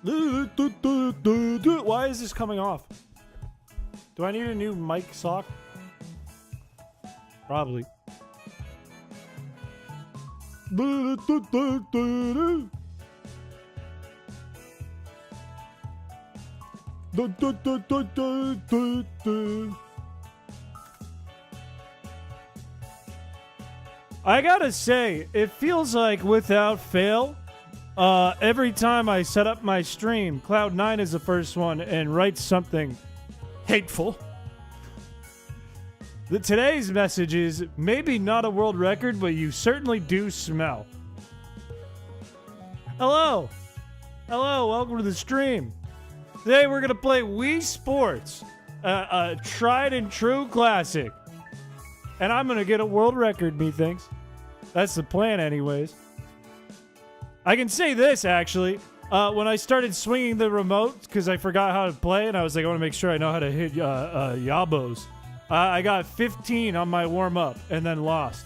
Why is this coming off? Do I need a new mic sock? Probably. I gotta say, it feels like without fail, every time I set up my stream, Cloud9 is the first one and writes something hateful. Today's message is maybe not a world record, but you certainly do smell. Hello. Hello, welcome to the stream. Today we're going to play Wii Sports, a tried and true classic. And I'm going to get a world record, methinks. That's the plan anyways. I can say this, actually. When I started swinging the remote, because I forgot how to play, and I was like, I want to make sure I know how to hit yabos. I got 15 on my warm-up, and then lost.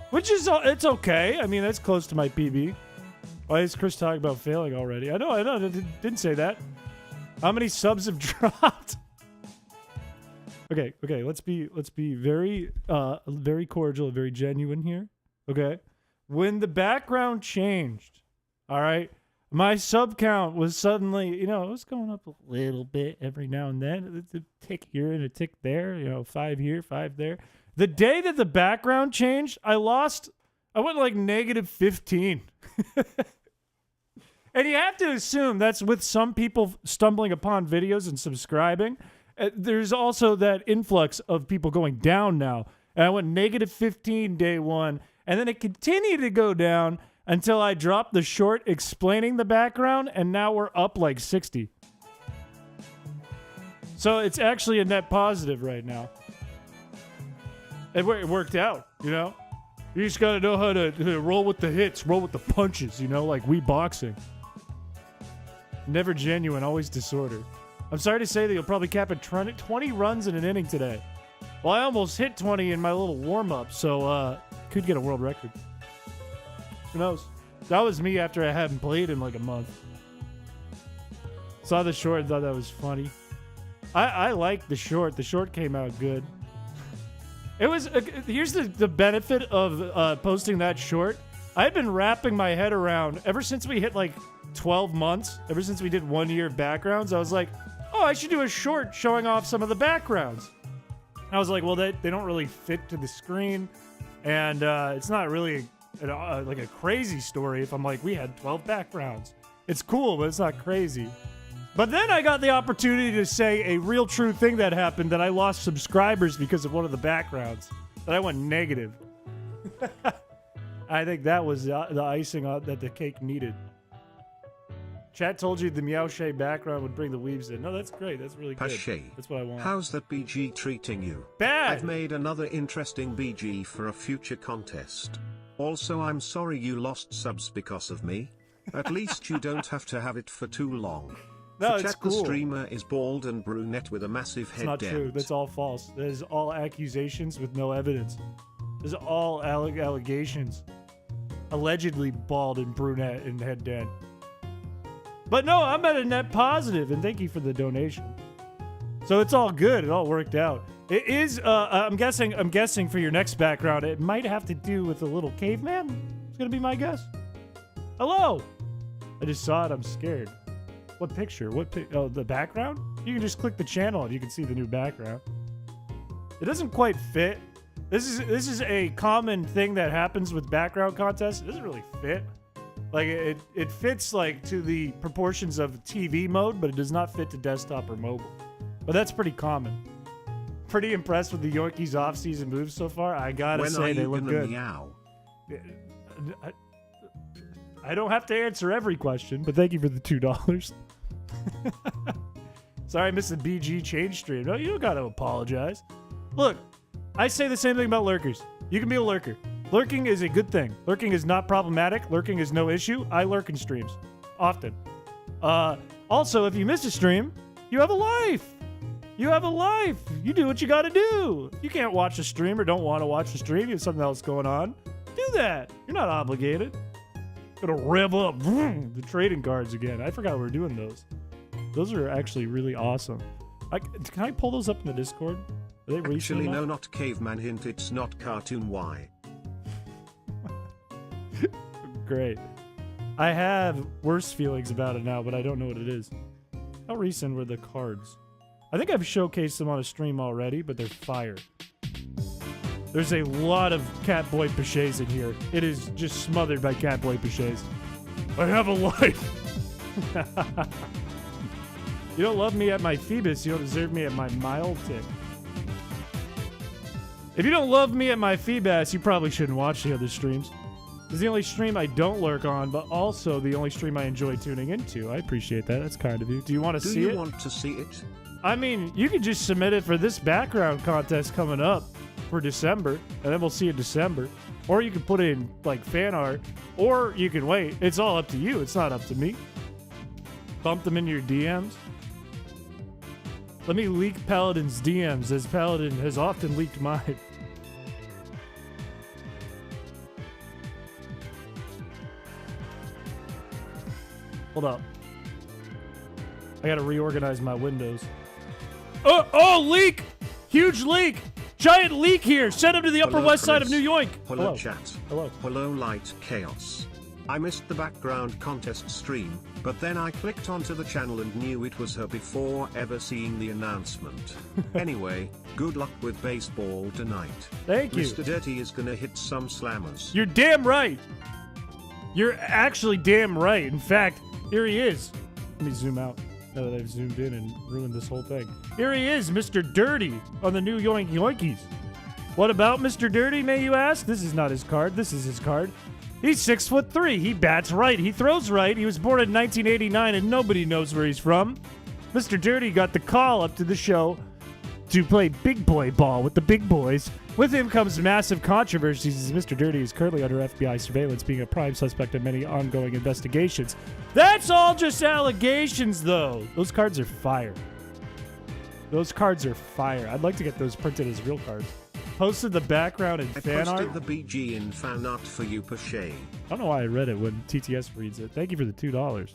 Which is, it's okay. I mean, that's close to my PB. Why is Chris talking about failing already? I know, didn't say that. How many subs have dropped? Okay, let's be very cordial, very genuine here. Okay? When the background changed, all right, my sub count was suddenly, it was going up a little bit every now and then. It's a tick here and a tick there, 5 here, 5 there. The day that the background changed, I went like negative 15. And you have to assume that's with some people stumbling upon videos and subscribing. There's also that influx of people going down now. And I went negative 15 day one, and then it continued to go down until I dropped the short explaining the background, and now we're up like 60. So it's actually a net positive right now. It worked out, You just gotta know how to roll with the hits, roll with the punches, like Wii boxing. Never genuine, always disorder. I'm sorry to say that you'll probably cap at 20 runs in an inning today. Well, I almost hit 20 in my little warm-up, so could get a world record. Who knows? That was me after I hadn't played in like a month. Saw the short and thought that was funny. I liked the short. The short came out good. It was here's the benefit of posting that short. I've been wrapping my head around ever since we hit like 12 months, ever since we did 1 year of backgrounds. I was like, oh, I should do a short showing off some of the backgrounds. I was like, well, they don't really fit to the screen, and it's not really like a crazy story if I'm like, we had 12 backgrounds. It's cool, but it's not crazy. But then I got the opportunity to say a real true thing that happened, that I lost subscribers because of one of the backgrounds, that I went negative. I think that was the icing that the cake needed. Chat told you the Meowshay background would bring the weaves in. No, that's great. That's really good. Piché, that's what I want. How's that BG treating you? Bad! I've made another interesting BG for a future contest. Also, I'm sorry you lost subs because of me. At least you don't have to have it for too long. No, for it's chat, cool. The streamer is bald and brunette with a massive head dent. It's not true. That's all false. That is all accusations with no evidence. This is all allegations. Allegedly bald and brunette and head dent. But no, I'm at a net positive, and thank you for the donation. So it's all good. It all worked out. It is. I'm guessing for your next background, it might have to do with a little caveman. It's gonna be my guess. Hello. I just saw it. I'm scared. What picture? Oh, the background? You can just click the channel and you can see the new background. It doesn't quite fit. This is a common thing that happens with background contests. It doesn't really fit. Like, it fits, like, to the proportions of TV mode, but it does not fit to desktop or mobile. But that's pretty common. Pretty impressed with the Yorkies off-season moves so far. I gotta say, they look good. Meow? I don't have to answer every question, but thank you for the $2. Sorry I missed the BG change stream. No, you don't gotta apologize. Look, I say the same thing about lurkers. You can be a lurker. Lurking is a good thing. Lurking is not problematic. Lurking is no issue. I lurk in streams. Often. Also, if you miss a stream, you have a life. You have a life. You do what you gotta do. You can't watch a stream or don't want to watch the stream. You have something else going on. Do that. You're not obligated. Gonna rev up the trading cards again. I forgot we were doing those. Those are actually really awesome. Can I pull those up in the Discord? Are they Actually, recent no, enough? not caveman hint. It's not cartoon. Why? Great. I have worse feelings about it now, but I don't know what it is. How recent were the cards? I think I've showcased them on a stream already, but they're fire. There's a lot of Catboy Pichés in here. It is just smothered by Catboy Pichés. I have a life. You don't love me at my Phoebus, you don't deserve me at my mile tick. If you don't love me at my Phoebus, you probably shouldn't watch the other streams. It's the only stream I don't lurk on, but also the only stream I enjoy tuning into. I appreciate that. That's kind of you. Do you want to see it? Do you want to see it? I mean, you could just submit it for this background contest coming up for December, and then we'll see in December. Or you can put in, like, fan art, or you can wait. It's all up to you. It's not up to me. Bump them in your DMs. Let me leak Paladin's DMs, as Paladin has often leaked mine. Hold up. I gotta reorganize my windows. Oh, leak! Huge leak! Giant leak here! Send him to the Upper West Side of New York! Hello, chat. Hello. Hello, Light Chaos. I missed the background contest stream, but then I clicked onto the channel and knew it was her before ever seeing the announcement. Anyway, good luck with baseball tonight. Thank you. Mr. Dirty is gonna hit some slammers. You're damn right. You're actually damn right. In fact, here he is. Let me zoom out now that I've zoomed in and ruined this whole thing. Here he is, Mr. Dirty on the new Yoink Yoinkies. What about Mr. Dirty, may you ask? This is not his card. This is his card. He's 6'3". He bats right. He throws right. He was born in 1989 and nobody knows where he's from. Mr. Dirty got the call up to the show to play big boy ball with the big boys. With him comes massive controversies as Mr. Dirty is currently under FBI surveillance, being a prime suspect in many ongoing investigations. That's all just allegations, though. Those cards are fire. Those cards are fire. I'd like to get those printed as real cards. Posted the background in fan art. I posted the BG in fan art for you, Piché. I don't know why I read it when TTS reads it. Thank you for the $2.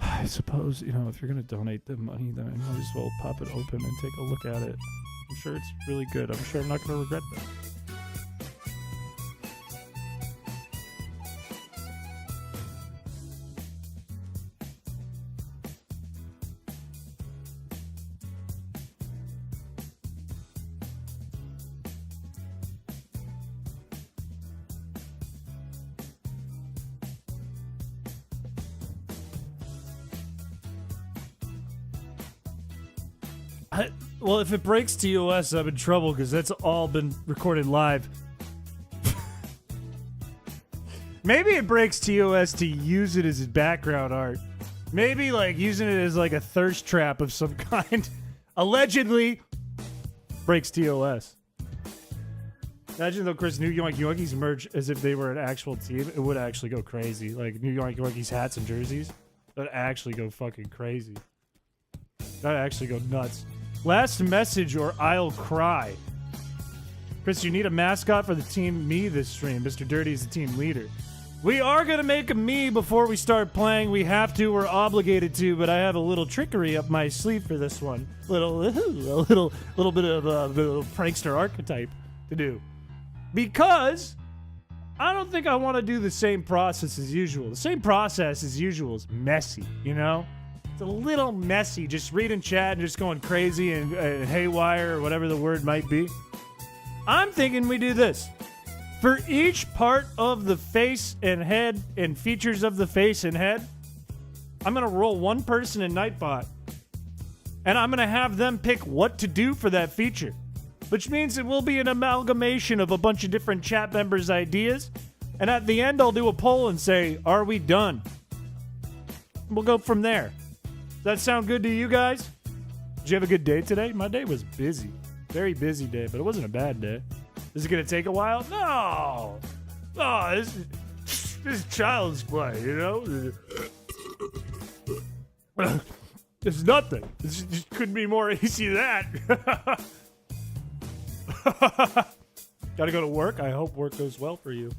I suppose, you know, if you're going to donate the money, then I might as well pop it open and take a look at it. I'm sure it's really good. I'm sure I'm not going to regret that. Well, if it breaks TOS, I'm in trouble because that's all been recorded live. Maybe it breaks TOS to use it as background art. Maybe, like, using it as, like, a thirst trap of some kind. Allegedly breaks TOS. Imagine, though, Chris, New Yoink Yoinkies merge as if they were an actual team. It would actually go crazy. Like, New Yoink Yoinkies hats and jerseys. That'd actually go fucking crazy. That'd actually go nuts. Last message or I'll cry. Chris, you need a mascot for the team Mii this stream. Mr. Dirty is the team leader. We are going to make a Mii before we start playing. We have to. We're obligated to, but I have a little trickery up my sleeve for this one. A little bit of a little prankster archetype to do. Because I don't think I want to do the same process as usual. The same process as usual is messy, you know? It's a little messy, just reading chat and just going crazy and haywire or whatever the word might be. I'm thinking we do this. For each part of the face and head and features of the face and head, I'm going to roll one person in Nightbot. And I'm going to have them pick what to do for that feature. Which means it will be an amalgamation of a bunch of different chat members' ideas. And at the end, I'll do a poll and say, are we done? We'll go from there. Does that sound good to you guys? Did you have a good day today? My day was busy. Very busy day, but it wasn't a bad day. Is it going to take a while? No! Oh, this is child's play, you know? It's nothing. It just couldn't be more easy than that. Gotta go to work. I hope work goes well for you.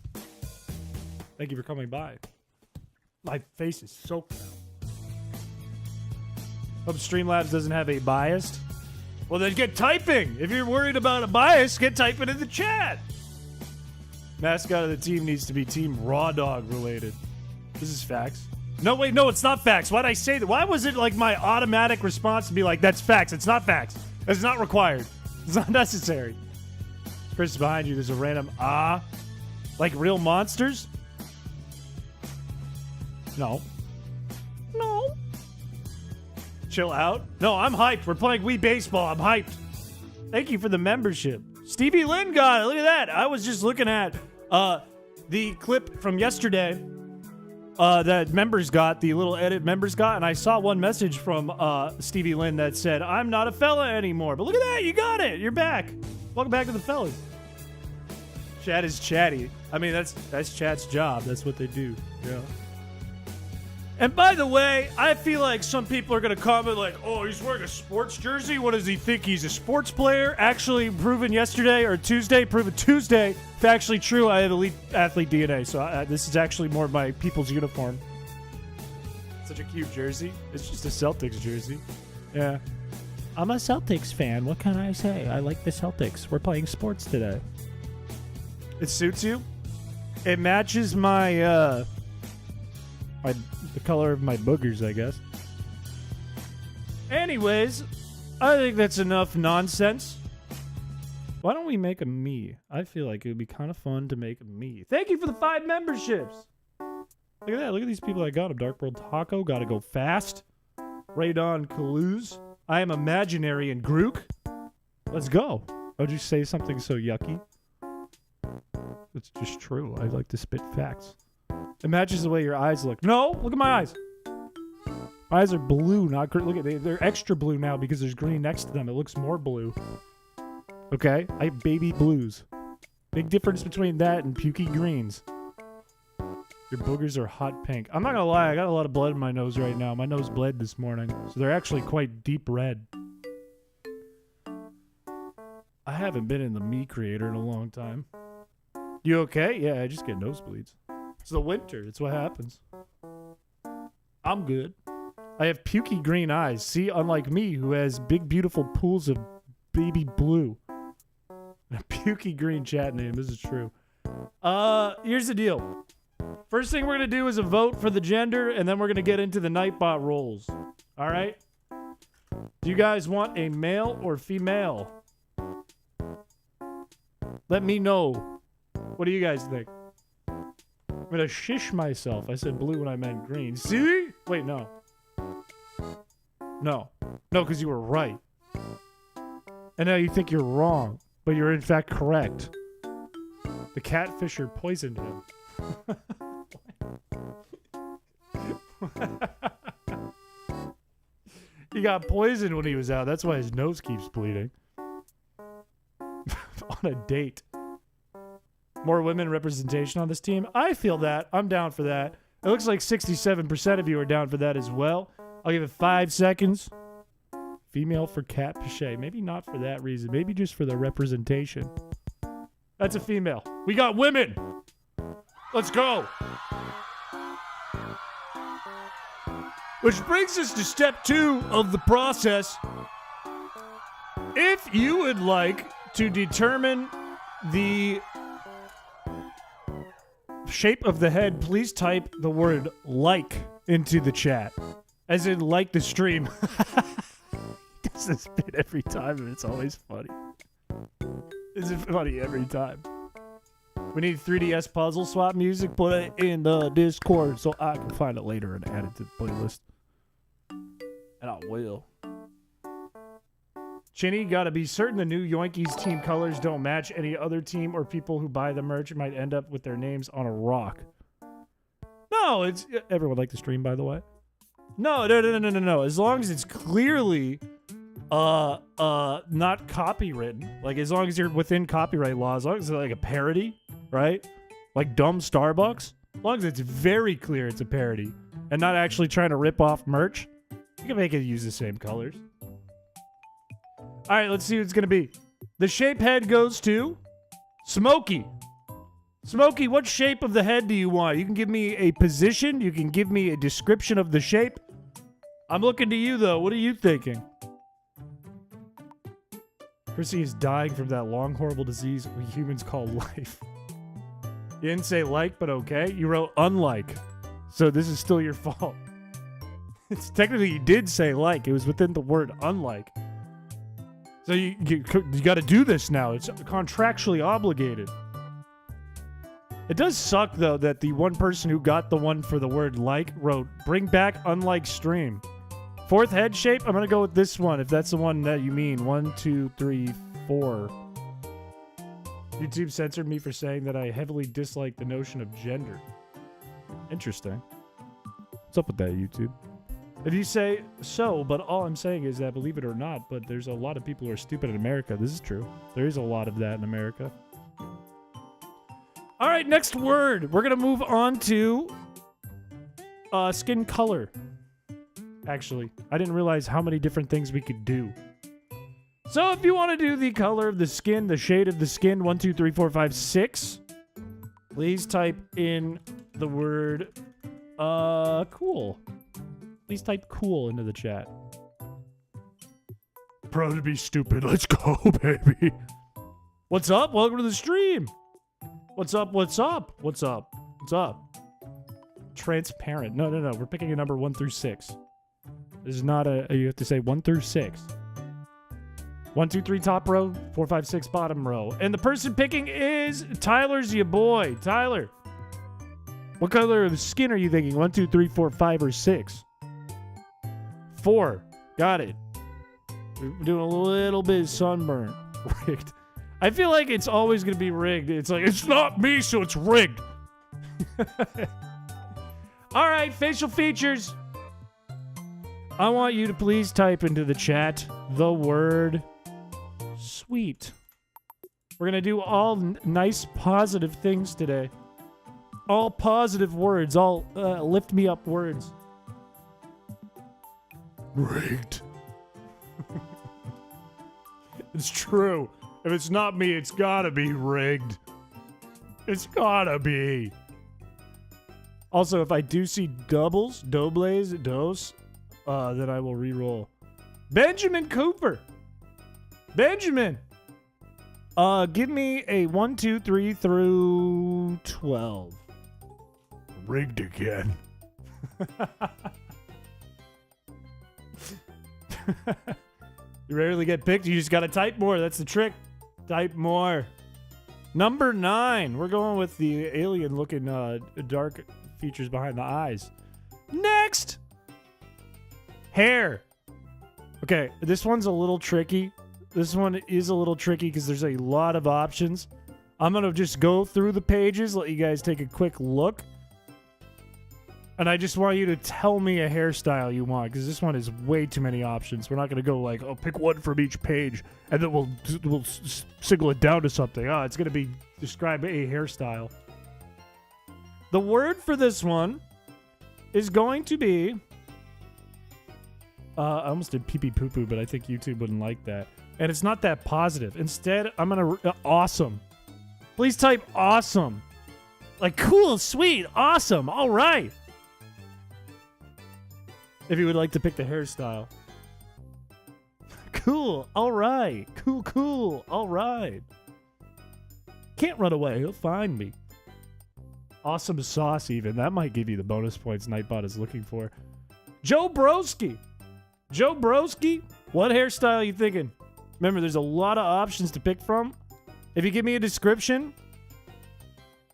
Thank you for coming by. My face is soaked now. Hope Streamlabs doesn't have a bias. Well, then get typing. If you're worried about a bias, get typing in the chat. Mascot of the team needs to be Team Raw Dog related. This is facts. No, wait, no, it's not facts. Why'd I say that? Why was it like my automatic response to be like, that's facts? It's not facts. It's not required. It's not necessary. Chris, behind you, there's a random like real monsters? No. No. Chill out. No, I'm hyped. We're playing Wii Baseball. I'm hyped. Thank you for the membership. Stevie Lynn got it. Look at that. I was just looking at the clip from yesterday that members got, the little edit members got, and I saw one message from Stevie Lynn that said, I'm not a fella anymore. But look at that. You got it. You're back. Welcome back to the fellas. Chat is chatty. I mean, that's chat's job. That's what they do. Yeah. And by the way, I feel like some people are going to comment like, oh, he's wearing a sports jersey? What does he think? He's a sports player? Actually proven yesterday or Tuesday, proven Tuesday. If actually true, I have elite athlete DNA. So this is actually more of my people's uniform. Such a cute jersey. It's just a Celtics jersey. Yeah. I'm a Celtics fan. What can I say? I like the Celtics. We're playing sports today. It suits you? It matches my, the color of my boogers, I guess. Anyways, I think that's enough nonsense. Why don't we make a Mii? I feel like it would be kind of fun to make a Mii. Thank you for the 5 memberships. Look at that. Look at these people I got him. Dark World Taco. Gotta go fast. Radon Kaluz. I am imaginary and Grook. Let's go. Would you say something so yucky? It's just true. I like to spit facts. It matches the way your eyes look. No, look at my eyes. My eyes are blue, not green. Look at they're extra blue now because there's green next to them. It looks more blue. Okay, I have baby blues. Big difference between that and pukey greens. Your boogers are hot pink. I'm not gonna lie, I got a lot of blood in my nose right now. My nose bled this morning, so they're actually quite deep red. I haven't been in the Mii creator in a long time. You okay? Yeah, I just get nosebleeds. It's the winter. It's what happens. I'm good. I have pukey green eyes. See, unlike me, who has big, beautiful pools of baby blue. A pukey green chat name. This is true. Here's the deal. First thing we're going to do is a vote for the gender, and then we're going to get into the Nightbot roles. All right? Do you guys want a male or female? Let me know. What do you guys think? I'm gonna shish myself. I said blue when I meant green. See? Wait, no. No. No, because you were right. And now you think you're wrong, but you're in fact correct. The catfisher poisoned him. He got poisoned when he was out. That's why his nose keeps bleeding. On a date. More women representation on this team. I feel that. I'm down for that. It looks like 67% of you are down for that as well. I'll give it 5 seconds. Female for Cat Piché. Maybe not for that reason. Maybe just for the representation. That's a female. We got women. Let's go. Which brings us to step 2 of the process. If you would like to determine the shape of the head, please type the word like into the chat. As in like the stream. He does this bit every time and it's always funny. It's funny every time. We need 3DS puzzle swap music. Put it in the Discord so I can find it later and add it to the playlist. And I will. Chinny, gotta be certain the new Yoinkies team colors don't match any other team or people who buy the merch might end up with their names on a rock. No, it's... Everyone like the stream, by the way? No. As long as it's clearly not copywritten. Like, as long as you're within copyright law. As long as it's like a parody, right? Like Dumb Starbucks. As long as it's very clear it's a parody and not actually trying to rip off merch, you can make it use the same colors. All right, let's see what it's going to be. The shape head goes to Smokey. Smokey, what shape of the head do you want? You can give me a position. You can give me a description of the shape. I'm looking to you, though. What are you thinking? Chrissy is dying from that long, horrible disease we humans call life. You didn't say like, but okay. You wrote unlike. So this is still your fault. It's technically you did say like. It was within the word unlike. So you got to do this now. It's contractually obligated. It does suck, though, that the one person who got the one for the word like wrote, bring back unlike stream. Fourth head shape, I'm going to go with this one, if that's the one that you mean. 1, 2, 3, 4. YouTube censored me for saying that I heavily dislike the notion of gender. Interesting. What's up with that, YouTube? If you say so, but all I'm saying is that, believe it or not, but there's a lot of people who are stupid in America. This is true. There is a lot of that in America. All right, next word. We're going to move on to skin color. Actually, I didn't realize how many different things we could do. So if you want to do the color of the skin, the shade of the skin, 1, 2, 3, 4, 5, 6, please type in the word cool. Please type cool into the chat. Proud to be stupid. Let's go, baby. What's up? Welcome to the stream. What's up? What's up? What's up? What's up? Transparent. No. We're picking a number 1 through 6. This is not a... You have to say 1 through 6. 1, 2, 3 top row. 4, 5, 6 bottom row. And the person picking is Tyler's your boy. Tyler. What color of skin are you thinking? 1, 2, 3, 4, 5, or 6? 4. Got it. We're doing a little bit of sunburn. Rigged. I feel like it's always going to be rigged. It's like, it's not me, so it's rigged. All right, facial features. I want you to please type into the chat the word sweet. We're going to do all nice, positive things today. All positive words, all lift me up words. Rigged. It's true. If it's not me, it's gotta be rigged. It's gotta be. Also, if I do see dobles, dos, then I will re-roll. Benjamin Cooper. Benjamin. Give me a 1, 2, 3 through 12. Rigged again. You rarely get picked. You just gotta type more. That's the trick. Type more. Number 9. We're going with the alien-looking dark features behind the eyes. Next! Hair. Okay, this one's a little tricky. This one is a little tricky because there's a lot of options. I'm going to just go through the pages, let you guys take a quick look. And I just want you to tell me a hairstyle you want, because this one is way too many options. We're not going to go like, oh, pick one from each page, and then we'll single it down to something. Oh, it's going to be describe a hairstyle. The word for this one is going to be... I almost did pee-pee-poo-poo, but I think YouTube wouldn't like that. And it's not that positive. Instead, I'm going to... awesome. Please type awesome. Like, cool, sweet, awesome, all right. If you would like to pick the hairstyle. Cool, all right. Cool, all right. Can't run away, he'll find me. Awesome sauce, even. That might give you the bonus points Nightbot is looking for. Joe Broski. Joe Broski, what hairstyle are you thinking? Remember, there's a lot of options to pick from. If you give me a description,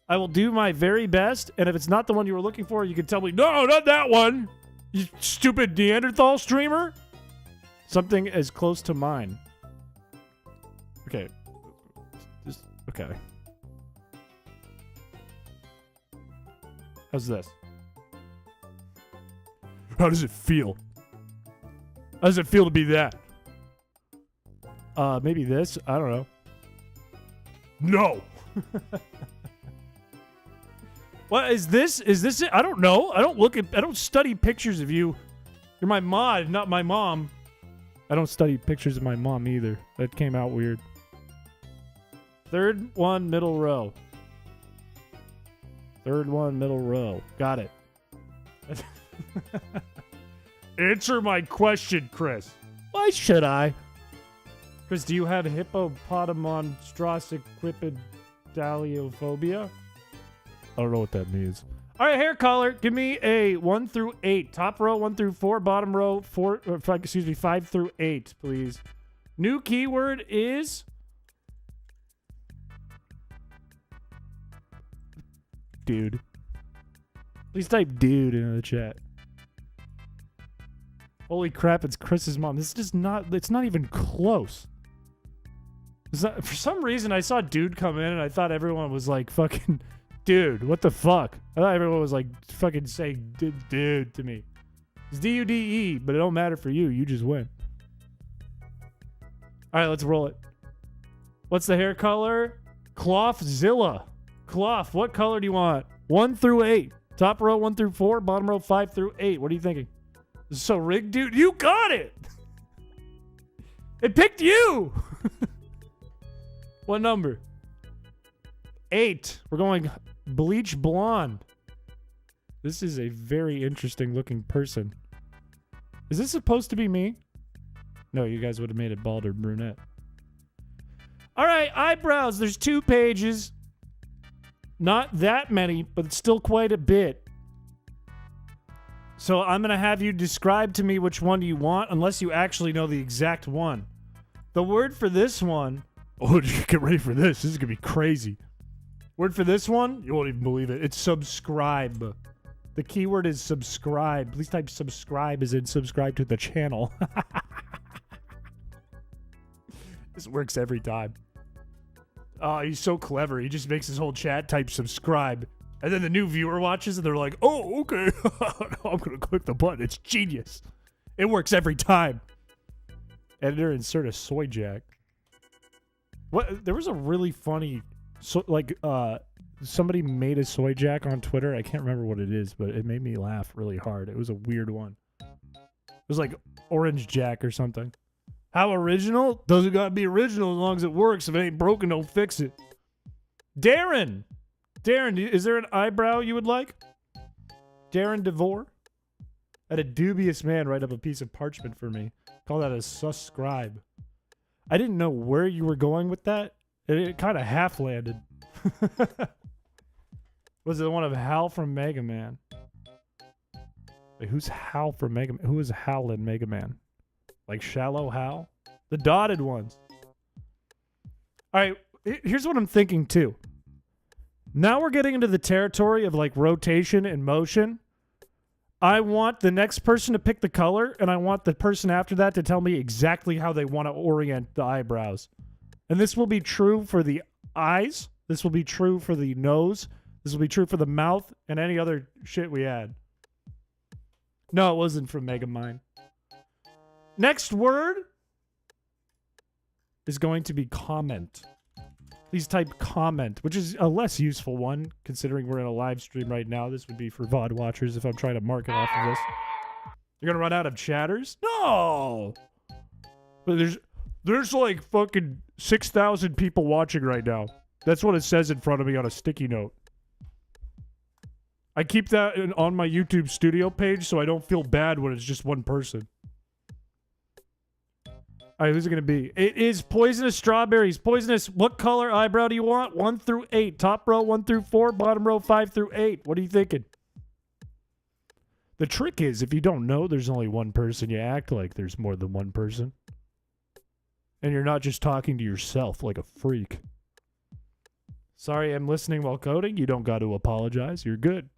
I will do my very best. And if it's not the one you were looking for, you can tell me, no, not that one. You stupid Neanderthal streamer. Something as close to mine. Okay. Okay. How's this? How does it feel? How does it feel to be that? Maybe this? I don't know. No! What is this? Is this it? I don't know. I don't study pictures of you. You're my mod, not my mom. I don't study pictures of my mom either. That came out weird. Third one, middle row. Third one, middle row. Got it. Answer my question, Chris. Why should I? Chris, do you have hippopotamonstrosiquipedaliophobia? I don't know what that means. All right, hair color. Give me a 1 through 8. Top row 1 through 4. Bottom row 5 through 8, please. New keyword is dude. Please type dude into the chat. Holy crap, it's Chris's mom. This is just not, it's not even close. For some reason, I saw dude come in and I thought everyone was like fucking, dude, what the fuck? I thought everyone was like fucking saying dude to me. It's D-U-D-E, but it don't matter for you. You just win. All right, let's roll it. What's the hair color? Clothzilla. Cloth, what color do you want? 1 through 8. Top row 1 through 4. Bottom row 5 through 8. What are you thinking? This is so rigged, dude. You got it. It picked you. What number? 8. We're going bleach blonde. This is a very interesting looking person. Is this supposed to be me? No, you guys would have made it bald or brunette. All right, eyebrows. There's 2 pages. Not that many, but still quite a bit. So I'm going to have you describe to me which one you want, unless you actually know the exact one. The word for this one... Oh, get ready for this. This is going to be crazy. Word for this one? You won't even believe it. It's subscribe. The keyword is subscribe. Please type subscribe as in subscribe to the channel. This works every time. Oh, he's so clever. He just makes his whole chat type subscribe. And then the new viewer watches and they're like, oh, okay. I'm going to click the button. It's genius. It works every time. Editor, insert a soy jack. What? There was a really funny, somebody made a soy jack on Twitter. I can't remember what it is, but it made me laugh really hard. It was a weird one. It was like Orange Jack or something. How original? Doesn't gotta be original as long as it works. If it ain't broken, don't fix it. Darren! Darren, is there an eyebrow you would like? Darren DeVore? I had a dubious man write up a piece of parchment for me. Call that a subscribe. I didn't know where you were going with that. It kind of half landed. Was it the one of Hal from Mega Man? Wait, who's Hal from Mega Man? Who is Hal in Mega Man? Like Shallow Hal? The dotted ones. All right, here's what I'm thinking too. Now we're getting into the territory of like rotation and motion. I want the next person to pick the color, and I want the person after that to tell me exactly how they want to orient the eyebrows. And this will be true for the eyes. This will be true for the nose. This will be true for the mouth and any other shit we add. No, it wasn't from Megamind. Next word is going to be comment. Please type comment, which is a less useful one, considering we're in a live stream right now. This would be for VOD watchers if I'm trying to market off of this. You're going to run out of chatters? No! But there's like fucking 6,000 people watching right now. That's what it says in front of me on a sticky note. I keep that on my YouTube studio page so I don't feel bad when it's just one person. All right, who's it going to be? It is Poisonous Strawberries. Poisonous, what color eyebrow do you want? 1 through 8. Top row 1 through 4. Bottom row 5 through 8. What are you thinking? The trick is, if you don't know there's only one person, you act like there's more than one person. And you're not just talking to yourself like a freak. Sorry, I'm listening while coding. You don't got to apologize. You're good.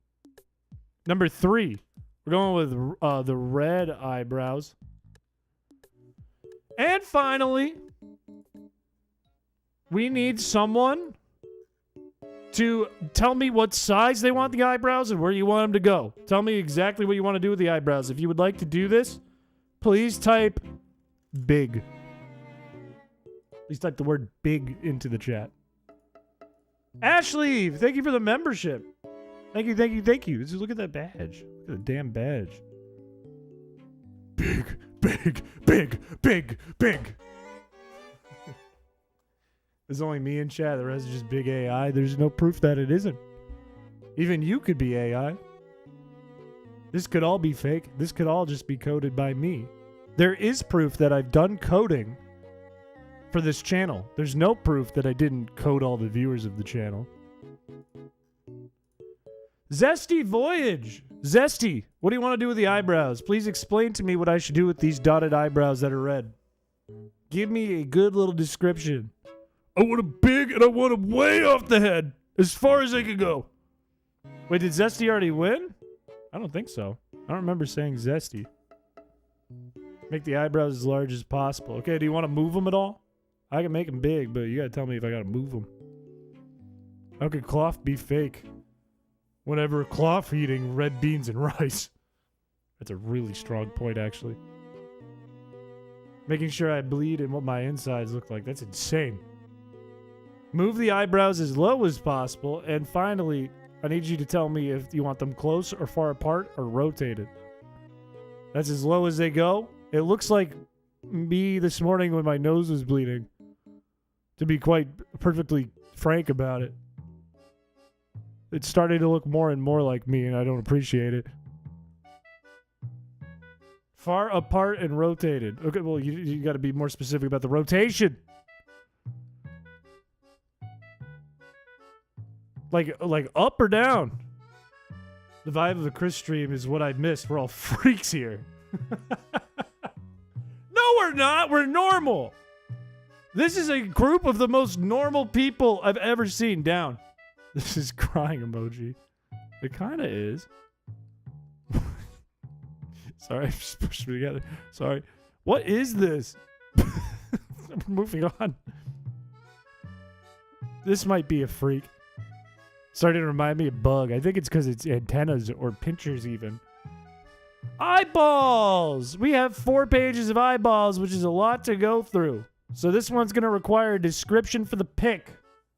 Number 3. We're going with the red eyebrows. And finally, we need someone to tell me what size they want the eyebrows and where you want them to go. Tell me exactly what you want to do with the eyebrows. If you would like to do this, please type big. Please type the word big into the chat. Ashley, thank you for the membership. Thank you, thank you, thank you. Just look at that badge. Look at the damn badge. Big. Big, big, big, big. There's only me in chat. The rest is just big AI. There's no proof that it isn't. Even you could be AI. This could all be fake. This could all just be coded by me. There is proof that I've done coding for this channel. There's no proof that I didn't code all the viewers of the channel. Zesty Voyage. Zesty, what do you want to do with the eyebrows? Please explain to me what I should do with these dotted eyebrows that are red. Give me a good little description. I want them big and I want them way off the head. As far as I can go. Wait, did Zesty already win? I don't think so. I don't remember saying Zesty. Make the eyebrows as large as possible. Okay, do you want to move them at all? I can make them big, but you gotta tell me if I gotta move them. How could cloth be fake? Whenever cloth eating red beans and rice. That's a really strong point, actually. Making sure I bleed and what my insides look like. That's insane. Move the eyebrows as low as possible. And finally, I need you to tell me if you want them close or far apart or rotated. That's as low as they go. It looks like me this morning when my nose was bleeding. To be quite perfectly frank about it. It's starting to look more and more like me, and I don't appreciate it. Far apart and rotated. Okay, well, you got to be more specific about the rotation. Like up or down? The vibe of the Chris stream is what I missed. We're all freaks here. No, we're not. We're normal. This is a group of the most normal people I've ever seen. Down. This is crying emoji. It kind of is. Sorry, I just pushed me together. Sorry. What is this? Moving on. This might be a freak. Starting to remind me of Bug. I think it's because it's antennas or pinchers even. Eyeballs! We have 4 pages of eyeballs, which is a lot to go through. So this one's going to require a description for the pic.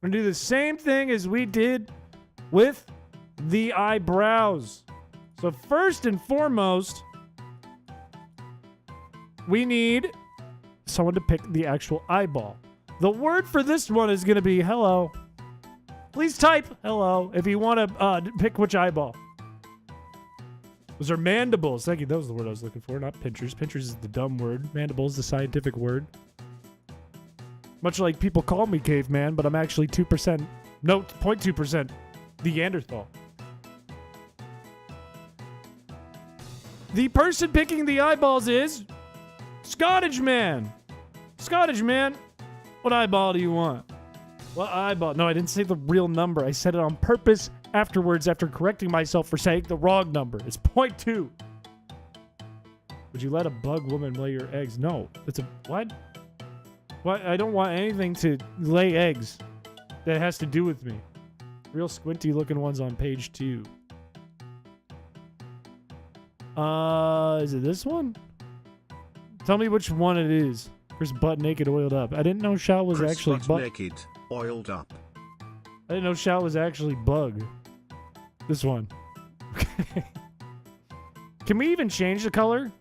We're going to do the same thing as we did with the eyebrows. So first and foremost, we need someone to pick the actual eyeball. The word for this one is going to be hello. Please type hello if you want to pick which eyeball. Those are mandibles. Thank you. That was the word I was looking for, not pinchers. Pinchers is the dumb word. Mandibles is the scientific word. Much like people call me caveman, but I'm actually 2%, no, 0.2% Neanderthal. The person picking the eyeballs is Scottish man. Scottish man, what eyeball do you want? What eyeball? No, I didn't say the real number. I said it on purpose afterwards after correcting myself for saying the wrong number. It's 0.2. Would you let a bug woman lay your eggs? No. It's a... What? What? I don't want anything to lay eggs that has to do with me. Real squinty looking ones on page 2. Is it this one? Tell me which one it is. Chris butt naked oiled up. I didn't know Shao was Chris actually butt naked, oiled up. I didn't know Shao was actually bug. This one. Can we even change the color?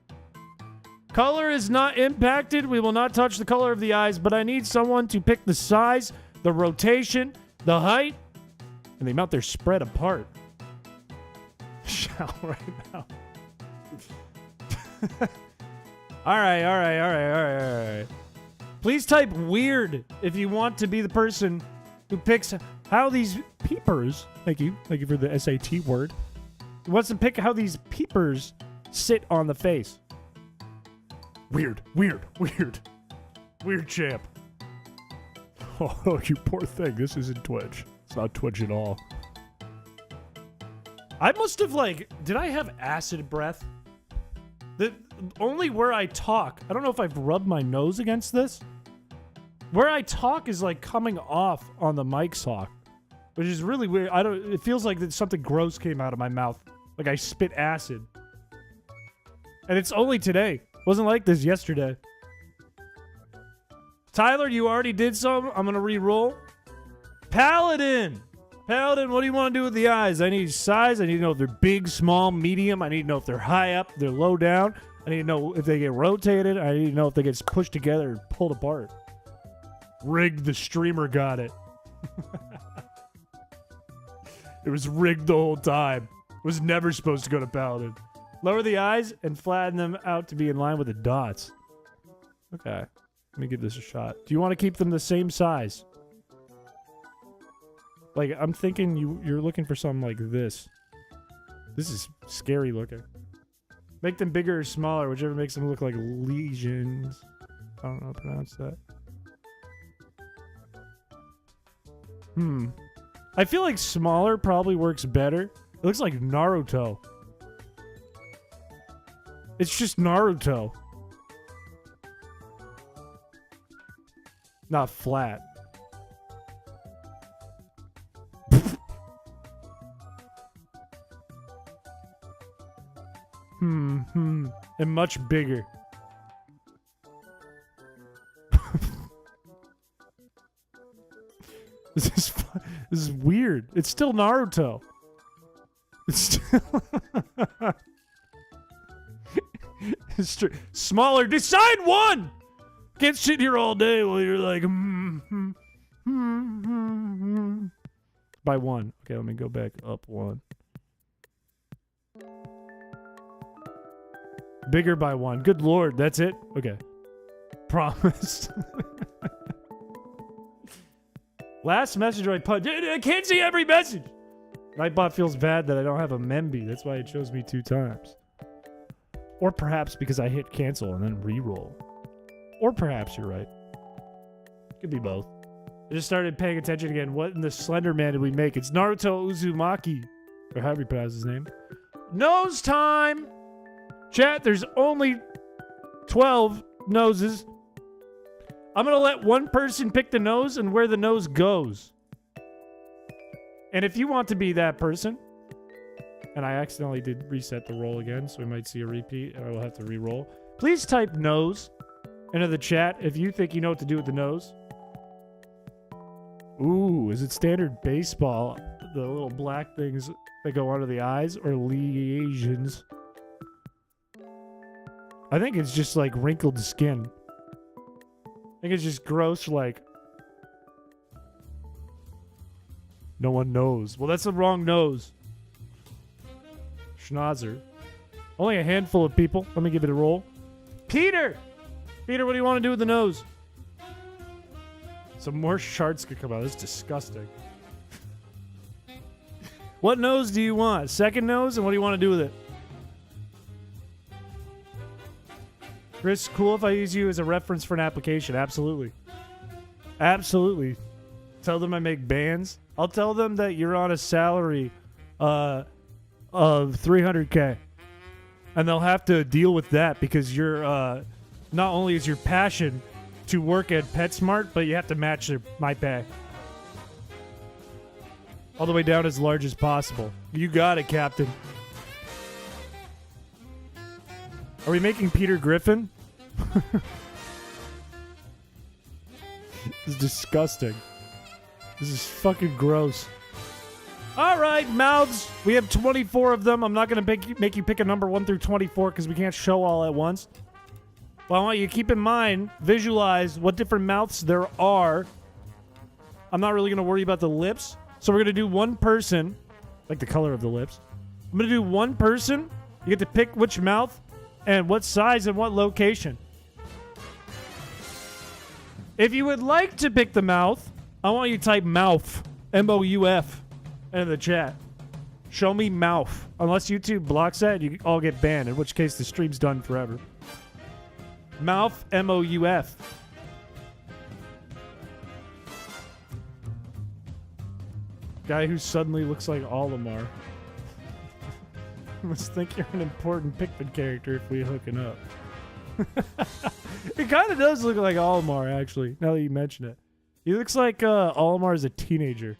Color is not impacted. We will not touch the color of the eyes, but I need someone to pick the size, the rotation, the height, and the amount they're spread apart. Shao right now. All right. Please type weird if you want to be the person who picks how these peepers, thank you for the SAT word, who wants to pick how these peepers sit on the face. Weird champ. Oh, you poor thing. This isn't Twitch. It's not Twitch at all. I must have did I have acid breath? Only where I talk. I don't know if I've rubbed my nose against this. Where I talk is coming off on the mic sock, which is really weird. It feels like something gross came out of my mouth. Like I spit acid. And it's only today. Wasn't like this yesterday. Tyler, you already did some. I'm gonna re-roll. Paladin, what do you want to do with the eyes? I need size. I need to know if they're big, small, medium. I need to know if they're high up, they're low down. I need to know if they get rotated. I need to know if they get pushed together and pulled apart. Rigged the streamer got it. It was rigged the whole time. It was never supposed to go to Paladin. Lower the eyes and flatten them out to be in line with the dots. Okay. Let me give this a shot. Do you want to keep them the same size? Like, I'm thinking you're looking for something like this. This is scary looking. Make them bigger or smaller, whichever makes them look like lesions. I don't know how to pronounce that. I feel like smaller probably works better. It looks like Naruto. It's just Naruto. Not flat. And much bigger. This is weird. It's still Naruto. It's still smaller. Decide one. Can't sit here all day while you're like by one. Okay, let me go back up one. Bigger by one. Good lord, that's it? Okay. Promise. Last message I put. I can't see every message. Nightbot feels bad that I don't have a Memby. That's why it chose me 2 times. Or perhaps because I hit cancel and then re-roll. Or perhaps you're right. Could be both. I just started paying attention again. What in the Slender Man did we make? It's Naruto Uzumaki. Or however you pronounce his name. Nose time! Chat, there's only 12 noses. I'm going to let one person pick the nose and where the nose goes. And if you want to be that person, and I accidentally did reset the roll again, so we might see a repeat, and I will have to re-roll. Please type nose into the chat if you think you know what to do with the nose. Ooh, is it standard baseball? The little black things that go under the eyes, or lesions? I think it's just like wrinkled skin. I think it's just gross, like... No one knows. Well, that's the wrong nose. Schnauzer. Only a handful of people. Let me give it a roll. Peter! Peter, what do you want to do with the nose? Some more shards could come out. That's disgusting. What nose do you want? Second nose? And what do you want to do with it? Chris, cool if I use you as a reference for an application. Absolutely. Absolutely. Tell them I make bands. I'll tell them that you're on a salary of $300K. And they'll have to deal with that because you're not only is your passion to work at PetSmart, but you have to match my pay. All the way down as large as possible. You got it, Captain. Are we making Peter Griffin? This is disgusting. This is fucking gross. All right, mouths. We have 24 of them. I'm not going to make you pick a number 1 through 24 because we can't show all at once. Well, I want you to keep in mind, visualize what different mouths there are. I'm not really going to worry about the lips. So we're going to do one person, like the color of the lips. I'm going to do one person. You get to pick which mouth and what size and what location. If you would like to pick the mouth, I want you to type mouth, M-O-U-F, into the chat. Show me mouth. Unless YouTube blocks that, you all get banned, in which case the stream's done forever. Mouth, M-O-U-F. Guy who suddenly looks like Olimar. You must think you're an important Pikmin character if we're hooking up. It kind of does look like Olimar, actually, now that you mention it. He looks like Olimar is a teenager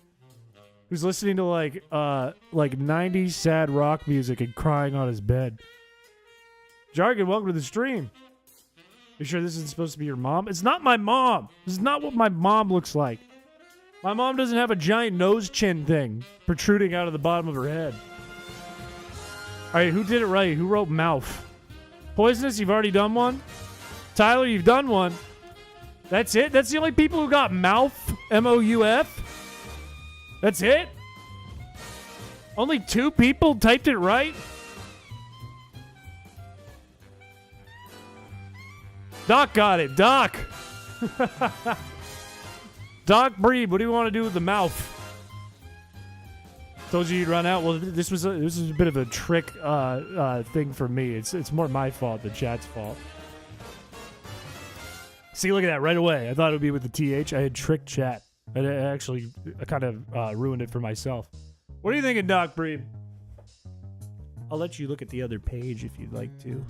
who's listening to like 90s sad rock music and crying on his bed. Jargon, welcome to the stream. You sure this isn't supposed to be your mom? It's not my mom. This is not what my mom looks like. My mom doesn't have a giant nose chin thing protruding out of the bottom of her head. All right, who did it right? Who wrote mouth? Poisonous, you've already done one. Tyler, you've done one. That's it? That's the only people who got mouth? M-O-U-F? That's it? Only 2 people typed it right? Doc got it. Doc. Doc Breed, what do you want to do with the mouth? Told you you'd run out. Well, this was a bit of a trick thing for me. It's more my fault than chat's fault. See, look at that right away. I thought it would be with the TH. I had tricked chat. I actually kind of ruined it for myself. What are you thinking, Doc Breed? I'll let you look at the other page if you'd like to.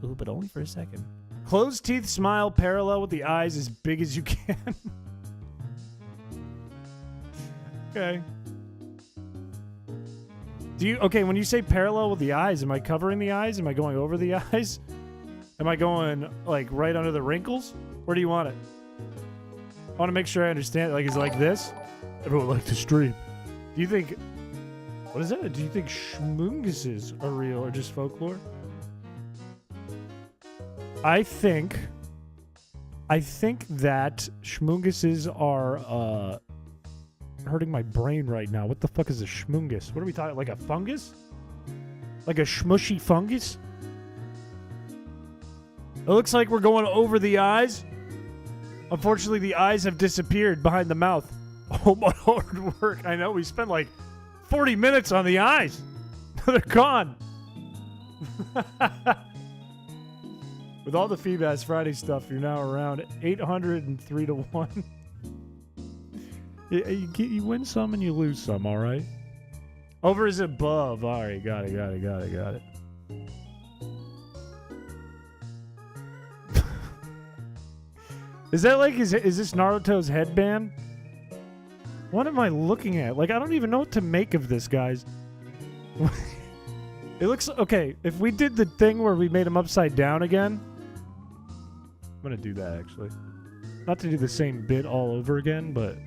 Ooh, but only for a second. Closed teeth smile parallel with the eyes as big as you can. Okay. Okay, when you say parallel with the eyes, am I covering the eyes? Am I going over the eyes? Am I going, like, right under the wrinkles? Where do you want it? I want to make sure I understand. Like, is it like this? Everyone likes to stream. Do you think... What is that? Do you think schmunguses are real or just folklore? I think that schmunguses are, hurting my brain right now. What the fuck is a schmungus? What are we talking? Like a fungus? Like a schmushy fungus? It looks like we're going over the eyes. Unfortunately, the eyes have disappeared behind the mouth. Oh, my hard work. I know. We spent like 40 minutes on the eyes. They're gone. With all the Feedbass Friday stuff, you're now around 803 to 1. You win some and you lose some, all right? Over is above. All right, got it. Is that like, is this Naruto's headband? What am I looking at? Like, I don't even know what to make of this, guys. It looks, okay, if we did the thing where we made him upside down again. I'm going to do that, actually. Not to do the same bit all over again, but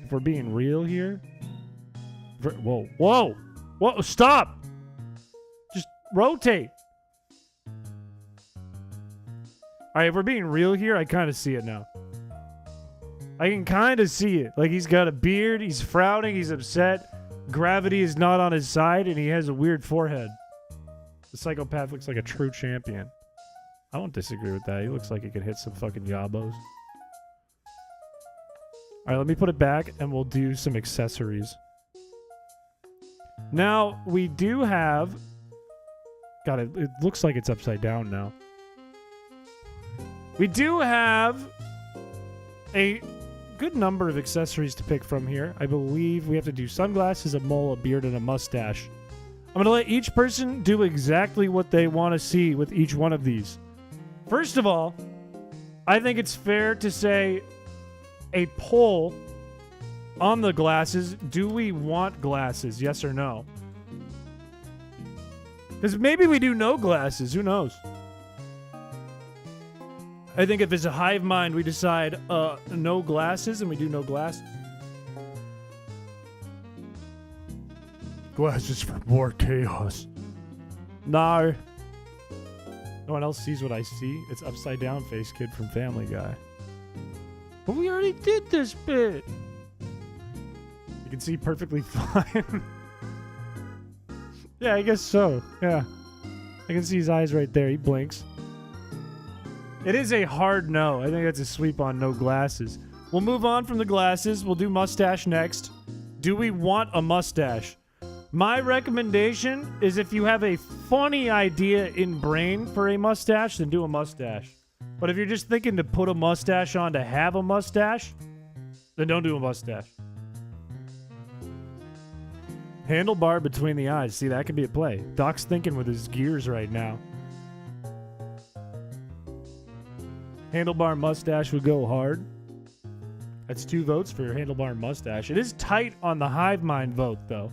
if we're being real here. Whoa, stop! Just rotate. Alright, if we're being real here, I kind of see it now. I can kind of see it. Like, he's got a beard, he's frowning, he's upset. Gravity is not on his side, and he has a weird forehead. The psychopath looks like a true champion. I don't disagree with that. He looks like he could hit some fucking yabos. Alright, let me put it back, and we'll do some accessories. Now, we do have... God, it looks like it's upside down now. We do have a good number of accessories to pick from here. I believe we have to do sunglasses, a mole, a beard, and a mustache. I'm going to let each person do exactly what they want to see with each one of these. First of all, I think it's fair to say a poll on the glasses. Do we want glasses? Yes or no? Because maybe we do no glasses. Who knows? I think if it's a hive mind, we decide no glasses, and we do no glasses. Glasses for more chaos. No. No one else sees what I see. It's upside down face kid from Family Guy. But we already did this bit. You can see perfectly fine. Yeah, I guess so. Yeah. I can see his eyes right there. He blinks. It is a hard no. I think that's a sweep on no glasses. We'll move on from the glasses. We'll do mustache next. Do we want a mustache? My recommendation is if you have a funny idea in brain for a mustache, then do a mustache. But if you're just thinking to put a mustache on to have a mustache, then don't do a mustache. Handlebar between the eyes. See, that could be a play. Doc's thinking with his gears right now. Handlebar mustache would go hard. That's 2 votes for your handlebar mustache. It is tight on the hive mind vote, though.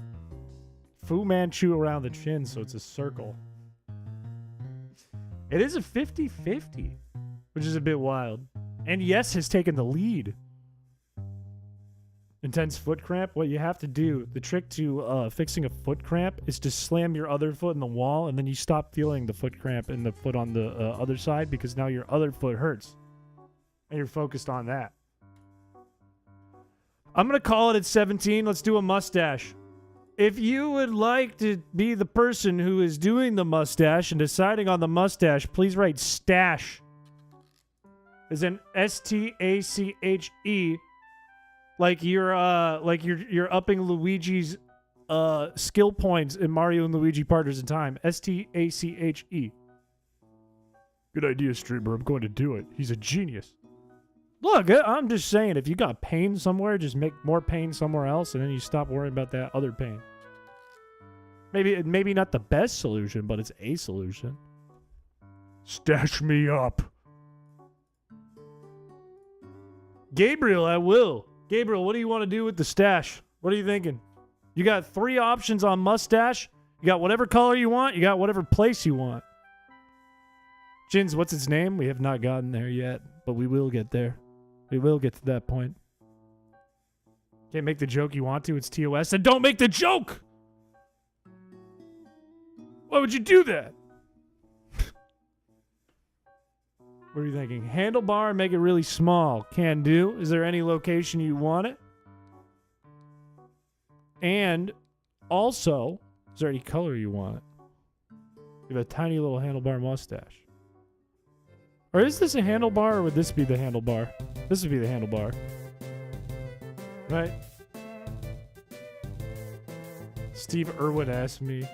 Fu Manchu around the chin, so it's a circle. It is a 50-50, which is a bit wild. And yes has taken the lead. Intense foot cramp. What you have to do, the trick to fixing a foot cramp is to slam your other foot in the wall, and then you stop feeling the foot cramp in the foot on the other side, because now your other foot hurts. And you're focused on that. I'm going to call it at 17. Let's do a mustache. if you would like to be the person who is doing the mustache and deciding on the mustache, please write stash. As in S-T-A-C-H-E. Like you're upping Luigi's skill points in Mario and Luigi Partners in Time. S-T-A-C-H-E. Good idea, streamer. I'm going to do it. He's a genius. Look, I'm just saying, if you got pain somewhere, just make more pain somewhere else, and then you stop worrying about that other pain. Maybe not the best solution, but it's a solution. Stash me up. Gabriel, I will. Gabriel, what do you want to do with the stash? What are you thinking? You got 3 options on mustache. You got whatever color you want. You got whatever place you want. Jins, what's its name? We have not gotten there yet, but we will get there. We will get to that point. Can't make the joke you want to. It's TOS. Then don't make the joke! Why would you do that? What are you thinking? Handlebar, make it really small. Can do. Is there any location you want it? And also, is there any color you want it? You have a tiny little handlebar mustache. Or is this a handlebar, or would this be the handlebar? This would be the handlebar. Right? Steve Irwin asked me.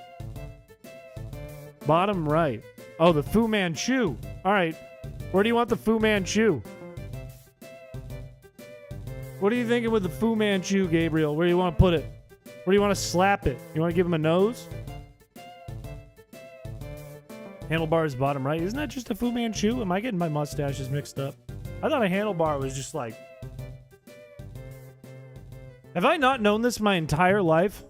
Bottom right. Oh, the Fu Manchu. All right. Where do you want the Fu Manchu? What are you thinking with the Fu Manchu, Gabriel? Where do you want to put it? Where do you want to slap it? You want to give him a nose? Handlebar is bottom right. Isn't that just a Fu Manchu? Am I getting my mustaches mixed up? I thought a handlebar was just like... Have I not known this my entire life?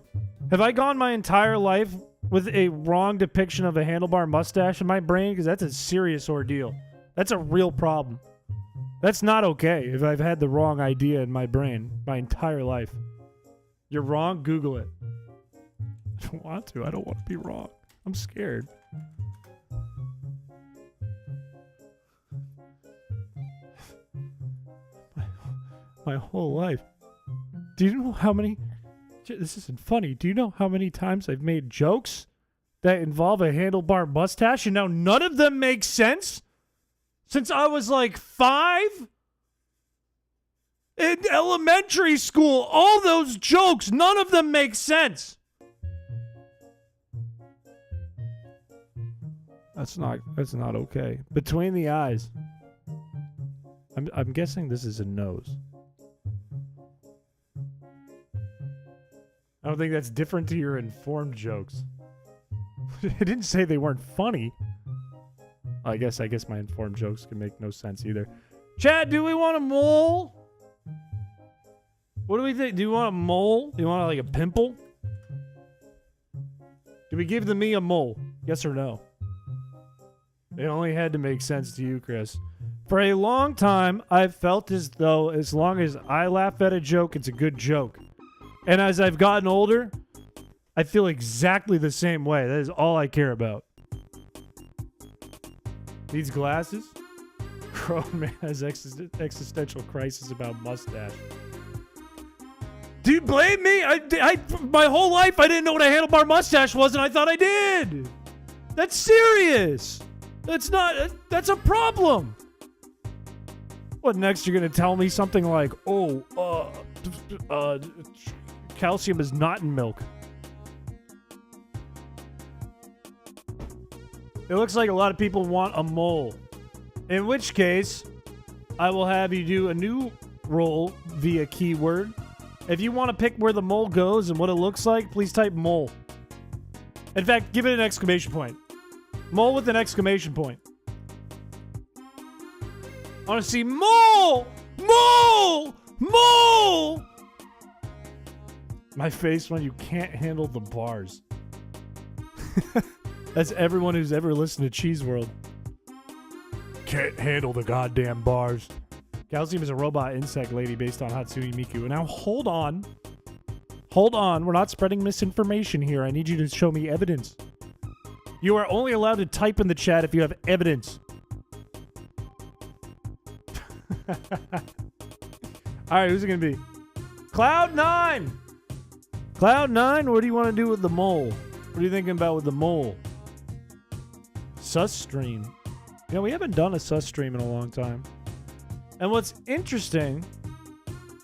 Have I gone my entire life with a wrong depiction of a handlebar mustache in my brain? Because that's a serious ordeal. That's a real problem. That's not okay if I've had the wrong idea in my brain my entire life. You're wrong? Google it. I don't want to. I don't want to be wrong. I'm scared. My whole life. Do you know how many... This isn't funny. Do you know how many times I've made jokes that involve a handlebar mustache and now none of them make sense? Since I was like 5? In elementary school, all those jokes, none of them make sense. That's not okay. Between the eyes. I'm guessing this is a nose. I don't think that's different to your informed jokes. It didn't say they weren't funny. I guess my informed jokes can make no sense either. Chad, do we want a mole? What do we think? Do you want a mole? Do you want like a pimple? Do we give the me a mole? Yes or no? It only had to make sense to you, Chris. For a long time, I've felt as though as long as I laugh at a joke, it's a good joke. And as I've gotten older, I feel exactly the same way. That is all I care about. Needs glasses? Grown man has existential crisis about mustache. Do you blame me? My whole life I didn't know what a handlebar mustache was, and I thought I did. That's serious. That's a problem. What, next you're going to tell me something like, calcium is not in milk. It looks like a lot of people want a mole. In which case, I will have you do a new roll via keyword. If you want to pick where the mole goes and what it looks like, please type mole. In fact, give it an exclamation point. Mole with an exclamation point. I want to see mole! Mole! Mole! My face when you can't handle the bars. That's everyone who's ever listened to Cheese World. Can't handle the goddamn bars. Calcium is a robot insect lady based on Hatsune Miku. Now hold on. Hold on. We're not spreading misinformation here. I need you to show me evidence. You are only allowed to type in the chat if you have evidence. Alright, who's it gonna be? Cloud9! Cloud9, what do you want to do with the mole? What are you thinking about with the mole? Sus stream. You know, we haven't done a sus stream in a long time. And what's interesting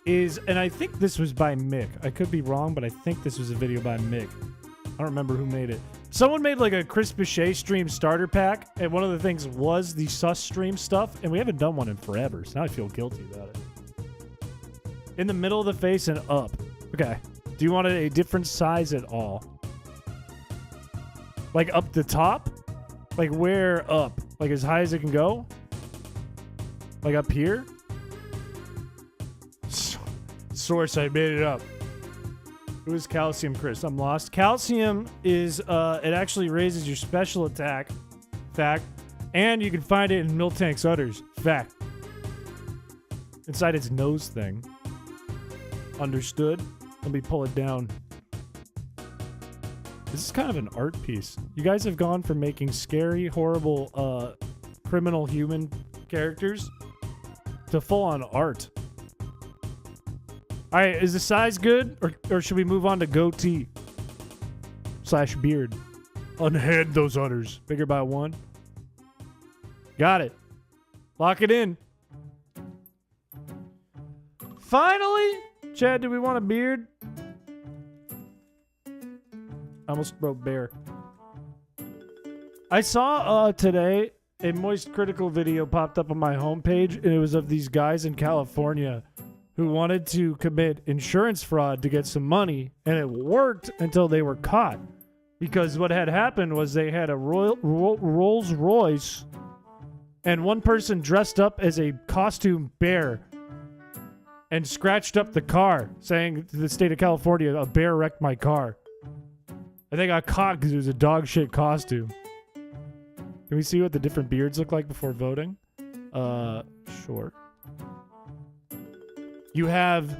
is, and I think this was by Mick. I could be wrong, but I think this was a video by Mick. I don't remember who made it. Someone made like a chrispiche stream starter pack, and one of the things was the sus stream stuff, and we haven't done one in forever, so now I feel guilty about it. In the middle of the face and up. Okay. Do you want a different size at all? Like up the top? Like where up? Like as high as it can go? Like up here? Source, I made it up. Who is calcium, Chris? I'm lost. Calcium is, it actually raises your special attack. Fact. And you can find it in Miltank's udders. Fact. Inside its nose thing. Understood? Let me pull it down. This is kind of an art piece. You guys have gone from making scary, horrible, criminal human characters to full-on art. Alright, is the size good? Or should we move on to goatee? / beard. Unhead those udders. Bigger by 1. Got it. Lock it in. Finally! Chad, do we want a beard? I almost wrote bear. I saw today a Moist Critical video popped up on my homepage, and it was of these guys in California who wanted to commit insurance fraud to get some money, and it worked until they were caught. Because what had happened was they had a Rolls Royce, and one person dressed up as a costume bear and scratched up the car, saying to the state of California, a bear wrecked my car. And they got caught because it was a dog shit costume. Can we see what the different beards look like before voting? Sure. You have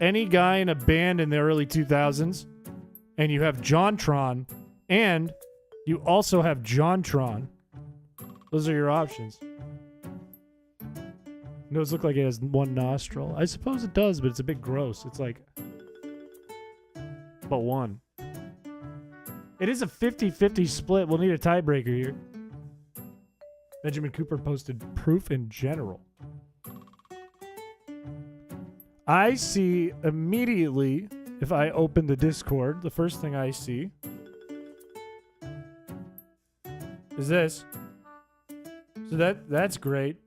any guy in a band in the early 2000s, and you have JonTron, and you also have JonTron. Those are your options. Nose look like it has one nostril. I suppose it does, but it's a bit gross. It's like... but one. It is a 50-50 split. We'll need a tiebreaker here. Benjamin Cooper posted proof in general. I see immediately, if I open the Discord, the first thing I see is this. So that's great.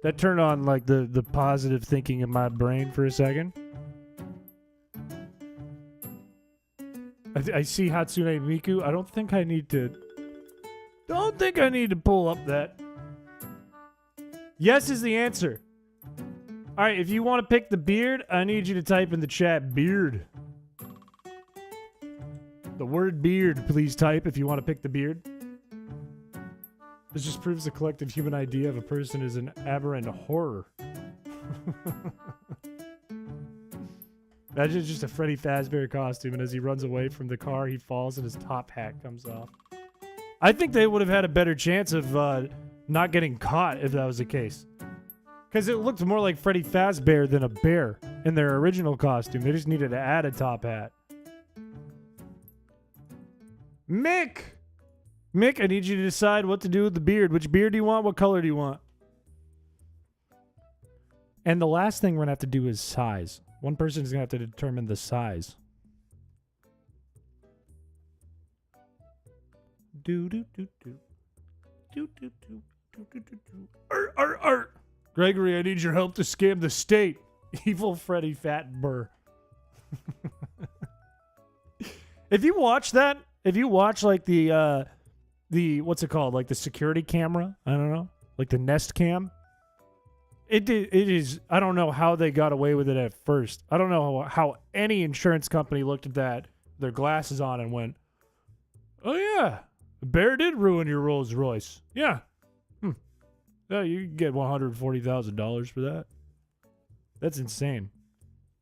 That turned on like the positive thinking in my brain for a second. I see Hatsune Miku. I don't think I need to pull up that. Yes is the answer. All right, if you want to pick the beard, I need you to type in the chat beard. The word beard, please type if you want to pick the beard. This just proves the collective human idea of a person is an aberrant horror. Imagine just a Freddy Fazbear costume, and as he runs away from the car, he falls and his top hat comes off. I think they would have had a better chance of not getting caught if that was the case. Because it looked more like Freddy Fazbear than a bear in their original costume. They just needed to add a top hat. Mick, I need you to decide what to do with the beard. Which beard do you want? What color do you want? And the last thing we're going to have to do is size. One person is going to have to determine the size. Gregory, I need your help to scam the state. Evil Freddy Fat Burr. If you watch that, if you watch like the what's it called? Like the security camera? I don't know. Like the Nest Cam. It is, I don't know how they got away with it at first. I don't know how any insurance company looked at that, their glasses on, and went, oh yeah, the bear did ruin your Rolls Royce. Yeah. Yeah, you can get $140,000 for that. That's insane.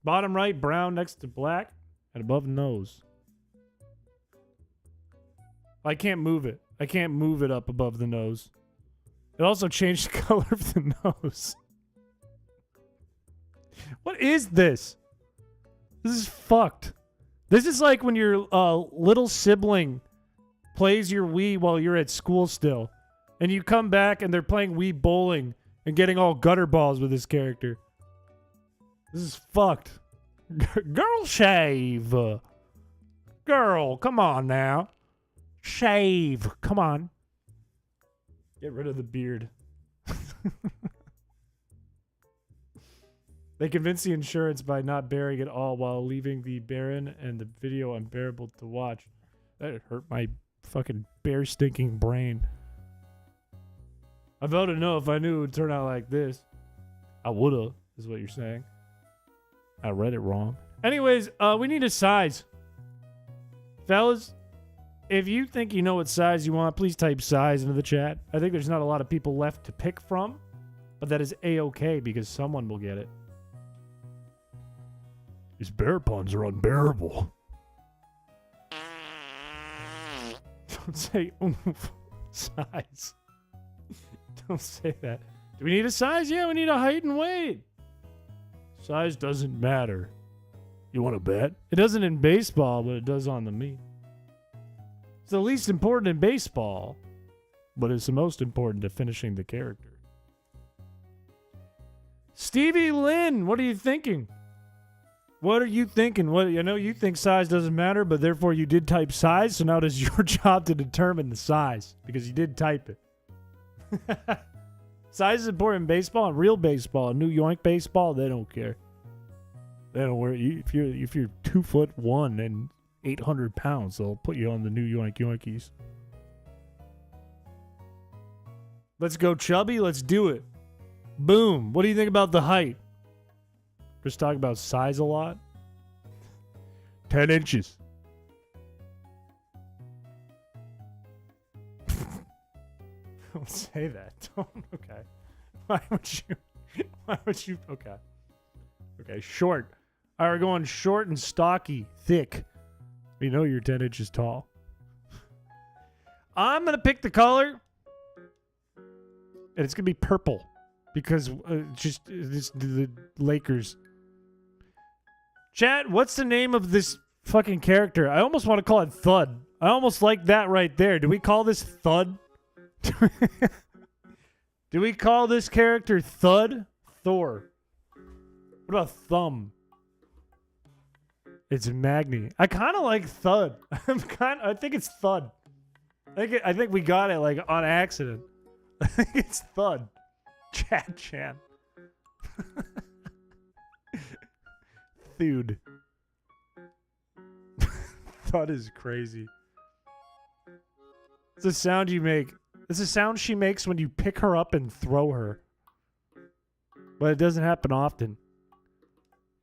Bottom right, brown next to black, and above nose. I can't move it. I can't move it up above the nose. It also changed the color of the nose. What is this? This is fucked. This is like when your little sibling plays your Wii while you're at school still. And you come back and they're playing Wii bowling and getting all gutter balls with this character. This is fucked. Girl, shave. Girl, come on now. Shave. Come on. Get rid of the beard. They convince the insurance by not bearing it all while leaving the barren and the video unbearable to watch. That hurt my fucking bear stinking brain. I voted no if I knew it would turn out like this. I woulda, is what you're saying. I read it wrong. Anyways, we need a size. Fellas, if you think you know what size you want, please type size into the chat. I think there's not a lot of people left to pick from, but that is A-okay because someone will get it. These bear puns are unbearable. Don't say oomph. Size. Don't say that. Do we need a size? Yeah, we need a height and weight. Size doesn't matter. You want to bet? It doesn't in baseball, but it does on the Mii. It's the least important in baseball, but it's the most important to finishing the character. Stevie Lynn, what are you thinking? What are you thinking? What, I know you think size doesn't matter, but therefore you did type size, so now it is your job to determine the size, because you did type it. Size is important in baseball, and real baseball, New York baseball, they don't care. They don't worry. If you're 2'1" and 800 pounds, they'll put you on the New York Yankees. Let's go chubby. Let's do it. Boom. What do you think about the height? Just talk about size a lot. 10 inches. Don't say that. Don't. Okay. Why would you? Okay. Okay. Short. All right, we're going short and stocky, thick. We know you're 10 inches tall. I'm gonna pick the color, and it's gonna be purple because it's the Lakers. Chat, what's the name of this fucking character? I almost want to call it Thud. I almost like that right there. Do we call this Thud? Do we call this character Thud? Thor. What about Thumb? It's Magni. I kind of like Thud. I think it's Thud. I think we got it like on accident. I think it's Thud. Chad Chan. Thud. Thud is crazy. It's a sound you make. It's a sound she makes when you pick her up and throw her. But it doesn't happen often.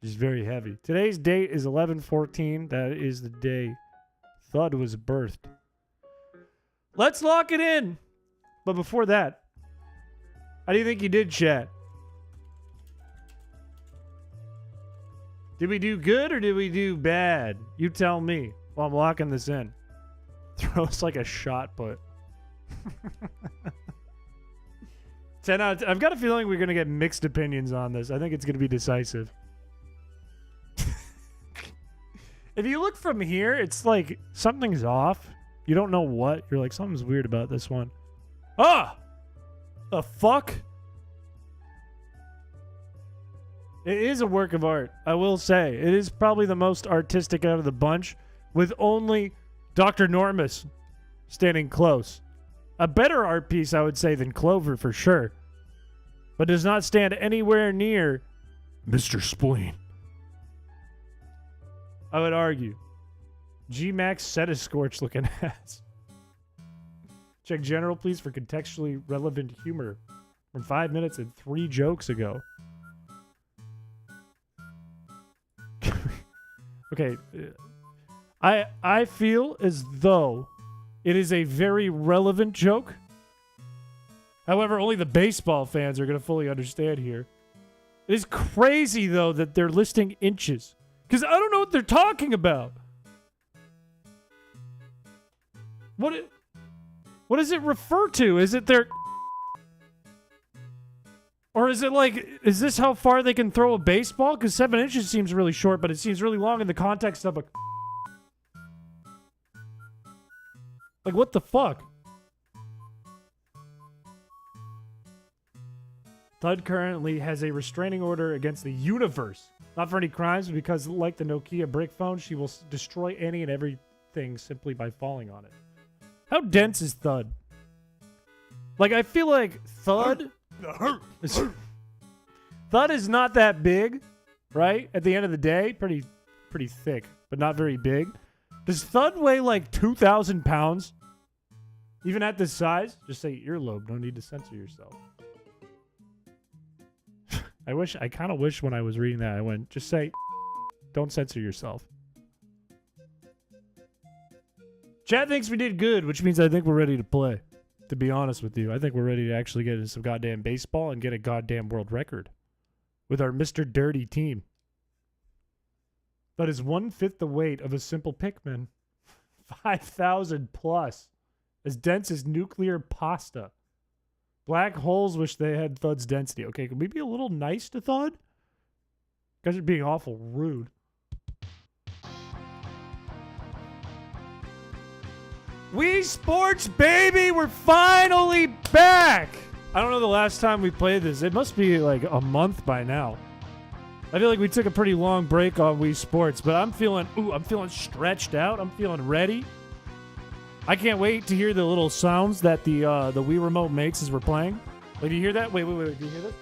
She's very heavy. Today's date is 11/14. That is the day Thud was birthed. Let's lock it in. But before that, how do you think you did, chat? Did we do good or did we do bad? You tell me while I'm locking this in. Throws like a shot put. 10 out of 10. I've got a feeling we're going to get mixed opinions on this. I think it's going to be decisive. If you look from here, it's like something's off. You don't know what. You're like, something's weird about this one. Ah! The fuck? It is a work of art, I will say. It is probably the most artistic out of the bunch, with only Dr. Normus standing close. A better art piece, I would say, than Clover for sure. But does not stand anywhere near Mr. Spleen. I would argue. G-Max Scorch looking ass. Check general, please, for contextually relevant humor from 5 minutes and 3 jokes ago. Okay. I feel as though it is a very relevant joke. However, only the baseball fans are going to fully understand here. It is crazy, though, that they're listing inches. Because I don't know what they're talking about. What does it refer to? Is it their... Or is it like, is this how far they can throw a baseball? Because 7 inches seems really short, but it seems really long in the context of a... Like, what the fuck? Thud currently has a restraining order against the universe. Not for any crimes, but because, like the Nokia brick phone, she will destroy any and everything simply by falling on it. How dense is Thud? Like, I feel like Thud... Thud is not that big, right? At the end of the day, pretty thick, but not very big. Does Thud weigh like 2,000 pounds? Even at this size? Just say earlobe. No need to censor yourself. I kind of wish when I was reading that, I went, just say, don't censor yourself. Chat thinks we did good, which means I think we're ready to play. To be honest with you, I think we're ready to actually get into some goddamn baseball and get a goddamn world record with our Mr. Dirty team. That is 1/5 the weight of a simple Pikmin. 5,000 plus. As dense as nuclear pasta. Black holes wish they had Thud's density. Okay, can we be a little nice to Thud? You guys are being awful rude. Wii Sports, baby! We're finally back! I don't know the last time we played this. It must be like a month by now. I feel like we took a pretty long break on Wii Sports, but I'm feeling stretched out. I'm feeling ready. I can't wait to hear the little sounds that the Wii remote makes as we're playing. Like, do you hear that? Wait. Do you hear this?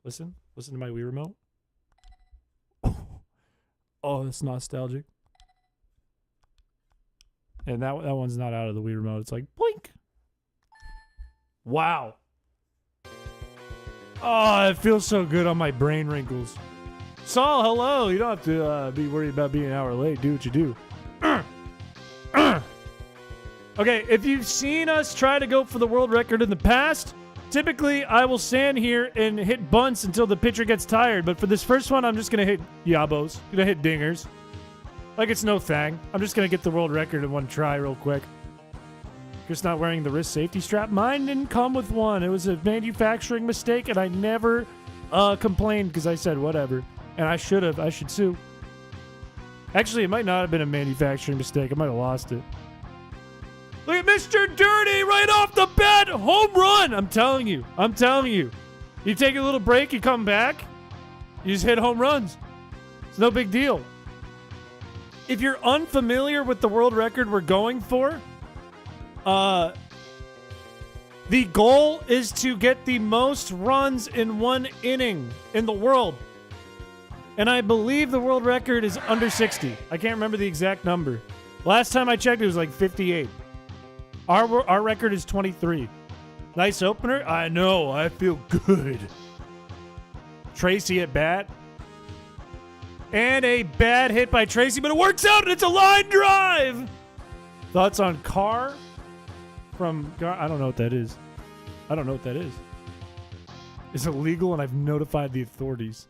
Listen to my Wii remote. Oh, it's nostalgic. And that one's not out of the Wii remote. It's like, blink. Wow. Oh, it feels so good on my brain wrinkles. Saul, hello. You don't have to be worried about being an hour late. Do what you do. Okay, if you've seen us try to go for the world record in the past, typically I will stand here and hit bunts until the pitcher gets tired. But for this first one, I'm just going to hit yabos. Going to hit dingers. Like it's no thing. I'm just going to get the world record in one try real quick. Just not wearing the wrist safety strap. Mine didn't come with one. It was a manufacturing mistake, and I never complained because I said whatever. And I should have. I should sue. Actually, it might not have been a manufacturing mistake. I might have lost it. Look at Mr. Dirty right off the bat. Home run. I'm telling you. You take a little break, you come back, you just hit home runs. It's no big deal. If you're unfamiliar with the world record we're going for, the goal is to get the most runs in one inning in the world. And I believe the world record is under 60. I can't remember the exact number. Last time I checked, it was like 58. Our record is 23. Nice opener. I know. I feel good. Tracy at bat. And a bad hit by Tracy, but it works out, and it's a line drive! Thoughts on Carr from... I don't know what that is. It's illegal, and I've notified the authorities.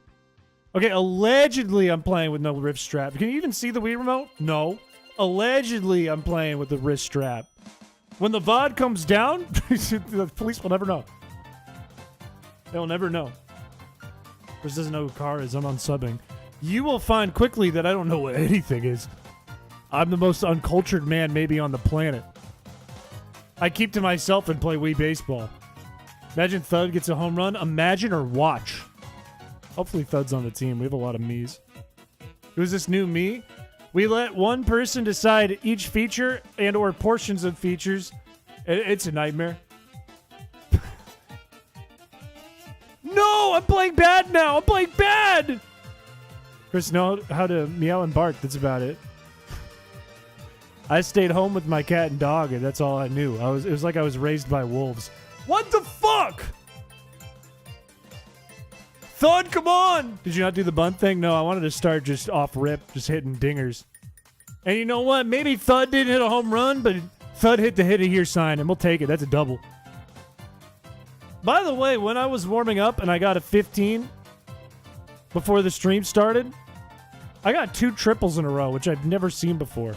Okay, allegedly I'm playing with no wrist strap. Can you even see the Wii remote? No. Allegedly I'm playing with the wrist strap. When the VOD comes down, the police will never know. They'll never know. Chris doesn't know who Carr is. I'm unsubbing. You will find quickly that I don't know what anything is. I'm the most uncultured man maybe on the planet. I keep to myself and play Wii Baseball. Imagine Thud gets a home run. Imagine or watch. Hopefully Thud's on the team. We have a lot of Miis. Who's this new Mii? We let one person decide each feature and or portions of features. It's a nightmare. No, I'm playing bad now. I'm playing bad. Chris know how to meow and bark. That's about it. I stayed home with my cat and dog, and that's all I knew. It was like I was raised by wolves. What the fuck? Thud, come on! Did you not do the bunt thing? No, I wanted to start just off rip, just hitting dingers. And you know what? Maybe Thud didn't hit a home run, but Thud hit the hit a here sign, and we'll take it. That's a double. By the way, when I was warming up and I got a 15 before the stream started, I got 2 triples in a row, which I've never seen before.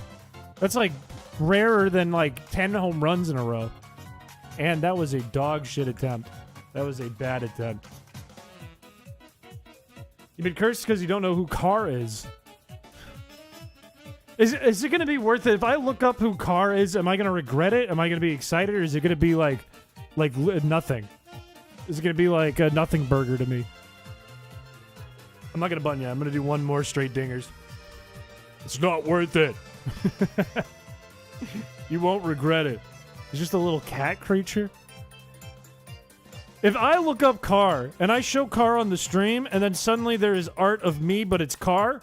That's like rarer than like 10 home runs in a row. And that was a dog shit attempt. That was a bad attempt. You've been cursed because you don't know who Carr is. Is it going to be worth it? If I look up who Carr is, am I going to regret it? Am I going to be excited? Or is it going to be like nothing? Is it going to be like a nothing burger to me? I'm not going to button you. I'm going to do one more straight dingers. It's not worth it. You won't regret it. It's just a little cat creature. If I look up Carr and I show Carr on the stream and then suddenly there is art of me but it's Carr,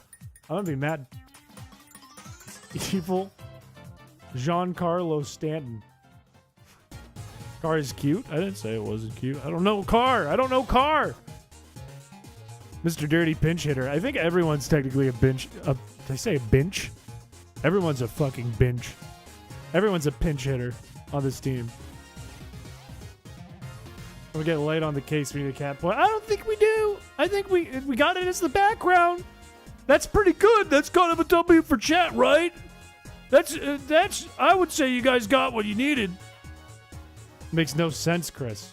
I'm going to be mad. Evil Giancarlo Stanton. Carr is cute? I didn't say it wasn't cute. I don't know Carr. Mr. Dirty Pinch Hitter. I think everyone's technically a bench. Did I say a bench? Everyone's a fucking bench. Everyone's a pinch hitter on this team. We get light on the case. We need a cat point. I don't think we do. I think we got it as the background. That's pretty good. That's kind of a W for chat, right? That's. I would say you guys got what you needed. Makes no sense, Chris.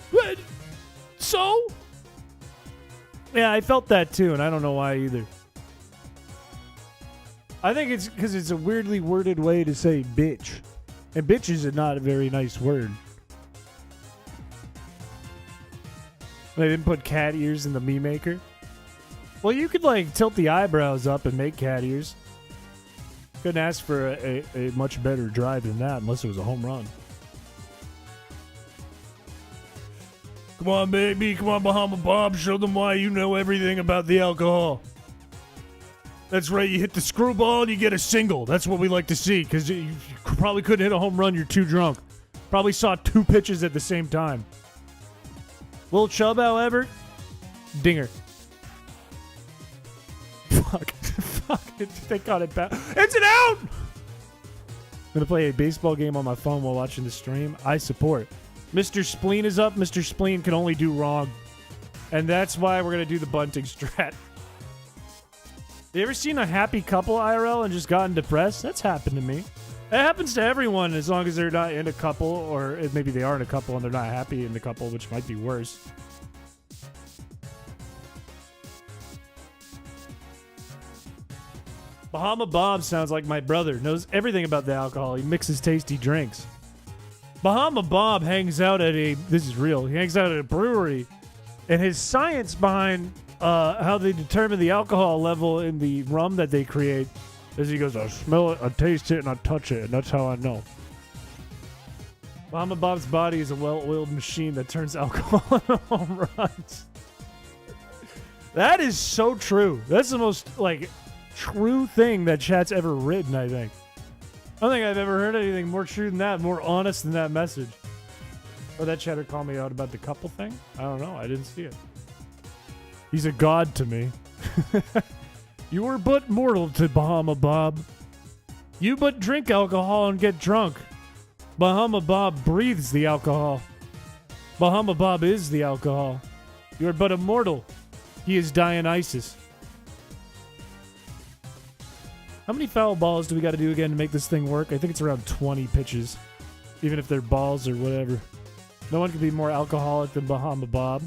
What? So? Yeah, I felt that too, and I don't know why either. I think it's because it's a weirdly worded way to say bitch. And bitch is not a very nice word. They didn't put cat ears in the Mii maker. Well, you could like tilt the eyebrows up and make cat ears. Couldn't ask for a much better drive than that unless it was a home run. Come on, baby. Come on, Bahama Bob. Show them why you know everything about the alcohol. That's right. You hit the screwball and you get a single. That's what we like to see because you probably couldn't hit a home run. You're too drunk. Probably saw two pitches at the same time. Lil Chubb, however, dinger. Fuck. They got it back. It's an out! I'm going to play a baseball game on my phone while watching the stream. I support. Mr. Spleen is up. Mr. Spleen can only do wrong. And that's why we're going to do the bunting strat. You ever seen a happy couple IRL and just gotten depressed? That's happened to me. It happens to everyone as long as they're not in a couple, or maybe they are in a couple and they're not happy in the couple, which might be worse. Bahama Bob sounds like my brother. Knows everything about the alcohol. He mixes tasty drinks. Bahama Bob hangs out at this is real, he hangs out at a brewery, and his science behind how they determine the alcohol level in the rum that they create is he goes, I smell it, I taste it, and I touch it, and that's how I know. Bahama Bob's body is a well-oiled machine that turns alcohol into home runs. That is so true. That's the most, true thing that chat's ever written, I think. I don't think I've ever heard anything more true than that, more honest than that message. Oh, that chatter called me out about the couple thing? I don't know. I didn't see it. He's a god to me. You were but mortal to Bahama Bob. You but drink alcohol and get drunk. Bahama Bob breathes the alcohol. Bahama Bob is the alcohol. You are but a mortal. He is Dionysus. How many foul balls do we got to do again to make this thing work? I think it's around 20 pitches. Even if they're balls or whatever. No one could be more alcoholic than Bahama Bob.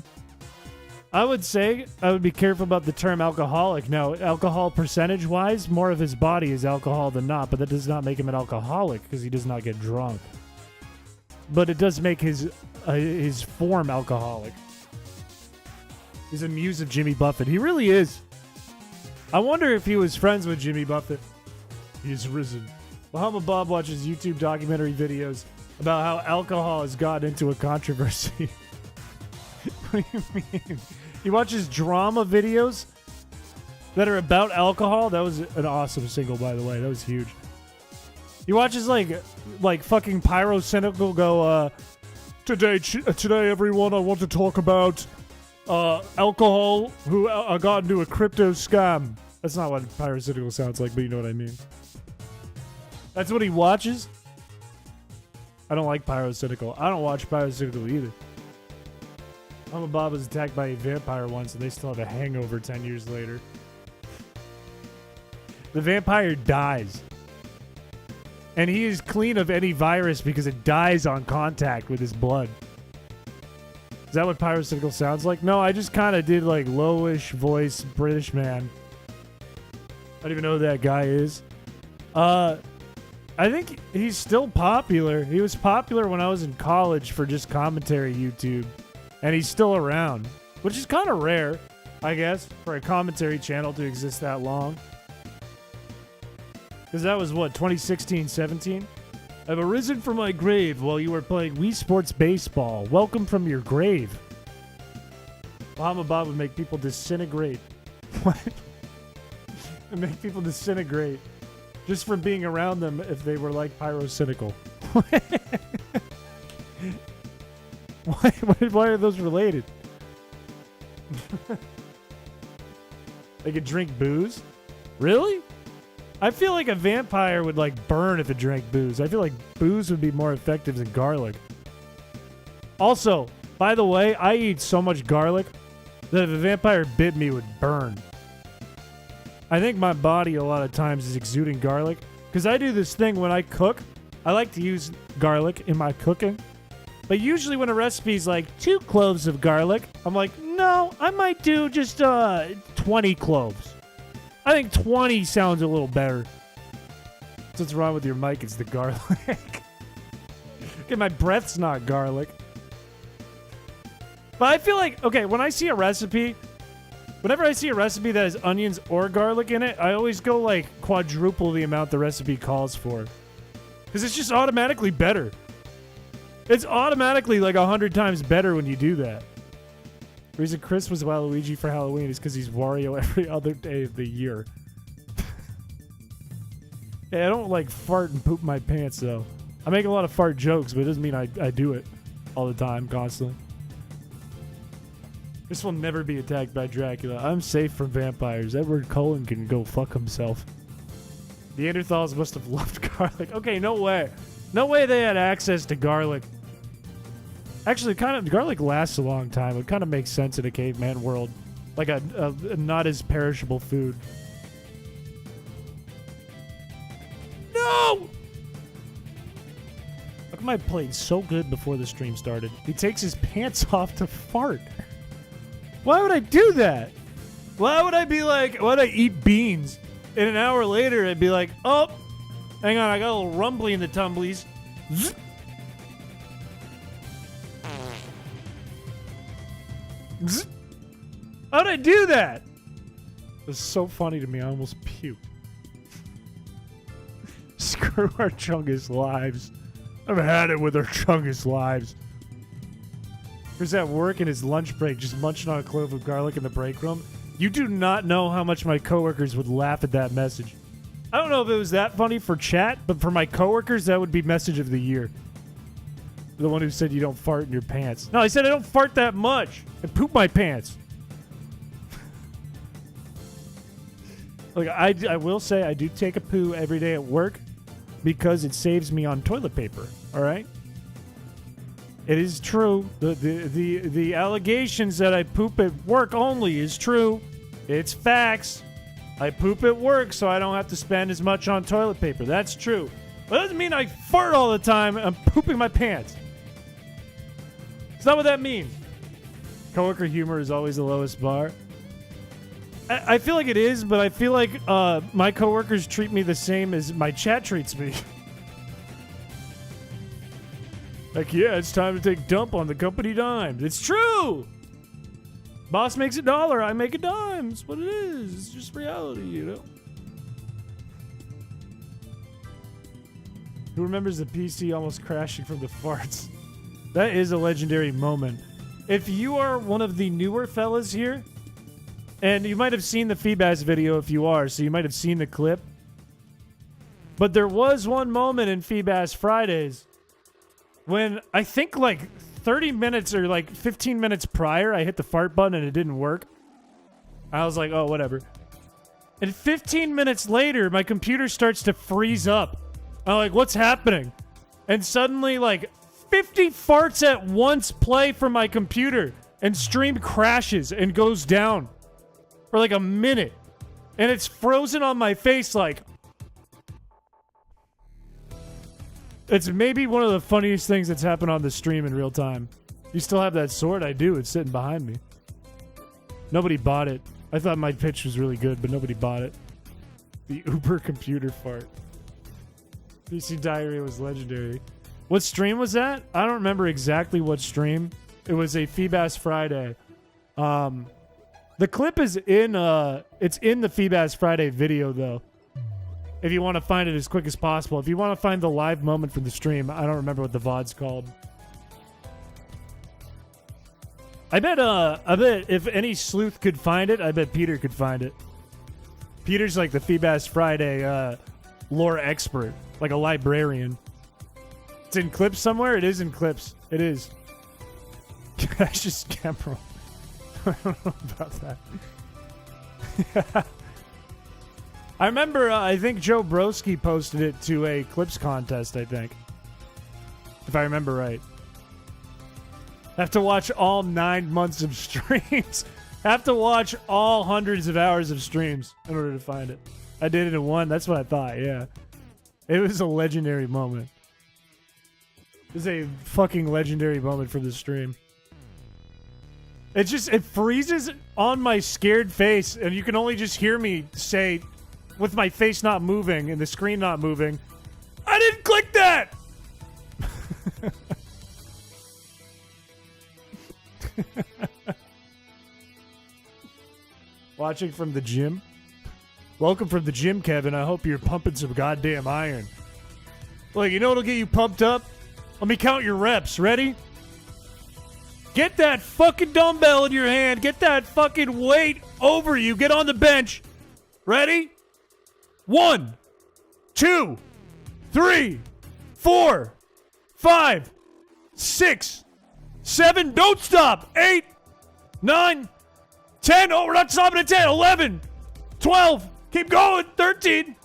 I would say I would be careful about the term alcoholic. Now, alcohol percentage-wise, more of his body is alcohol than not, but that does not make him an alcoholic because he does not get drunk. But it does make his form alcoholic. He's a muse of Jimmy Buffett. He really is. I wonder if he was friends with Jimmy Buffett. He is risen. Bahama Bob watches YouTube documentary videos about how alcohol has gotten into a controversy. What do you mean? He watches drama videos that are about alcohol. That was an awesome single, by the way. That was huge. He watches like fucking Pyrocynical go, today everyone, I want to talk about alcohol who got into a crypto scam. That's not what Pyrocynical sounds like, but you know what I mean. That's what he watches? I don't like Pyrocynical. I don't watch Pyrocynical either. Mama Bob was attacked by a vampire once, and they still have a hangover 10 years later. The vampire dies. And he is clean of any virus because it dies on contact with his blood. Is that what pyrocynical sounds like? No, I just kind of did like lowish voice British man. I don't even know who that guy is. I think he's still popular. He was popular when I was in college for just commentary YouTube. And he's still around, which is kind of rare, I guess, for a commentary channel to exist that long. Because that was, what, 2016, 17? I've arisen from my grave while you were playing Wii Sports baseball. Welcome from your grave. Bahama Bob would make people disintegrate. What? It make people disintegrate just from being around them if they were like pyrocynical. Why are those related? They could drink booze? Really? I feel like a vampire would like burn if it drank booze. I feel like booze would be more effective than garlic. Also, by the way, I eat so much garlic that if a vampire bit me, it would burn. I think my body a lot of times is exuding garlic because I do this thing when I cook. I like to use garlic in my cooking. But usually when a recipe's like 2 cloves of garlic, I'm like, no, I might do just 20 cloves. I think 20 sounds a little better. That's what's wrong with your mic, it's the garlic. Okay, my breath's not garlic. But I feel like, okay, when I see a recipe, whenever I see a recipe that has onions or garlic in it, I always go like quadruple the amount the recipe calls for. Because it's just automatically better. It's automatically like 100 times better when you do that. The reason Chris was Waluigi for Halloween is because he's Wario every other day of the year. Yeah, I don't like fart and poop my pants though. I make a lot of fart jokes, but it doesn't mean I do it all the time, constantly. This will never be attacked by Dracula. I'm safe from vampires. Edward Cullen can go fuck himself. Neanderthals must have loved garlic. Okay, no way. No way they had access to garlic. Actually, garlic lasts a long time. It kind of makes sense in a caveman world. Like a not as perishable food. No! How come I played so good before the stream started? He takes his pants off to fart. Why would I do that? Why would I be like, why would I eat beans? And an hour later, I'd be like, oh, hang on, I got a little rumbly in the tumblies. Zzz. Zzz. How'd I do that? It was so funny to me, I almost puked. Screw our Chungus lives. I've had it with our Chungus lives. Chris at work in his lunch break just munching on a clove of garlic in the break room. You do not know how much my coworkers would laugh at that message. I don't know if it was that funny for chat, but for my coworkers, that would be message of the year. The one who said you don't fart in your pants. No, I said I don't fart that much. I poop my pants. Like, I will say I do take a poo every day at work because it saves me on toilet paper, all right? It is true. The allegations that I poop at work only is true. It's facts. I poop at work so I don't have to spend as much on toilet paper. That's true. But that doesn't mean I fart all the time and I'm pooping my pants. It's not what that means. Coworker humor is always the lowest bar. I feel like it is, but I feel like my coworkers treat me the same as my chat treats me. Like, yeah, it's time to take dump on the company dime. It's true! Boss makes $1, I make a dime. It's what it is. It's just reality, you know? Who remembers the PC almost crashing from the farts? That is a legendary moment. If you are one of the newer fellas here, and you might have seen the Feedbass video if you are, so you might have seen the clip. But there was one moment in Feedbass Fridays when I think like 30 minutes or like 15 minutes prior, I hit the fart button and it didn't work. I was like, oh, whatever. And 15 minutes later, my computer starts to freeze up. I'm like, what's happening? And suddenly, like, 50 farts at once play from my computer and stream crashes and goes down for like a minute. And it's frozen on my face like... It's maybe one of the funniest things that's happened on the stream in real time. You still have that sword? I do. It's sitting behind me. Nobody bought it. I thought my pitch was really good, but nobody bought it. The Uber computer fart. PC Diary was legendary. What stream was that? I don't remember exactly what stream. It was a Feebas Friday. The clip is in it's in the Feebas Friday video though. If you want to find it as quick as possible. If you want to find the live moment from the stream, I don't remember what the VOD's called. I bet if any sleuth could find it, I bet Peter could find it. Peter's like the Feebas Friday lore expert, like a librarian. It's in clips somewhere? It is in clips. It is. That's just camera. I don't know about that. I remember, I think Joe Broski posted it to a clips contest, I think. If I remember right. Have to watch all 9 months of streams. Have to watch all hundreds of hours of streams in order to find it. I did it in one. That's what I thought, yeah. It was a legendary moment. It was a fucking legendary moment for the stream. It freezes on my scared face, and you can only just hear me say, with my face not moving and the screen not moving, I didn't click that! Watching from the gym. Welcome from the gym, Kevin. I hope you're pumping some goddamn iron. Look, you know what'll get you pumped up? Let me count your reps. Ready? Get that fucking dumbbell in your hand. Get that fucking weight over you. Get on the bench. Ready? 1, 2, 3, 4, 5, 6, 7. Don't stop. 8, 9, 10. Oh, we're not stopping at 10. 11, 12. Keep going. 13,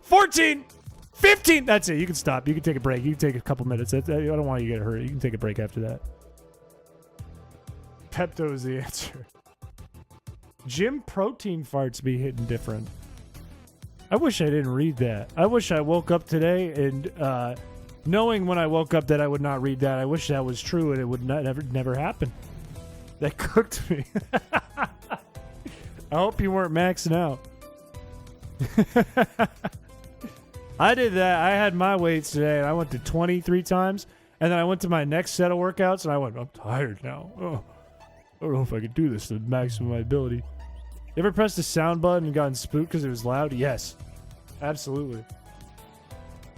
14, 15. That's it. You can stop. You can take a break. You can take a couple minutes. I don't want you to get hurt. You can take a break after that. Pepto is the answer. Gym protein farts be hitting different. I wish I didn't read that. I wish I woke up today and knowing when I woke up that I would not read that. I wish that was true and it would never happen. That cooked me. I hope you weren't maxing out. I did that. I had my weights today and I went to 23 times and then I went to my next set of workouts and I went, I'm tired now. Oh, I don't know if I could do this to the maximum of my ability. You ever pressed the sound button and gotten spooked because it was loud? Yes. Absolutely.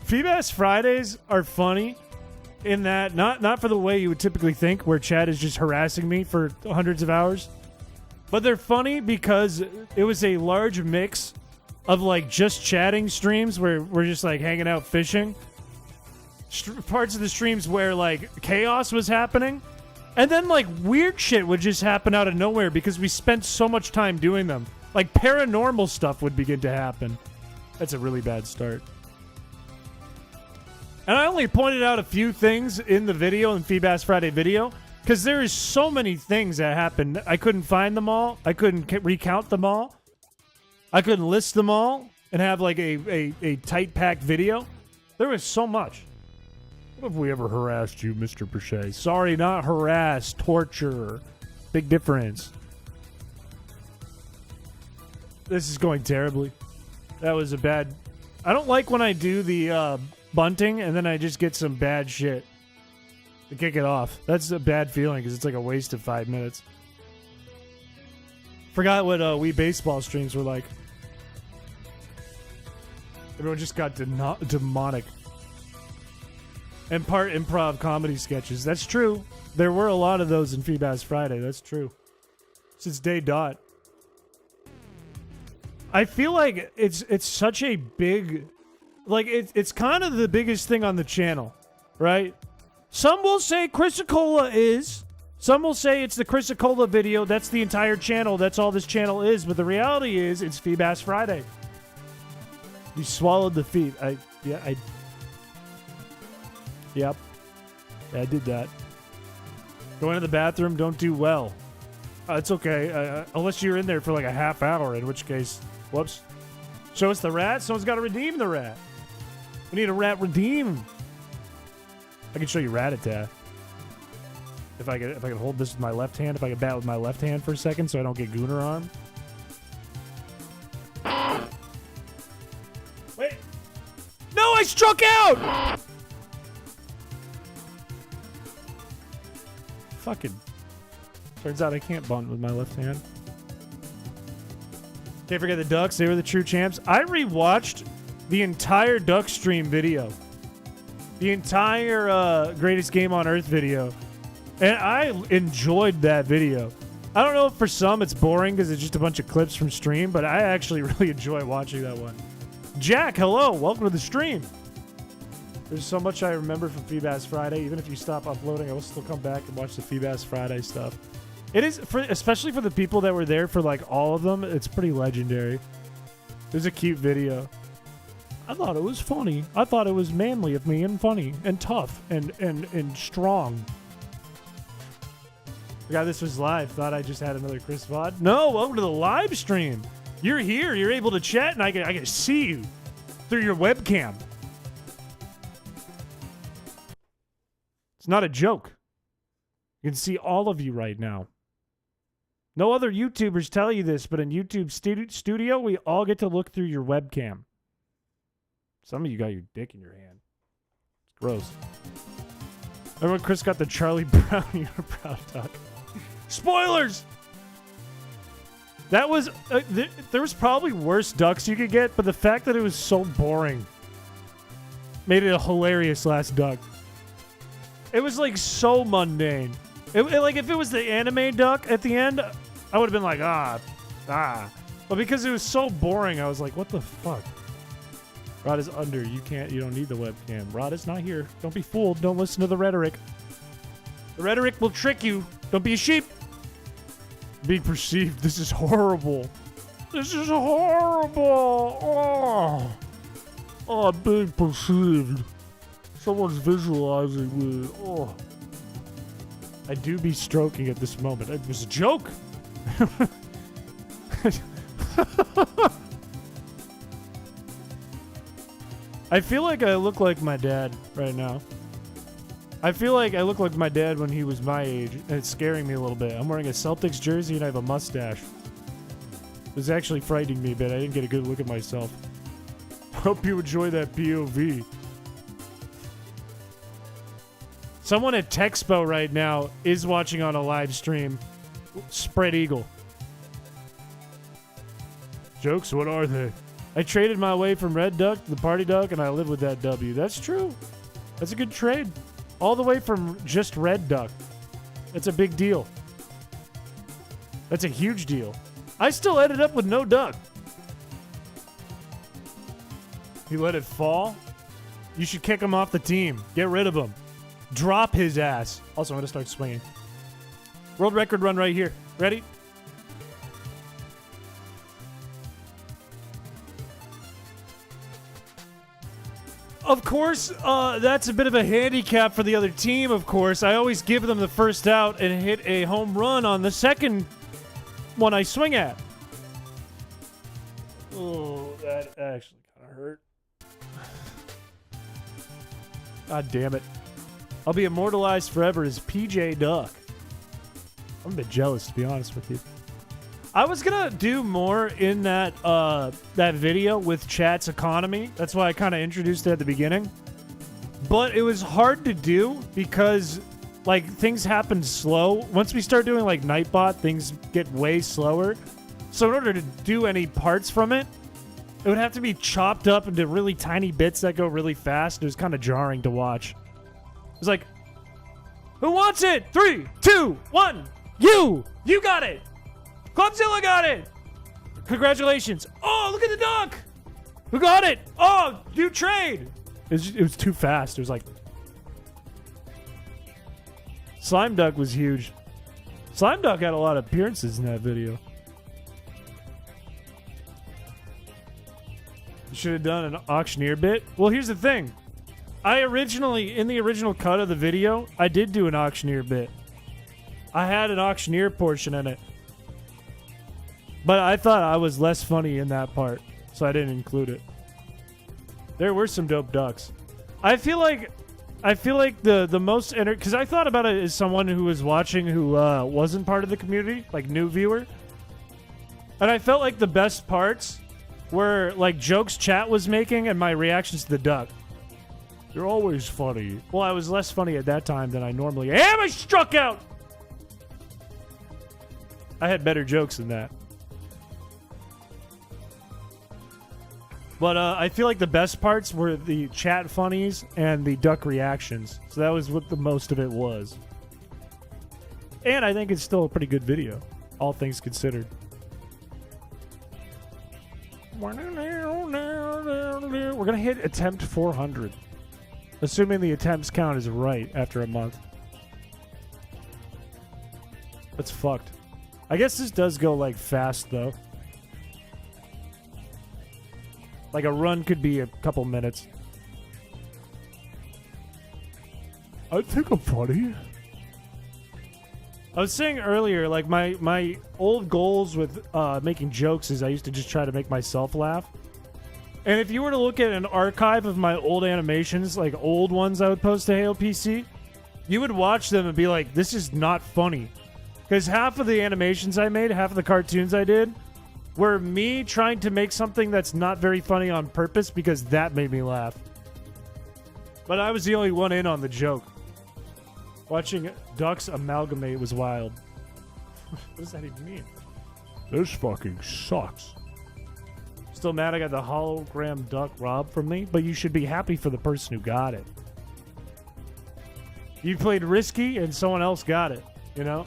Feebas Fridays are funny in that, not for the way you would typically think, where Chad is just harassing me for hundreds of hours. But they're funny because it was a large mix of like just chatting streams where we're just like hanging out fishing. Parts of the streams where like chaos was happening. And then, like, weird shit would just happen out of nowhere because we spent so much time doing them. Like, paranormal stuff would begin to happen. That's a really bad start. And I only pointed out a few things in the video, in Feebas Friday video, because there is so many things that happened. I couldn't find them all. I couldn't recount them all. I couldn't list them all and have, like, a tight-packed video. There was so much. What have we ever harassed you, Mr. Piché? Sorry, not harass, torture. Big difference. This is going terribly. That was a bad... I don't like when I do the bunting and then I just get some bad shit to kick it off. That's a bad feeling because it's like a waste of 5 minutes. Forgot what Wii baseball streams were like. Everyone just got demonic. And part improv comedy sketches. That's true. There were a lot of those in Feebas Friday. That's true. Since day dot. I feel like it's such a big... Like, it's kind of the biggest thing on the channel. Right? Some will say Chrisicola is. Some will say it's the Chrisicola video. That's the entire channel. That's all this channel is. But the reality is, it's Feebas Friday. You swallowed the feet. Yep. Yeah, I did that. Going to the bathroom, don't do well. It's okay. Unless you're in there for like a half hour, in which case, whoops. Show us the rat. Someone's got to redeem the rat. We need a rat redeem. I can show you Rat-a-tat. If I could hold this with my left hand, if I could bat with my left hand for a second so I don't get Gooner arm. Wait. No, I struck out! Fucking. Turns out I can't bunt with my left hand. Can't forget the Ducks. They were the true champs. I rewatched the entire Duck stream video. The entire Greatest Game on Earth video. And I enjoyed that video. I don't know if for some it's boring because it's just a bunch of clips from stream, but I actually really enjoy watching that one. Jack, hello. Welcome to the stream. There's so much I remember from Feebas Friday. Even if you stop uploading, I will still come back and watch the Feebas Friday stuff. It is, especially for the people that were there for like all of them, it's pretty legendary. It was a cute video. I thought it was funny. I thought it was manly of me and funny and tough and strong. Forgot this was live. Thought I just had another Chris VOD. No, welcome to the live stream. You're here. You're able to chat, and I can see you through your webcam. It's not a joke. You can see all of you right now. No other YouTubers tell you this, but in YouTube Studio, we all get to look through your webcam. Some of you got your dick in your hand. It's gross. Remember when Chris got the Charlie Brown unibrow duck? Spoilers! That was... there was probably worse ducks you could get, but the fact that it was so boring made it a hilarious last duck. It was like so mundane. Like if it was the anime duck at the end, I would have been like, ah. But because it was so boring, I was like, what the fuck? Rod is under. You don't need the webcam. Rod is not here. Don't be fooled. Don't listen to the rhetoric. The rhetoric will trick you. Don't be a sheep. Being perceived. This is horrible. This is horrible. Oh, I'm being perceived. Someone's visualizing me. Oh. I do be stroking at this moment. It was a joke. I feel like I look like my dad right now. I feel like I look like my dad when he was my age, and it's scaring me a little bit. I'm wearing a Celtics jersey and I have a mustache. It was actually frightening me a bit. I didn't get a good look at myself. Hope you enjoy that POV. Someone at Texpo right now is watching on a live stream. Spread Eagle. Jokes, what are they? I traded my way from Red Duck to the Party Duck, and I live with that W. That's true. That's a good trade. All the way from just Red Duck. That's a big deal. That's a huge deal. I still ended up with no duck. He let it fall? You should kick him off the team. Get rid of him. Drop his ass. Also, I'm going to start swinging. World record run right here. Ready? Of course, that's a bit of a handicap for the other team, of course. I always give them the first out and hit a home run on the second one I swing at. Oh, that actually kind of hurt. God damn it. I'll be immortalized forever as PJ Duck. I'm a bit jealous, to be honest with you. I was gonna do more in that that video with chat's economy. That's why I kind of introduced it at the beginning. But it was hard to do because like things happen slow. Once we start doing like Nightbot, things get way slower. So in order to do any parts from it, it would have to be chopped up into really tiny bits that go really fast. It was kind of jarring to watch. It was like, who wants it? 3, 2, 1. You got it. Clubzilla got it. Congratulations. Oh, look at the duck. Who got it? Oh, new trade. It was too fast. It was like Slime Duck was huge. Slime Duck had a lot of appearances in that video. You should have done an auctioneer bit. Well, here's the thing. In the original cut of the video, I did do an auctioneer bit. I had an auctioneer portion in it. But I thought I was less funny in that part, so I didn't include it. There were some dope ducks. I feel like I feel like the most because I thought about it as someone who was watching who wasn't part of the community, like new viewer, and I felt like the best parts were like jokes chat was making and my reactions to the duck. You're always funny. Well, I was less funny at that time than I normally am. I struck out. I had better jokes than that. But I feel like the best parts were the chat funnies and the duck reactions. So that was what the most of it was. And I think it's still a pretty good video, all things considered. We're going to hit attempt 400. Assuming the attempts count is right after a month. That's fucked. I guess this does go, like, fast, though. Like, a run could be a couple minutes. I think I'm funny. I was saying earlier, like, my old goals with making jokes is I used to just try to make myself laugh. And if you were to look at an archive of my old animations, like old ones I would post to Hail PC, you would watch them and be like, this is not funny. Because half of the animations I made, half of the cartoons I did, were me trying to make something that's not very funny on purpose because that made me laugh. But I was the only one in on the joke. Watching ducks amalgamate was wild. What does that even mean? This fucking sucks. Still mad I got the hologram duck robbed from me, but you should be happy for the person who got it. You played risky and someone else got it, you know?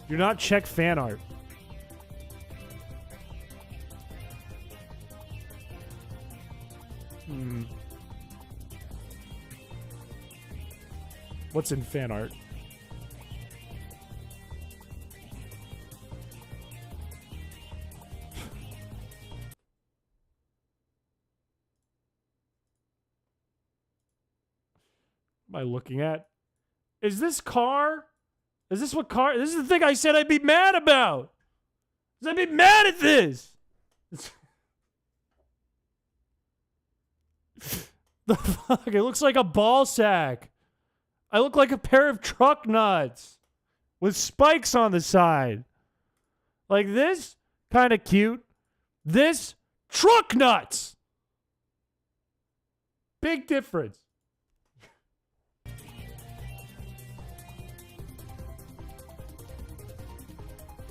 Do not check fan art. What's in fan art? Am I looking at? Is this car? Is this what car? This is the thing I said I'd be mad about. I'd be mad at this. The fuck? It looks like a ball sack. I look like a pair of truck nuts with spikes on the side. Like this, kind of cute. This, truck nuts. Big difference.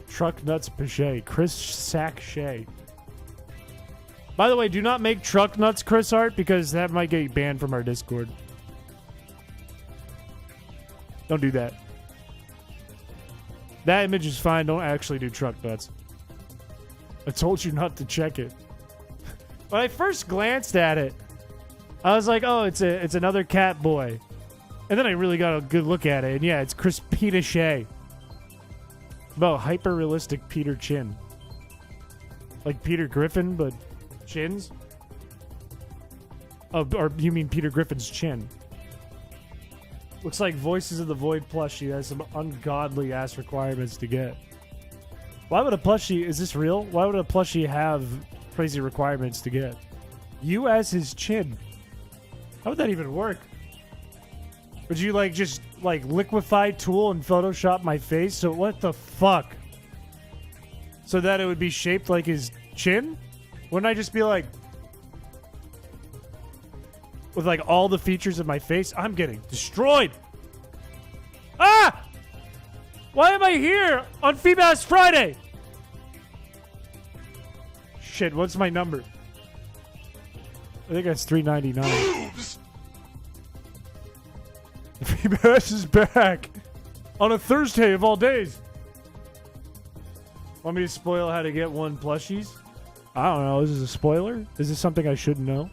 Truck nuts Piché. Chris Sack Shay. By the way, do not make truck nuts Chris art because that might get you banned from our Discord. Don't do that. That image is fine. Don't actually do truck nuts. I told you not to check it. When I first glanced at it, I was like, oh, it's another cat boy. And then I really got a good look at it. And yeah, it's Piché. About hyper-realistic Peter Chin. Like Peter Griffin, but chins? Oh, or you mean Peter Griffin's chin. Looks like Voices of the Void plushie has some ungodly ass requirements to get. Why would a plushie... Is this real? Why would a plushie have crazy requirements to get? You as his chin. How would that even work? Would you, like, just, like, liquefy tool and Photoshop my face? So what the fuck? So that it would be shaped like his chin? Wouldn't I just be like... With, like, all the features of my face? I'm getting destroyed! Ah! Why am I here on Feebas Friday? Shit, what's my number? I think that's $3.99. Feebas is back on a Thursday of all days. Want me to spoil how to get one plushies? I don't know. Is this a spoiler? Is this something I shouldn't know?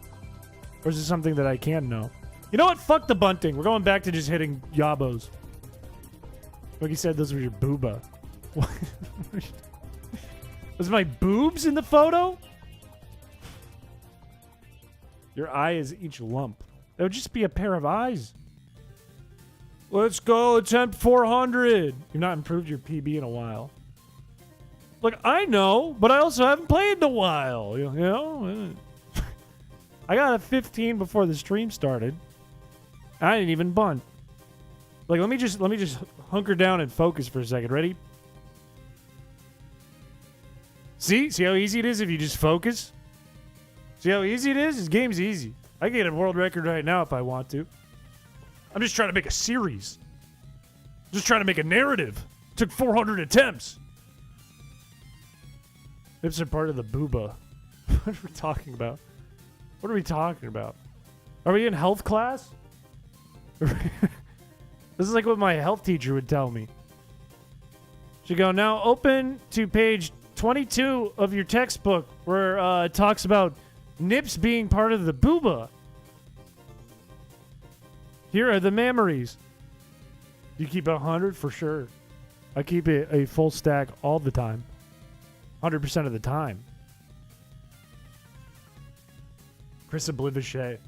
Or is this something that I can know? You know what? Fuck the bunting. We're going back to just hitting yabos. Like you said, those were your booba. Was my boobs in the photo? Your eye is each lump. That would just be a pair of eyes. Let's go, attempt 400. You've not improved your PB in a while. Look, I know, but I also haven't played in a while. You know? I got a 15 before the stream started. I didn't even bunt. Like, let me just hunker down and focus for a second. Ready? See how easy it is if you just focus? See how easy it is? This game's easy. I can get a world record right now if I want to. I'm just trying to make a series. Just trying to make a narrative. Took 400 attempts. Hips are part of the booba. What are we talking about? What are we talking about? Are we in health class? This is like what my health teacher would tell me. She'd go, now open to page 22 of your textbook where it talks about nips being part of the booba. Here are the memories. You keep 100 for sure. I keep it a full stack all the time. 100% of the time. Chrispiche.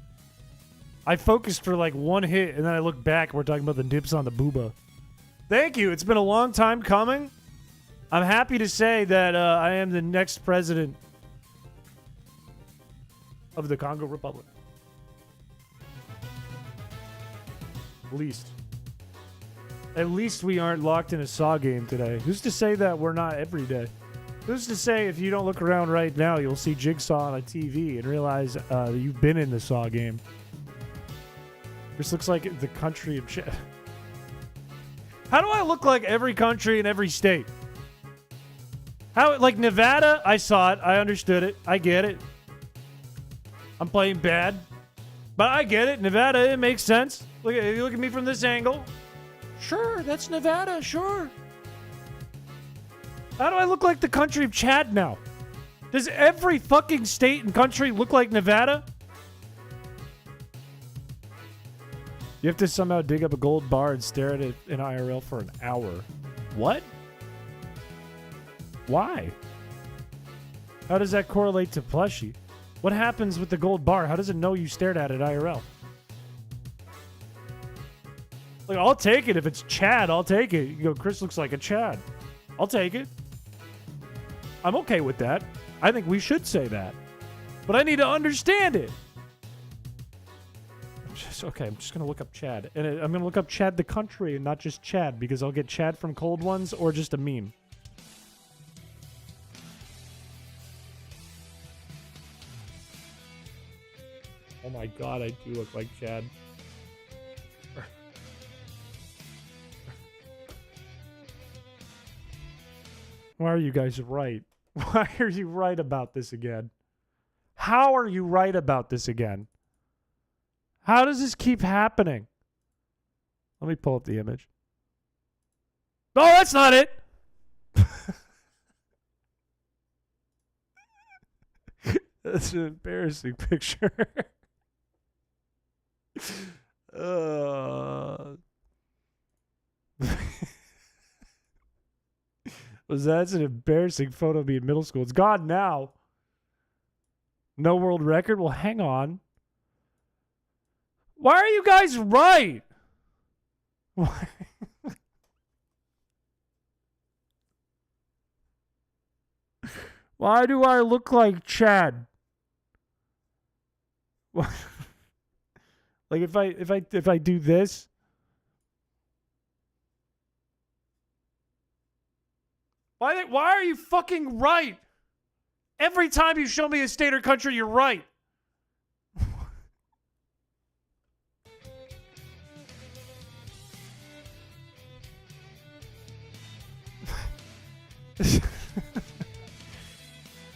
I focused for like one hit, and then I look back, and we're talking about the nips on the booba. Thank you. It's been a long time coming. I'm happy to say that I am the next president of the Congo Republic. At least we aren't locked in a Saw game today. Who's to say that we're not every day? Who's to say if you don't look around right now, you'll see Jigsaw on a TV and realize that you've been in the Saw game? This looks like the country of Chad. How do I look like every country in every state? How, like Nevada, I saw it. I understood it. I get it. I'm playing bad. But I get it. Nevada, it makes sense. If you look at me from this angle. Sure, that's Nevada, sure. How do I look like the country of Chad now? Does every fucking state and country look like Nevada? You have to somehow dig up a gold bar and stare at it in IRL for an hour. What? Why? How does that correlate to plushie? What happens with the gold bar? How does it know you stared at it IRL? Like, I'll take it if it's Chad. I'll take it. You go, Chris looks like a Chad. I'll take it. I'm okay with that. I think we should say that. But I need to understand it. I'm just going to look up Chad. And I'm going to look up Chad the country and not just Chad, because I'll get Chad from Cold Ones or just a meme. Oh my god, I do look like Chad. Why are you guys right? Why are you right about this again? How are you right about this again? How does this keep happening? Let me pull up the image. Oh, that's not it! That's an embarrassing picture. That's an embarrassing photo of me in middle school. It's gone now. No world record? Well, hang on. Why are you guys right? Why? Why do I look like Chad? Like if I do this. Why are you fucking right? Every time you show me a state or country, you're right. It's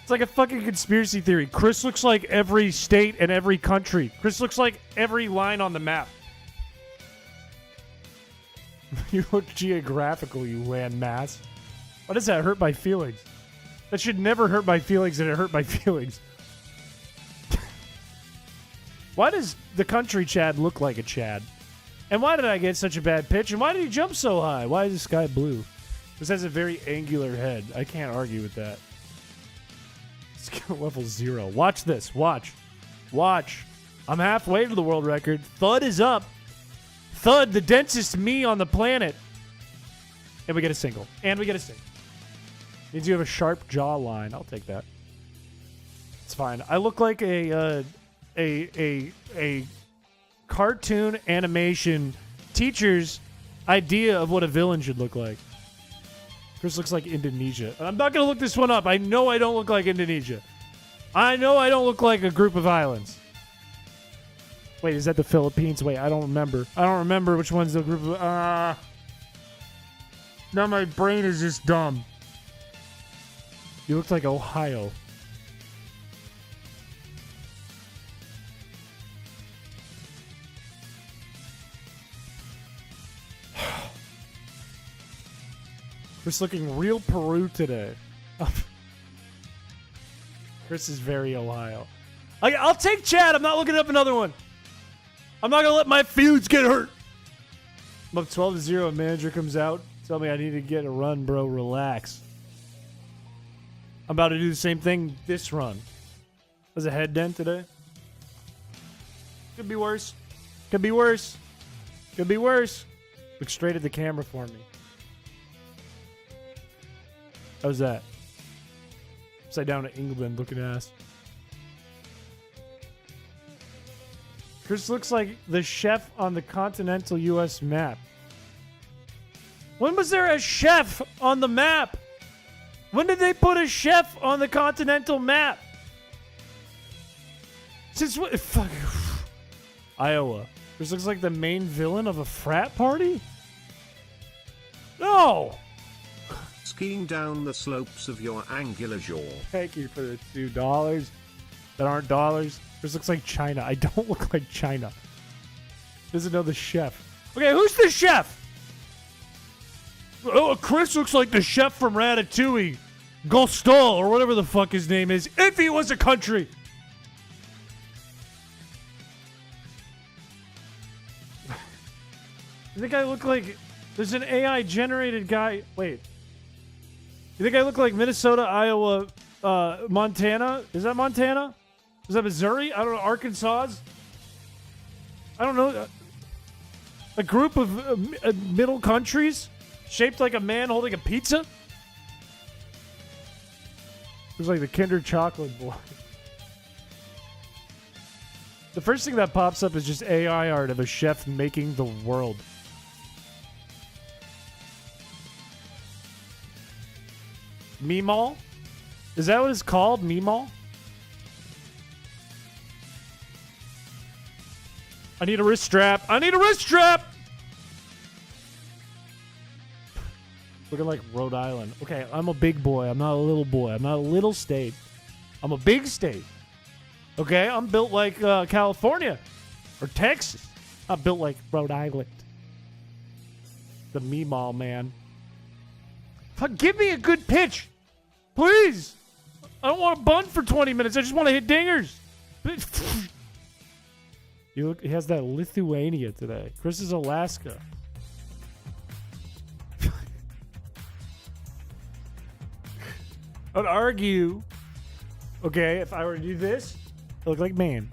like a fucking conspiracy theory. Chris looks like every state and every country. Chris looks like every line on the map. You look geographical, you landmass. Why does that hurt my feelings? That should never hurt my feelings, and it hurt my feelings. Why does the country Chad look like a Chad? And why did I get such a bad pitch? And why did he jump so high? Why is the sky blue? This has a very angular head. I can't argue with that. Skill level 0. Watch this. Watch. Watch. I'm halfway to the world record. Thud is up. Thud, the densest me on the planet. And we get a single. And we get a single. Means you have a sharp jawline. I'll take that. It's fine. I look like a cartoon animation teacher's idea of what a villain should look like. Chris looks like Indonesia. And I'm not going to look this one up. I know I don't look like Indonesia. I know I don't look like a group of islands. Wait, is that the Philippines? Wait, I don't remember. I don't remember which one's the group of... Now my brain is just dumb. You look like Ohio. Chris looking real Peru today. Chris is very Ohio. I'll take Chad. I'm not looking up another one. I'm not going to let my feuds get hurt. I'm up 12-0. A manager comes out. Tell me I need to get a run, bro. Relax. I'm about to do the same thing this run. There's a head dent today. Could be worse. Could be worse. Could be worse. Look straight at the camera for me. How's that? Upside down to England looking ass. Chris looks like the chef on the continental U.S. map. When was there a chef on the map? When did they put a chef on the continental map? Since what? Fuck. Iowa. Chris looks like the main villain of a frat party? No! Skiing down the slopes of your angular jaw. Thank you for the $2 that aren't dollars. Chris looks like China. I don't look like China. Doesn't know the chef. Okay, who's the chef? Oh, Chris looks like the chef from Ratatouille. Gostal, or whatever the fuck his name is, if he was a country. You think I look like... There's an AI-generated guy... Wait. You think I look like Minnesota, Iowa, Montana? Is that Montana? Is that Missouri? I don't know. Arkansas? I don't know. A group of middle countries shaped like a man holding a pizza? Looks like the Kinder Chocolate boy. The first thing that pops up is just AI art of a chef making the world. Meemaw? Is that what it's called? Meemaw? I need a wrist strap. I need a wrist strap! Looking like Rhode Island. Okay, I'm a big boy. I'm not a little boy. I'm not a little state. I'm a big state. Okay, I'm built like California or Texas. I'm built like Rhode Island. The Meemaw man. Fuck, give me a good pitch. Please. I don't want to bunt for 20 minutes. I just want to hit dingers. You look, he has that Lithuania today. Chris is Alaska. I would argue, okay, if I were to do this, I look like man.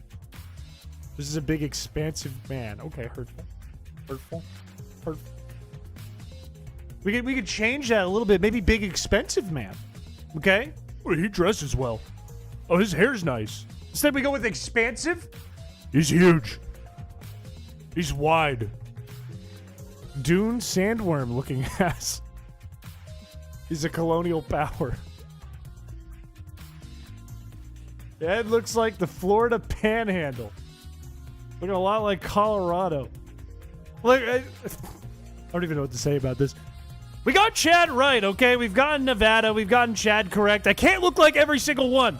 This is a big, expansive man. Okay, hurtful. Hurtful. Hurtful. We could change that a little bit. Maybe big, expensive man. Okay? Well, he dresses well. Oh, his hair's nice. Instead, we go with expansive. He's huge. He's wide. Dune sandworm looking ass. He's a colonial power. That looks like the Florida Panhandle. Looking a lot like Colorado. Like, I don't even know what to say about this. We got Chad right, okay? We've gotten Nevada. We've gotten Chad correct. I can't look like every single one.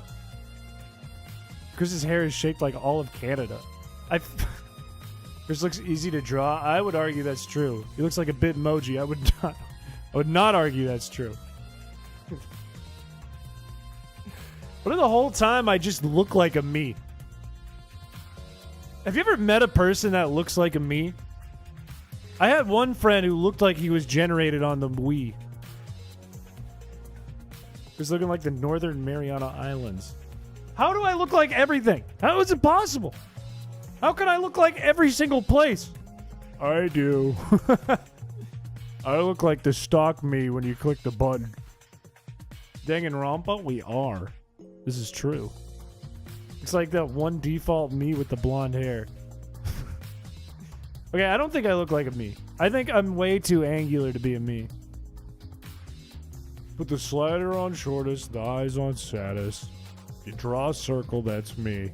Chris's hair is shaped like all of Canada. Chris looks easy to draw. I would argue that's true. He looks like a Bitmoji. I would not argue that's true. What if the whole time I just look like a me? Have you ever met a person that looks like a me? I had one friend who looked like he was generated on the Wii. He was looking like the Northern Mariana Islands. How do I look like everything? How is it possible? How can I look like every single place? I do. I look like the stock me when you click the button. Danganronpa, we are. This is true. It's like that one default me with the blonde hair. Okay, I don't think I look like a me. I think I'm way too angular to be a me. Put the slider on shortest, the eyes on saddest. You draw a circle, that's me.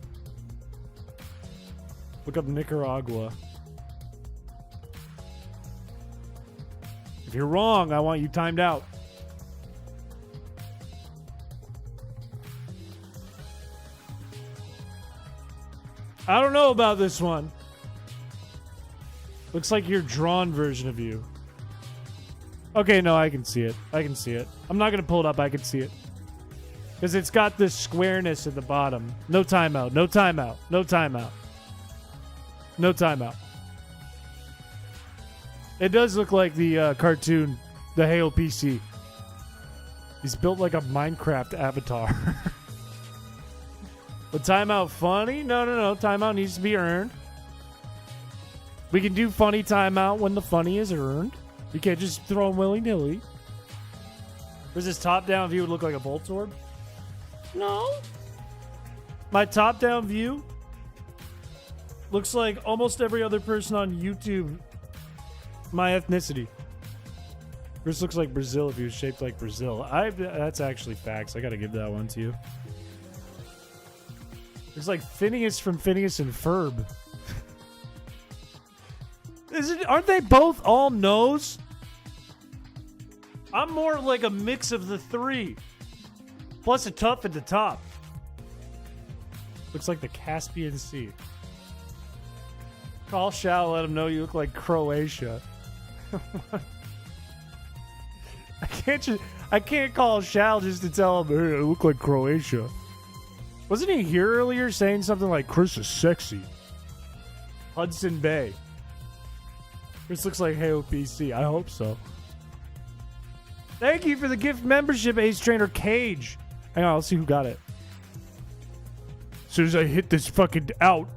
Look up Nicaragua. If you're wrong, I want you timed out. I don't know about this one. Looks like your drawn version of you. Okay, no, I can see it. I can see it. I'm not going to pull it up. I can see it. Because it's got this squareness at the bottom. No timeout. No timeout. No timeout. No timeout. It does look like the cartoon, the Halo PC. He's built like a Minecraft avatar. But timeout funny? No, no, no. Timeout needs to be earned. We can do funny timeout when the funny is earned. We can't just throw them willy-nilly. Does this top-down view look like a Voltorb? No. My top-down view looks like almost every other person on YouTube. My ethnicity. This looks like Brazil if he was shaped like Brazil. That's actually facts. I gotta give that one to you. It's like Phineas from Phineas and Ferb. Aren't they both all nose? I'm more like a mix of the three. Plus a tuft at the top. Looks like the Caspian Sea. Call Shao, let him know you look like Croatia. I can't call Shao just to tell him, hey, I look like Croatia. Wasn't he here earlier saying something like, Chris is sexy? Hudson Bay. This looks like Halo PC. I hope so. Thank you for the gift membership, Ace Trainer Cage. Hang on, let's see who got it. As soon as I hit this fucking out.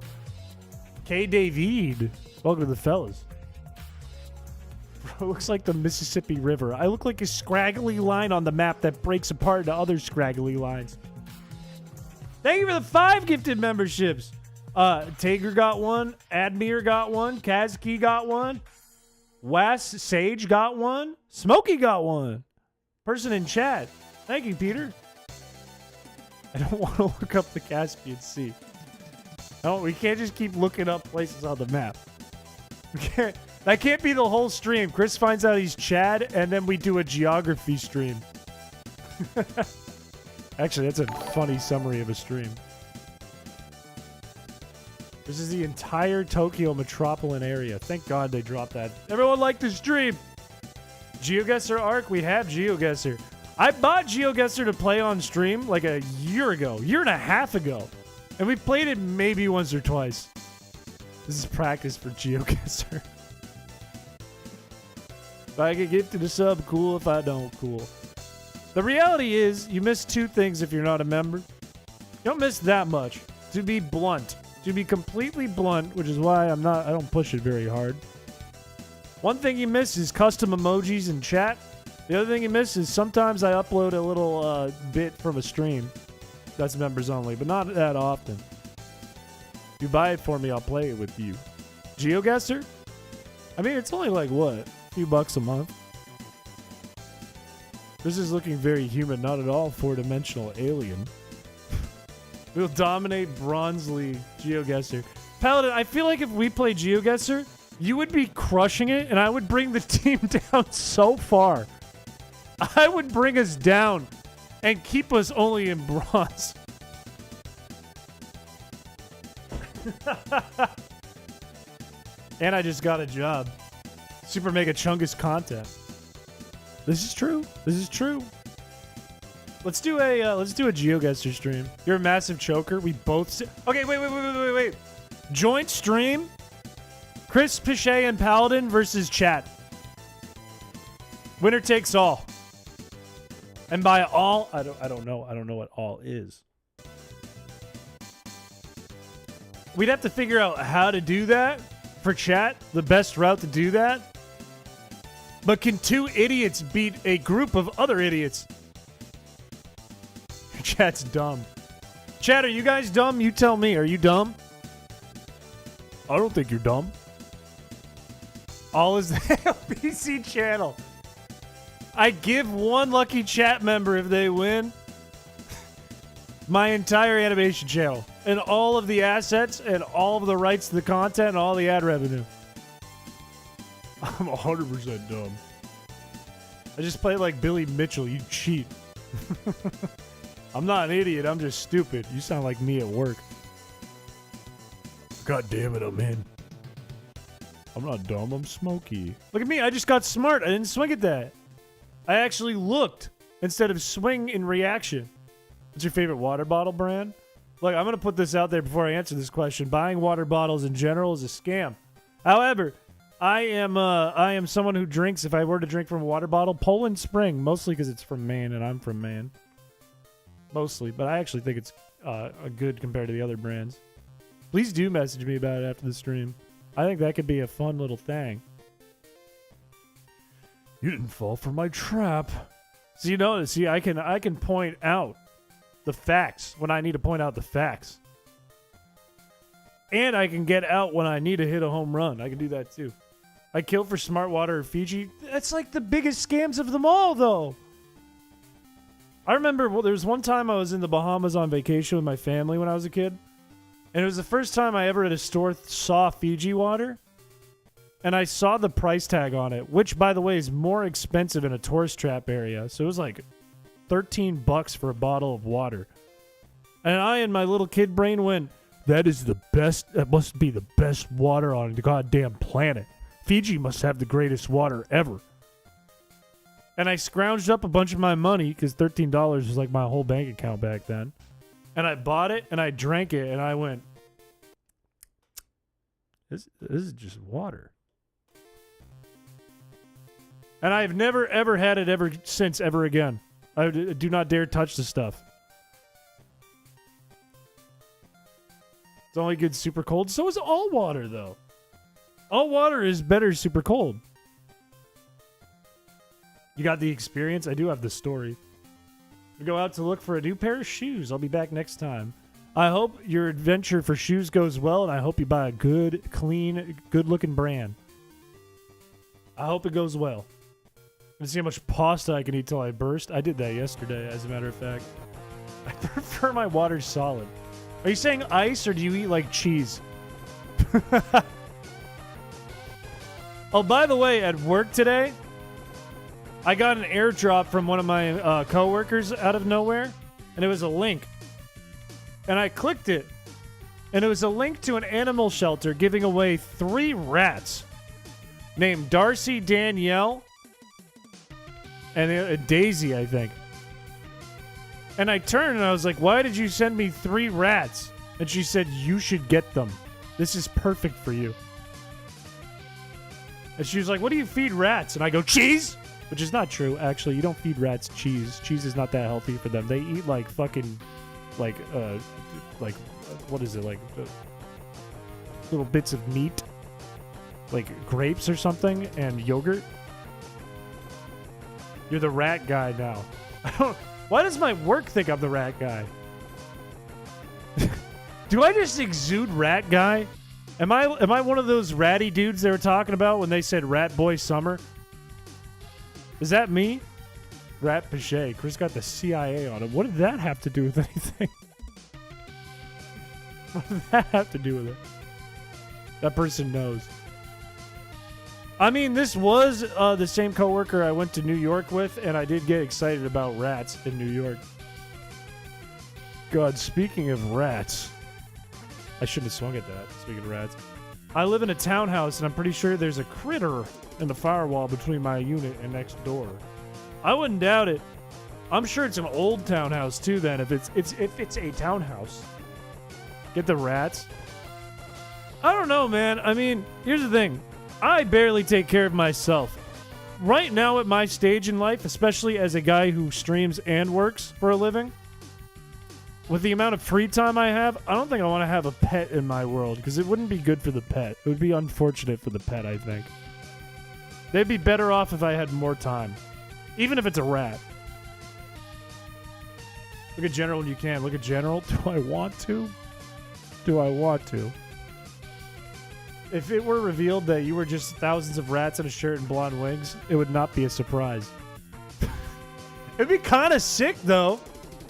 K. David. Welcome to the fellas. Bro, it looks like the Mississippi River. I look like a scraggly line on the map that breaks apart into other scraggly lines. Thank you for the 5 gifted memberships. Tager got one. Admir got one. Kazki got one. Was Sage got one. Smokey got one. Person in chat. Thank you, Peter. I don't want to look up the Caspian Sea. No, we can't just keep looking up places on the map. That can't be the whole stream. Chris finds out he's Chad, and then we do a geography stream. Actually, that's a funny summary of a stream. This is the entire Tokyo metropolitan area. Thank God they dropped that. Everyone liked the stream. GeoGuessr Arc, we have GeoGuessr. I bought GeoGuessr to play on stream like a year and a half ago. And we played it maybe once or twice. This is practice for GeoGuessr. If I get gifted a sub, cool. If I don't, cool. The reality is, you miss 2 things if you're not a member. You don't miss that much. To be blunt. To be completely blunt, which is why I don't push it very hard. One thing you miss is custom emojis in chat. The other thing you miss is sometimes I upload a little bit from a stream. That's members only, but not that often. If you buy it for me, I'll play it with you. GeoGuessr? I mean, it's only like, what? A few bucks a month. This is looking very human, not at all 4-dimensional alien. We'll dominate Bronze League GeoGuessr. Paladin, I feel like if we play GeoGuessr, you would be crushing it, and I would bring the team down so far. I would bring us down and keep us only in bronze. And I just got a job. Super Mega Chungus content. This is true. This is true. Let's do a GeoGuessr stream. You're a massive choker. We both. Okay, wait. Joint stream. Chris, Piché, and Paladin versus chat. Winner takes all. And by all, I don't know. I don't know what all is. We'd have to figure out how to do that for chat. The best route to do that. But can 2 idiots beat a group of other idiots? Your chat's dumb. Chat, are you guys dumb? You tell me. Are you dumb? I don't think you're dumb. All is the PC channel. I give one lucky chat member if they win my entire animation channel and all of the assets and all of the rights to the content and all the ad revenue. I'm 100% dumb. I just play like Billy Mitchell. You cheat. I'm not an idiot. I'm just stupid. You sound like me at work. God damn it, I'm in. I'm not dumb. I'm smoky. Look at me. I just got smart. I didn't swing at that. I actually looked instead of swing in reaction. What's your favorite water bottle brand? Look, I'm going to put this out there before I answer this question. Buying water bottles in general is a scam. However, I am someone who drinks, if I were to drink from a water bottle, Poland Spring, mostly because it's from Maine and I'm from Maine. Mostly, but I actually think it's good compared to the other brands. Please do message me about it after the stream. I think that could be a fun little thing. You didn't fall for my trap. So you know, see, I can point out the facts when I need to point out the facts. And I can get out when I need to hit a home run. I can do that too. I kill for Smart Water or Fiji. That's like the biggest scams of them all, though. I remember there was one time I was in the Bahamas on vacation with my family when I was a kid. And it was the first time I ever at a store saw Fiji water. And I saw the price tag on it, which, by the way, is more expensive in a tourist trap area. So it was like $13 for a bottle of water. And I, in my little kid brain, went, that is the best, that must be the best water on the goddamn planet. Fiji must have the greatest water ever. And I scrounged up a bunch of my money, because $13 was like my whole bank account back then. And I bought it, and I drank it, and I went, this is just water. And I've never, ever had it ever since, ever again. I do not dare touch the stuff. It's only good super cold. So is all water, though. All water is better super cold. You got the experience? I do have the story. We go out to look for a new pair of shoes. I'll be back next time. I hope your adventure for shoes goes well, and I hope you buy a good, clean, good-looking brand. I hope it goes well. Let's see how much pasta I can eat till I burst. I did that yesterday, as a matter of fact. I prefer my water solid. Are you saying ice, or do you eat like cheese? Oh, by the way, at work today, I got an airdrop from one of my coworkers out of nowhere, and it was a link. And I clicked it, and it was a link to an animal shelter giving away 3 rats named Darcy, Danielle, and Daisy, I think. And I turned, and I was like, why did you send me 3 rats? And she said, you should get them. This is perfect for you. And she was like, what do you feed rats? And I go, cheese! Which is not true, actually. You don't feed rats cheese. Cheese is not that healthy for them. They eat like fucking, what is it? Like little bits of meat, like grapes or something, and yogurt. You're the rat guy now. Why does my work think I'm the rat guy? Do I just exude rat guy? Am I one of those ratty dudes they were talking about when they said Rat Boy Summer? Is that me? Rat Piché. Chris got the CIA on him. What did that have to do with anything? What did that have to do with it? That person knows. I mean, this was the same coworker I went to New York with, and I did get excited about rats in New York. God, speaking of rats, I shouldn't have swung at that. Speaking of rats, I live in a townhouse, and I'm pretty sure there's a critter in the firewall between my unit and next door. I wouldn't doubt it. I'm sure it's an old townhouse too. Then, if it's a townhouse, get the rats. I don't know, man. I mean, here's the thing. I barely take care of myself. Right now at my stage in life, especially as a guy who streams and works for a living, with the amount of free time I have, I don't think I want to have a pet in my world, because it wouldn't be good for the pet. It would be unfortunate for the pet, I think. They'd be better off if I had more time. Even if it's a rat. Look at General when you can. Look at General. Do I want to? Do I want to? if it were revealed that you were just thousands of rats in a shirt and blonde wings, it would not be a surprise. It'd be kind of sick, though.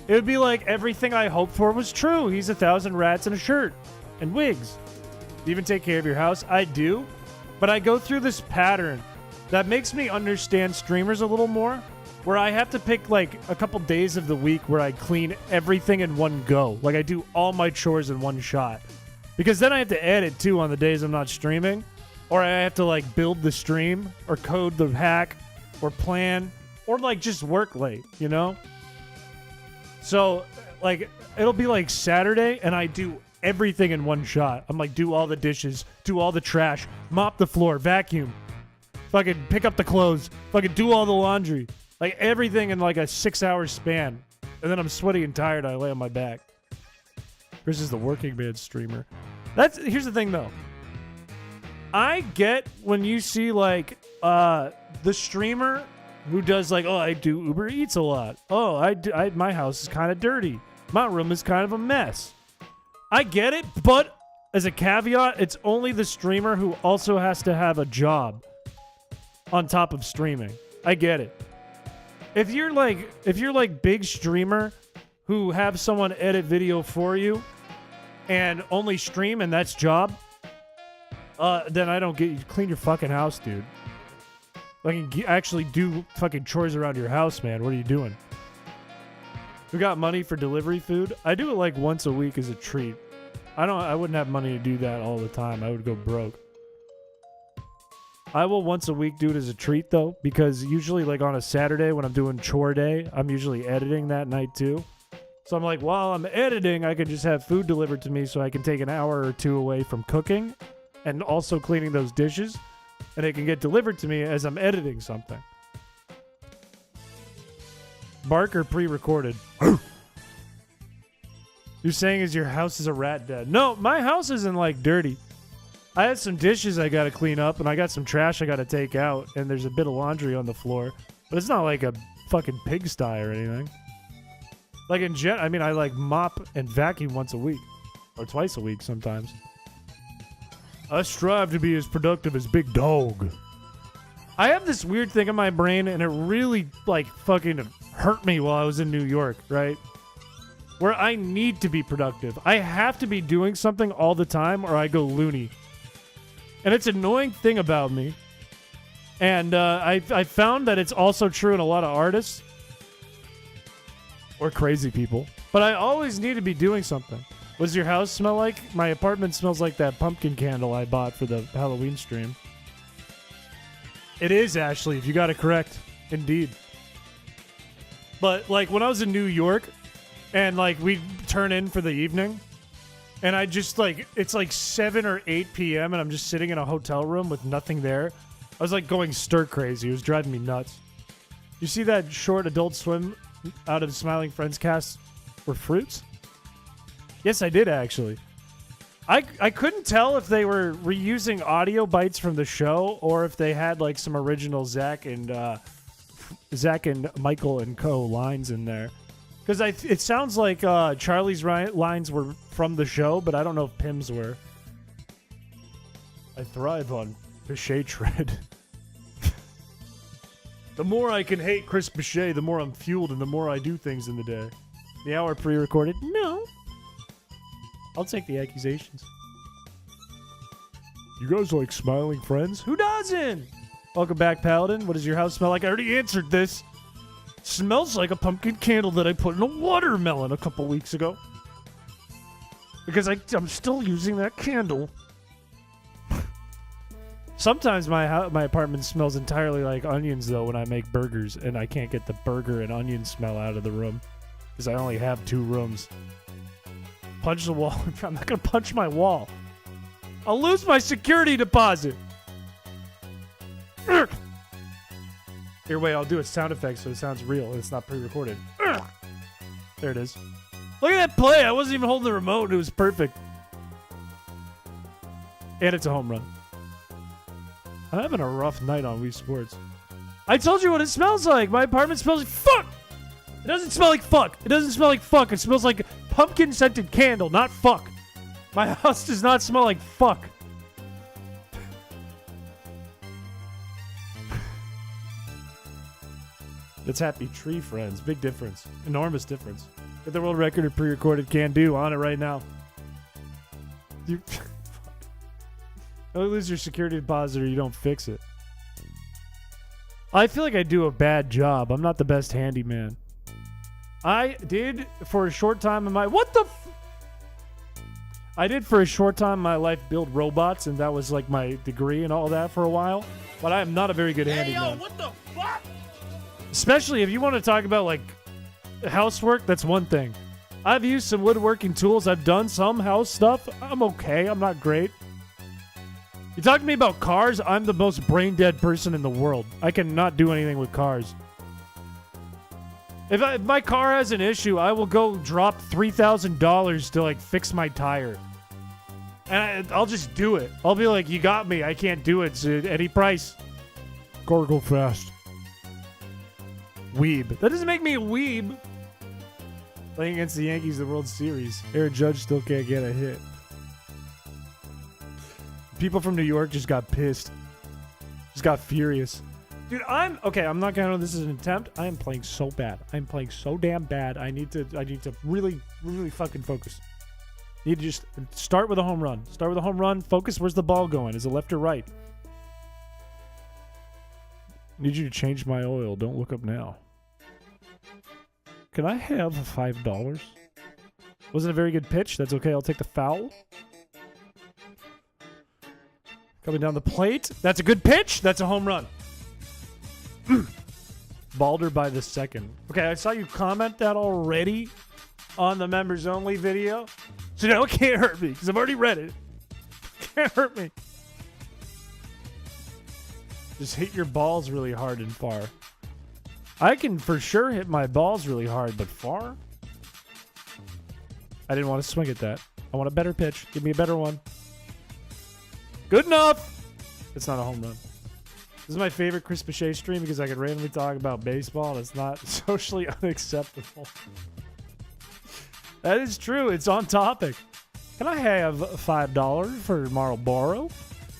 It would be like everything I hoped for was true. He's 1,000 rats in a shirt and wigs. Do you even take care of your house? I do, but I go through this pattern that makes me understand streamers a little more, where I have to pick like a couple days of the week where I clean everything in one go. Like I do all my chores in one shot. Because then I have to edit too on the days I'm not streaming, or I have to like build the stream or code the hack or plan or like just work late, you know? So like it'll be like Saturday and I do everything in one shot. I'm like, do all the dishes, do all the trash, mop the floor, vacuum, fucking pick up the clothes, fucking do all the laundry. Like everything in like a 6-hour span. And then I'm sweaty and tired. I lay on my back. Chris is the working man streamer. Here's the thing though. I get when you see like the streamer who does like, oh, I do Uber Eats a lot. Oh, my house is kind of dirty. My room is kind of a mess. I get it, but as a caveat, it's only the streamer who also has to have a job on top of streaming. I get it. If you're like big streamer who have someone edit video for you and only stream and that's job, then I don't get you. Clean your fucking house, dude. Like, actually do fucking chores around your house, man. What are you doing? We got money for delivery food. I do it like once a week as a treat. I wouldn't have money to do that all the time. I would go broke. I will once a week do it as a treat though, because usually like on a Saturday when I'm doing chore day, I'm usually editing that night too. So I'm like, while I'm editing, I can just have food delivered to me so I can take an hour or two away from cooking and also cleaning those dishes, and it can get delivered to me as I'm editing something. Barker pre-recorded. You're saying is your house is a rat den. No, my house isn't like dirty. I had some dishes I gotta clean up, and I got some trash I gotta take out, and there's a bit of laundry on the floor. But it's not like a fucking pigsty or anything. Like I like mop and vacuum once a week. Or twice a week sometimes. I strive to be as productive as Big Dog. I have this weird thing in my brain, and it really, like, fucking hurt me while I was in New York, right? Where I need to be productive. I have to be doing something all the time, or I go loony. And it's an annoying thing about me. And I found that it's also true in a lot of artists. Or crazy people. But I always need to be doing something. What does your house smell like? My apartment smells like that pumpkin candle I bought for the Halloween stream. It is, Ashley, if you got it correct. Indeed. But, like, when I was in New York, and, like, we'd turn in for the evening, and I just, like, it's like 7 or 8 p.m., and I'm just sitting in a hotel room with nothing there. I was, like, going stir-crazy. It was driving me nuts. You see that short Adult Swim out of Smiling Friends cast were fruits? Yes, I did, actually. I couldn't tell if they were reusing audio bites from the show or if they had, like, some original Zach and Michael and Co. lines in there. Because it sounds like Charlie's lines were from the show, but I don't know if Pim's were. I thrive on Piché tread. The more I can hate Chris Piché, the more I'm fueled and the more I do things in the day. The hour pre-recorded? No. I'll take the accusations. You guys like Smiling Friends? Who doesn't? Welcome back, Paladin. What does your house smell like? I already answered this. Smells like a pumpkin candle that I put in a watermelon a couple weeks ago. Because I'm still using that candle. Sometimes my apartment smells entirely like onions, though, when I make burgers, and I can't get the burger and onion smell out of the room. Because I only have 2 rooms. Punch the wall. I'm not going to punch my wall. I'll lose my security deposit. Here, wait, I'll do a sound effect so it sounds real and it's not pre-recorded. There it is. Look at that play. I wasn't even holding the remote. It was perfect. And it's a home run. I'm having a rough night on Wii Sports. I told you what it smells like. My apartment smells like fuck. It doesn't smell like fuck. It doesn't smell like fuck. It smells like pumpkin-scented candle, not fuck. My house does not smell like fuck. That's Happy Tree Friends. Big difference. Enormous difference. Get the world record of pre-recorded can do on it right now. You don't lose your security deposit or you don't fix it. I feel like I do a bad job. I'm not the best handyman. I did for a short time in my... What the... I did for a short time in my life build robots, and that was like my degree and all that for a while. But I am not a very good handyman. Yo, what the fuck? Especially if you want to talk about like housework, that's one thing. I've used some woodworking tools. I've done some house stuff. I'm okay. I'm not great. You talk to me about cars, I'm the most brain dead person in the world. I cannot do anything with cars. If my car has an issue, I will go drop $3,000 to like fix my tire. And I'll just do it. I'll be like, you got me. I can't do it at any price. Go fast. Weeb. That doesn't make me a weeb. Playing against the Yankees in the World Series. Aaron Judge still can't get a hit. People from New York just got pissed. Just got furious. Dude, I'm not gonna. This is an attempt. I am playing so bad. I'm playing so damn bad. I need to really, really fucking focus. Need to just start with a home run. Start with a home run. Focus. Where's the ball going? Is it left or right? Need you to change my oil. Don't look up now. Can I have $5? Wasn't a very good pitch. That's okay. I'll take the foul. Coming down the plate. That's a good pitch. That's a home run. Balder by the second. Okay, I saw you comment that already on the members only video. So now it can't hurt me because I've already read it. Can't hurt me. Just hit your balls really hard and far. I can for sure hit my balls really hard, but far? I didn't want to swing at that. I want a better pitch. Give me a better one. Good enough. It's not a home run. This is my favorite Chris Piché stream because I can randomly talk about baseball and it's not socially unacceptable. That is true. It's on topic. Can I have $5 for Marlboro?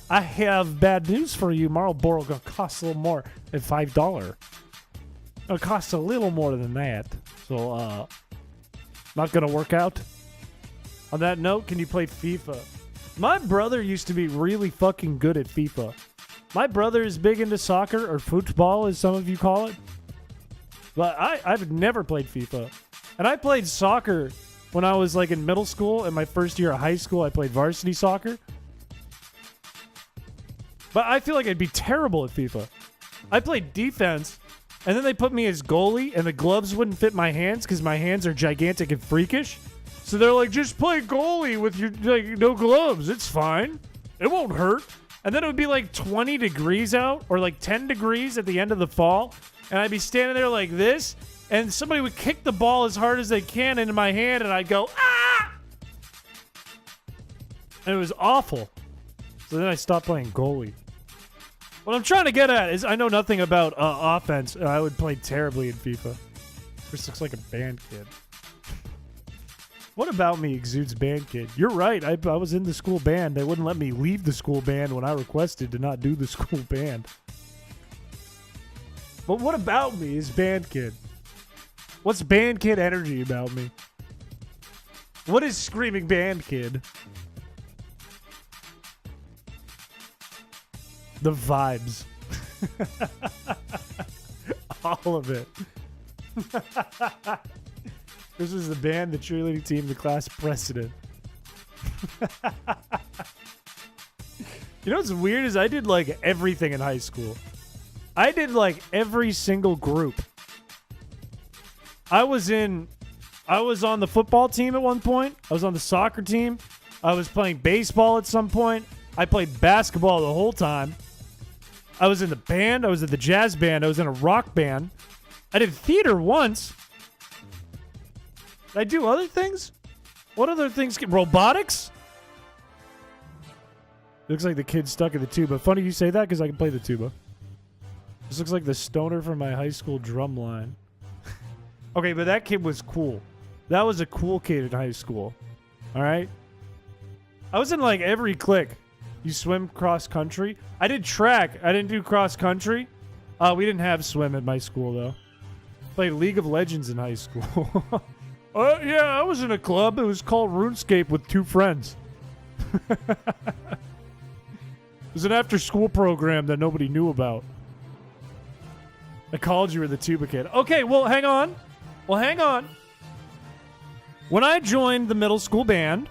I have bad news for you. Marlboro gonna cost a little more than $5. It'll cost a little more than that. So, not gonna work out. On that note, can you play FIFA? My brother used to be really fucking good at FIFA. My brother is big into soccer, or football, as some of you call it. But I've never played FIFA. And I played soccer when I was like in middle school. In my first year of high school, I played varsity soccer. But I feel like I'd be terrible at FIFA. I played defense, and then they put me as goalie, and the gloves wouldn't fit my hands because my hands are gigantic and freakish. So they're like, just play goalie with your no gloves. It's fine. It won't hurt. And then it would be like 20 degrees out or like 10 degrees at the end of the fall. And I'd be standing there like this. And somebody would kick the ball as hard as they can into my hand. And I'd go, ah! And it was awful. So then I stopped playing goalie. What I'm trying to get at is I know nothing about offense. I would play terribly in FIFA. Chris looks like a band kid. What about me exudes band kid? You're right. I was in the school band. They wouldn't let me leave the school band when I requested to not do the school band. But what about me is band kid? What's band kid energy about me? What is screaming band kid? The vibes. All of it. This was the band, the cheerleading team, the class president. You know what's weird is I did like everything in high school. I did like every single group. I was on the football team at one point. I was on the soccer team. I was playing baseball at some point. I played basketball the whole time. I was in the band. I was in the jazz band. I was in a rock band. I did theater once. Did I do other things? What other things? Robotics? Looks like the kid stuck in the tuba. Funny you say that because I can play the tuba. This looks like the stoner from my high school drum line. Okay, but that kid was cool. That was a cool kid in high school. All right? I was in like every clique. You swim cross country. I did track. I didn't do cross country. We didn't have swim at my school though. Played League of Legends in high school. Yeah, I was in a club. It was called RuneScape with 2 friends. It was an after-school program that nobody knew about. I called you were the tuba kid. Okay, well, hang on. When I joined the middle school band,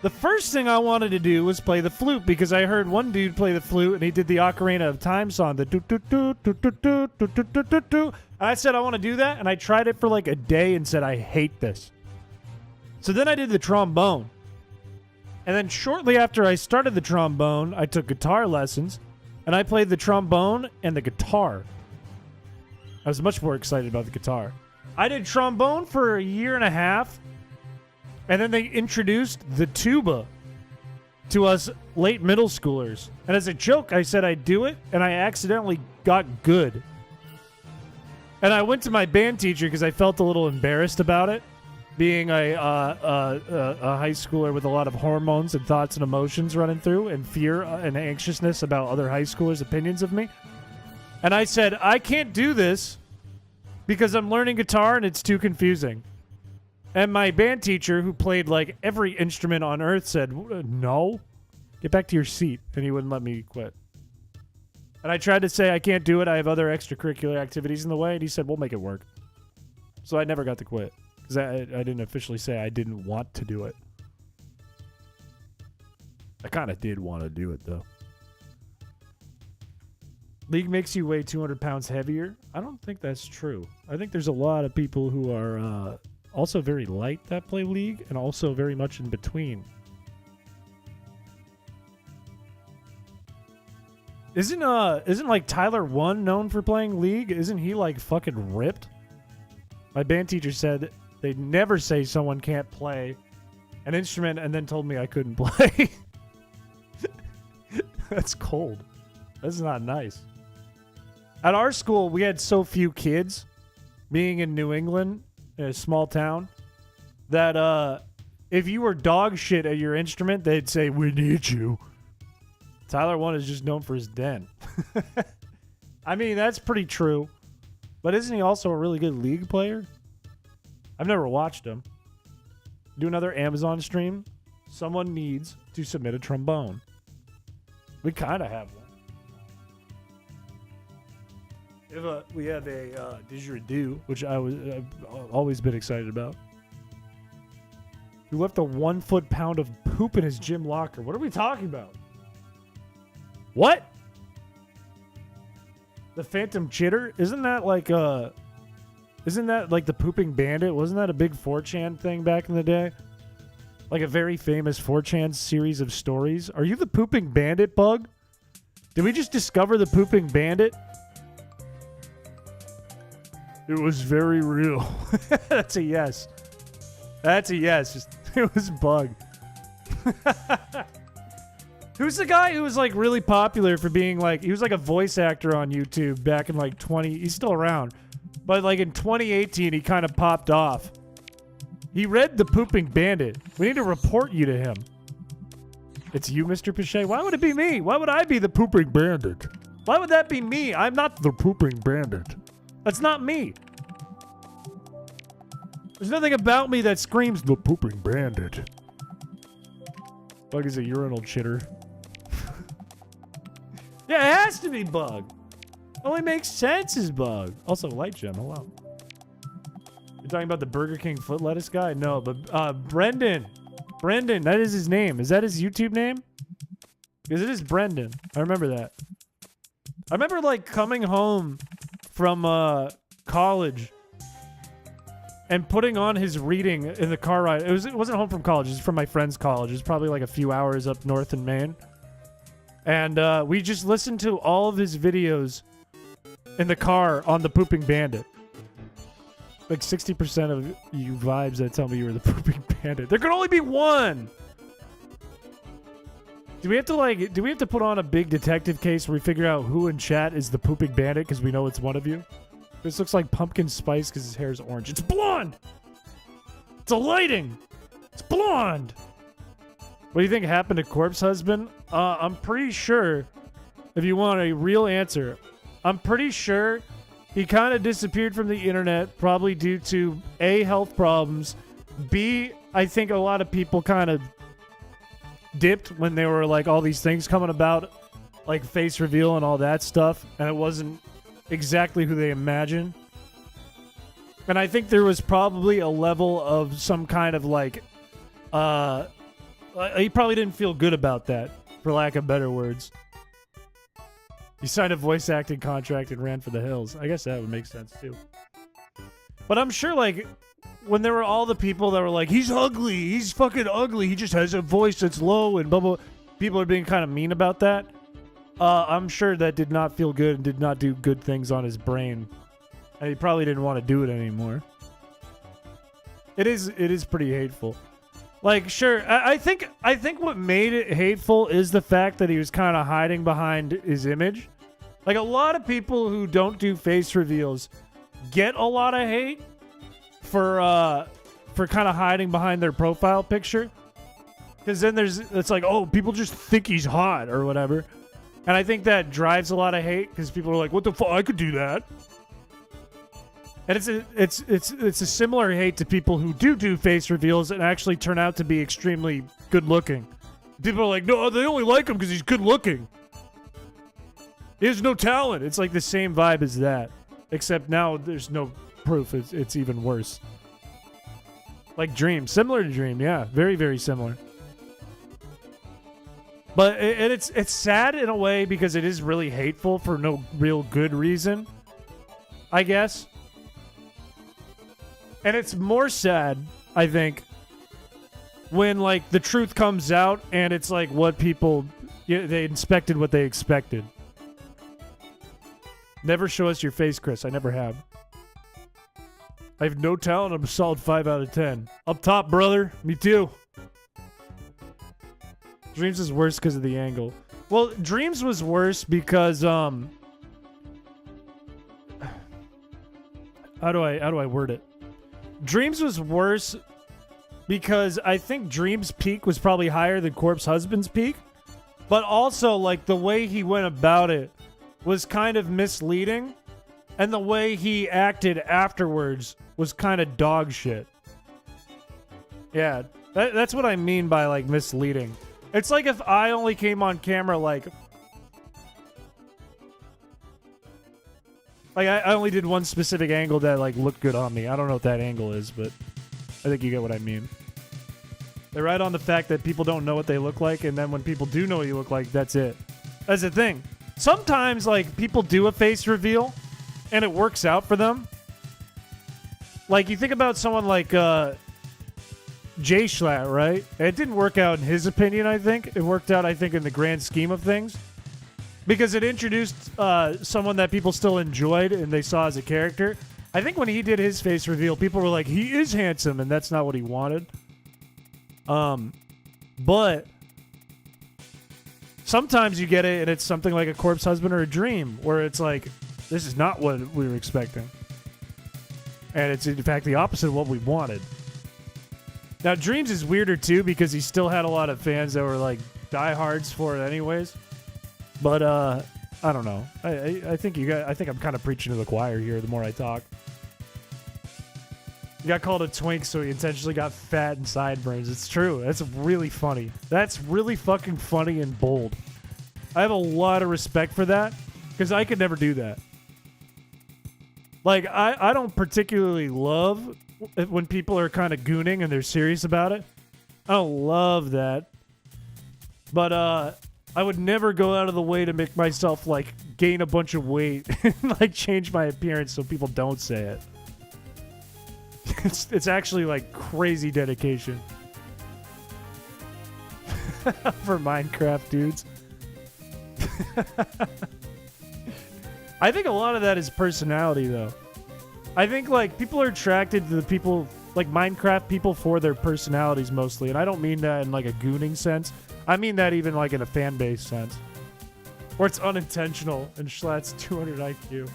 the first thing I wanted to do was play the flute because I heard one dude play the flute and he did the Ocarina of Time song, the do do do do do do do do do do do. And I said I want to do that, and I tried it for like a day and said I hate this. So then I did the trombone. And then shortly after I started the trombone, I took guitar lessons, and I played the trombone and the guitar. I was much more excited about the guitar. I did trombone for a year and a half, and then they introduced the tuba to us late middle schoolers. And as a joke, I said I'd do it, and I accidentally got good. And I went to my band teacher because I felt a little embarrassed about it, being a high schooler with a lot of hormones and thoughts and emotions running through, and fear and anxiousness about other high schoolers' opinions of me. And I said, I can't do this because I'm learning guitar and it's too confusing. And my band teacher, who played like every instrument on earth, said, no, get back to your seat. And he wouldn't let me quit. And I tried to say, I can't do it. I have other extracurricular activities in the way. And he said, we'll make it work. So I never got to quit because I didn't officially say I didn't want to do it. I kind of did want to do it, though. League makes you weigh 200 pounds heavier. I don't think that's true. I think there's a lot of people who are also very light that play League and also very much in between. Isn't like Tyler 1 known for playing League? Isn't he like fucking ripped? My band teacher said they'd never say someone can't play an instrument and then told me I couldn't play. That's cold. That's not nice. At our school, we had so few kids, being in New England, in a small town, that if you were dog shit at your instrument, they'd say, we need you. Tyler 1 is just known for his den. I mean, that's pretty true. But isn't he also a really good League player? I've never watched him. Do another Amazon stream. Someone needs to submit a trombone. We kind of have one. We have a didgeridoo, which I've always been excited about. Who left a 1 foot-pound of poop in his gym locker? What are we talking about? What? The Phantom Chitter? Isn't that like the Pooping Bandit? Wasn't that a big 4chan thing back in the day? Like a very famous 4chan series of stories? Are you the Pooping Bandit, Bug? Did we just discover the Pooping Bandit? It was very real. That's a yes. That's a yes. It was Bug. Who's the guy who was like really popular for being like, he was like a voice actor on YouTube back in like he's still around. But like in 2018, he kind of popped off. He read The Pooping Bandit. We need to report you to him. It's you, Mr. Piché? Why would it be me? Why would I be the Pooping Bandit? Why would that be me? I'm not the Pooping Bandit. That's not me. There's nothing about me that screams the Pooping Bandit. Bug is a urinal chitter. Yeah, it has to be Bug. Only makes sense is Bug. Also, Light Gem, hello. You're talking about the Burger King foot lettuce guy? No, but Brendan. Brendan, that is his name. Is that his YouTube name? Because it is Brendan. I remember that. I remember like coming home from college and putting on his reading in the car ride. It wasn't home from college. It was from my friend's college. It was probably like a few hours up north in Maine. And we just listened to all of his videos in the car on the Pooping Bandit. Like 60% of you vibes that tell me you were the Pooping Bandit. There could only be one! Do we have to put on a big detective case where we figure out who in chat is the Pooping Bandit because we know it's one of you? This looks like pumpkin spice because his hair is orange. It's blonde! It's a lighting! It's blonde! What do you think happened to Corpse Husband? I'm pretty sure if you want a real answer, I'm pretty sure he kind of disappeared from the internet, probably due to A, health problems, B, I think a lot of people kind of dipped when there were like all these things coming about, like face reveal and all that stuff, and it wasn't exactly who they imagined. And I think there was probably a level of some kind of like, he probably didn't feel good about that, for lack of better words. He signed a voice acting contract and ran for the hills. I guess that would make sense too. But I'm sure like when there were all the people that were like, he's ugly, he's fucking ugly, he just has a voice that's low and blah blah, people are being kind of mean about that. I'm sure that did not feel good and did not do good things on his brain. And he probably didn't want to do it anymore. It is pretty hateful. Like, sure, I think what made it hateful is the fact that he was kind of hiding behind his image. Like, a lot of people who don't do face reveals get a lot of hate for kind of hiding behind their profile picture. Because then it's like, oh, people just think he's hot or whatever. And I think that drives a lot of hate because people are like, what the fuck, I could do that. And it's a similar hate to people who do face reveals and actually turn out to be extremely good looking. People are like, no, they only like him because he's good looking. He has no talent. It's like the same vibe as that, except now there's no proof. It's even worse. Like Dream, similar to Dream, yeah, very very similar. But it's sad in a way because it is really hateful for no real good reason, I guess. And it's more sad, I think, when like the truth comes out and it's like what people they inspected what they expected. Never show us your face, Chris. I never have. I have no talent. I'm a solid 5 out of 10. Up top, brother. Me too. Dreams is worse because of the angle. Well, Dreams was worse because how do I word it? Dreams was worse because I think Dream's peak was probably higher than Corpse Husband's peak, but also like the way he went about it was kind of misleading, and the way he acted afterwards was kind of dog shit. Yeah, that's what I mean by like misleading. It's like if I only came on camera like I only did one specific angle that like looked good on me. I don't know what that angle is, but I think you get what I mean. They write on the fact that people don't know what they look like, and then when people do know what you look like, that's it. That's the thing. Sometimes like people do a face reveal and it works out for them. Like you think about someone like Jay Schlatt, right? It didn't work out in his opinion, I think. It worked out, I think, in the grand scheme of things. Because it introduced someone that people still enjoyed and they saw as a character. I think when he did his face reveal, people were like, he is handsome, and that's not what he wanted. But sometimes you get it, and it's something like a Corpse Husband or a Dream, where it's like, this is not what we were expecting. And it's, in fact, the opposite of what we wanted. Now, Dreams is weirder, too, because he still had a lot of fans that were, like, diehards for it anyways. But, I don't know. I think I'm kind of preaching to the choir here the more I talk. He got called a twink, so he intentionally got fat and sideburns. It's true. That's really funny. That's really fucking funny and bold. I have a lot of respect for that, because I could never do that. Like, I don't particularly love when people are kind of gooning and they're serious about it. I don't love that. But, I would never go out of the way to make myself, like, gain a bunch of weight and, like, change my appearance so people don't say it. It's actually, like, crazy dedication. For Minecraft dudes. I think a lot of that is personality, though. I think, like, people are attracted to the people, like, Minecraft people for their personalities mostly. And I don't mean that in, like, a gooning sense. I mean that even like in a fan base sense. Or it's unintentional and Schlatt's 200 IQ.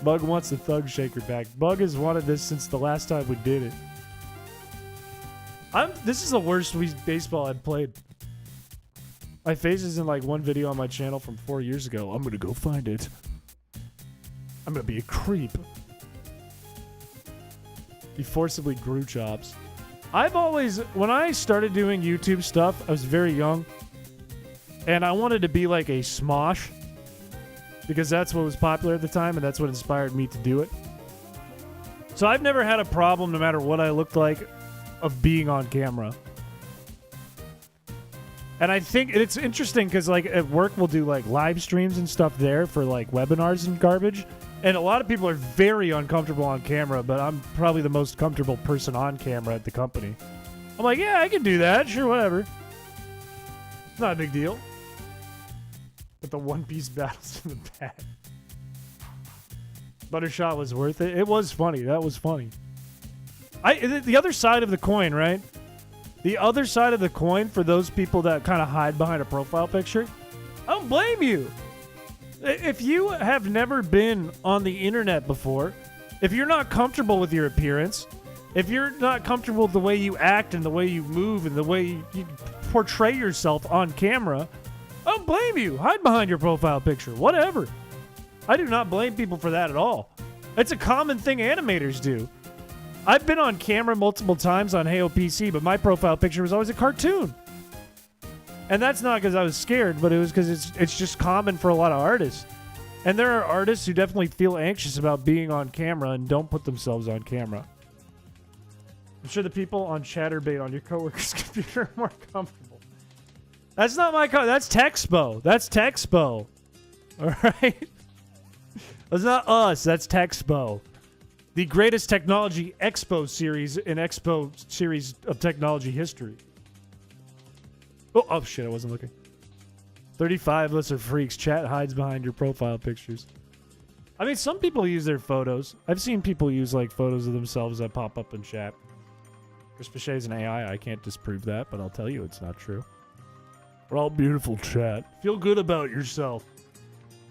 Bug wants the Thug Shaker back. Bug has wanted this since the last time we did it. This is the worst Wii baseball I've played. My face is in like one video on my channel from 4 years ago. I'm gonna go find it. I'm gonna be a creep. He forcibly grew chops. I've always, when I started doing YouTube stuff, I was very young. And I wanted to be like a smosh. Because that's what was popular at the time, and that's what inspired me to do it. So I've never had a problem, no matter what I looked like, of being on camera. And I think it's interesting because, like, at work we'll do like live streams and stuff there for like webinars and garbage. And a lot of people are very uncomfortable on camera, but I'm probably the most comfortable person on camera at the company. I'm like, yeah, I can do that. Sure, whatever. It's not a big deal. But the One Piece battles in the back. Buttershot was worth it. It was funny. That was funny. The other side of the coin, right? The other side of the coin for those people that kind of hide behind a profile picture, I don't blame you. If you have never been on the internet before, if you're not comfortable with your appearance, if you're not comfortable with the way you act and the way you move and the way you portray yourself on camera, I don't blame you. Hide behind your profile picture. Whatever. I do not blame people for that at all. It's a common thing animators do. I've been on camera multiple times on HeyOPC, but my profile picture was always a cartoon. And that's not because I was scared, but it was because it's just common for a lot of artists. And there are artists who definitely feel anxious about being on camera and don't put themselves on camera. I'm sure the people on Chatterbait on your coworker's computer are more comfortable. That's not my that's Texpo. That's Texpo. All right? That's not us. That's Texpo. The greatest technology expo series in expo series of technology history. Oh shit, I wasn't looking. 35 lists of freaks. Chat hides behind your profile pictures. I mean, some people use their photos. I've seen people use like photos of themselves that pop up in chat. Chris Piché is an AI. I can't disprove that, but I'll tell you it's not true. We're all beautiful, chat. Feel good about yourself.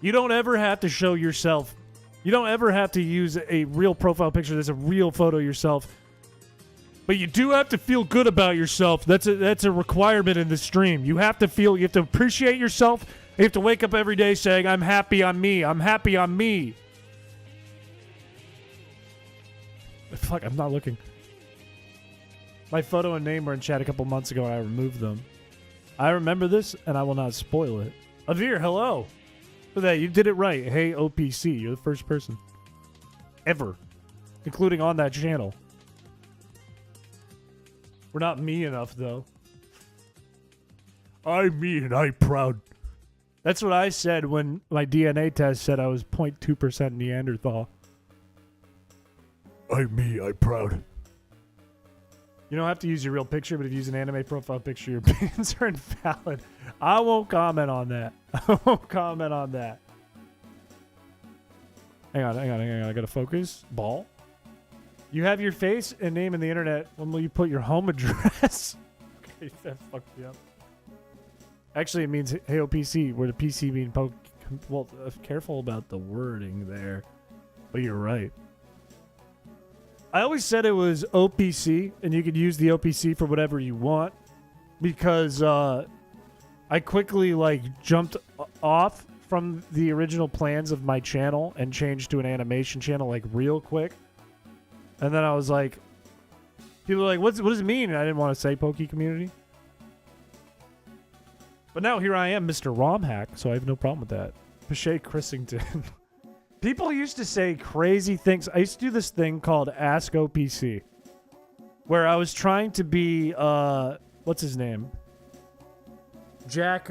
You don't ever have to show yourself. You don't ever have to use a real profile picture that's a real photo of yourself. But you do have to feel good about yourself. That's a requirement in the stream. You have to appreciate yourself. You have to wake up every day saying, I'm happy I'm me. I'm happy I'm me. Fuck, I'm not looking. My photo and name were in chat a couple months ago and I removed them. I remember this and I will not spoil it. Avir, hello. Look at that, you did it right. Hey, OPC, you're the first person ever, including on that channel. We're not me enough, though. I'm me and I'm proud. That's what I said when my DNA test said I was 0.2% Neanderthal. I'm me, I'm proud. You don't have to use your real picture, but if you use an anime profile picture, your opinions are invalid. I won't comment on that. I won't comment on that. Hang on. I gotta focus. Ball. You have your face and name in the internet. When will you put your home address? Okay, that fucked me up. Actually, it means hey OPC, where the PC being well, careful about the wording there. But you're right. I always said it was OPC, and you could use the OPC for whatever you want, because I quickly jumped off from the original plans of my channel and changed to an animation channel real quick. And then I was like, people are like, what does it mean? And I didn't want to say Pokey Community. But now here I am, Mr. ROM Hack, so I have no problem with that. Piché Chrissington. People used to say crazy things. I used to do this thing called Ask OPC, where I was trying to be, what's his name? Jack,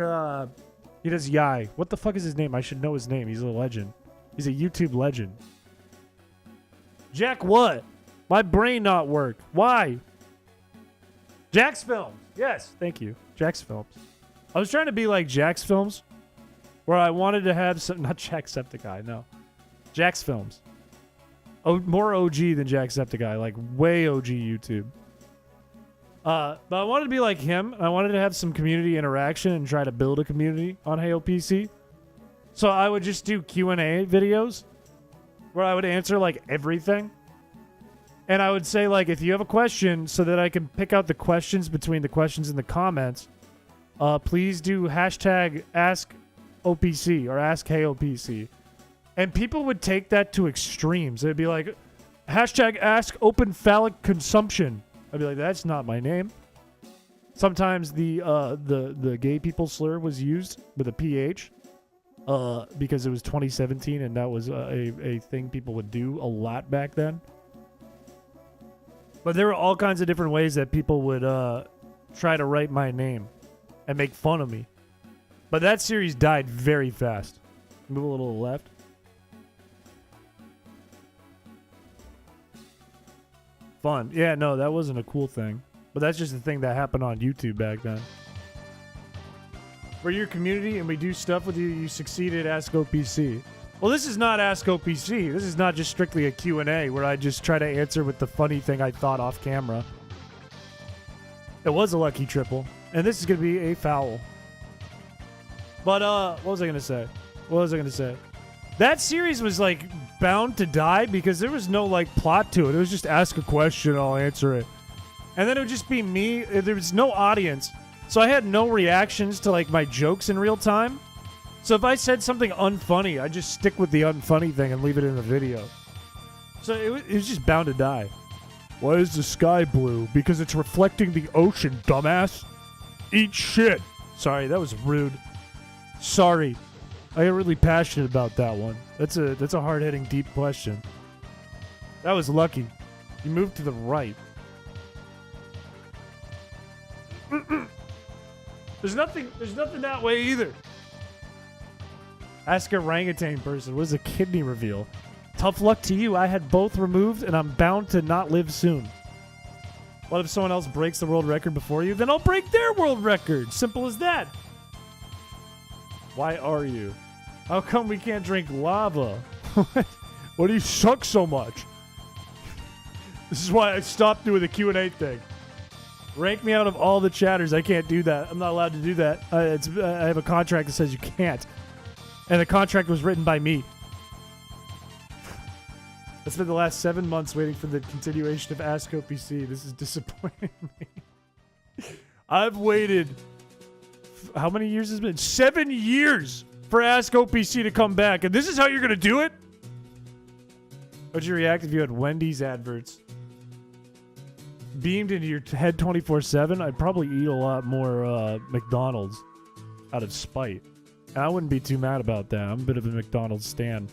he does Yai. What the fuck is his name? I should know his name. He's a legend. He's a YouTube legend. Jack what? My brain not work. Why? Jack's Films. Yes, thank you. Jack's Films. I was trying to be like Jack's Films, where I wanted to have some, not Jacksepticeye, no. Jack's Films. Oh, more OG than Jacksepticeye, way OG YouTube. But I wanted to be like him. I wanted to have some community interaction and try to build a community on HeyOPC. So I would just do Q&A videos where I would answer everything. And I would say if you have a question, so that I can pick out the questions between the questions in the comments, please do hashtag ask OPC or ask KOPC. And people would take that to extremes. They'd be like, hashtag ask open phallic consumption. I'd be like, that's not my name. Sometimes the gay people slur was used with a PH because it was 2017 and that was a thing people would do a lot back then. But there were all kinds of different ways that people would try to write my name and make fun of me. But that series died very fast. Move a little to the left. Fun. Yeah, no, that wasn't a cool thing. But that's just the thing that happened on YouTube back then. We're your community and we do stuff with you. You succeeded, Ask OPC. Well, this is not Ask OPC. This is not just strictly a Q&A where I just try to answer with the funny thing I thought off camera. It was a lucky triple. And this is going to be a foul. But, what was I going to say? That series was, like, bound to die because there was no, like, plot to it. It was just ask a question, I'll answer it. And then it would just be me. There was no audience. So I had no reactions to, like, my jokes in real time. So if I said something unfunny, I'd just stick with the unfunny thing and leave it in the video. So it was just bound to die. Why is the sky blue? Because it's reflecting the ocean, dumbass. Eat shit. Sorry, that was rude. Sorry. I get really passionate about that one. That's a hard-hitting, deep question. That was lucky. You moved to the right. There's nothing that way either. Ask a orangutan person. What is a kidney reveal? Tough luck to you. I had both removed and I'm bound to not live soon. What if someone else breaks the world record before you? Then I'll break their world record. Simple as that. Why are you? How come we can't drink lava? Why do you suck so much? This is why I stopped doing the Q&A thing. Rank me out of all the chatters. I can't do that. I'm not allowed to do that. I have a contract that says you can't. And the contract was written by me. I spent the last 7 months waiting for the continuation of Ask OPC. This is disappointing me. I've waited... How many years has it been? 7 years for Ask OPC to come back. And this is how you're going to do it? How'd you react if you had Wendy's adverts beamed into your head 24/7? I'd probably eat a lot more McDonald's out of spite. And I wouldn't be too mad about that. I'm a bit of a McDonald's stan.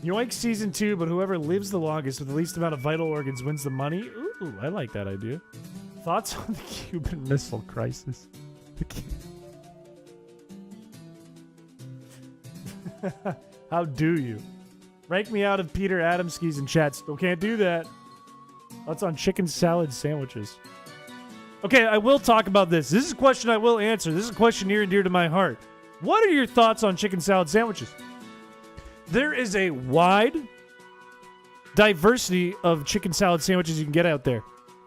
Yoink Season 2, but whoever lives the longest with the least amount of vital organs wins the money. Ooh, I like that idea. Thoughts on the Cuban Missile Crisis? How do you? Rank me out of Peter Adamskis in chat. Still can't do that. Thoughts on chicken salad sandwiches? Okay, I will talk about this. This is a question I will answer. This is a question near and dear to my heart. What are your thoughts on chicken salad sandwiches? There is a wide diversity of chicken salad sandwiches you can get out there.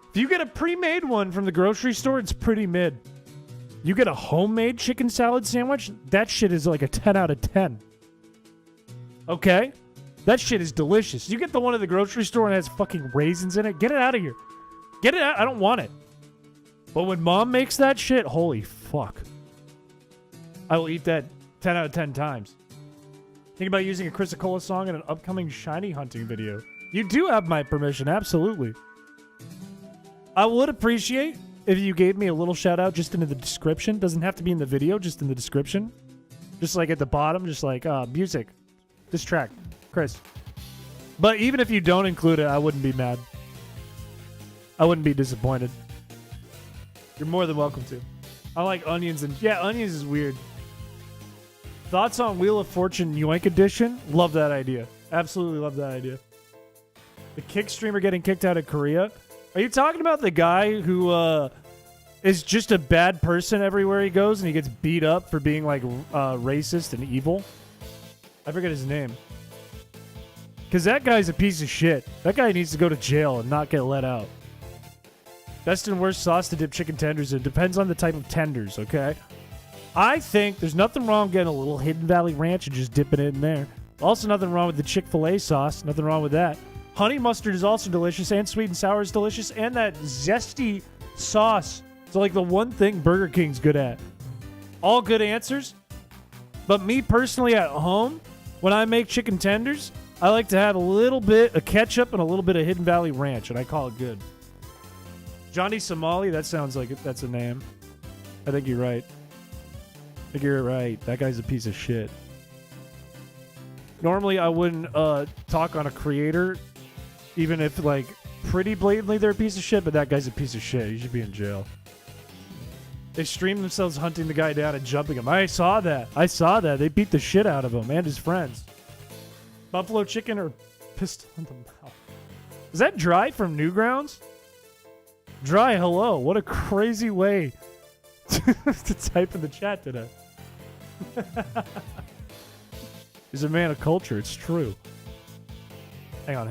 If you get a pre-made one from the grocery store, it's pretty mid. You get a homemade chicken salad sandwich, that shit is like a 10 out of 10. Okay? That shit is delicious. You get the one at the grocery store and it has fucking raisins in it, get it out of here. Get it out. I don't want it. But when mom makes that shit, holy fuck. I will eat that 10 out of 10 times. Think about using a Chrysicola song in an upcoming shiny hunting video. You do have my permission, absolutely. I would appreciate if you gave me a little shout out just in the description. Doesn't have to be in the video, just in the description. Just like at the bottom, just like music. This track, Chris. But even if you don't include it, I wouldn't be mad. I wouldn't be disappointed. You're more than welcome to. I like onions and... Yeah, onions is weird. Thoughts on Wheel of Fortune Yoink Edition? Love that idea. Absolutely love that idea. The kick streamer getting kicked out of Korea? Are you talking about the guy who is just a bad person everywhere he goes and he gets beat up for being like racist and evil? I forget his name. Because that guy's a piece of shit. That guy needs to go to jail and not get let out. Best and worst sauce to dip chicken tenders in. Depends on the type of tenders, okay? I think there's nothing wrong getting a little Hidden Valley Ranch and just dipping it in there. Also nothing wrong with the Chick-fil-A sauce. Nothing wrong with that. Honey mustard is also delicious, and sweet and sour is delicious, and that zesty sauce. It's like the one thing Burger King's good at. All good answers. But me personally at home, when I make chicken tenders, I like to have a little bit of ketchup and a little bit of Hidden Valley Ranch, and I call it good. Johnny Somali, that sounds like that's a name. I think you're right. I think you're right. That guy's a piece of shit. Normally, I wouldn't talk on a creator, even if, like, pretty blatantly they're a piece of shit, but that guy's a piece of shit. He should be in jail. They streamed themselves hunting the guy down and jumping him. I saw that. They beat the shit out of him and his friends. Buffalo chicken or pistol in the mouth. Is that Dry from Newgrounds? Dry, hello. What a crazy way to type in the chat today. He's a man of culture. It's true. Hang on.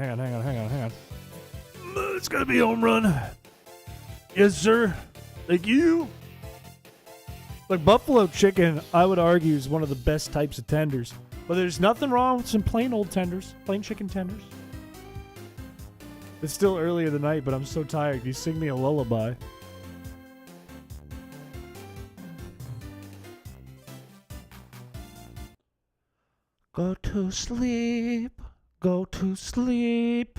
It's gonna be a home run. Yes, sir. Thank you. Like, buffalo chicken, I would argue, is one of the best types of tenders. But there's nothing wrong with some plain old tenders. Plain chicken tenders. It's still early in the night, but I'm so tired. Can you sing me a lullaby? Go to sleep. Go to sleep.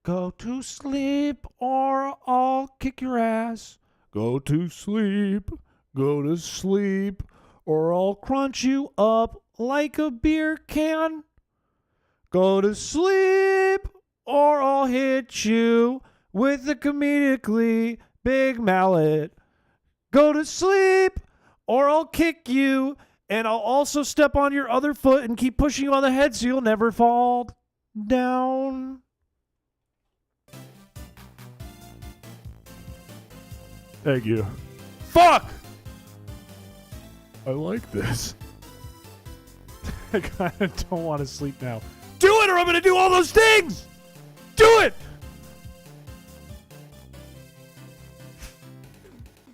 Go to sleep, or I'll kick your ass. Go to sleep. Go to sleep, or I'll crunch you up like a beer can. Go to sleep, or I'll hit you with a comedically big mallet. Go to sleep, or I'll kick you, and I'll also step on your other foot and keep pushing you on the head so you'll never fall down. Thank you. Fuck! I like this. I kind of don't want to sleep now. Do it, or I'm going to do all those things! Do it!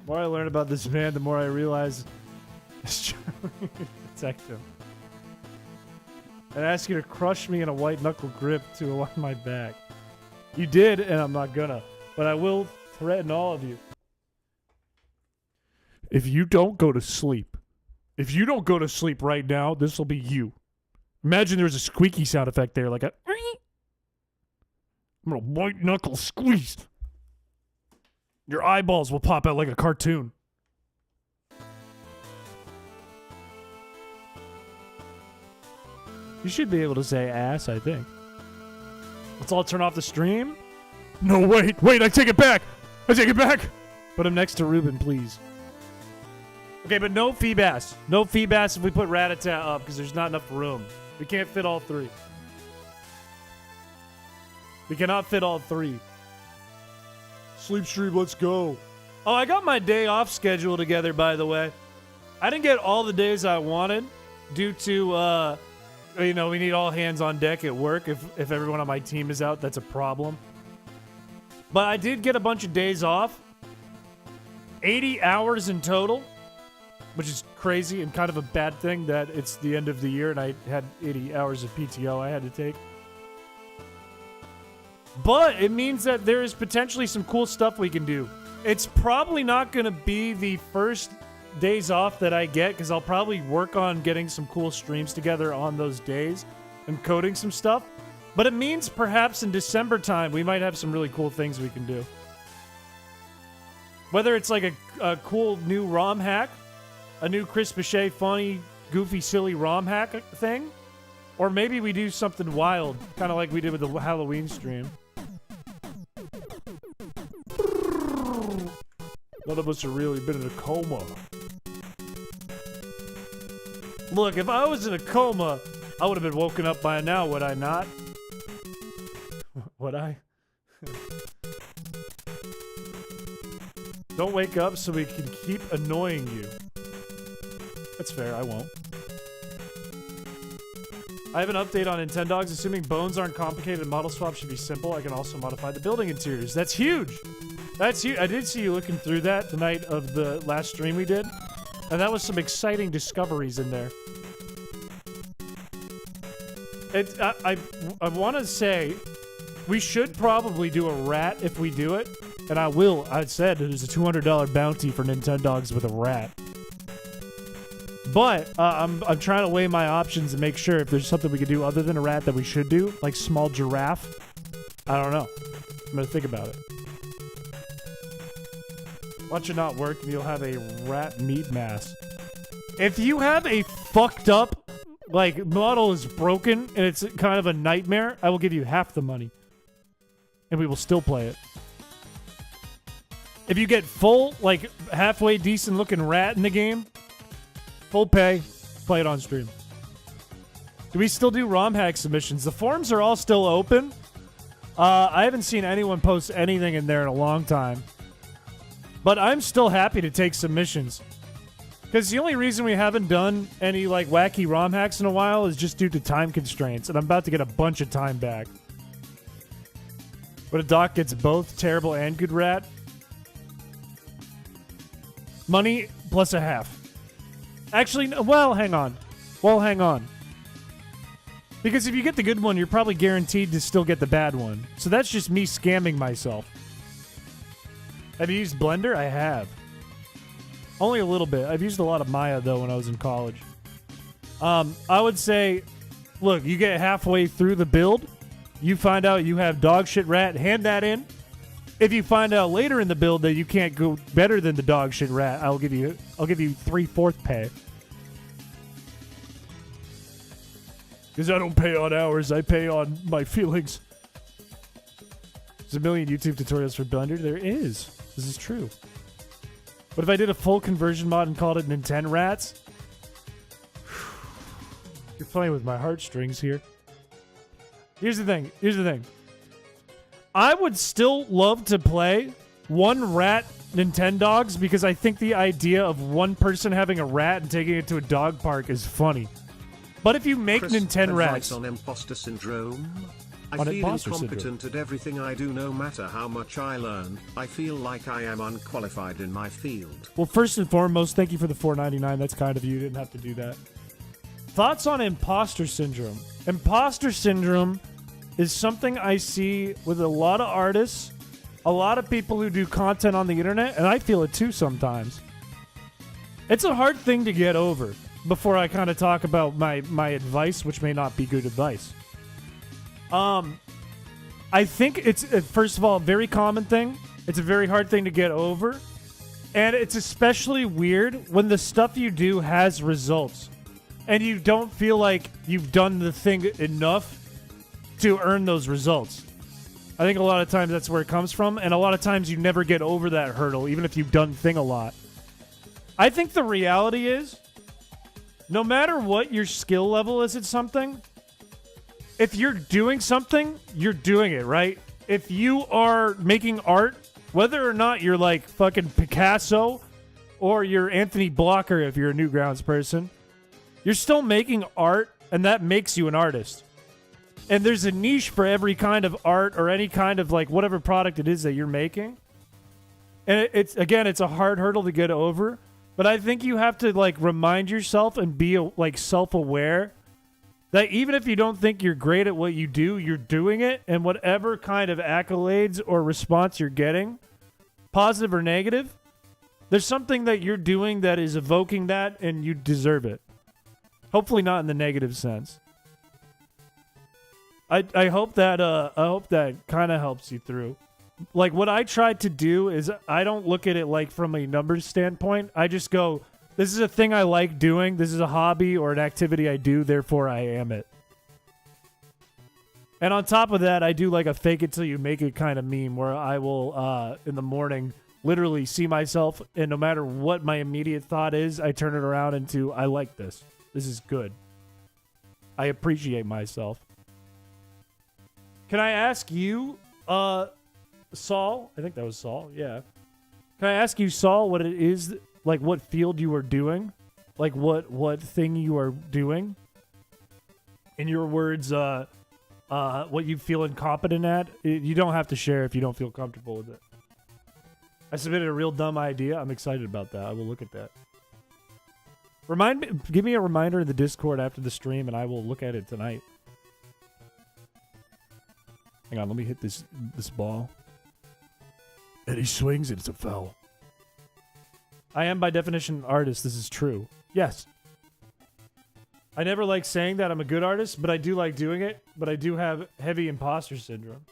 The more I learn about this man, the more I realize it's trying to protect him. And ask you to crush me in a white knuckle grip to align my back. You did, and I'm not gonna. But I will threaten all of you. If you don't go to sleep, right now, this will be you. Imagine there's a squeaky sound effect there, like a... I'm gonna white knuckle squeeze. Your eyeballs will pop out like a cartoon. You should be able to say ass, I think. Let's all turn off the stream. No, wait, I take it back. Put him next to Ruben, please. Okay, but no Feebass. No Feebass if we put Ratata up, because there's not enough room. We can't fit all three. We cannot fit all three. Sleep stream, let's go. Oh, I got my day off schedule together, by the way. I didn't get all the days I wanted due to, we need all hands on deck at work. If everyone on my team is out, that's a problem. But I did get a bunch of days off. 80 hours in total. Which is crazy and kind of a bad thing that it's the end of the year and I had 80 hours of PTO I had to take. But it means that there is potentially some cool stuff we can do. It's probably not going to be the first days off that I get because I'll probably work on getting some cool streams together on those days and coding some stuff. But it means perhaps in December time we might have some really cool things we can do. Whether it's like a cool new ROM hack, a new chrispiche funny, goofy, silly ROM hack thing. Or maybe we do something wild, kind of like we did with the Halloween stream. None of us have really been in a coma. Look, if I was in a coma, I would have been woken up by now, would I not? Would I? Don't wake up so we can keep annoying you. That's fair, I won't. I have an update on Nintendogs. Assuming bones aren't complicated and model swap should be simple, I can also modify the building interiors. That's huge! That's huge. I did see you looking through that the night of the last stream we did. And that was some exciting discoveries in there. I want to say, We should probably do a rat if we do it. And I will. I said there's a $200 bounty for Nintendogs with a rat. But I'm trying to weigh my options and make sure if there's something we could do other than a rat that we should do. Like small giraffe. I don't know. I'm going to think about it. Watch it not work and you'll have a rat meat mass. If you have a fucked up, like, model is broken and it's kind of a nightmare, I will give you half the money. And we will still play it. If you get full, like, halfway decent looking rat in the game, full pay, play it on stream. Do we still do ROM hack submissions? The forums are all still open. I haven't seen anyone post anything in there in a long time. But I'm still happy to take submissions. Because the only reason we haven't done any, like, wacky ROM hacks in a while is just due to time constraints. And I'm about to get a bunch of time back. But a doc gets both terrible and good rat. Money plus a half. Actually, well, hang on. Because if you get the good one, you're probably guaranteed to still get the bad one. So that's just me scamming myself. Have you used Blender? I have. Only a little bit. I've used a lot of Maya, though, when I was in college. I would say, look, you get halfway through the build. You find out you have dog shit rat. Hand that in. If you find out later in the build that you can't go better than the dog shit rat, I'll give you 3/4 pay. Because I don't pay on hours, I pay on my feelings. There's a million YouTube tutorials for Blender. There is. This is true. But if I did a full conversion mod and called it Nintendo Rats? You're playing with my heartstrings here. Here's the thing. I would still love to play one rat Nintendogs because I think the idea of one person having a rat and taking it to a dog park is funny. But if you make Nintendo Rats on imposter syndrome, I on feel imposter incompetent at everything I do no matter how much I learn. I feel like I am unqualified in my field. Well, first and foremost, thank you for the $4.99. That's kind of you. You didn't have to do that. Thoughts on imposter syndrome? Imposter syndrome is something I see with a lot of artists, a lot of people who do content on the internet, and I feel it too sometimes. It's a hard thing to get over before I kind of talk about my advice, which may not be good advice. I think it's, first of all, a very common thing. It's a very hard thing to get over. And it's especially weird when the stuff you do has results. And you don't feel like you've done the thing enough to earn those results. I think a lot of times that's where it comes from. And a lot of times you never get over that hurdle, even if you've done the thing a lot. I think the reality is, no matter what your skill level is at something, if you're doing something, you're doing it, right? If you are making art, whether or not you're like fucking Picasso or you're Anthony Blocker if you're a Newgrounds person, you're still making art, and that makes you an artist. And there's a niche for every kind of art or any kind of like whatever product it is that you're making. And it's a hard hurdle to get over. But I think you have to like remind yourself and be like self-aware that even if you don't think you're great at what you do, you're doing it, and whatever kind of accolades or response you're getting, positive or negative, there's something that you're doing that is evoking that, and you deserve it. Hopefully not in the negative sense. I hope that kind of helps you through. Like, what I try to do is I don't look at it like from a numbers standpoint. I just go, this is a thing I like doing. This is a hobby or an activity I do. Therefore, I am it. And on top of that, I do like a fake it till you make it kind of meme where I will, in the morning, literally see myself. And no matter what my immediate thought is, I turn it around into, I like this. This is good. I appreciate myself. Can I ask you, Saul? I think that was Saul. Yeah. Can I ask you, Saul, what it is, like what field you are doing? Like what thing you are doing? In your words, what you feel incompetent at? You don't have to share if you don't feel comfortable with it. I submitted a real dumb idea. I'm excited about that. I will look at that. Give me a reminder in the Discord after the stream, and I will look at it tonight. Hang on, let me hit this ball. And he swings and it's a foul. I am by definition an artist. This is true. Yes. I never like saying that I'm a good artist, but I do like doing it. But I do have heavy imposter syndrome.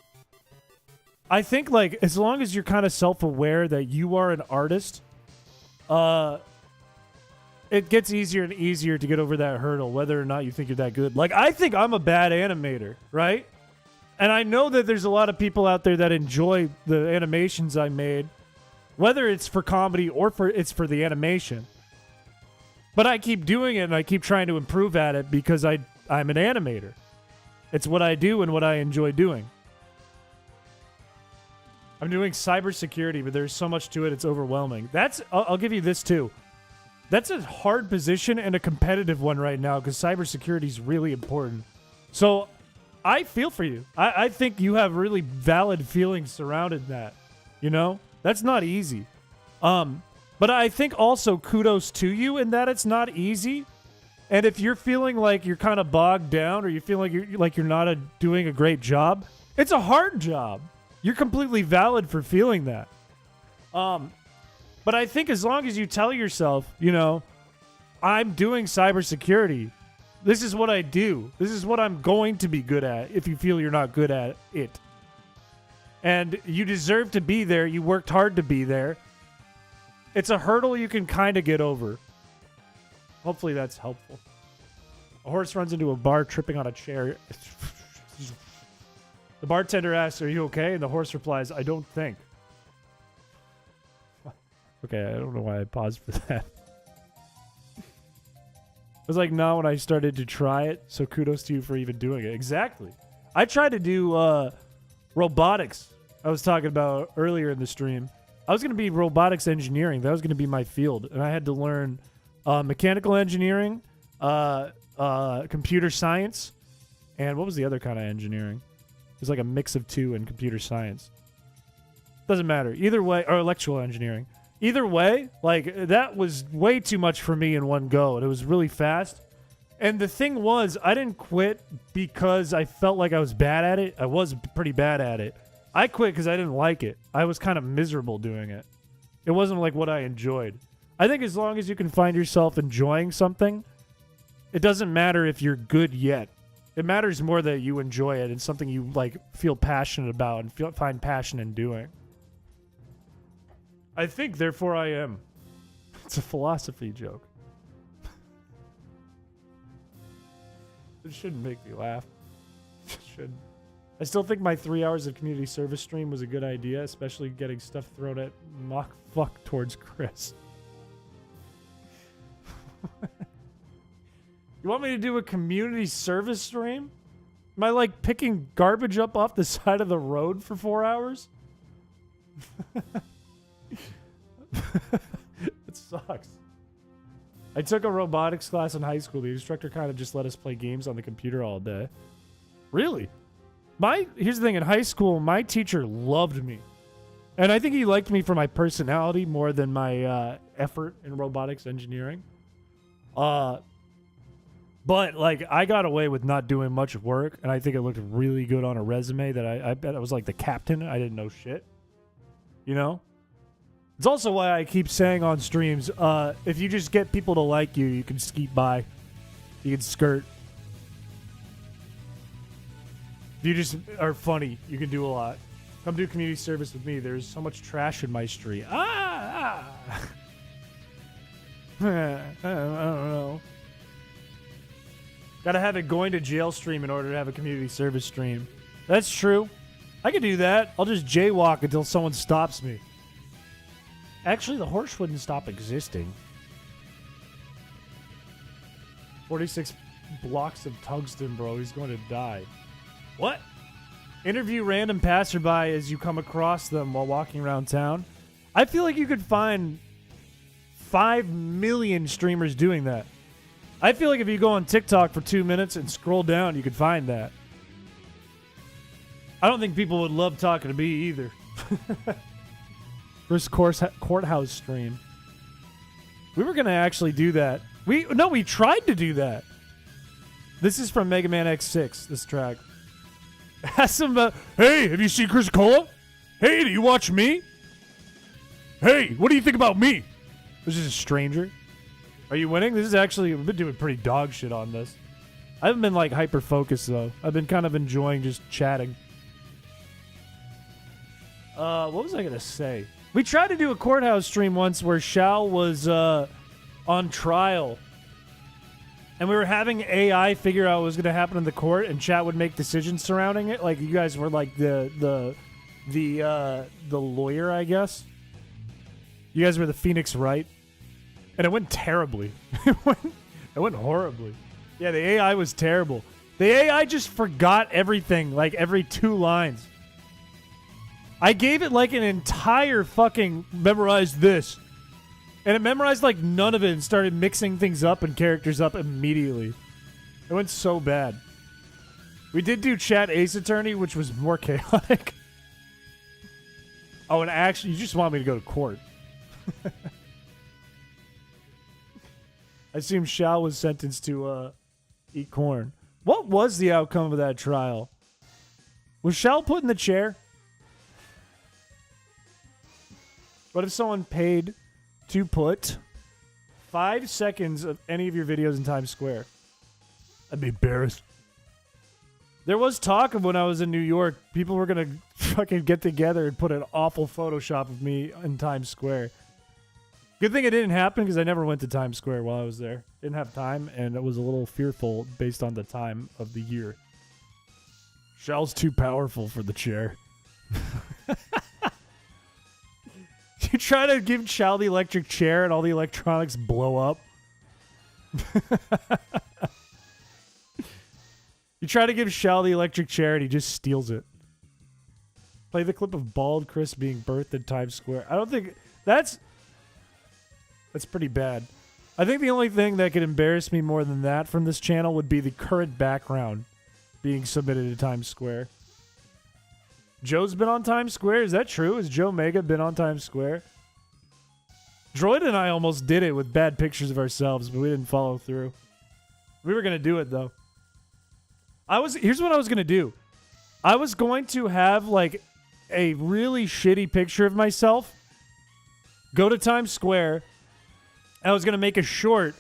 I think, like, as long as you're kind of self-aware that you are an artist, it gets easier and easier to get over that hurdle, whether or not you think you're that good. Like, I think I'm a bad animator, right? And I know that there's a lot of people out there that enjoy the animations I made, whether it's for comedy or it's for the animation. But I keep doing it and I keep trying to improve at it because I'm an animator. It's what I do and what I enjoy doing. I'm doing cybersecurity, but there's so much to it, it's overwhelming. I'll give you this too. That's a hard position and a competitive one right now because cybersecurity is really important. So I feel for you. I think you have really valid feelings surrounding that. You know? That's not easy. But I think also kudos to you in that it's not easy. And if you're feeling like you're kind of bogged down or you feel like you're not doing a great job, it's a hard job. You're completely valid for feeling that. But I think as long as you tell yourself, you know, I'm doing cybersecurity. This is what I do. This is what I'm going to be good at if you feel you're not good at it. And you deserve to be there. You worked hard to be there. It's a hurdle you can kind of get over. Hopefully that's helpful. A horse runs into a bar tripping on a chair. The bartender asks, "Are you okay?" And the horse replies, "I don't think." Okay, I don't know why I paused for that. It was like not when I started to try it, so kudos to you for even doing it. Exactly. I tried to do robotics. I was talking about earlier in the stream. I was going to be robotics engineering. That was going to be my field. And I had to learn mechanical engineering, computer science, and what was the other kind of engineering? It was like a mix of two in computer science. Doesn't matter. Either way, or electrical engineering. Either way, like, that was way too much for me in one go, and it was really fast. And the thing was, I didn't quit because I felt like I was bad at it. I was pretty bad at it. I quit because I didn't like it. I was kind of miserable doing it. It wasn't like what I enjoyed. I think as long as you can find yourself enjoying something, it doesn't matter if you're good yet. It matters more that you enjoy it and something you like feel passionate about and find passion in doing. I think, therefore I am. It's a philosophy joke. It shouldn't make me laugh. It shouldn't. I still think my 3 hours of community service stream was a good idea, especially getting stuff thrown at mock fuck towards Chris. You want me to do a community service stream? Am I like picking garbage up off the side of the road for 4 hours? It sucks. I took a robotics class in high school. The instructor kind of just let us play games on the computer all day. Really? Here's the thing. In high school, my teacher loved me. And I think he liked me for my personality more than my effort in robotics engineering. But, like, I got away with not doing much work, and I think it looked really good on a resume that I bet I was like the captain. I didn't know shit. You know? It's also why I keep saying on streams, if you just get people to like you, you can skeet by. You can skirt. If you just are funny, you can do a lot. Come do community service with me. There's so much trash in my street. I don't know. Gotta have it going to jail stream in order to have a community service stream. That's true. I could do that. I'll just jaywalk until someone stops me. Actually, the horse wouldn't stop existing. 46 blocks of tungsten, bro. He's going to die. What? Interview random passerby as you come across them while walking around town. I feel like you could find 5 million streamers doing that. I feel like if you go on TikTok for 2 minutes and scroll down, you could find that. I don't think people would love talking to me either. First courthouse stream. We were going to actually do that. We tried to do that. This is from Mega Man X6, this track. Ask him about, hey, have you seen Chris Cola? Hey, do you watch me? Hey, what do you think about me? This is a stranger. Are you winning? This is actually, I've been doing pretty dog shit on this. I haven't been like hyper focused though. I've been kind of enjoying just chatting. What was I gonna say? We tried to do a courthouse stream once where Shao was on trial. And we were having AI figure out what was going to happen in the court, and chat would make decisions surrounding it. Like, you guys were like the lawyer, I guess. You guys were the Phoenix Wright. And it went terribly. It went horribly. Yeah, the AI was terrible. The AI just forgot everything, like every 2 lines. I gave it like an entire fucking memorize this. And it memorized like none of it and started mixing things up and characters up immediately. It went so bad. We did do Chat Ace Attorney, which was more chaotic. Oh, and actually, you just want me to go to court. I assume Shao was sentenced to eat corn. What was the outcome of that trial? Was Shao put in the chair? What if someone paid to put 5 seconds of any of your videos in Times Square? I'd be embarrassed. There was talk of when I was in New York, people were going to fucking get together and put an awful Photoshop of me in Times Square. Good thing it didn't happen because I never went to Times Square while I was there. Didn't have time, and it was a little fearful based on the time of the year. Shell's too powerful for the chair. You try to give Chow the electric chair and all the electronics blow up. You try to give Chow the electric chair and he just steals it. Play the clip of bald Chris being birthed in Times Square. I don't think... That's pretty bad. I think the only thing that could embarrass me more than that from this channel would be the current background being submitted to Times Square. Joe's been on Times Square? Is that true? Has Joe Mega been on Times Square? Droid and I almost did it with bad pictures of ourselves, but we didn't follow through. We were going to do it, though. Here's what I was going to do. I was going to have, like, a really shitty picture of myself, go to Times Square, and I was going to make a short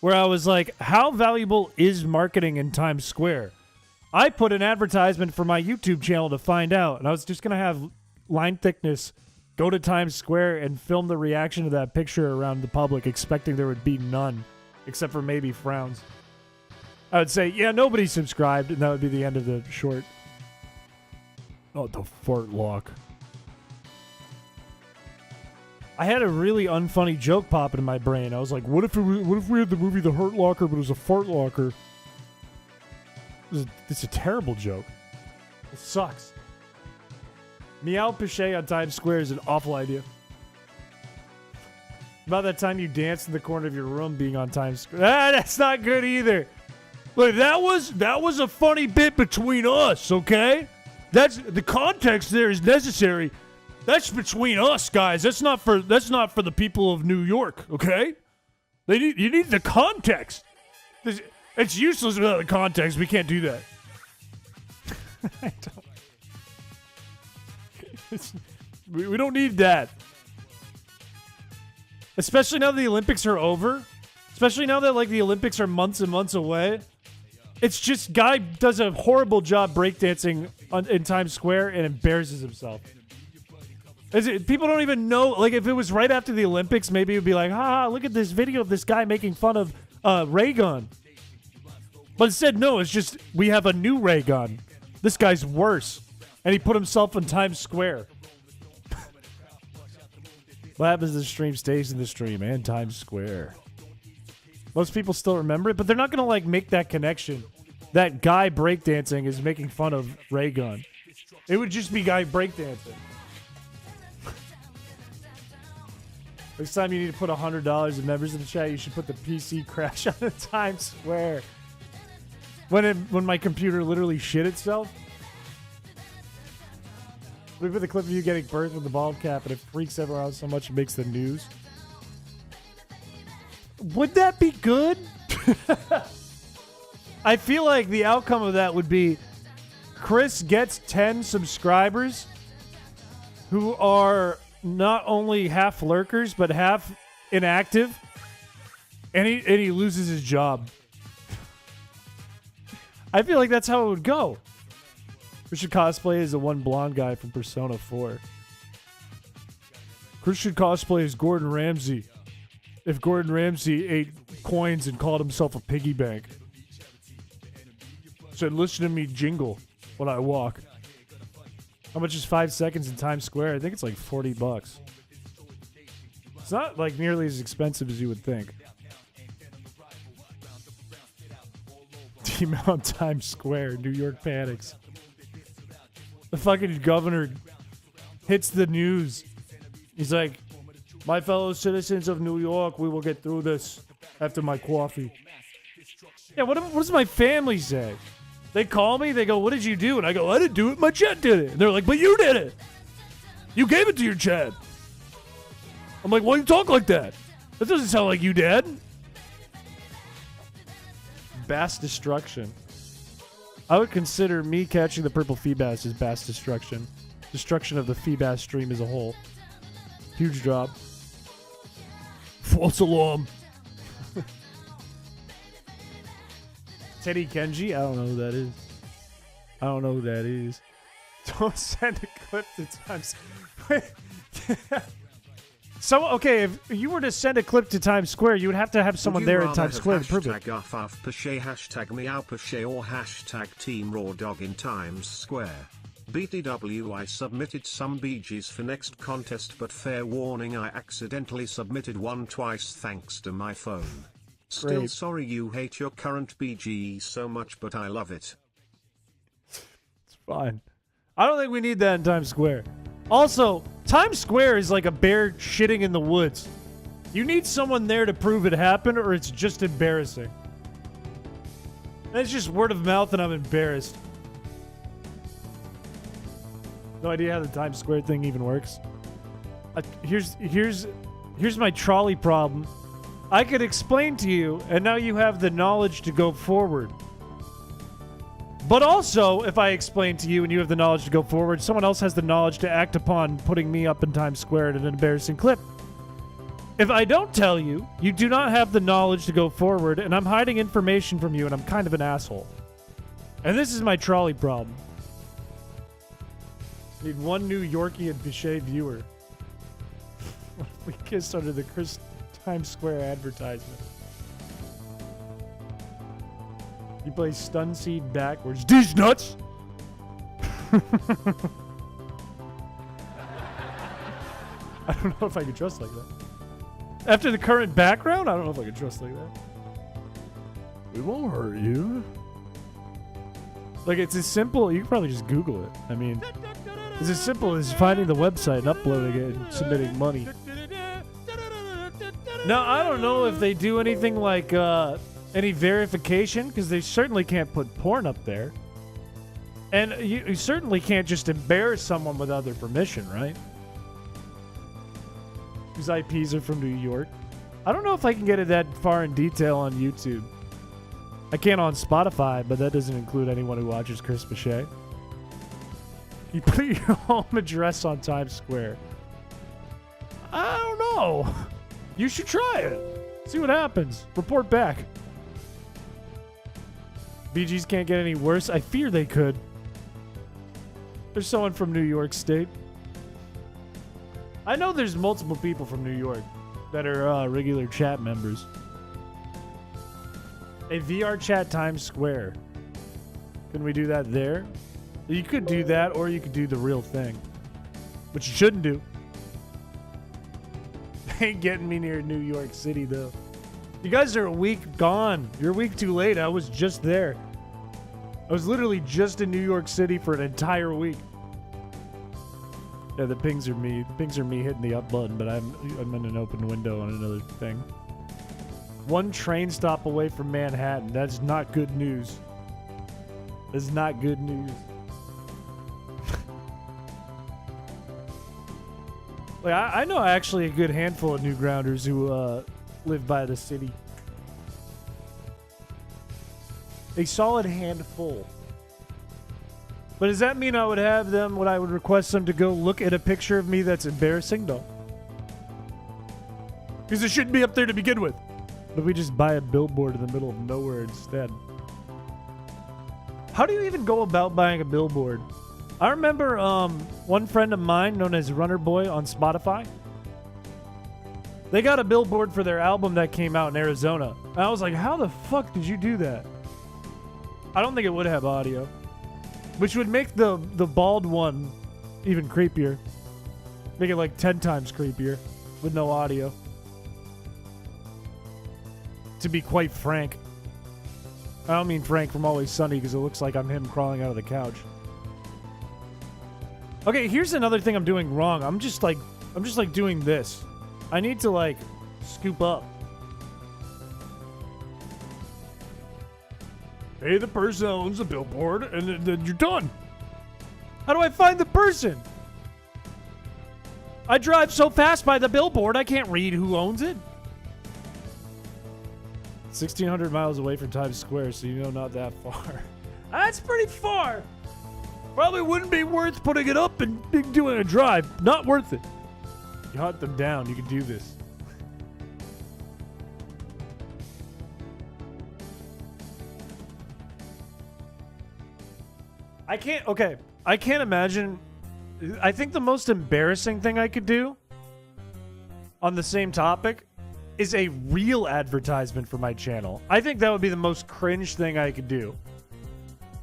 where I was like, how valuable is marketing in Times Square? I put an advertisement for my YouTube channel to find out, and I was just going to have line thickness, go to Times Square, and film the reaction to that picture around the public, expecting there would be none, except for maybe frowns. I would say, yeah, nobody subscribed, and that would be the end of the short. Oh, the fart lock. I had a really unfunny joke pop in my brain. I was like, what if we had the movie The Hurt Locker, but it was a fart locker? It's a terrible joke. It sucks. Meow Piché on Times Square is an awful idea. About that time you danced in the corner of your room being on Times Square. That's not good either. Look, that was a funny bit between us, okay? That's the context there is necessary. That's between us, guys. That's not for the people of New York, okay? You need the context. It's useless without the context. We can't do that. I don't. We don't need that. Especially now that the Olympics are over. Especially now that like the Olympics are months and months away. It's just guy does a horrible job breakdancing in Times Square and embarrasses himself. People don't even know. Like if it was right after the Olympics, maybe it would be like, look at this video of this guy making fun of ray gun. But instead, no, it's just, we have a new ray gun. This guy's worse. And he put himself in Times Square. What happens to the stream stays in the stream and Times Square. Most people still remember it, but they're not going to, like, make that connection. That guy breakdancing is making fun of ray gun. It would just be guy breakdancing. Next time you need to put $100 in members in the chat, you should put the PC crash on the Times Square. When my computer literally shit itself. We put the clip of you getting birthed with the bald cap and it freaks everyone out so much it makes the news. Would that be good? I feel like the outcome of that would be Chris gets 10 subscribers who are not only half lurkers, but half inactive, and he loses his job. I feel like that's how it would go. Chris should cosplay as the one blonde guy from Persona 4. Chris should cosplay as Gordon Ramsay. If Gordon Ramsay ate coins and called himself a piggy bank. Said, listen to me jingle when I walk. How much is 5 seconds in Times Square? I think it's like $40. It's not like nearly as expensive as you would think. Team out on Times Square, New York panics. The fucking governor hits the news. He's like, my fellow citizens of New York, we will get through this after my coffee. Yeah, what does my family say? They call me, they go, what did you do? And I go, I didn't do it, my jet did it. And they're like, but you did it. You gave it to your jet. I'm like, why you talk like that? That doesn't sound like you did. Bass destruction. I would consider me catching the purple Feebass as bass destruction. Destruction of the Feebass stream as a whole. Huge drop. False alarm. Teddy Kenji? I don't know who that is. I don't know who that is. Don't send a clip to Times... So, okay, if you were to send a clip to Times Square, you would have to have someone there in Times Square to prove it. Hashtag Piché, hashtag meow Piché, or hashtag Team Raw Dog in Times Square. BTW, I submitted some BGs for next contest, but fair warning, I accidentally submitted one twice thanks to my phone. Still Great. Sorry you hate your current BG so much, but I love it. It's fine. I don't think we need that in Times Square. Also, Times Square is like a bear shitting in the woods. You need someone there to prove it happened, or it's just embarrassing. That's just word of mouth, and I'm embarrassed. No idea how the Times Square thing even works. Here's my trolley problem. I could explain to you, and now you have the knowledge to go forward. But also, if I explain to you and you have the knowledge to go forward, someone else has the knowledge to act upon putting me up in Times Square in an embarrassing clip. If I don't tell you, you do not have the knowledge to go forward, and I'm hiding information from you, and I'm kind of an asshole. And this is my trolley problem. Need one New Yorkie and Piché viewer. What if we kissed under the Times Square advertisement? You play Stun Seed backwards. These nuts! I don't know if I can trust like that. After the current background, I don't know if I can trust like that. We won't hurt you. Like, it's as simple. You can probably just Google it. I mean, it's as simple as finding the website and uploading it and submitting money. Now, I don't know if they do anything like, any verification, because they certainly can't put porn up there. And you certainly can't just embarrass someone without their permission, right? Whose IPs are from New York. I don't know if I can get it that far in detail on YouTube. I can on Spotify, but that doesn't include anyone who watches Chris Piché. You put your home address on Times Square. I don't know. You should try it. See what happens. Report back. BGs can't get any worse. I fear they could. There's someone from New York State. I know there's multiple people from New York that are regular chat members. A VR chat Times Square. Can we do that there? You could do that, or you could do the real thing. Which you shouldn't do. Ain't getting me near New York City, though. You guys are a week gone. You're a week too late. I was just there. I was literally just in New York City for an entire week. Yeah, the pings are me. The pings are me hitting the up button, but I'm in an open window on another thing. One train stop away from Manhattan. That's not good news. That's not good news. Like, I know actually a good handful of New Grounders who live by the city. A solid handful. But does that mean I would have them, when I would request them to go look at a picture of me that's embarrassing? No. Because it shouldn't be up there to begin with. But if we just buy a billboard in the middle of nowhere instead. How do you even go about buying a billboard? I remember one friend of mine known as Runner Boy on Spotify. They got a billboard for their album that came out in Arizona. And I was like, how the fuck did you do that? I don't think it would have audio. Which would make the bald one even creepier. Make it like 10 times creepier with no audio. To be quite frank. I don't mean Frank from Always Sunny because it looks like I'm him crawling out of the couch. Okay, here's another thing I'm doing wrong. I'm just like doing this. I need to like scoop up. Hey, the person owns the billboard, and then you're done. How do I find the person? I drive so fast by the billboard, I can't read who owns it. 1,600 miles away from Times Square, so you know not that far. That's pretty far. Probably wouldn't be worth putting it up and doing a drive. Not worth it. You hunt them down, you can do this. I can't imagine. I think the most embarrassing thing I could do on the same topic is a real advertisement for my channel. I think that would be the most cringe thing I could do.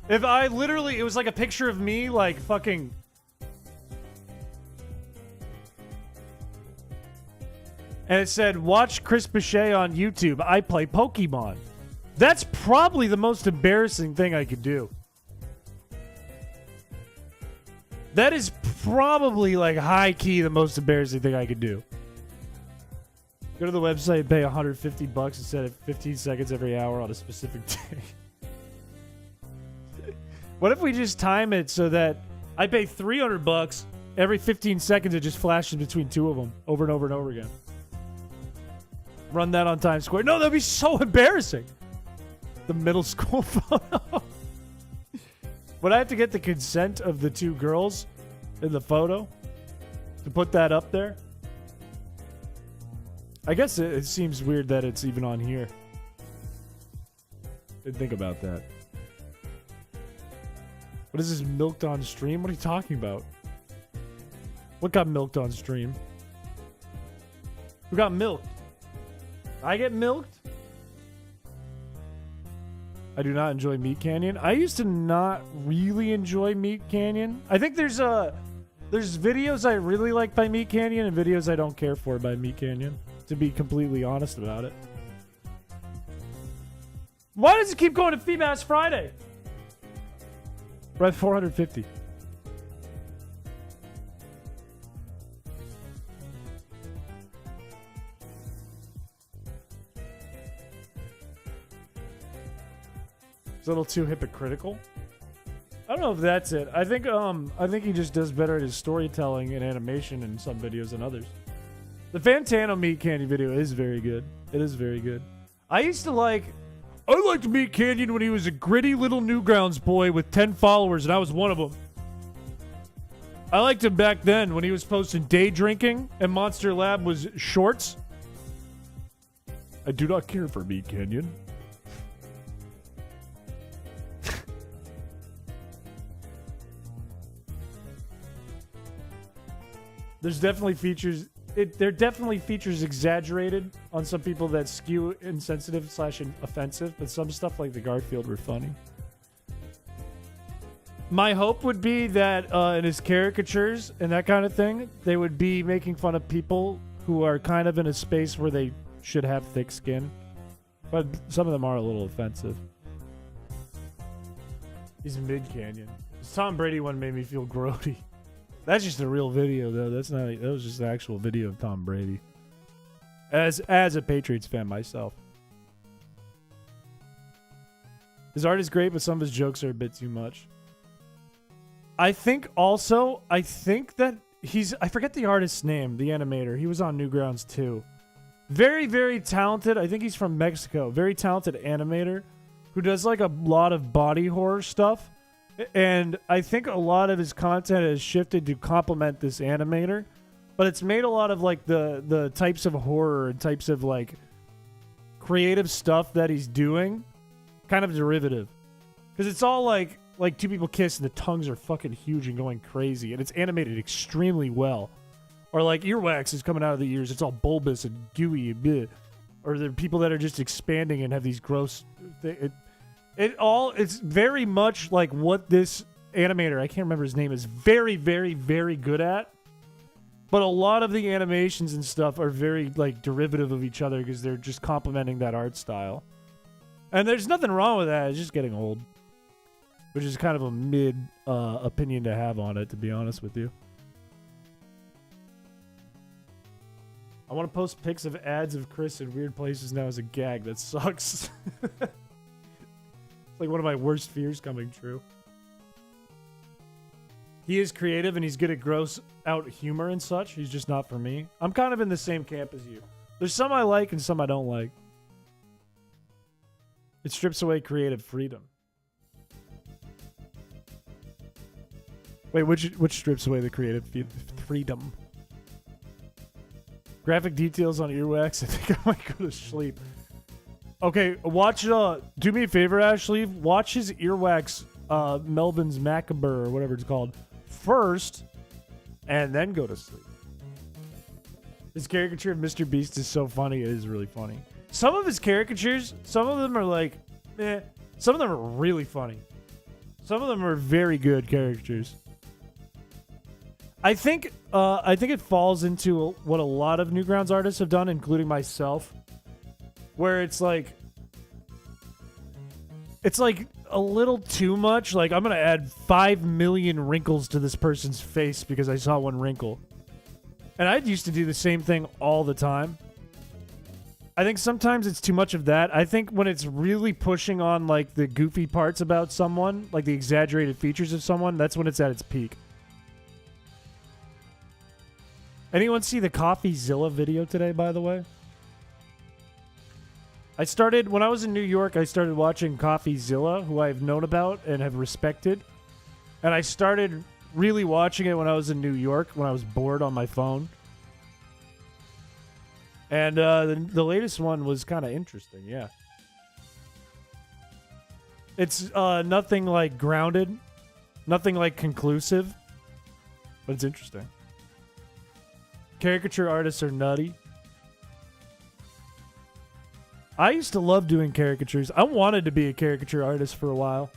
If I literally, it was like a picture of me like fucking... And it said, watch Chris Piché on YouTube. I play Pokemon. That's probably the most embarrassing thing I could do. That is probably like high key the most embarrassing thing I could do. Go to the website and pay $150 instead of 15 seconds every hour on a specific day. What if we just time it so that I pay $300 every 15 seconds, it just flashes between two of them over and over and over again. Run that on Times Square. No, that'd be so embarrassing. The middle school photo. Would I have to get the consent of the two girls in the photo to put that up there? I guess it seems weird that it's even on here. Didn't think about that. What is this, milked on stream? What are you talking about? What got milked on stream? Who got milked? I get milked? I do not enjoy Meat Canyon. I used to not really enjoy Meat Canyon. I think there's videos I really like by Meat Canyon and videos I don't care for by Meat Canyon, to be completely honest about it. Why does it keep going to Feemass Friday? We're at 450. It's a little too hypocritical. I don't know if that's it. I think he just does better at his storytelling and animation in some videos than others. The Fantano Meat Canyon video is very good. It is very good. I liked Meat Canyon when he was a gritty little Newgrounds boy with 10 followers, and I was one of them. I liked him back then when he was posting day drinking and Monster Lab was shorts. I do not care for Meat Canyon. There's definitely features... There are definitely features exaggerated on some people that skew insensitive / offensive, but some stuff like the Garfield were funny. My hope would be that in his caricatures and that kind of thing, they would be making fun of people who are kind of in a space where they should have thick skin. But some of them are a little offensive. He's mid-canyon. This Tom Brady one made me feel grody. That's just a real video, though. That was just an actual video of Tom Brady. As a Patriots fan myself. His art is great, but some of his jokes are a bit too much. I think that I forget the artist's name, the animator. He was on Newgrounds too. Very, very talented. I think he's from Mexico. Very talented animator who does like a lot of body horror stuff. And I think a lot of his content has shifted to complement this animator, but it's made a lot of like the types of horror and types of like creative stuff that he's doing kind of derivative. Because it's all like two people kiss and the tongues are fucking huge and going crazy, and it's animated extremely well. Or like earwax is coming out of the ears, it's all bulbous and gooey and bleh. Or there are people that are just expanding and have these gross it's very much like what this animator, I can't remember his name, is very, very, very good at. But a lot of the animations and stuff are very like derivative of each other because they're just complementing that art style. And there's nothing wrong with that. It's just getting old. Which is kind of a mid opinion to have on it, to be honest with you. I want to post pics of ads of Chris in weird places now as a gag. That sucks. Like one of my worst fears coming true. He is creative and he's good at gross out humor and such. He's just not for me. I'm kind of in the same camp as you. There's some I like and some I don't like. It strips away creative freedom. Wait, which strips away the creative freedom? Graphic details on earwax. I think I might go to sleep. Okay, watch, do me a favor, Ashley. Watch his earwax, Melvin's Macabre, or whatever it's called, first, and then go to sleep. His caricature of Mr. Beast is so funny. It is really funny. Some of his caricatures, some of them are like, eh. Some of them are really funny. Some of them are very good caricatures. I think it falls into what a lot of Newgrounds artists have done, including myself. Where it's like a little too much. Like, I'm going to add 5 million wrinkles to this person's face because I saw one wrinkle. And I used to do the same thing all the time. I think sometimes it's too much of that. I think when it's really pushing on, like, the goofy parts about someone, like the exaggerated features of someone, that's when it's at its peak. Anyone see the CoffeeZilla video today, by the way? When I was in New York, I started watching CoffeeZilla, who I've known about and have respected. And I started really watching it when I was in New York, when I was bored on my phone. And the latest one was kind of interesting, yeah. It's nothing like grounded, nothing like conclusive, but it's interesting. Caricature artists are nutty. I used to love doing caricatures. I wanted to be a caricature artist for a while.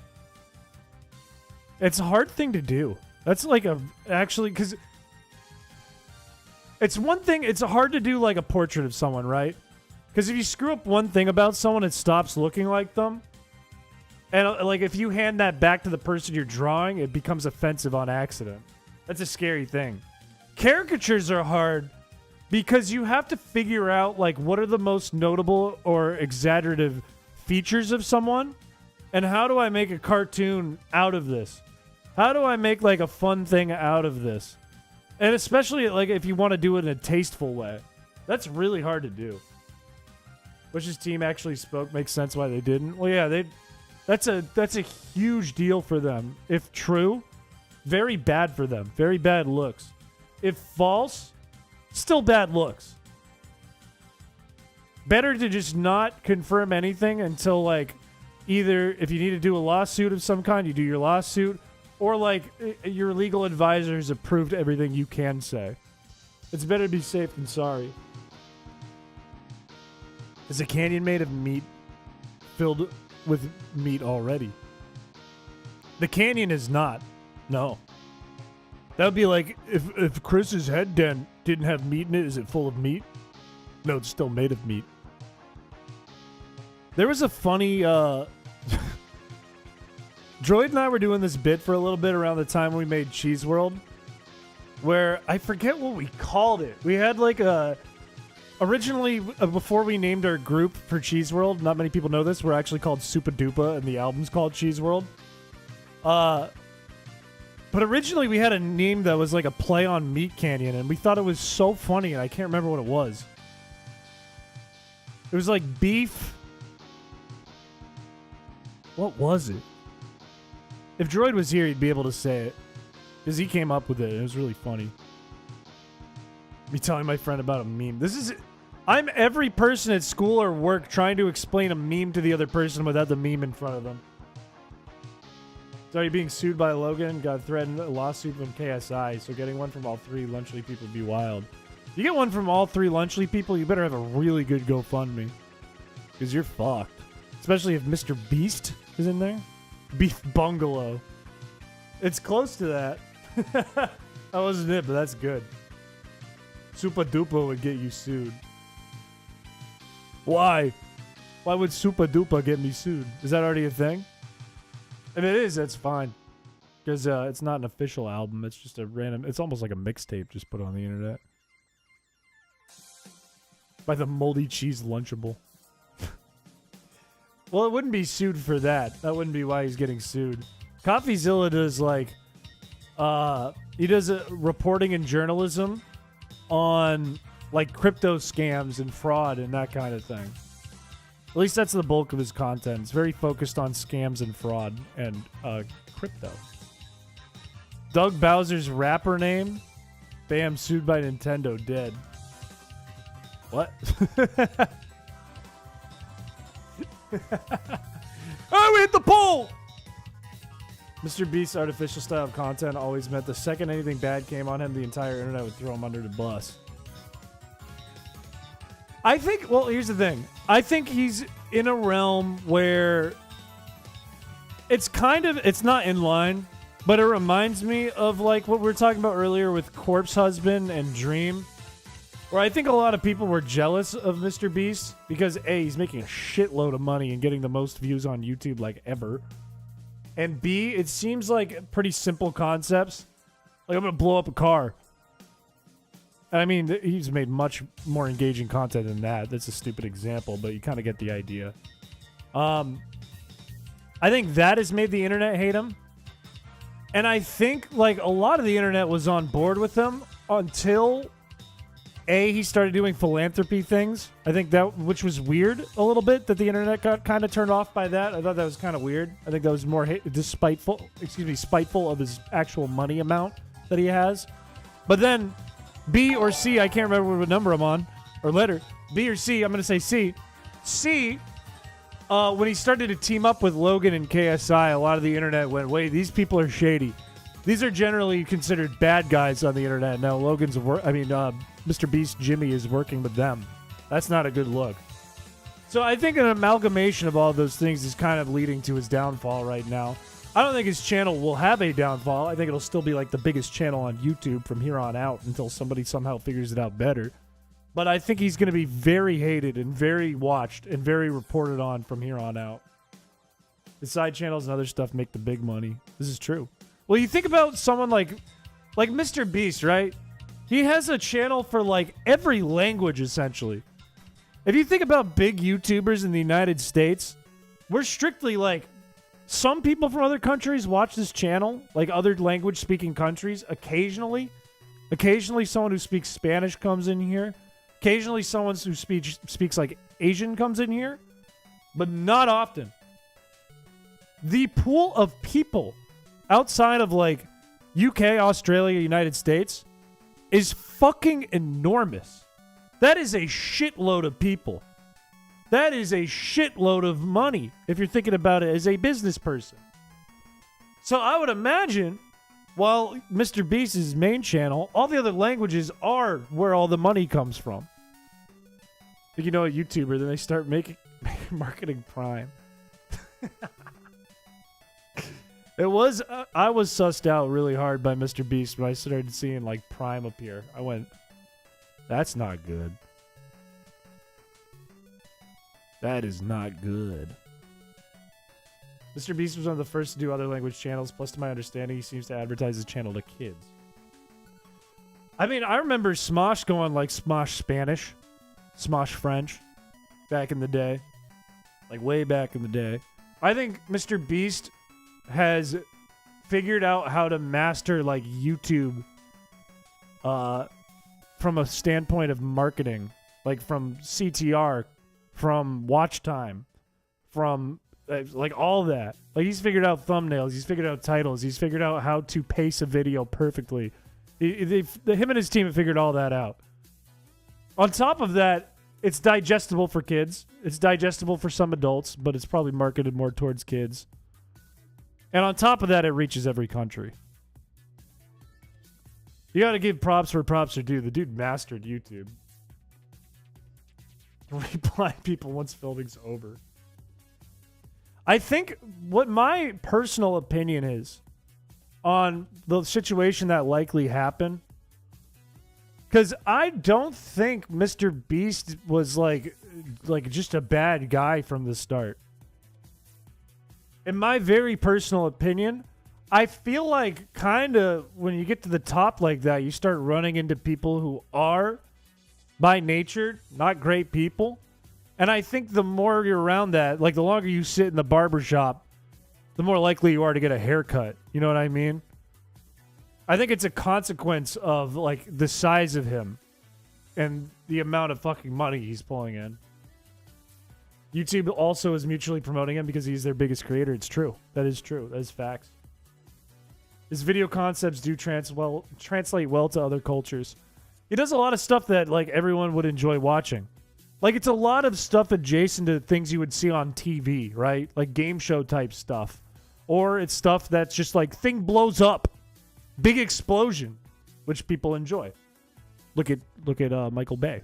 It's a hard thing to do. That's like because it's one thing, it's hard to do like a portrait of someone, right? Because if you screw up one thing about someone, it stops looking like them. And like if you hand that back to the person you're drawing, it becomes offensive on accident. That's a scary thing. Caricatures are hard because you have to figure out, like, what are the most notable or exaggerative features of someone? And how do I make a cartoon out of this? How do I make, like, a fun thing out of this? And especially, like, if you want to do it in a tasteful way. That's really hard to do. Which his team actually spoke makes sense why they didn't. Well, yeah, that's a huge deal for them. If true, very bad for them. Very bad looks. If false, still bad looks. Better to just not confirm anything until, like, either if you need to do a lawsuit of some kind, you do your lawsuit, or, like, your legal advisors approved everything you can say. It's better to be safe than sorry. Is a canyon made of meat filled with meat already? The canyon is not. No. That would be like, if Chris's head didn't have meat in it, is it full of meat? No, it's still made of meat. There was a funny... Droid and I were doing this bit for a little bit around the time we made Cheese World, where I forget what we called it. We had like originally, before we named our group for Cheese World, not many people know this, we're actually called Supa Dupa, and the album's called Cheese World. But originally we had a name that was like a play on Meat Canyon, and we thought it was so funny, and I can't remember what it was. It was like beef. What was it? If Droid was here, he'd be able to say it. Because he came up with it. It was really funny. Me telling my friend about a meme. I'm every person at school or work trying to explain a meme to the other person without the meme in front of them. So are you being sued by Logan? Got threatened a lawsuit from KSI. So getting one from all three Lunchly people would be wild. If you get one from all three Lunchly people, you better have a really good GoFundMe. Because you're fucked. Especially if Mr. Beast is in there. Beef Bungalow. It's close to that. That wasn't it, but that's good. Super Duper would get you sued. Why? Why would Super Duper get me sued? Is that already a thing? If it is, that's fine. Because it's not an official album. It's just a random... It's almost like a mixtape just put on the internet. By the Moldy Cheese Lunchable. Well, it wouldn't be sued for that. That wouldn't be why he's getting sued. CoffeeZilla does like... he does reporting and journalism on like crypto scams and fraud and that kind of thing. At least that's the bulk of his content. It's very focused on scams and fraud and crypto. Doug Bowser's rapper name? Bam, sued by Nintendo, dead. What? Oh, we hit the pole! Mr. Beast's artificial style of content always meant the second anything bad came on him, the entire internet would throw him under the bus. I think, well, here's the thing. I think he's in a realm where it's not in line, but it reminds me of like what we were talking about earlier with Corpse Husband and Dream, where I think a lot of people were jealous of Mr. Beast because A, he's making a shitload of money and getting the most views on YouTube like ever. And B, it seems like pretty simple concepts. Like, I'm going to blow up a car. And I mean, he's made much more engaging content than that. That's a stupid example, but you kind of get the idea. I think that has made the internet hate him. And I think, like, a lot of the internet was on board with him until... A, he started doing philanthropy things. I think that, which was weird a little bit, that the internet got kind of turned off by that. I thought that was kind of weird. I think that was more spiteful of his actual money amount that he has. But then, B or C, I can't remember what number I'm on, or letter. B or C, I'm going to say C. C, when he started to team up with Logan and KSI, a lot of the internet went, wait, these people are shady. These are generally considered bad guys on the internet. Now, Mr. Beast Jimmy is working with them. That's not a good look. So I think an amalgamation of all those things is kind of leading to his downfall right now. I don't think his channel will have a downfall. I think it'll still be like the biggest channel on YouTube from here on out until somebody somehow figures it out better. But I think he's going to be very hated and very watched and very reported on from here on out. The side channels and other stuff make the big money. This is true. Well, you think about someone like Mr. Beast, right? He has a channel for like every language, essentially. If you think about big YouTubers in the United States, we're strictly like, some people from other countries watch this channel, like other language-speaking countries, occasionally. Occasionally someone who speaks Spanish comes in here. Occasionally someone who speaks like Asian comes in here. But not often. The pool of people outside of like UK, Australia, United States is fucking enormous. That is a shitload of people. That is a shitload of money if you're thinking about it as a business person. So I would imagine, while Mr. Beast's main channel, all the other languages are where all the money comes from. If you know a YouTuber, then they start making marketing Prime. I was sussed out really hard by Mr. Beast when I started seeing like Prime appear. I went, that's not good. That is not good. Mr. Beast was one of the first to do other language channels. Plus, to my understanding, he seems to advertise his channel to kids. I mean, I remember Smosh going like Smosh Spanish, Smosh French, back in the day. Like way back in the day. I think Mr. Beast has figured out how to master like YouTube from a standpoint of marketing, like from CTR, from watch time, from like all that. Like he's figured out thumbnails, he's figured out titles, he's figured out how to pace a video perfectly. Him and his team have figured all that out. On top of that, it's digestible for kids. It's digestible for some adults, but it's probably marketed more towards kids. And on top of that, it reaches every country. You got to give props where props are due. The dude mastered YouTube. Reply people once filming's over. I think what my personal opinion is on the situation that likely happened, because I don't think Mr. Beast was like just a bad guy from the start. In my very personal opinion, I feel like kind of when you get to the top like that, you start running into people who are by nature not great people. And I think the more you're around that, like the longer you sit in the barbershop, the more likely you are to get a haircut. You know what I mean? I think it's a consequence of like the size of him and the amount of fucking money he's pulling in. YouTube also is mutually promoting him because he's their biggest creator. It's true. That is true. That is facts. His video concepts do translate well to other cultures. He does a lot of stuff that like everyone would enjoy watching. Like it's a lot of stuff adjacent to things you would see on TV, right? Like game show type stuff. Or it's stuff that's just like thing blows up. Big explosion, which people enjoy. Look at Michael Bay.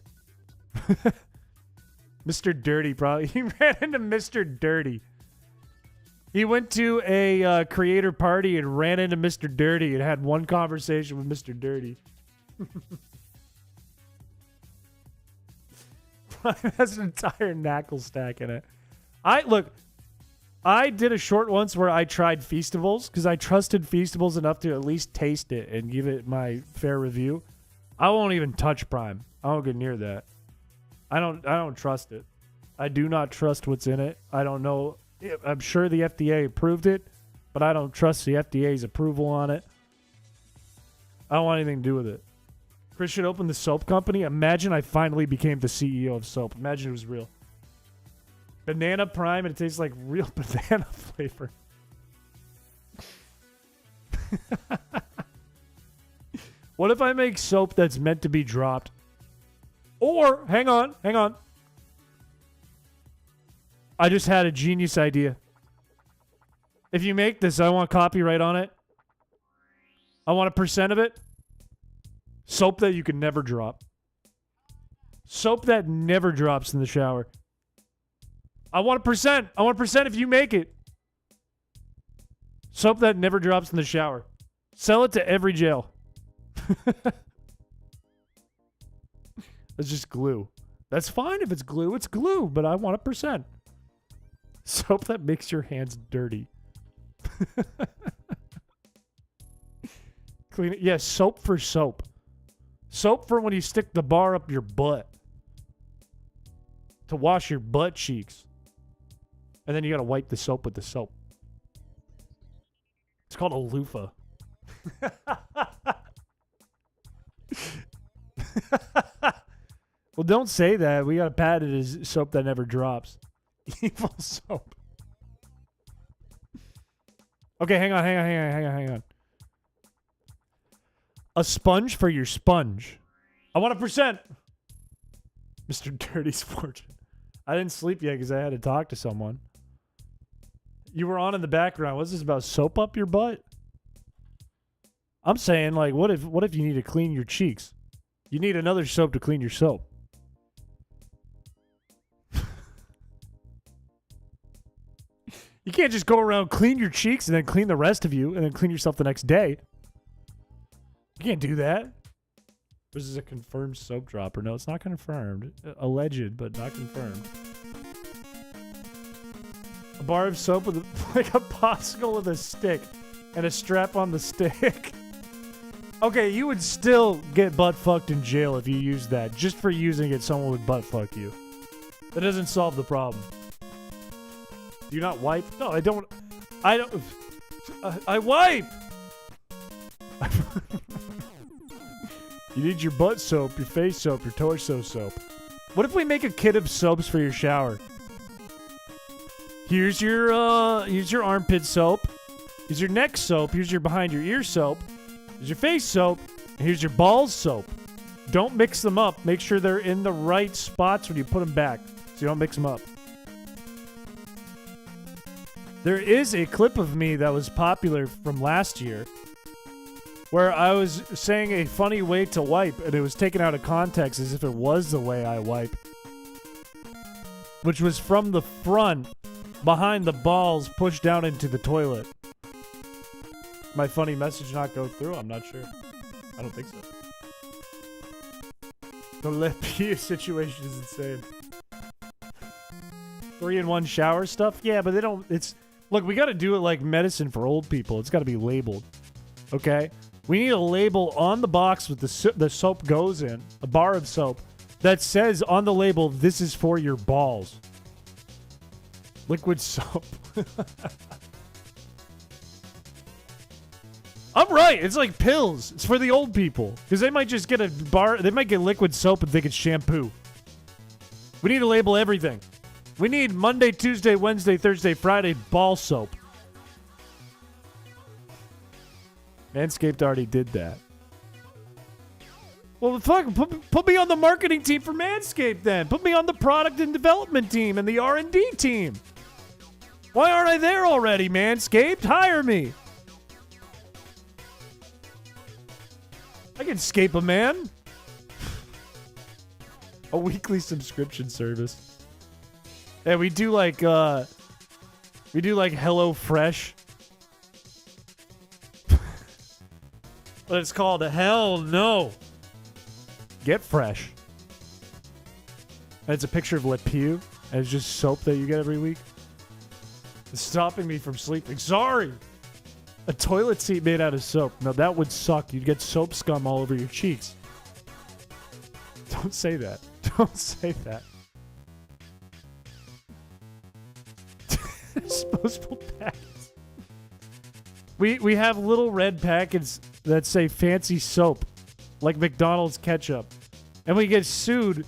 Mr. Dirty probably. He ran into Mr. Dirty. He went to a creator party and ran into Mr. Dirty and had one conversation with Mr. Dirty. That's an entire knackle stack in it. I did a short once where I tried Feastables because I trusted Feastables enough to at least taste it and give it my fair review. I won't even touch Prime. I won't get near that. I don't trust it. I do not trust what's in it. I don't know. I'm sure the FDA approved it, but I don't trust the FDA's approval on it. I don't want anything to do with it. Chris should open the soap company. Imagine I finally became the CEO of soap. Imagine it was real. Banana Prime, and it tastes like real banana flavor. What if I make soap that's meant to be dropped? Or, hang on. I just had a genius idea. If you make this, I want copyright on it. I want 1% of it. Soap that you can never drop. Soap that never drops in the shower. I want 1%. I want 1% if you make it. Soap that never drops in the shower. Sell it to every jail. It's just glue. That's fine if it's glue. It's glue, but I want 1%. Soap that makes your hands dirty. Clean it. Yeah, soap for soap. Soap for when you stick the bar up your butt. To wash your butt cheeks. And then you gotta wipe the soap with the soap. It's called a loofah. Well, don't say that. We gotta patent it as soap that never drops. Evil soap. Okay, hang on. A sponge for your sponge. I want 1%. Mr. Dirty's fortune. I didn't sleep yet because I had to talk to someone. You were on in the background. What's this about? Soap up your butt? I'm saying, like, what if you need to clean your cheeks? You need another soap to clean your soap. You can't just go around, clean your cheeks, and then clean the rest of you, and then clean yourself the next day. You can't do that. This is a confirmed soap dropper. No, it's not confirmed. Alleged, but not confirmed. A bar of soap with like a popsicle with a stick and a strap on the stick. Okay, you would still get butt fucked in jail if you used that. Just for using it, someone would butt fuck you. That doesn't solve the problem. Do you not wipe? No, I don't. I wipe! You need your butt soap, your face soap, your torso soap. What if we make a kit of soaps for your shower? Here's your armpit soap. Here's your neck soap. Here's your behind your ear soap. Here's your face soap. And here's your balls soap. Don't mix them up. Make sure they're in the right spots when you put them back, so you don't mix them up. There is a clip of me that was popular from last year where I was saying a funny way to wipe, and it was taken out of context as if it was the way I wipe, which was from the front, behind the balls, pushed down into the toilet. My funny message not go through? I'm not sure. I don't think so. The lip situation is insane. 3-in-1 shower stuff? Yeah, but they don't... Look, we gotta do it like medicine for old people. It's gotta be labeled. Okay? We need a label on the box with the soap goes in, a bar of soap, that says on the label, this is for your balls. Liquid soap. I'm right. It's like pills. It's for the old people. Because they might just get they might get liquid soap and think it's shampoo. We need to label everything. We need Monday, Tuesday, Wednesday, Thursday, Friday ball soap. Manscaped already did that. Well, fuck, put me on the marketing team for Manscaped then. Put me on the product and development team and the R&D team. Why aren't I there already, Manscaped? Hire me. I can scape a man. A weekly subscription service. Yeah, we do like Hello Fresh. But it's called Hell No. Get Fresh. And it's a picture of Le Pew, and it's just soap that you get every week. It's stopping me from sleeping. Sorry. A toilet seat made out of soap. Now that would suck. You'd get soap scum all over your cheeks. Don't say that. Don't say that. Disposable packets. We have little red packets that say fancy soap, like McDonald's ketchup. And we get sued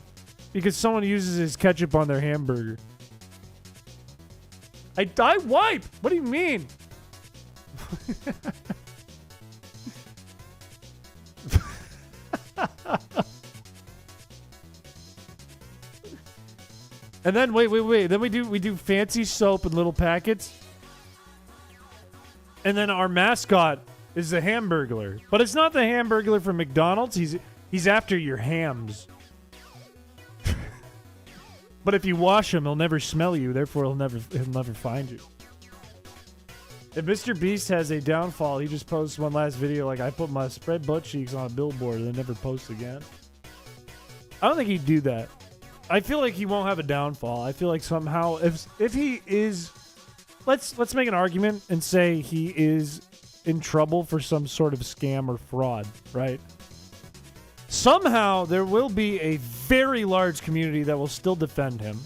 because someone uses his ketchup on their hamburger. I wipe! What do you mean? And then wait. Then we do fancy soap in little packets. And then our mascot is the Hamburglar. But it's not the Hamburglar from McDonald's. He's after your hams. But if you wash him, he'll never smell you. Therefore, he'll never find you. If Mr. Beast has a downfall, he just posts one last video like, I put my spread butt cheeks on a billboard and then never posts again. I don't think he'd do that. I feel like he won't have a downfall. I feel like somehow, if he is... Let's make an argument and say he is in trouble for some sort of scam or fraud, right? Somehow, there will be a very large community that will still defend him.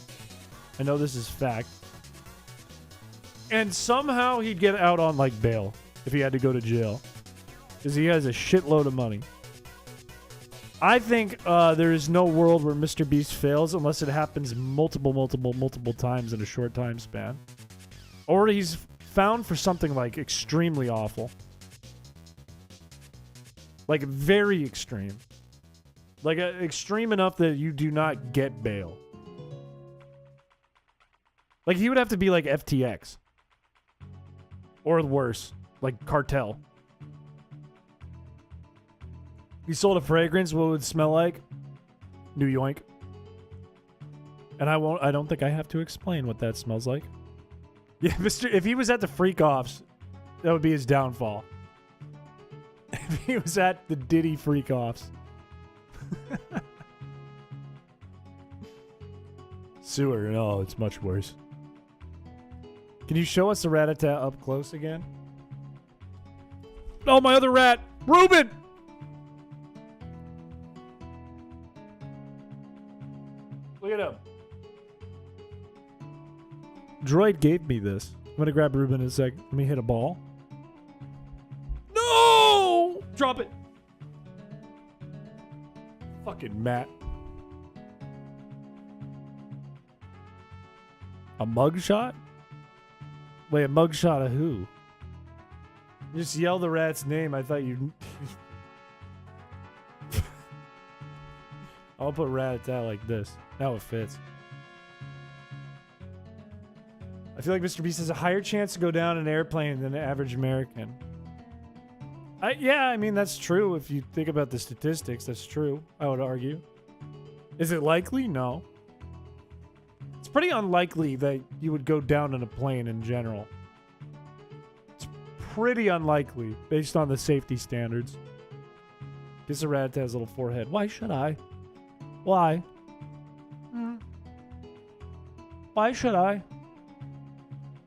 I know this is fact. And somehow he'd get out on, like, bail if he had to go to jail. Because he has a shitload of money. I think there is no world where Mr. Beast fails unless it happens multiple times in a short time span. Or he's found for something, like, extremely awful. Like, very extreme. Like, extreme enough that you do not get bail. Like, he would have to be like FTX. Or worse, like Cartel. He sold a fragrance, what would it smell like? New York. And I don't think I have to explain what that smells like. Yeah, if he was at the freak offs, that would be his downfall. If he was at the Diddy freak offs. Sewer, no, it's much worse. Can you show us the rat-a-tat up close again? Oh, my other rat! Ruben! Look at him. Droid gave me this. I'm gonna grab Ruben in a sec. Let me hit a ball. No! Drop it. Fucking Matt. A mugshot? Wait, a mugshot of who? Just yell the rat's name. I thought you. I'll put rat out like this. Now it fits. I feel like Mr. Beast has a higher chance to go down in an airplane than an average American. Yeah, I mean, that's true. If you think about the statistics, that's true, I would argue. Is it likely? No. It's pretty unlikely that you would go down in a plane in general. It's pretty unlikely based on the safety standards. This a rat has a little forehead. Why should I? Why? Why should I?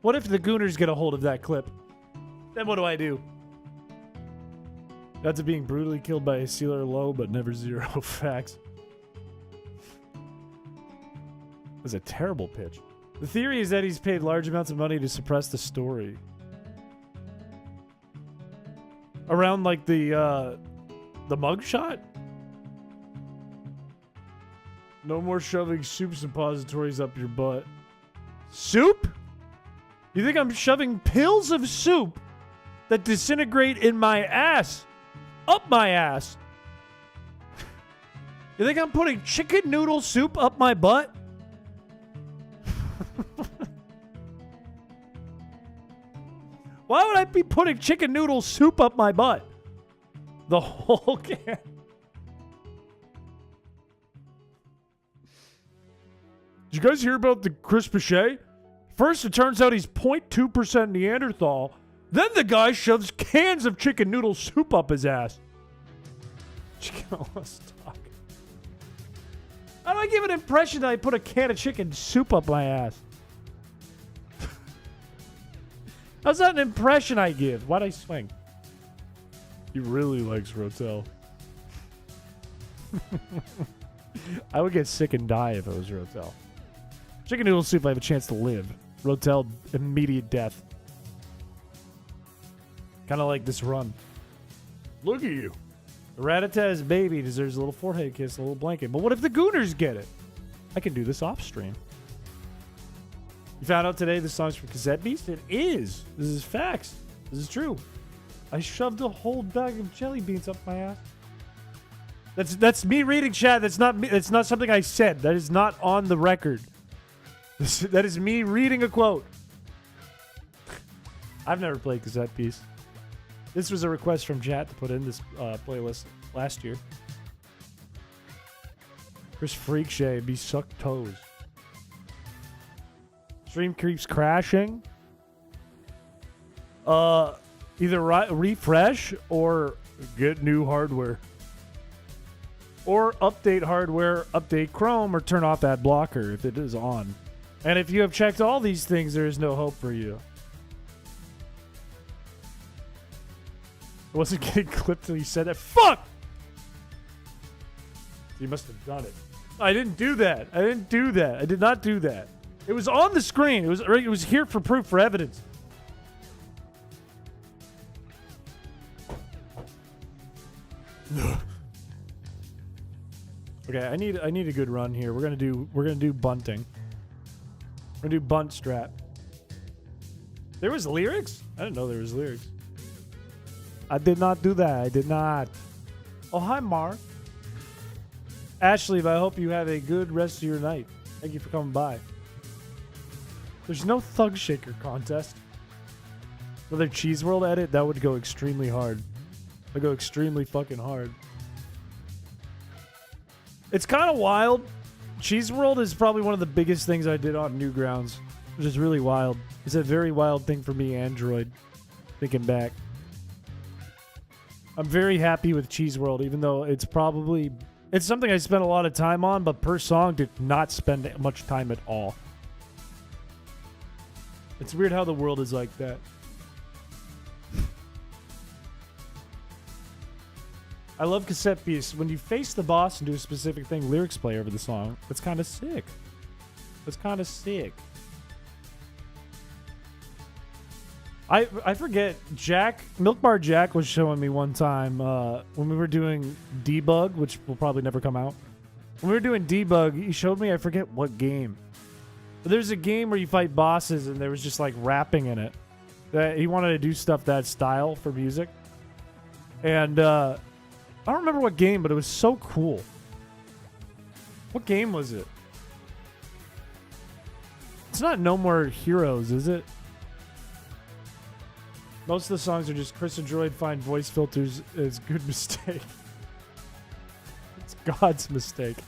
What if the Gooners get a hold of that clip? Then what do I do? That's being brutally killed by a sealer low, but never zero. Facts. That's a terrible pitch. The theory is that he's paid large amounts of money to suppress the story. Around like the mugshot? No more shoving soup suppositories up your butt. Soup? You think I'm shoving pills of soup that disintegrate in my ass? Up my ass? You think I'm putting chicken noodle soup up my butt? Why would I be putting chicken noodle soup up my butt? The whole can. Did you guys hear about the Piché? First, it turns out he's 0.2% Neanderthal. Then the guy shoves cans of chicken noodle soup up his ass. Chicken stock. How do I give an impression that I put a can of chicken soup up my ass? How's that an impression I give? Why'd I swing? He really likes Rotel. I would get sick and die if it was Rotel. Chicken noodle soup, I have a chance to live. Rotel, immediate death. Kind of like this run. Look at you. The Ratata's baby deserves a little forehead kiss, a little blanket. But what if the Gooners get it? I can do this off stream. You found out today the song's from Cassette Beast? It is. This is facts. This is true. I shoved a whole bag of jelly beans up my ass. That's me reading chat. That's not me. That's not something I said. That is not on the record. That is me reading a quote. I've never played Cassette Beast. This was a request from chat to put in this playlist last year. Chris Freakshay, be sucked toes. Stream keeps crashing. Either refresh or get new hardware. Or update hardware, update Chrome, or turn off ad blocker if it is on. And if you have checked all these things, there is no hope for you. I wasn't getting clipped till you said that. Fuck! You must have done it. I didn't do that. I didn't do that. I did not do that. It was on the screen. It was here for proof, for evidence. Okay, I need a good run here. We're gonna do bunting. We're gonna do bunt strap. There was lyrics? I didn't know there was lyrics. I did not do that. I did not. Oh, hi, Mark. Ashley, I hope you have a good rest of your night. Thank you for coming by. There's no Thug Shaker contest. Another Cheese World edit? That would go extremely hard. That would go extremely fucking hard. It's kind of wild. Cheese World is probably one of the biggest things I did on Newgrounds, which is really wild. It's a very wild thing for me, Android, thinking back. I'm very happy with Cheese World, even though it's something I spent a lot of time on, but per song did not spend much time at all. It's weird how the world is like that. I love Cassette Beast. When you face the boss and do a specific thing, lyrics play over the song. That's kind of sick. That's kind of sick. I forget, Milk Bar Jack was showing me one time when we were doing Debug, which will probably never come out. When we were doing Debug, he showed me, I forget what game. There's a game where you fight bosses and there was just like rapping in it. That he wanted to do stuff that style for music. And I don't remember what game, but it was so cool. What game was it? It's not No More Heroes, is it? Most of the songs are just Chris and Droid find voice filters is good mistake. It's God's mistake.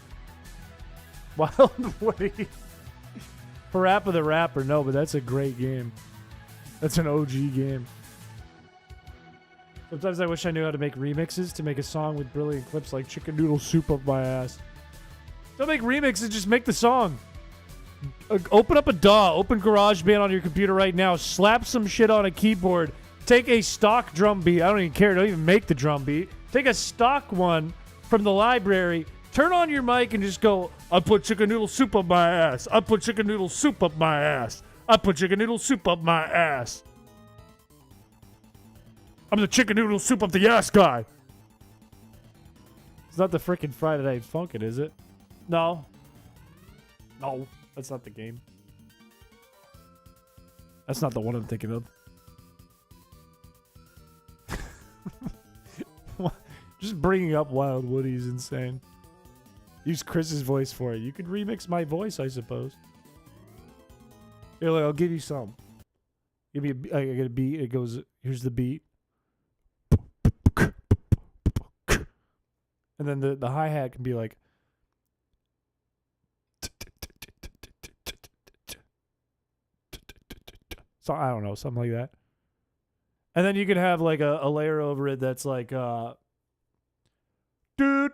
Wild Woody. Parappa the Rapper, no, but that's a great game. That's an OG game. Sometimes I wish I knew how to make remixes to make a song with brilliant clips like Chicken Noodle Soup up my ass. Don't make remixes, just make the song. Open up a DAW, open GarageBand on your computer right now, slap some shit on a keyboard, take a stock drum beat, I don't even care, don't even make the drum beat, take a stock one from the library, turn on your mic and just go, I put chicken noodle soup up my ass, I put chicken noodle soup up my ass, I put chicken noodle soup up my ass. I'm the chicken noodle soup up the ass guy. It's not the frickin' Friday Night Funkin', is it? No. No, that's not the game. That's not the one I'm thinking of. Just bringing up Wild Woody is insane. Use Chris's voice for it. You could remix my voice, I suppose. Here, look, I'll give you some. Give me I get a beat. It goes, here's the beat. And then the hi-hat can be like... So I don't know, something like that. And then you can have like a layer over it that's like do do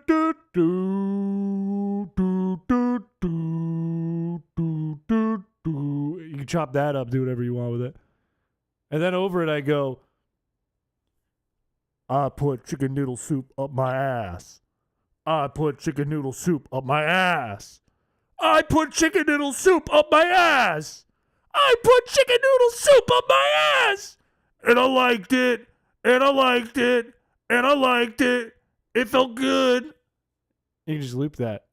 do do do do do do do. You can chop that up, do whatever you want with it. And then over it I go, I put chicken noodle soup up my ass. I put chicken noodle soup up my ass. I put chicken noodle soup up my ass. I put chicken noodle soup up my ass. And I liked it. And I liked it. And I liked it. It felt good. You can just loop that.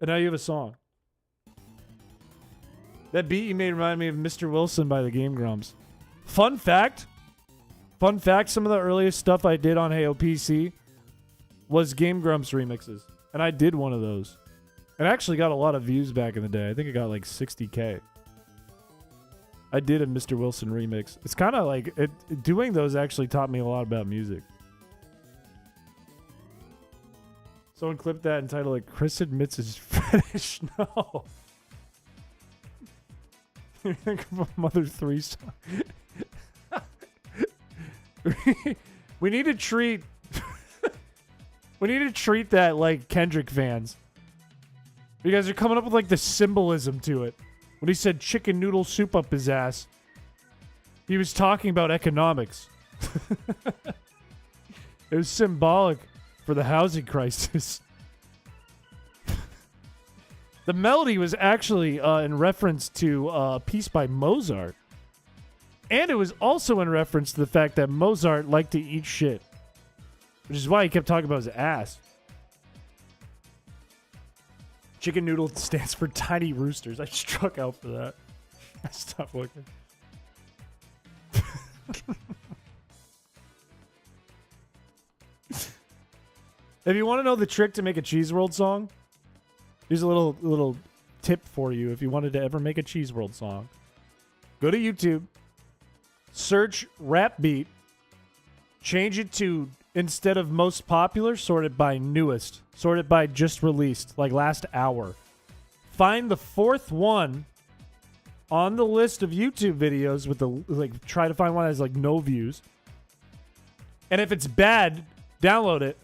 And now you have a song. That beat you made reminded me of Mr. Wilson by the Game Grumps. Fun fact, some of the earliest stuff I did on Heyo PC was Game Grumps remixes. And I did one of those. It actually got a lot of views back in the day. I think it got like 60K. I did a Mr. Wilson remix. It's kind of like, doing those actually taught me a lot about music. Someone clipped that and titled it, Chris admits his fetish. No. You think of a Mother 3 song. We need to treat... we need to treat that like Kendrick fans. You guys are coming up with like the symbolism to it. When he said chicken noodle soup up his ass, he was talking about economics. It was symbolic for the housing crisis. The melody was actually in reference to a piece by Mozart. And it was also in reference to the fact that Mozart liked to eat shit. Which is why he kept talking about his ass. Chicken noodle stands for tiny roosters. I struck out for that. I stopped looking. If you want to know the trick to make a Cheese World song, here's a little tip for you. If you wanted to ever make a Cheese World song, go to YouTube, search rap beat, change it to, instead of most popular, sort it by newest. Sort it by just released, like last hour. Find the fourth one on the list of YouTube videos with the, like, try to find one that has, like, no views. And if it's bad, download it.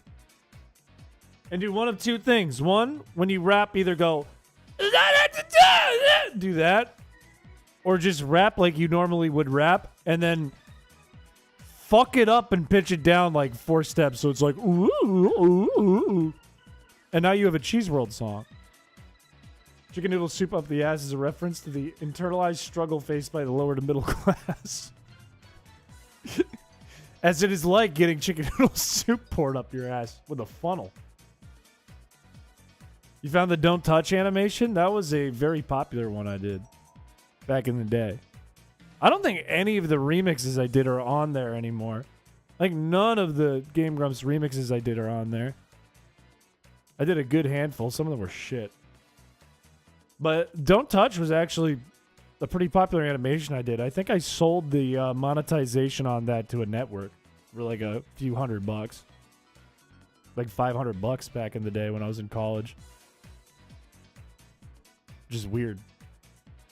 And do one of two things. One, when you rap, either go, do that. Or just rap like you normally would rap. And then fuck it up and pitch it down like 4 steps. So it's like, ooh, ooh, ooh. And now you have a Cheese World song. Chicken noodle soup up the ass is a reference to the internalized struggle faced by the lower to middle class. As it is like getting chicken noodle soup poured up your ass with a funnel. You found the Don't Touch animation? That was a very popular one I did back in the day. I don't think any of the remixes I did are on there anymore. Like, none of the Game Grumps remixes I did are on there. I did a good handful. Some of them were shit. But Don't Touch was actually a pretty popular animation I did. I think I sold the monetization on that to a network for like a few $100. Like $500 back in the day when I was in college. Which is weird.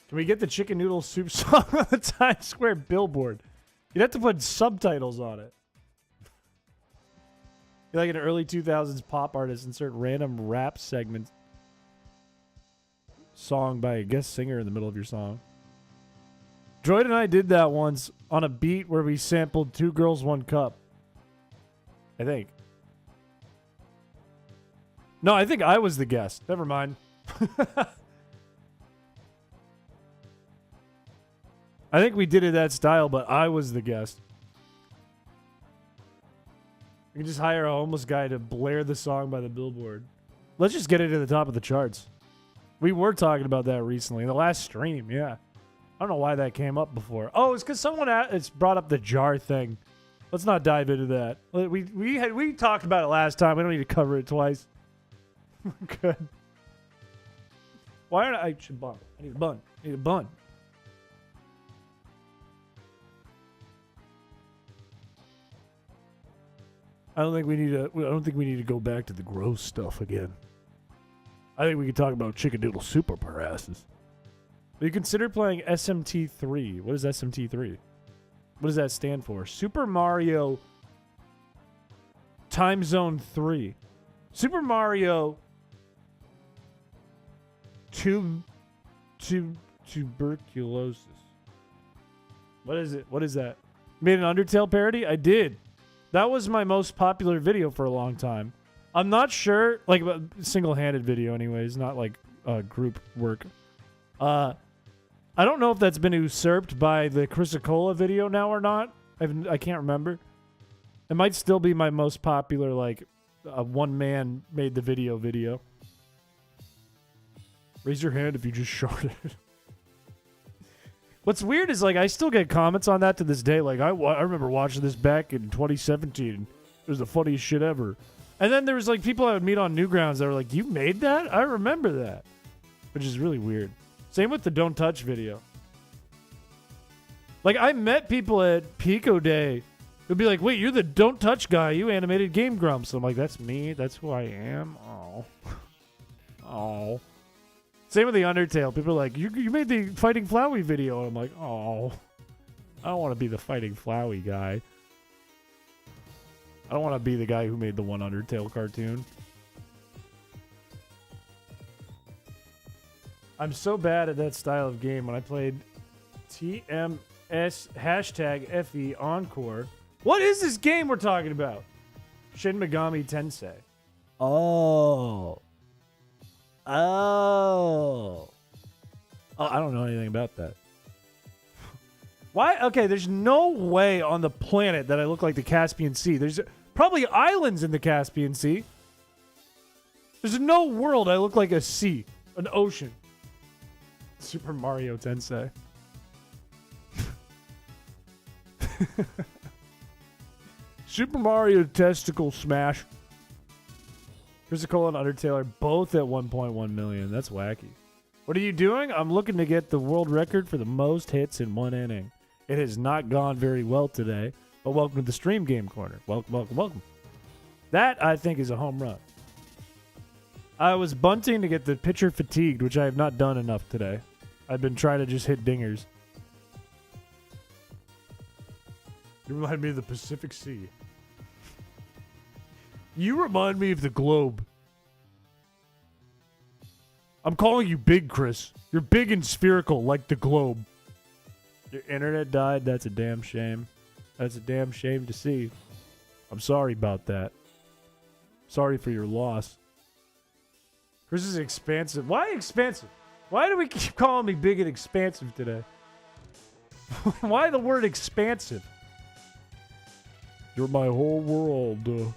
Can we get the chicken noodle soup song on the Times Square billboard? You'd have to put subtitles on it. You're like an early 2000s pop artist, insert random rap segment song by a guest singer in the middle of your song. Droid and I did that once on a beat where we sampled Two Girls, One Cup. I think. No, I think I was the guest. Never mind. I think we did it that style, but I was the guest. We can just hire a homeless guy to blare the song by the billboard. Let's just get it to the top of the charts. We were talking about that recently. In the last stream, yeah. I don't know why that came up before. Oh, it's because someone it's brought up the jar thing. Let's not dive into that. We talked about it last time. We don't need to cover it twice. Good. Why aren't I should bun? I need a bun. I need a bun. I don't think we need to go back to the gross stuff again. I think we can talk about chicken noodle soup up our asses. But you consider playing SMT3. What is SMT3? What does that stand for? Super Mario Time Zone 3. Super Mario Tuberculosis. What is it? What is that? Made an Undertale parody? I did. That was my most popular video for a long time. I'm not sure, like a single-handed video anyways, not like group work. I don't know if that's been usurped by the Chrisicola video now or not. I can't remember. It might still be my most popular, like, one man made the video. Raise your hand if you just shorted. What's weird is, like, I still get comments on that to this day. Like, I remember watching this back in 2017. It was the funniest shit ever. And then there was, like, people I would meet on Newgrounds that were like, you made that? I remember that. Which is really weird. Same with the Don't Touch video. Like, I met people at Pico Day who'd be like, wait, you're the Don't Touch guy. You animated Game Grumps. I'm like, that's me. That's who I am. Oh. Oh. Same with the Undertale. People are like, you made the Fighting Flowey video. And I'm like, oh. I don't want to be the Fighting Flowey guy. I don't want to be the guy who made the one Undertale cartoon. I'm so bad at that style of game. When I played TMS #FE Encore. What is this game we're talking about? Shin Megami Tensei. Oh, I don't know anything about that. Why? Okay, there's no way on the planet that I look like the Caspian Sea. There's probably islands in the Caspian Sea. There's no world I look like a sea, an ocean. Super Mario Tensei. Super Mario Testicle Smash. Chrisicola and Undertale are both at 1.1 million. That's wacky. What are you doing? I'm looking to get the world record for the most hits in one inning. It has not gone very well today, but welcome to the Stream Game Corner. Welcome. That, I think, is a home run. I was bunting to get the pitcher fatigued, which I have not done enough today. I've been trying to just hit dingers. You remind me of the Pacific Sea. You remind me of the globe. I'm calling you big, Chris. You're big and spherical like the globe. Your internet died? That's a damn shame. That's a damn shame to see. I'm sorry about that. Sorry for your loss. Chris is expansive. Why expansive? Why do we keep calling me big and expansive today? Why the word expansive? You're my whole world.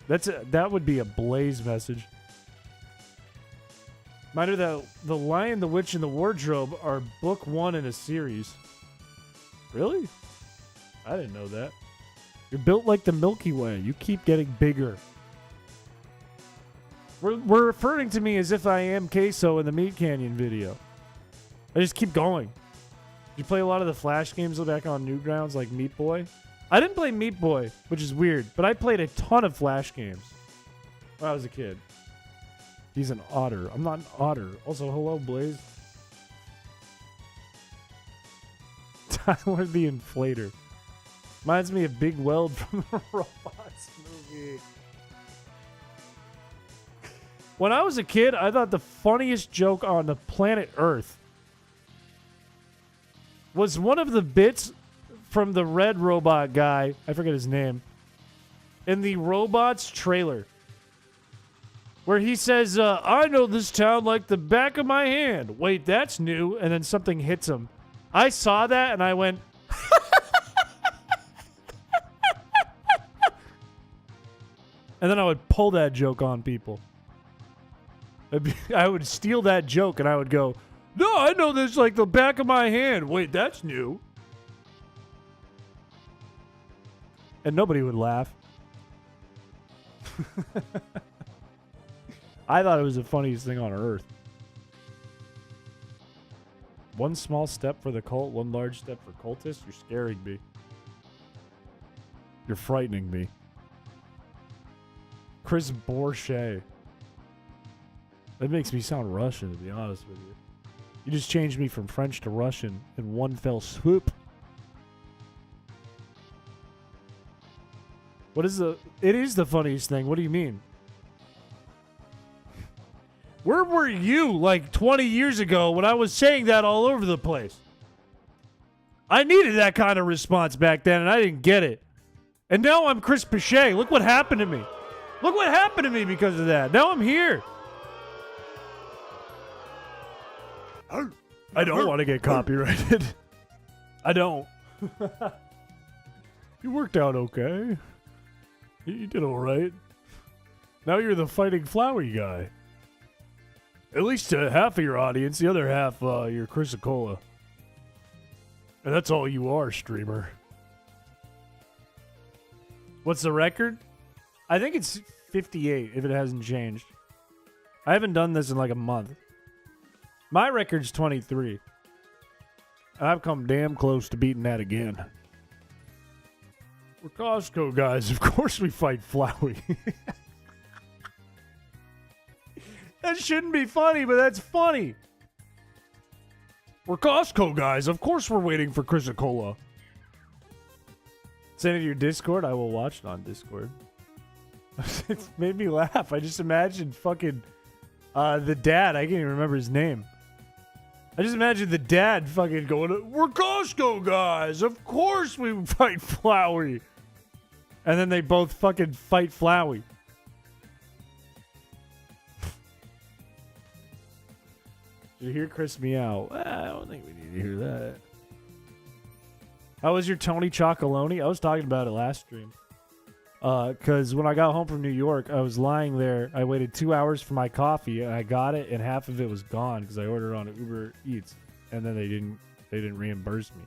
That would be a Blaze message. Reminder that The Lion, the Witch, and the Wardrobe are book 1 in a series. Really? I didn't know that. You're built like the Milky Way. You keep getting bigger. We're referring to me as if I am Queso in the Meat Canyon video. I just keep going. You play a lot of the Flash games back on Newgrounds like Meat Boy? I didn't play Meat Boy, which is weird, but I played a ton of Flash games when I was a kid. He's an otter. I'm not an otter. Also, hello, Blaze. Tyler the Inflator. Reminds me of Big Weld from the Robots movie. When I was a kid, I thought the funniest joke on the planet Earth was one of the bits from the Red Robot guy, I forget his name, in the Robots trailer, where he says, I know this town like the back of my hand. Wait, that's new. And then something hits him. I saw that and I went, and then I would pull that joke on people. I would steal that joke and I would go, no, I know this like the back of my hand. Wait, that's new. And nobody would laugh. I thought it was the funniest thing on earth. One small step for the cult, one large step for cultists. You're scaring me. You're frightening me. Chrispiche. That makes me sound Russian, to be honest with you. You just changed me from French to Russian in one fell swoop. What is the... It is the funniest thing. What do you mean? Where were you like 20 years ago when I was saying that all over the place? I needed that kind of response back then, and I didn't get it. And now I'm Chris Piché. Look what happened to me. Look what happened to me because of that. Now I'm here. I don't want to get copyrighted. I don't. You worked out okay. You did all right. Now you're the fighting flowery guy. At least to half of your audience. The other half, you're Chrysicola. And that's all you are, streamer. What's the record? I think it's 58, if it hasn't changed. I haven't done this in like a month. My record's 23. And I've come damn close to beating that again. We're Costco guys. Of course we fight Flowey. That shouldn't be funny, but that's funny. We're Costco guys. Of course we're waiting for Chrysicola. Send it to your Discord. I will watch it on Discord. It's made me laugh. I just imagined fucking the dad. I can't even remember his name. I just imagine the dad fucking going, we're Costco guys. Of course we fight Flowey. And then they both fucking fight Flowey. Did you hear Chris meow? I don't think we need to hear that. How was your Tony Chocolonely? I was talking about it last stream. Because when I got home from New York, I was lying there. I waited 2 hours for my coffee, and I got it, and half of it was gone because I ordered on Uber Eats, and then they didn't reimburse me.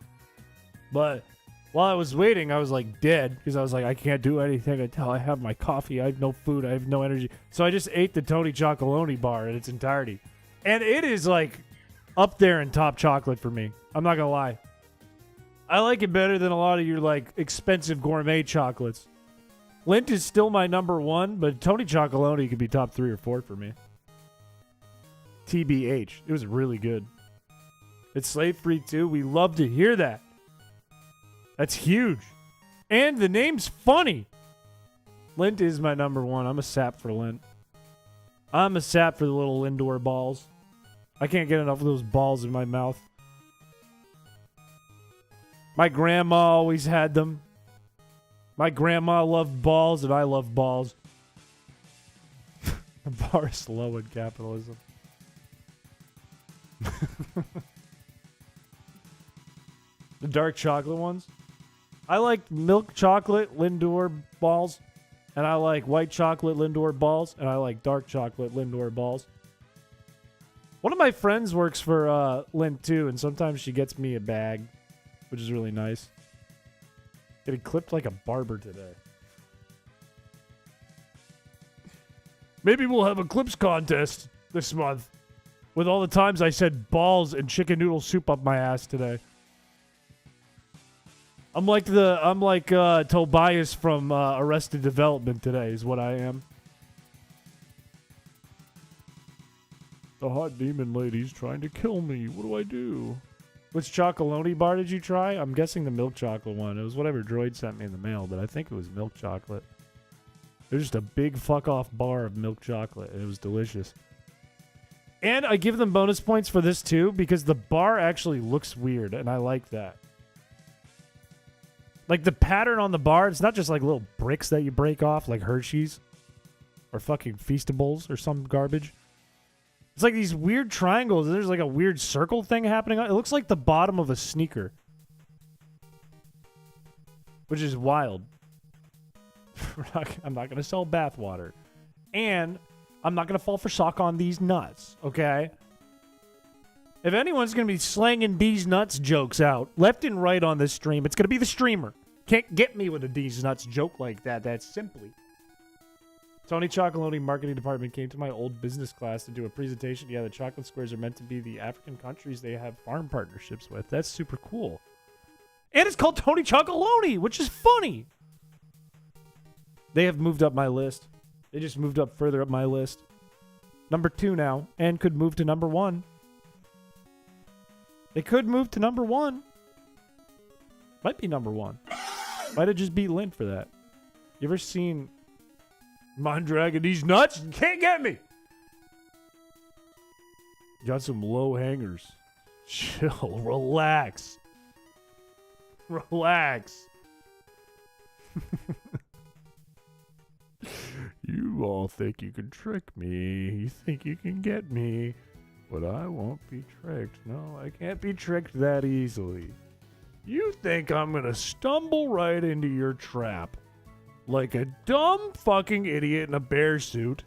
But while I was waiting, I was like dead because I was like, I can't do anything until I have my coffee. I have no food. I have no energy. So I just ate the Tony Chocolonely bar in its entirety, and it is like up there in top chocolate for me. I'm not gonna lie. I like it better than a lot of your like expensive gourmet chocolates. Lindt is still my number one, but Tony Chocolonely could be top 3 or 4 for me. TBH. It was really good. It's slave free too. We love to hear that. That's huge. And the name's funny. Lindt is my number one. I'm a sap for Lindt. I'm a sap for the little Lindor balls. I can't get enough of those balls in my mouth. My grandma always had them. My grandma loved balls, and I love balls. The bar is low in capitalism. The dark chocolate ones. I like milk chocolate Lindor balls, and I like white chocolate Lindor balls, and I like dark chocolate Lindor balls. One of my friends works for Lint too, and sometimes she gets me a bag, which is really nice. Getting clipped like a barber today. Maybe we'll have a clips contest this month with all the times I said balls and chicken noodle soup up my ass today. I'm like Tobias from Arrested Development today is what I am. The hot demon lady's trying to kill me. What do I do? Which chocolonely bar did you try? I'm guessing the milk chocolate one. It was whatever Droid sent me in the mail, but I think it was milk chocolate. It was just a big fuck-off bar of milk chocolate, and it was delicious. And I give them bonus points for this, too, because the bar actually looks weird, and I like that. Like, the pattern on the bar, it's not just like little bricks that you break off, like Hershey's. Or fucking Feastables or some garbage. It's like these weird triangles, and there's like a weird circle thing happening. It looks like the bottom of a sneaker. Which is wild. I'm not going to sell bathwater. And I'm not going to fall for sock on these nuts, okay? If anyone's going to be slanging these nuts jokes out left and right on this stream, it's going to be the streamer. Can't get me with a these nuts joke like that. That's simply. Tony Chocolonely marketing department came to my old business class to do a presentation. Yeah, the chocolate squares are meant to be the African countries they have farm partnerships with. That's super cool. And it's called Tony Chocolonely, which is funny. They have moved up my list. They just moved up further up my list. Number 2 now, and could move to number 1. They could move to number 1. Might be number 1. Might have just beat Lint for that. You ever seen Mind dragging these nuts? You can't get me! Got some low hangers. Chill. Relax. Relax. You all think you can trick me. You think you can get me. But I won't be tricked. No, I can't be tricked that easily. You think I'm gonna stumble right into your trap like a dumb fucking idiot in a bear suit,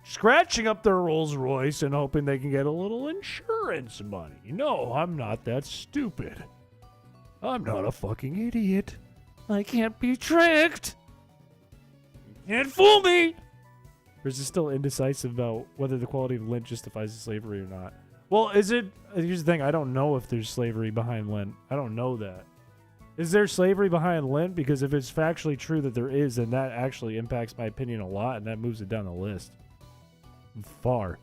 scratching up their Rolls Royce and hoping they can get a little insurance money. No, I'm not that stupid. I'm not a fucking idiot. I can't be tricked. You can't fool me. Or is it still indecisive about whether the quality of Lint justifies the slavery or not? Well, is it... Here's the thing. I don't know if there's slavery behind Lint. I don't know that. Is there slavery behind Lint? Because if it's factually true that there is, then that actually impacts my opinion a lot, and that moves it down the list. Far.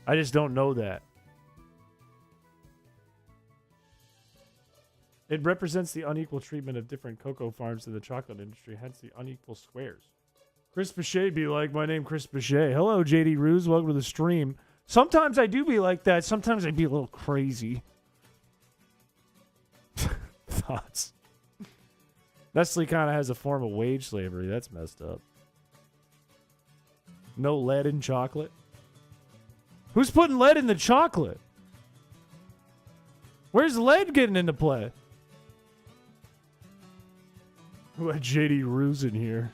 I just don't know that. It represents the unequal treatment of different cocoa farms in the chocolate industry, hence the unequal squares. Chris Piché be like, my name Chris Piché. Hello, JD Ruse. Welcome to the stream. Sometimes I do be like that. Sometimes I be a little crazy. Thoughts. Nestle kind of has a form of wage slavery. That's messed up. No lead in chocolate. Who's putting lead in the chocolate? Where's lead getting into play? Who had JD Ruse in here?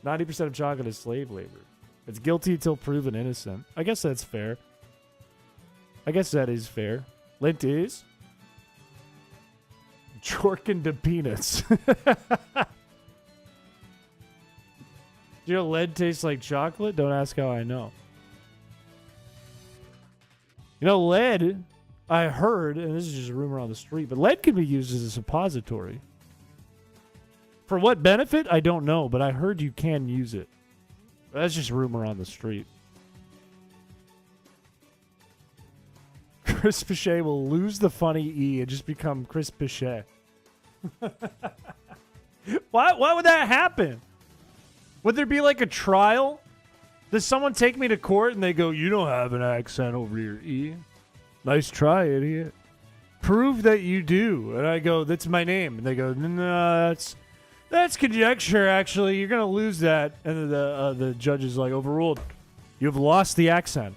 90% of chocolate is slave labor. It's guilty until proven innocent. I guess that's fair. I guess that is fair. Lint is? Jorkin to peanuts. Do you know lead tastes like chocolate? Don't ask how I know. You know, lead, I heard, and this is just a rumor on the street, but lead can be used as a suppository. For what benefit? I don't know, but I heard you can use it. That's just rumor on the street. Chris Piché will lose the funny E and just become Chris Piché. Why would that happen? Would there be like a trial? Does someone take me to court and they go, you don't have an accent over your E? Nice try, idiot. Prove that you do. And I go, that's my name. And they go, no, that's conjecture, actually. You're going to lose that. And the judge is like, overruled. You've lost the accent.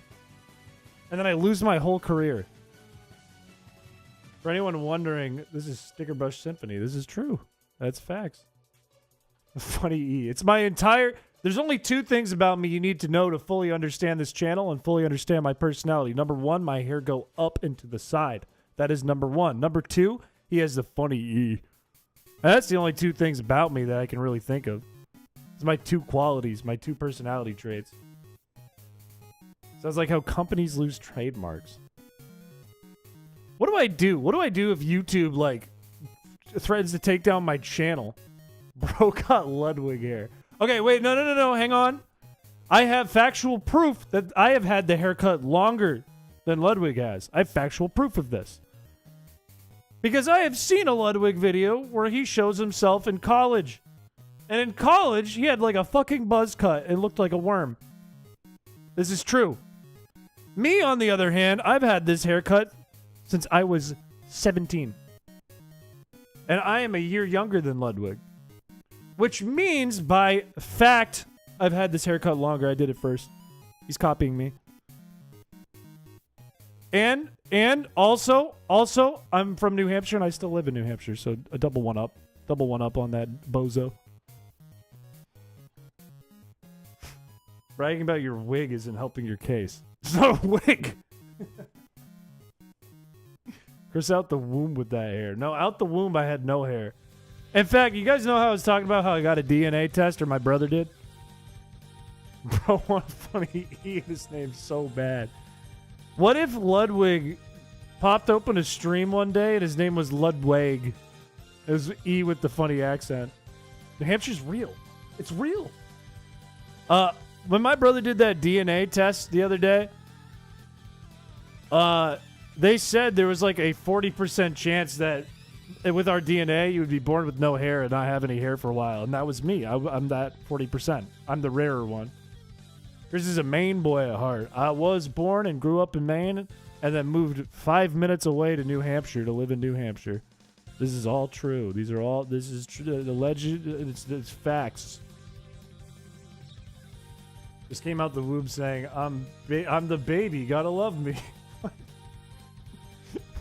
And then I lose my whole career. For anyone wondering, this is Sticker Brush Symphony. This is true. That's facts. Funny E. It's my entire... There's only two things about me you need to know to fully understand this channel and fully understand my personality. Number one, my hair go up and to the side. That is number one. Number two, he has the funny E. And that's the only two things about me that I can really think of. It's my two qualities, my two personality traits. Sounds like how companies lose trademarks. What do I do? What do I do if YouTube, like, threatens to take down my channel? Bro got Ludwig hair. Okay, wait, no, hang on. I have factual proof that I have had the haircut longer than Ludwig has. I have factual proof of this. Because I have seen a Ludwig video where he shows himself in college. And in college, he had like a fucking buzz cut and looked like a worm. This is true. Me, on the other hand, I've had this haircut since I was 17. And I am a year younger than Ludwig. Which means, by fact, I've had this haircut longer. I did it first. He's copying me. And also, I'm from New Hampshire, and I still live in New Hampshire, so a double one up. Double one up on that bozo. Bragging about your wig isn't helping your case. It's not a wig! Chris out the womb with that hair. No, out the womb I had no hair. In fact, you guys know how I was talking about how I got a DNA test, or my brother did? Bro, what funny E in his name so bad. What if Ludwig popped open a stream one day and his name was Ludwig? It was E with the funny accent. New Hampshire's real. It's real. When my brother did that DNA test the other day, they said there was like a 40% chance that with our DNA, you would be born with no hair and not have any hair for a while. And that was me. I'm that 40%. I'm the rarer one. Chris is a Maine boy at heart. I was born and grew up in Maine and then moved 5 minutes away to New Hampshire to live in New Hampshire. This is all true. This is true. The legend, it's facts. Just came out the womb saying, I'm the baby. Gotta love me.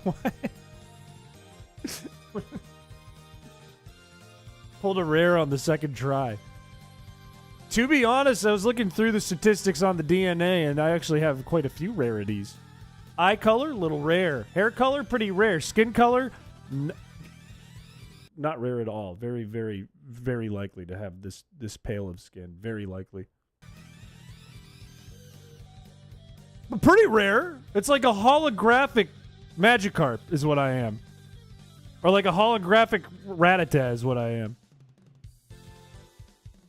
What? Pulled a rare on the second try. To be honest, I was looking through the statistics on the DNA, and I actually have quite a few rarities. Eye color, little rare. Hair color, pretty rare. Skin color, not rare at all. Very, very, very likely to have this pale of skin. Very likely. But pretty rare. It's like a holographic Magikarp is what I am. Or like a holographic Rattata is what I am.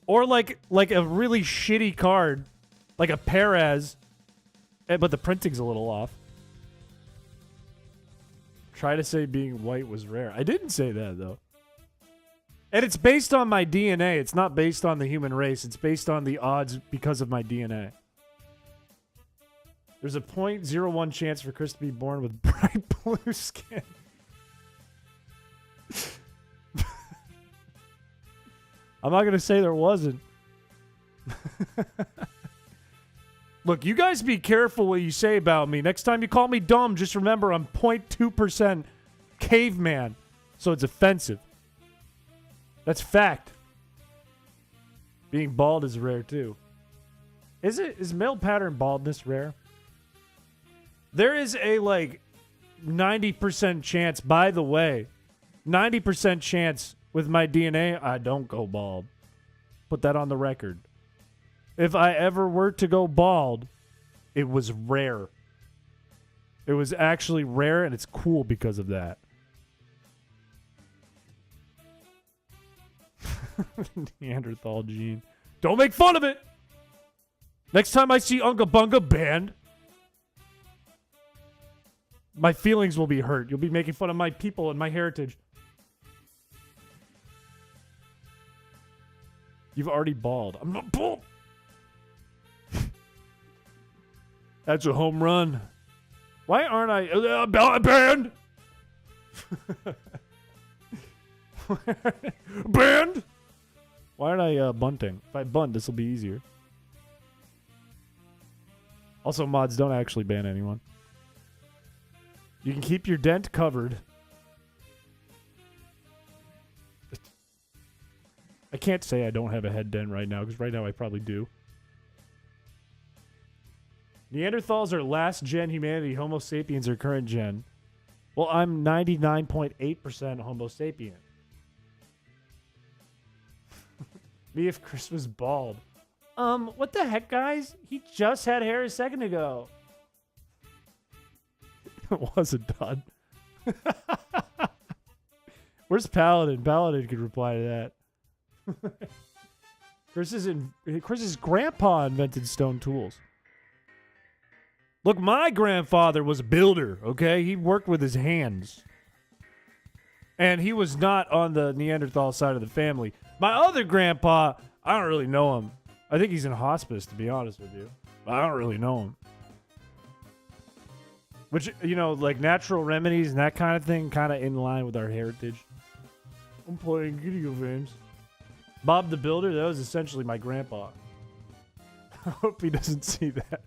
Or like a really shitty card. Like a Perez. But the printing's a little off. Try to say being white was rare. I didn't say that, though. And it's based on my DNA. It's not based on the human race. It's based on the odds because of my DNA. There's a 0.01 chance for Chris to be born with bright blue skin. I'm not going to say there wasn't. Look, you guys be careful what you say about me. Next time you call me dumb, just remember I'm 0.2% caveman. So it's offensive. That's fact. Being bald is rare too. Is male pattern baldness rare? There is a 90% chance, by the way, 90% chance with my DNA, I don't go bald. Put that on the record. If I ever were to go bald, it was rare. It was actually rare, and it's cool because of that. Neanderthal gene. Don't make fun of it! Next time I see Unga Bunga banned, my feelings will be hurt. You'll be making fun of my people and my heritage. You've already bald. I'm not bald. That's a home run. Why aren't I banned? Banned? Why aren't I bunting? If I bunt, this will be easier. Also, mods, don't actually ban anyone. You can keep your dent covered. I can't say I don't have a head dent right now, because right now I probably do. Neanderthals are last gen humanity. Homo sapiens are current gen. Well, I'm 99.8% Homo sapien. Me if Chris was bald. What the heck, guys? He just had hair a second ago. It wasn't done. Where's Paladin? Paladin could reply to that. Chris's grandpa invented stone tools. Look, my grandfather was a builder, okay? He worked with his hands. And he was not on the Neanderthal side of the family. My other grandpa, I don't really know him. I think he's in hospice, to be honest with you. I don't really know him. Which, you know, like natural remedies and that kind of thing, kind of in line with our heritage. I'm playing video games. Bob the Builder, that was essentially my grandpa. I hope he doesn't see that.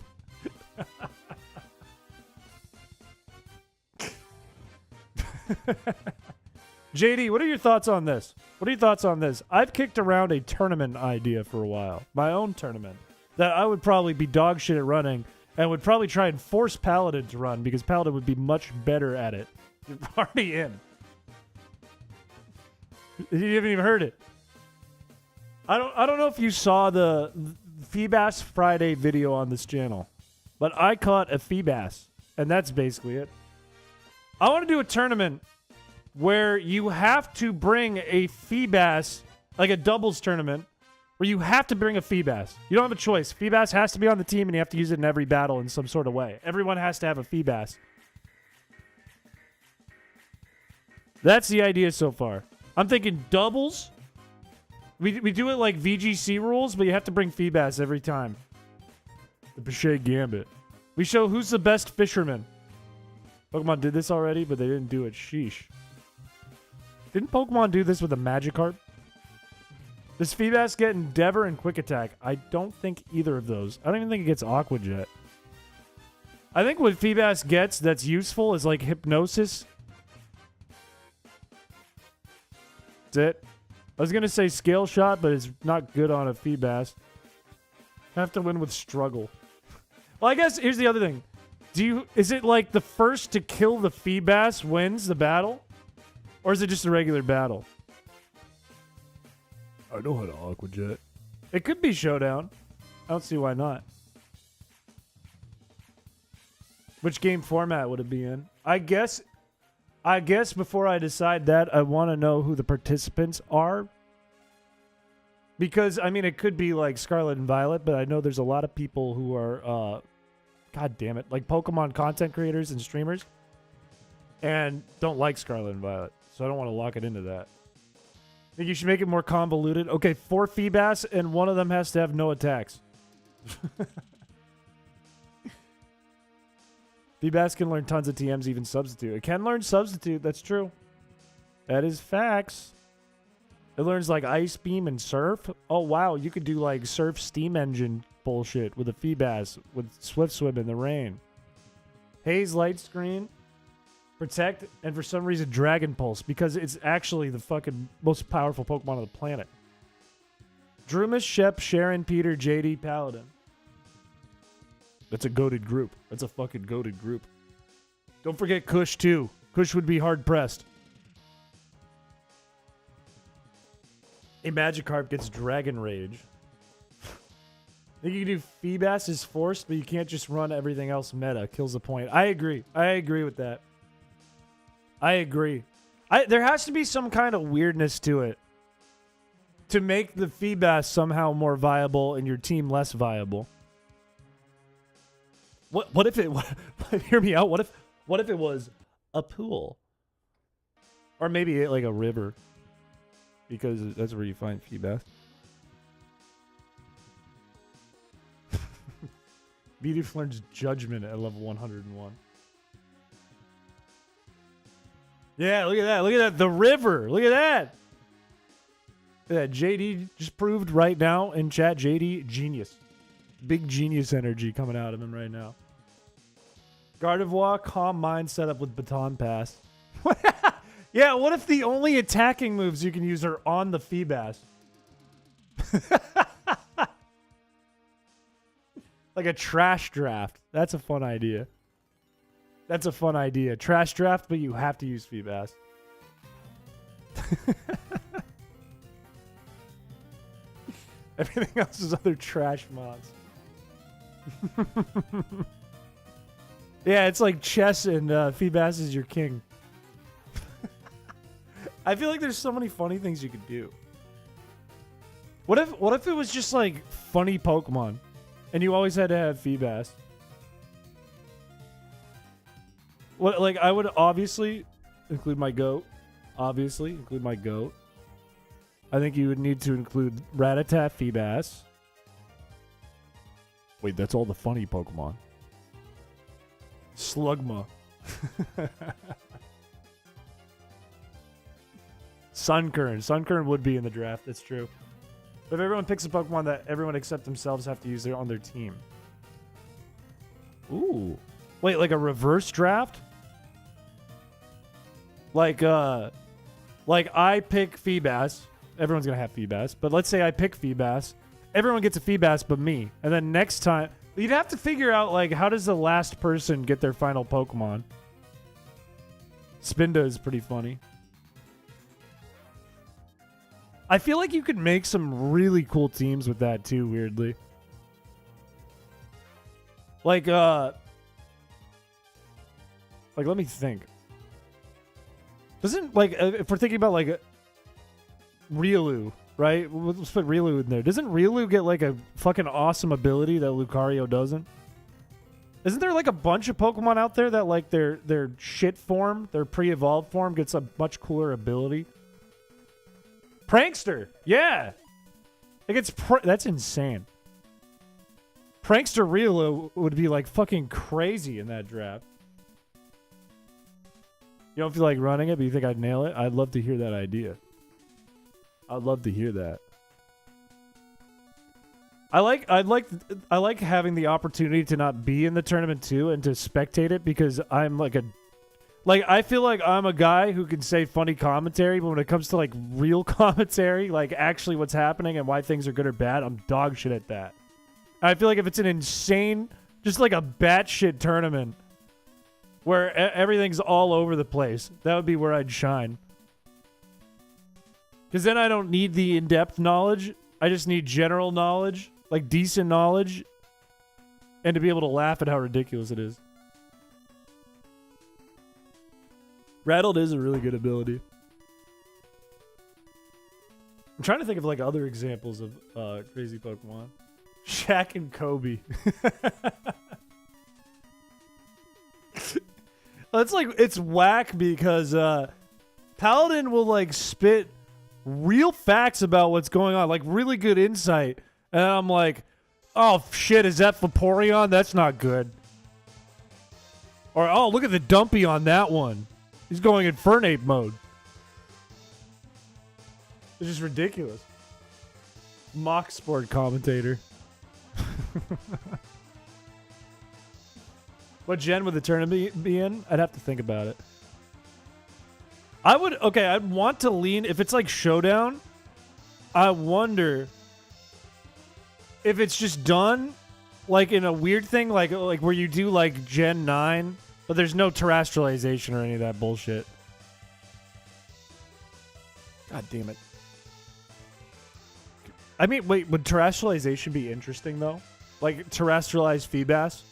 JD, what are your thoughts on this? What are your thoughts on this? I've kicked around a tournament idea for a while. My own tournament. That I would probably be dog shit at running and would probably try and force Paladin to run because Paladin would be much better at it. You're already in. You haven't even heard it. I don't know if you saw the Feebass Friday video on this channel, but I caught a Feebass, and that's basically it. I want to do a tournament where you have to bring a Feebass, like a doubles tournament, where you have to bring a Feebass. You don't have a choice. Feebass has to be on the team, and you have to use it in every battle in some sort of way. Everyone has to have a Feebass. That's the idea so far. I'm thinking doubles. We do it like VGC rules, but you have to bring Feebass every time. The Piché Gambit. We show who's the best fisherman. Pokemon did this already, but they didn't do it. Sheesh. Didn't Pokemon do this with a Magikarp? Does Feebass get Endeavor and Quick Attack? I don't think either of those. I don't even think it gets Aqua Jet. I think what Feebass gets that's useful is like Hypnosis. That's it. I was going to say Scale Shot, but it's not good on a Feebass. Have to win with Struggle. Well, I guess here's the other thing. Is it like the first to kill the Feebass wins the battle? Or is it just a regular battle? I know how to Aqua Jet. It could be Showdown. I don't see why not. Which game format would it be in? I guess before I decide that, I want to know who the participants are. Because, I mean, it could be like Scarlet and Violet, but I know there's a lot of people who are, God damn it, like Pokemon content creators and streamers, and don't like Scarlet and Violet. So I don't want to lock it into that. I think you should make it more convoluted. Okay, 4 Feebass, and one of them has to have no attacks. Feebass can learn tons of TMs, even Substitute. It can learn Substitute, that's true. That is facts. It learns like Ice Beam and Surf. Oh, wow, you could do like Surf Steam Engine bullshit with a Feebass with Swift Swim in the rain. Haze Light Screen. Protect, and for some reason Dragon Pulse, because it's actually the fucking most powerful Pokemon on the planet. Drumus, Shep, Sharon, Peter, JD, Paladin. That's a goated group. That's a fucking goated group. Don't forget Kush, too. Kush would be hard-pressed. A Magikarp gets Dragon Rage. I think you can do Feebass is forced, but you can't just run everything else meta. Kills the point. I agree. I agree with that. I agree. There has to be some kind of weirdness to it to make the Feebass somehow more viable and your team less viable. What if it... hear me out. What if it was a pool? Or maybe like a river. Because that's where you find Feebass. Bidoof learns Judgment at level 101. Yeah, look at that. Look at that. The river. Look at that. Look at that. JD just proved right now in chat. JD, genius. Big genius energy coming out of him right now. Gardevoir, Calm Mind setup with Baton Pass. Yeah, what if the only attacking moves you can use are on the Feebass? Like a trash draft. That's a fun idea. That's a fun idea. Trash draft, but you have to use Feebas. Everything else is other trash mods. Yeah, it's like chess and Feebas is your king. I feel like there's so many funny things you could do. What if it was just like funny Pokemon and you always had to have Feebas? What, like, I would obviously include my goat. Obviously include my goat. I think you would need to include Rattata, Feebas. Wait, that's all the funny Pokemon. Slugma. Sunkern. Sunkern would be in the draft. That's true. But if everyone picks a Pokemon that everyone except themselves have to use on their team. Ooh. Wait, like a reverse draft? Like I pick Feebas. Everyone's going to have Feebas. But let's say I pick Feebas. Everyone gets a Feebas but me. And then next time... You'd have to figure out, like, how does the last person get their final Pokemon? Spinda is pretty funny. I feel like you could make some really cool teams with that, too, weirdly. Like, let me think. Doesn't, like, if we're thinking about, like, Riolu, right? Let's put Riolu in there. Doesn't Riolu get, like, a fucking awesome ability that Lucario doesn't? Isn't there, like, a bunch of Pokemon out there that, like, their shit form, their pre-evolved form, gets a much cooler ability? Prankster! Yeah! It gets that's insane. Prankster Riolu would be, like, fucking crazy in that draft. You don't feel like running it, but you think I'd nail it? I'd love to hear that idea. I'd love to hear that. I like having the opportunity to not be in the tournament too and to spectate it because I'm I feel like I'm a guy who can say funny commentary, but when it comes to like real commentary, like actually what's happening and why things are good or bad, I'm dog shit at that. I feel like if it's an insane, just like a batshit tournament where everything's all over the place, that would be where I'd shine. Because then I don't need the in-depth knowledge. I just need general knowledge, like decent knowledge, and to be able to laugh at how ridiculous it is. Rattled is a really good ability. I'm trying to think of like other examples of crazy Pokemon. Shaq and Kobe. It's whack because Paladin will like spit real facts about what's going on, like really good insight. And I'm like, oh shit, is that Vaporeon? That's not good. Or, oh, look at the dumpy on that one. He's going Infernape mode. It's just ridiculous. Mock sport commentator. What gen would the tournament be in? I'd have to think about it. I'd want to lean, if it's like Showdown, I wonder if it's just done like in a weird thing, like where you do like Gen 9, but there's no terrestrialization or any of that bullshit. God damn it. I mean, wait, would terrestrialization be interesting though? Like terrestrialized Feebas?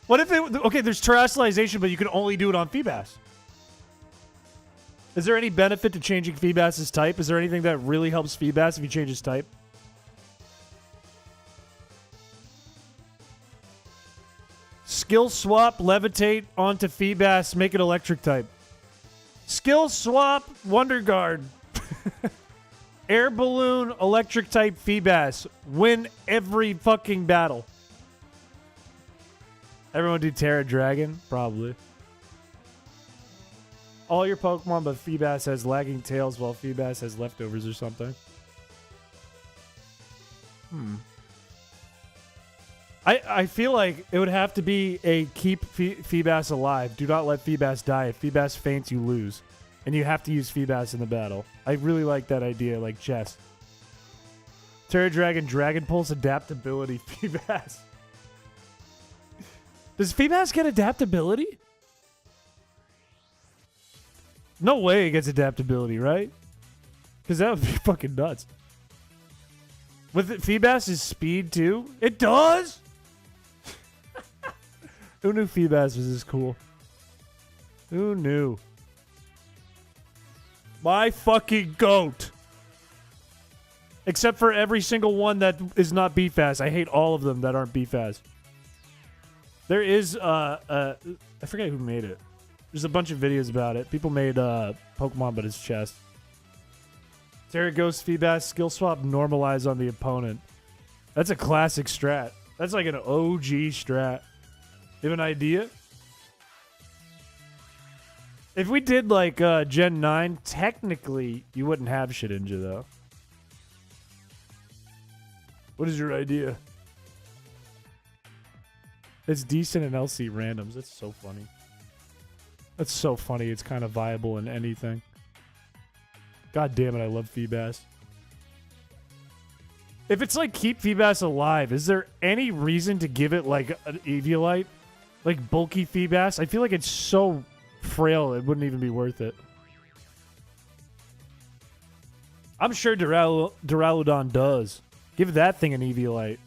What if okay, there's terrestrialization, but you can only do it on Feebas? Is there any benefit to changing Feebas's type? Is there anything that really helps Feebas if you change his type? Skill swap, levitate onto Feebas, make it electric type. Skill swap, Wonder Guard. Air balloon, electric type Feebas. Win every fucking battle. Everyone do Terra Dragon? Probably. All your Pokemon but Feebas has lagging tails while Feebas has leftovers or something. I feel like it would have to be a keep Feebas alive. Do not let Feebas die. If Feebas faints, you lose. And you have to use Feebas in the battle. I really like that idea, like chess. Terra Dragon, Dragon Pulse, adaptability, Feebas. Does Feebas get adaptability? No way it gets adaptability, right? Because that would be fucking nuts. With it, Feebas is speed too? It does? Who knew Feebas was this cool? Who knew? My fucking goat. Except for every single one that is not B-Fast. I hate all of them that aren't B-Fast. There is, I forget who made it. There's a bunch of videos about it. People made Pokemon, but it's chest. Terra Ghost, Feebas, skill swap, normalize on the opponent. That's a classic strat. That's like an OG strat. You have an idea? If we did like Gen 9, technically you wouldn't have Shedinja though. What is your idea? It's decent in LC randoms. That's so funny. That's so funny. It's kind of viable in anything. God damn it, I love Feebas. If it's like keep Feebas alive, is there any reason to give it like an Eviolite? Like bulky Feebas? I feel like it's so frail it wouldn't even be worth it. I'm sure Duraludon does. Give that thing an Eviolite.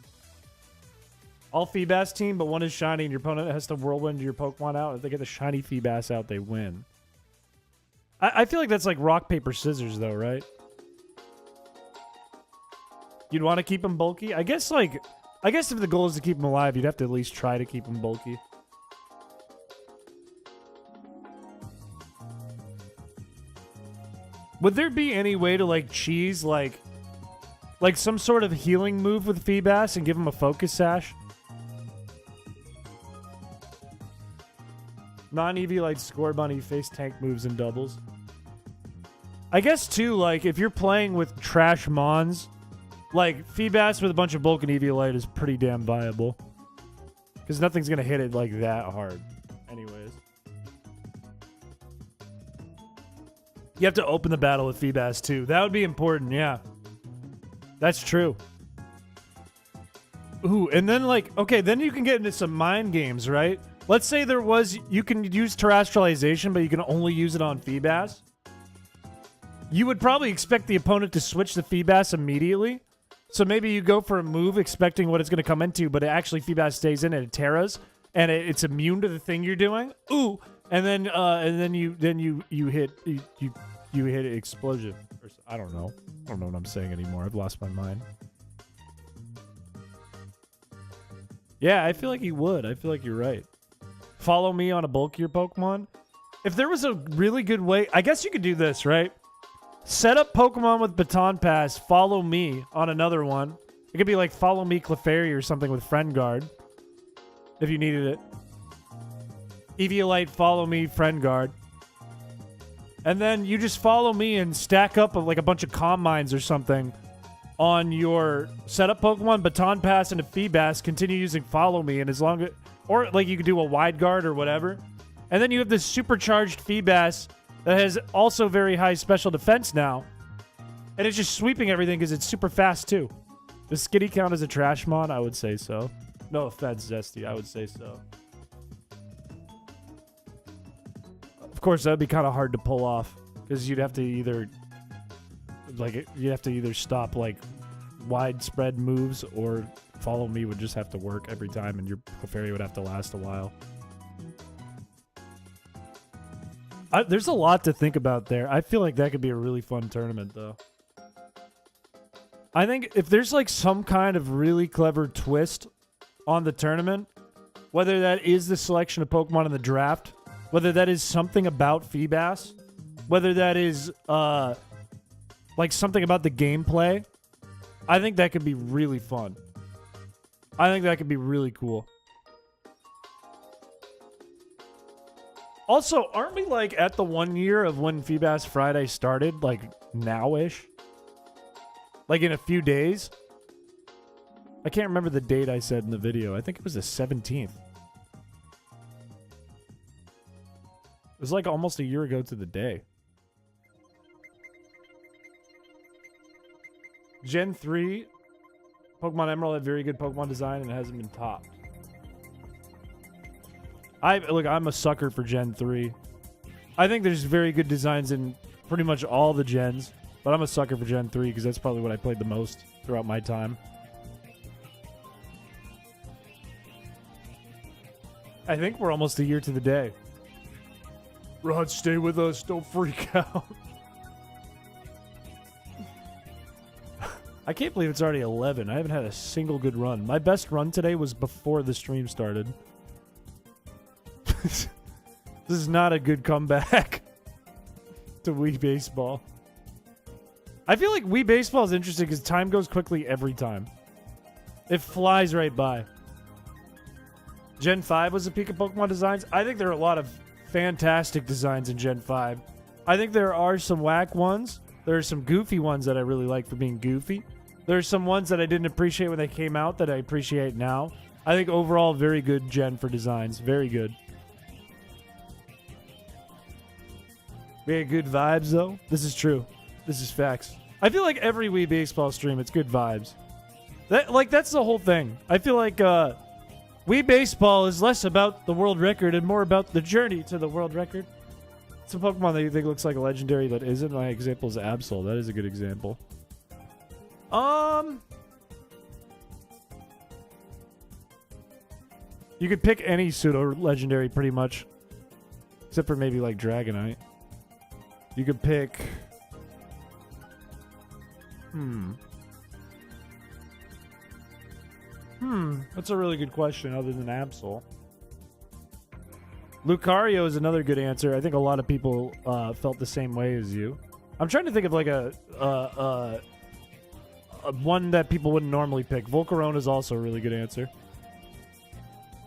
All Feebas team, but one is shiny and your opponent has to whirlwind your Pokemon out. If they get the shiny Feebas out, they win. I feel like that's like rock, paper, scissors, though, right? You'd want to keep them bulky? I guess if the goal is to keep them alive, you'd have to at least try to keep them bulky. Would there be any way to, like, cheese, like some sort of healing move with Feebas and give him a focus sash? Non-Eviolite Score Bunny face tank moves and doubles. I guess, too, like, if you're playing with trash Mons, like, Feebas with a bunch of bulk and Eviolite is pretty damn viable. Because nothing's going to hit it, like, that hard. Anyways. You have to open the battle with Feebas, too. That would be important, yeah. That's true. Ooh, and then, like, okay, then you can get into some mind games, right? Let's say there was, you can use terrestrialization, but you can only use it on Feebas. You would probably expect the opponent to switch the Feebas immediately. So maybe you go for a move expecting what it's going to come into, but it actually Feebas stays in and it terras, and it's immune to the thing you're doing. Ooh, and then you hit explosion. Or, I don't know what I'm saying anymore. I've lost my mind. Yeah, I feel like he would. I feel like you're right. Follow me on a bulkier Pokemon. If there was a really good way, I guess you could do this, right? Set up Pokemon with Baton Pass, follow me on another one. It could be like follow me Clefairy or something with Friend Guard. If you needed it. Eviolite, follow me, Friend Guard. And then you just follow me and stack up like a bunch of Calm Minds or something on your setup Pokemon, Baton Pass into Feebas, continue using follow me, and as long as, or like you could do a Wide Guard or whatever. And then you have this supercharged Feebas that has also very high special defense now. And it's just sweeping everything because it's super fast too. Does Skitty count as a trash mod? I would say so. No offense, Zesty. I would say so. Of course, that would be kind of hard to pull off because you'd have to either stop like widespread moves, or follow me would just have to work every time, and your Clefairy would have to last a while. There's a lot to think about there. I feel like that could be a really fun tournament, though. I think if there's like some kind of really clever twist on the tournament, whether that is the selection of Pokemon in the draft, whether that is something about Feebas, whether that is like something about the gameplay, I think that could be really fun. I think that could be really cool. Also, aren't we like at the 1 year of when Feebas Friday started? Like now-ish? Like in a few days? I can't remember the date I said in the video. I think it was the 17th. It was like almost a year ago to the day. Gen 3 Pokemon Emerald had very good Pokemon design and it hasn't been topped. Look, I'm a sucker for Gen 3. I think there's very good designs in pretty much all the gens, but I'm a sucker for Gen 3 because that's probably what I played the most throughout my time. I think we're almost a year to the day. Rod, stay with us. Don't freak out. I can't believe it's already 11. I haven't had a single good run. My best run today was before the stream started. This is not a good comeback to Wii Baseball. I feel like Wii Baseball is interesting because time goes quickly every time. It flies right by. Gen 5 was the peak of Pokemon designs. I think there are a lot of fantastic designs in Gen 5. I think there are some whack ones. There are some goofy ones that I really like for being goofy. There are some ones that I didn't appreciate when they came out that I appreciate now. I think overall, very good gen for designs. Very good. Very good vibes, though. This is true. This is facts. I feel like every Wii Baseball stream, it's good vibes. That's the whole thing. I feel like Wii Baseball is less about the world record and more about the journey to the world record. It's a Pokemon that you think looks like a legendary that isn't. My example is Absol. That is a good example. You could pick any pseudo-legendary pretty much. Except for maybe like Dragonite. You could pick... That's a really good question other than Absol. Lucario is another good answer. I think a lot of people felt the same way as you. I'm trying to think of like a one that people wouldn't normally pick. Volcarona is also a really good answer.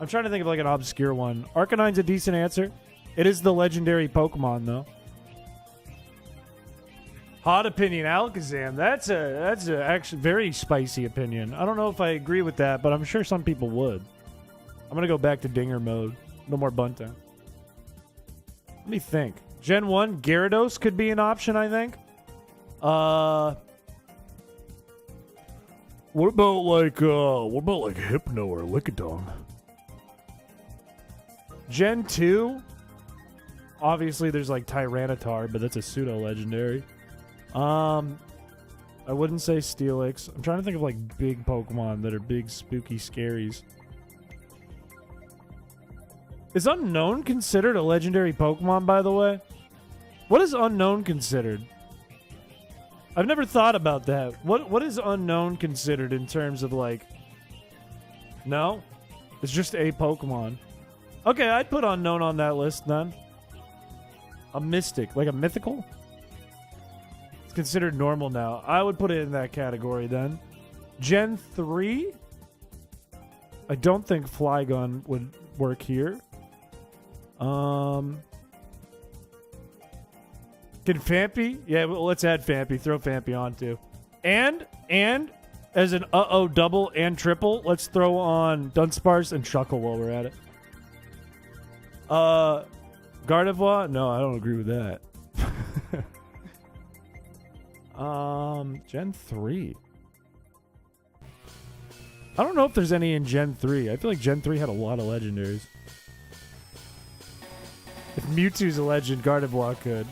I'm trying to think of like an obscure one. Arcanine's a decent answer. It is the legendary Pokemon though. Hot opinion, Alakazam. That's a actually very spicy opinion. I don't know if I agree with that, but I'm sure some people would. I'm gonna go back to Dinger mode. No more bunting. Let me think. Gen 1, Gyarados could be an option, I think. What about like Hypno or Lickitung? Gen 2, obviously there's like Tyranitar, but that's a pseudo-legendary. I wouldn't say Steelix. I'm trying to think of like big Pokemon that are big, spooky scaries. Is Unknown considered a legendary Pokemon, by the way? What is Unknown considered? I've never thought about that. What is Unknown considered in terms of like... No? It's just a Pokemon. Okay, I'd put Unknown on that list then. A Mystic. Like a Mythical? It's considered normal now. I would put it in that category then. Gen 3? I don't think Flygon would work here. Can Fampy? Yeah, well, let's add Fampy. Throw Fampy on too. And as an double and triple, let's throw on Dunsparce and Shuckle while we're at it. Gardevoir? No, I don't agree with that. Gen 3. I don't know if there's any in Gen 3. I feel like Gen 3 had a lot of legendaries. If Mewtwo's a legend, Gardevoir could.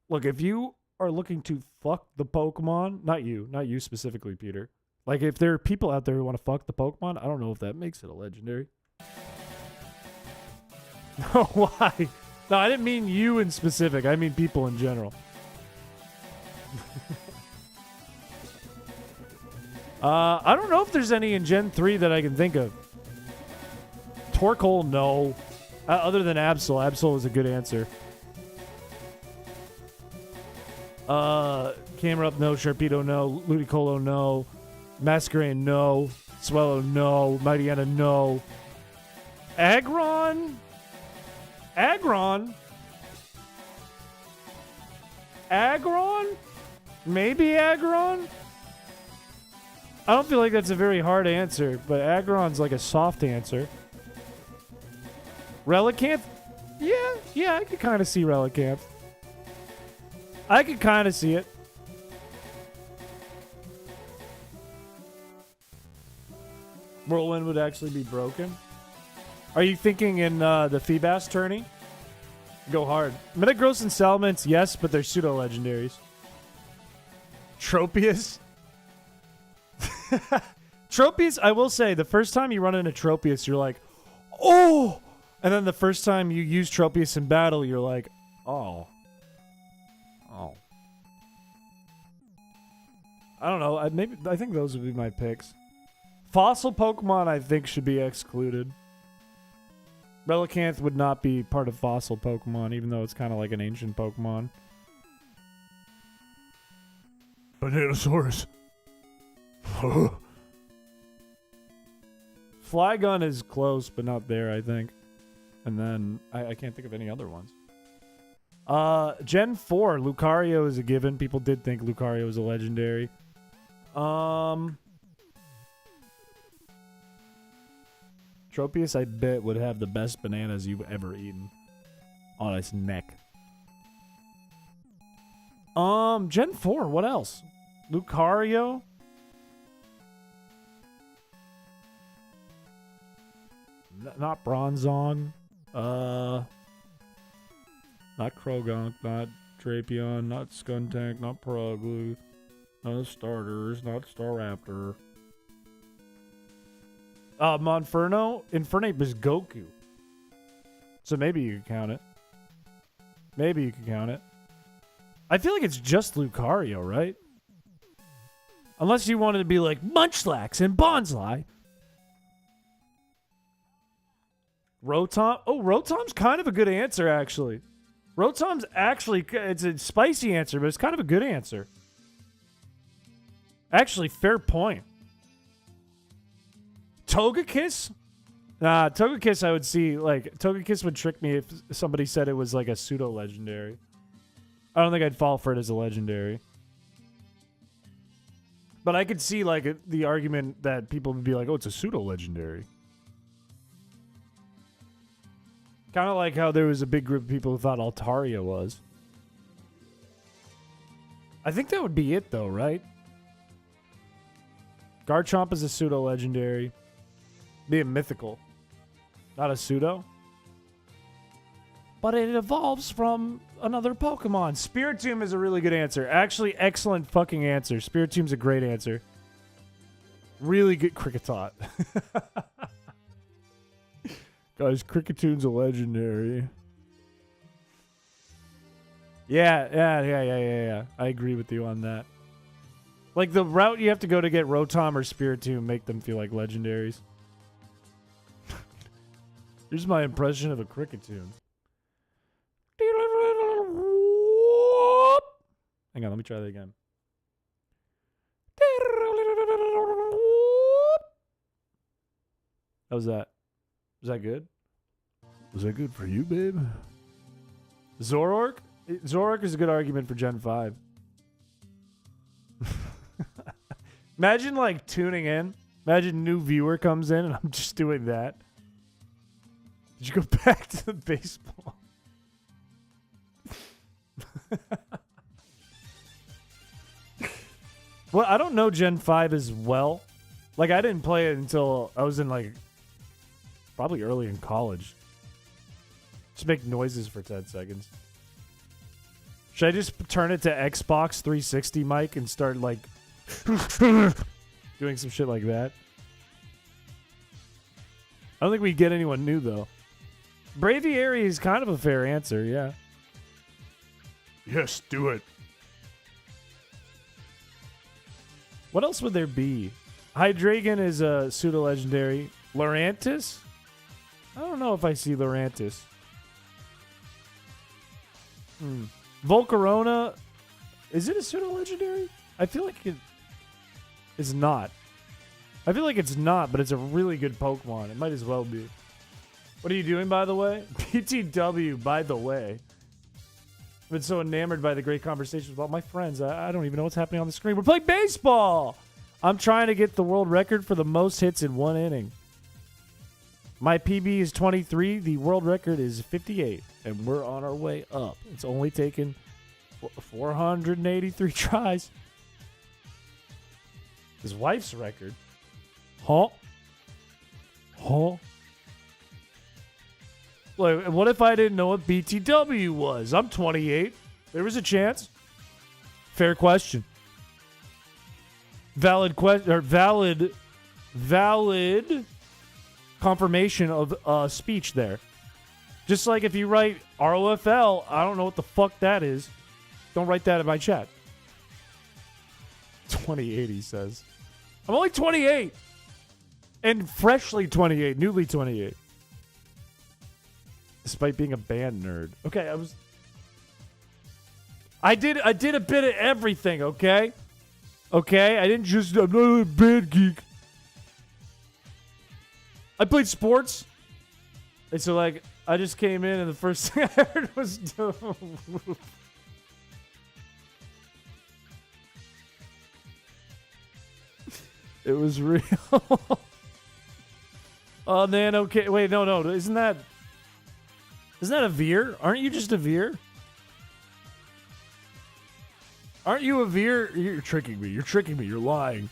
Look, if you are looking to fuck the Pokemon, not you specifically, Peter. Like, if there are people out there who want to fuck the Pokemon, I don't know if that makes it a legendary. No, why? No, I didn't mean you in specific. I mean people in general. I don't know if there's any in Gen 3 that I can think of. Torkoal, no. Other than Absol. Absol is a good answer. Camerupt, no. Sharpedo, no. Ludicolo, no. Masquerain, no. Swellow, no. Mightyena, no. Aggron? Aggron? Aggron? Maybe Aggron? I don't feel like that's a very hard answer, but Aggron's like a soft answer. Relicanth? Yeah, I could kind of see Relicanth. I could kind of see it. Whirlwind would actually be broken. Are you thinking in the Feebas tourney? Go hard. Metagross and Salamence, yes, but they're pseudo-legendaries. Tropius? Tropius, I will say, the first time you run into Tropius, you're like, oh! And then the first time you use Tropius in battle, you're like, oh. Oh. I don't know. I think those would be my picks. Fossil Pokemon, I think, should be excluded. Relicanth would not be part of fossil Pokemon, even though it's kind of like an ancient Pokemon. Bananasaurus. Flygon is close, but not there, I think. And then, I can't think of any other ones. Gen 4, Lucario is a given. People did think Lucario was a legendary. Tropius, I bet, would have the best bananas you've ever eaten on its neck. Gen 4, what else? Lucario? Not Bronzong. Not Krogunk, not Drapion, not Skuntank, not Purugly, not Starters, not Staraptor. Monferno? Infernape is Goku. So maybe you could count it. Maybe you could count it. I feel like it's just Lucario, right? Unless you wanted to be like Munchlax and Bonsly. Rotom? Oh, Rotom's kind of a good answer, actually. Rotom's actually, it's a spicy answer, but it's kind of a good answer. Actually, fair point. Togekiss? Nah, Togekiss I would see, like, Togekiss would trick me if somebody said it was like a pseudo-legendary. I don't think I'd fall for it as a legendary. But I could see, like, the argument that people would be like, oh, it's a pseudo-legendary. Kind of like how there was a big group of people who thought Altaria was. I think that would be it, though, right? Garchomp is a pseudo-legendary. Be a mythical. Not a pseudo. But it evolves from another Pokemon. Spiritomb is a really good answer. Actually, excellent fucking answer. Spiritomb's a great answer. Really good Kricketot. Guys, Crickettoon's a legendary. Yeah. I agree with you on that. Like, the route you have to go to get Rotom or Spiritomb make them feel like legendaries. Here's my impression of a Crickettoon. Hang on, let me try that again. How was that? Was that good? Was that good for you, babe? Zoroark? Zoroark is a good argument for Gen 5. Imagine, like, tuning in. Imagine new viewer comes in and I'm just doing that. Did you go back to the baseball? Well, I don't know Gen 5 as well. Like, I didn't play it until I was in, like, probably early in college. Just make noises for 10 seconds. Should I just turn it to Xbox 360 mic and start, like, doing some shit like that? I don't think we'd get anyone new, though. Braviary is kind of a fair answer, yeah. Yes, do it. What else would there be? Hydreigon is a pseudo-legendary. Lurantis? I don't know if I see Lurantis. Volcarona, is it a pseudo-legendary? I feel like it is not. I feel like it's not, but it's a really good Pokemon. It might as well be. What are you doing, by the way? PTW, by the way. I've been so enamored by the great conversations with all my friends. I don't even know what's happening on the screen. We're playing baseball! I'm trying to get the world record for the most hits in one inning. My PB is 23. The world record is 58. And we're on our way up. It's only taken 483 tries. His wife's record. Huh? Huh? Like, what if I didn't know what BTW was? I'm 28. There was a chance. Fair question. Valid question, or valid confirmation of speech there. Just like if you write ROFL, I don't know what the fuck that is. Don't write that in my chat. 28, he says. I'm only 28. And freshly 28, newly 28. Despite being a band nerd. Okay, I did a bit of everything, okay? Okay? I didn't just... I'm not a band geek. I played sports. And so, like, I just came in and the first thing I heard was... It was real. Oh, man, okay. Wait, no. Isn't that a veer? Aren't you just a veer? Aren't you a veer? You're tricking me. You're tricking me. You're lying.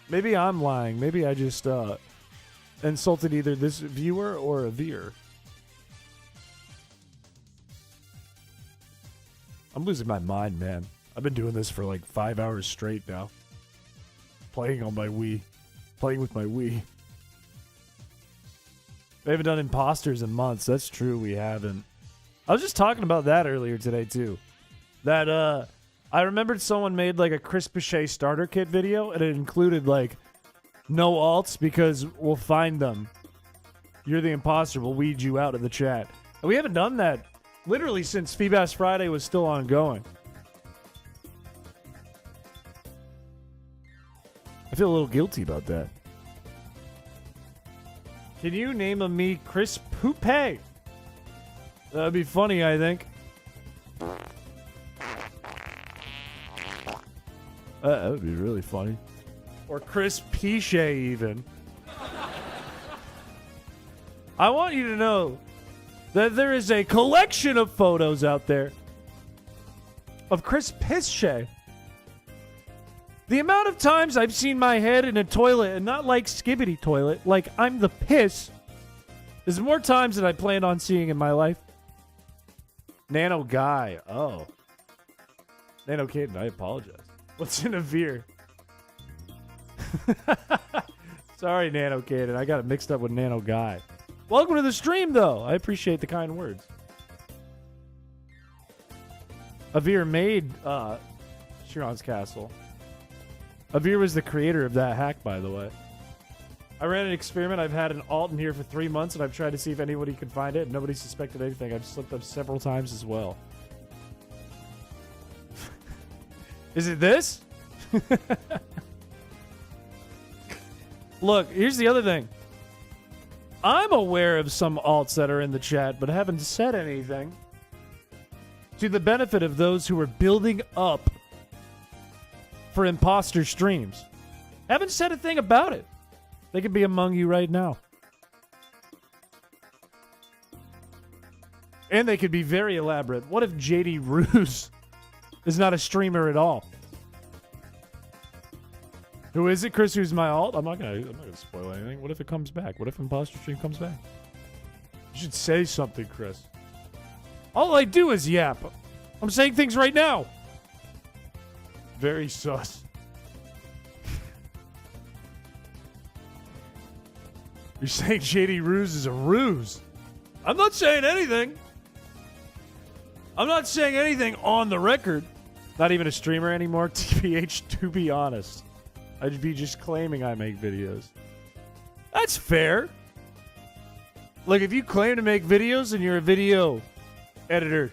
Maybe I'm lying. Maybe I just insulted either this viewer or a veer. I'm losing my mind, man. I've been doing this for like 5 hours straight now. Playing on my Wii. Playing with my Wii. We haven't done imposters in months. That's true, we haven't. I was just talking about that earlier today, too. That, I remembered someone made, like, a chrispiche starter kit video, and it included, like, no alts because we'll find them. You're the imposter. We'll weed you out of the chat. And we haven't done that literally since Feebas Friday was still ongoing. I feel a little guilty about that. Can you name a me Chris Piché? That'd be funny, I think. That would be really funny. Or Chris Piché, even. I want you to know that there is a collection of photos out there of Chris Piché. The amount of times I've seen my head in a toilet, and not like Skibbity toilet, like I'm the piss, is more times than I planned on seeing in my life. Nano Guy. Oh. Nano Caden, I apologize. What's in a veer? Sorry, Nano Caden. I got it mixed up with Nano Guy. Welcome to the stream, though. I appreciate the kind words. Avir made Shiron's Castle. Avir was the creator of that hack, by the way. I ran an experiment. I've had an alt in here for 3 months, and I've tried to see if anybody could find it. Nobody suspected anything. I've slipped up several times as well. Is it this? Look, here's the other thing. I'm aware of some alts that are in the chat, but haven't said anything. To the benefit of those who are building up for imposter streams. Haven't said a thing about it. They could be among you right now. And they could be very elaborate. What if JD Ruse is not a streamer at all? Who is it? Chris, who's my alt? I'm not gonna spoil anything. What if it comes back? What if imposter stream comes back? You should say something, Chris. All I do is yap. I'm saying things right now. Very sus. You're saying JD Ruse is a ruse. I'm not saying anything. I'm not saying anything on the record. Not even a streamer anymore, TBH, to be honest. I'd be just claiming I make videos. That's fair. Look, if you claim to make videos and you're a video editor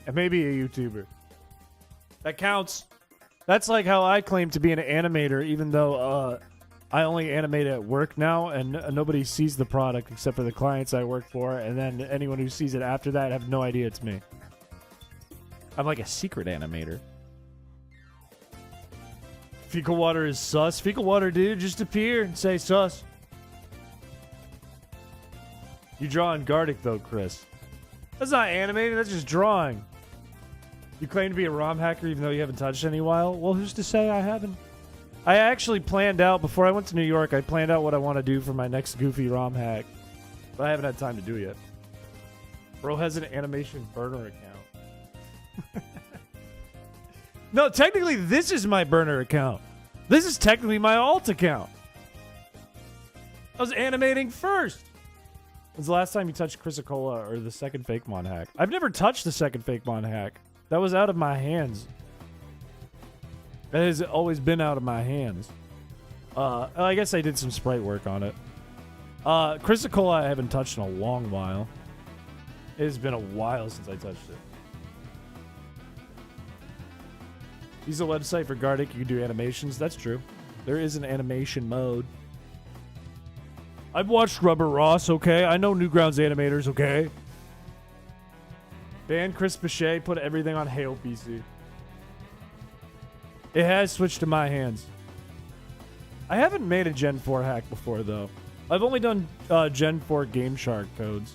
and maybe a YouTuber, that counts. That's like how I claim to be an animator, even though I only animate at work now, and nobody sees the product except for the clients I work for, and then anyone who sees it after that have no idea it's me. I'm like a secret animator. Fecal water is sus. Fecal water, dude, just appear and say sus. You draw in Gardic, though, Chris. That's not animating, that's just drawing. You claim to be a ROM hacker even though you haven't touched any while? Well, who's to say I haven't? I actually planned out, before I went to New York, I planned out what I want to do for my next Goofy ROM hack. But I haven't had time to do it yet. Bro has an animation burner account. No, technically, this is my burner account. This is technically my alt account. I was animating first. When's the last time you touched Chrysicola or the second Fakemon hack? I've never touched the second Fakemon hack. That was out of my hands. That has always been out of my hands. I guess I did some sprite work on it. Chrysicola I haven't touched in a long while. It has been a while since I touched it. Use the website for Gardic. You can do animations. That's true. There is an animation mode. I've watched Rubber Ross, okay? I know Newgrounds animators, okay? Ban Chris Piché, put everything on Hail PC. It has switched to my hands. I haven't made a Gen 4 hack before, though. I've only done Gen 4 Game Shark codes.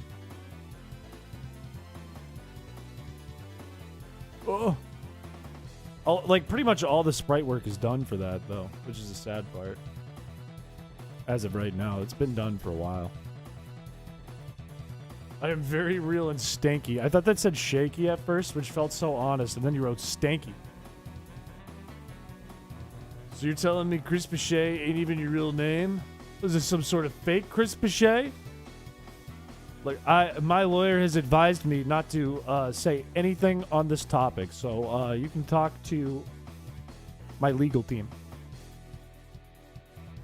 Oh. Like, pretty much all the sprite work is done for that, though, which is the sad part. As of right now, it's been done for a while. I am very real and stanky. I thought that said shaky at first, which felt so honest, and then you wrote stanky. So you're telling me Chris Piché ain't even your real name? Was this some sort of fake Chris Piché? Like, my lawyer has advised me not to say anything on this topic, so you can talk to my legal team.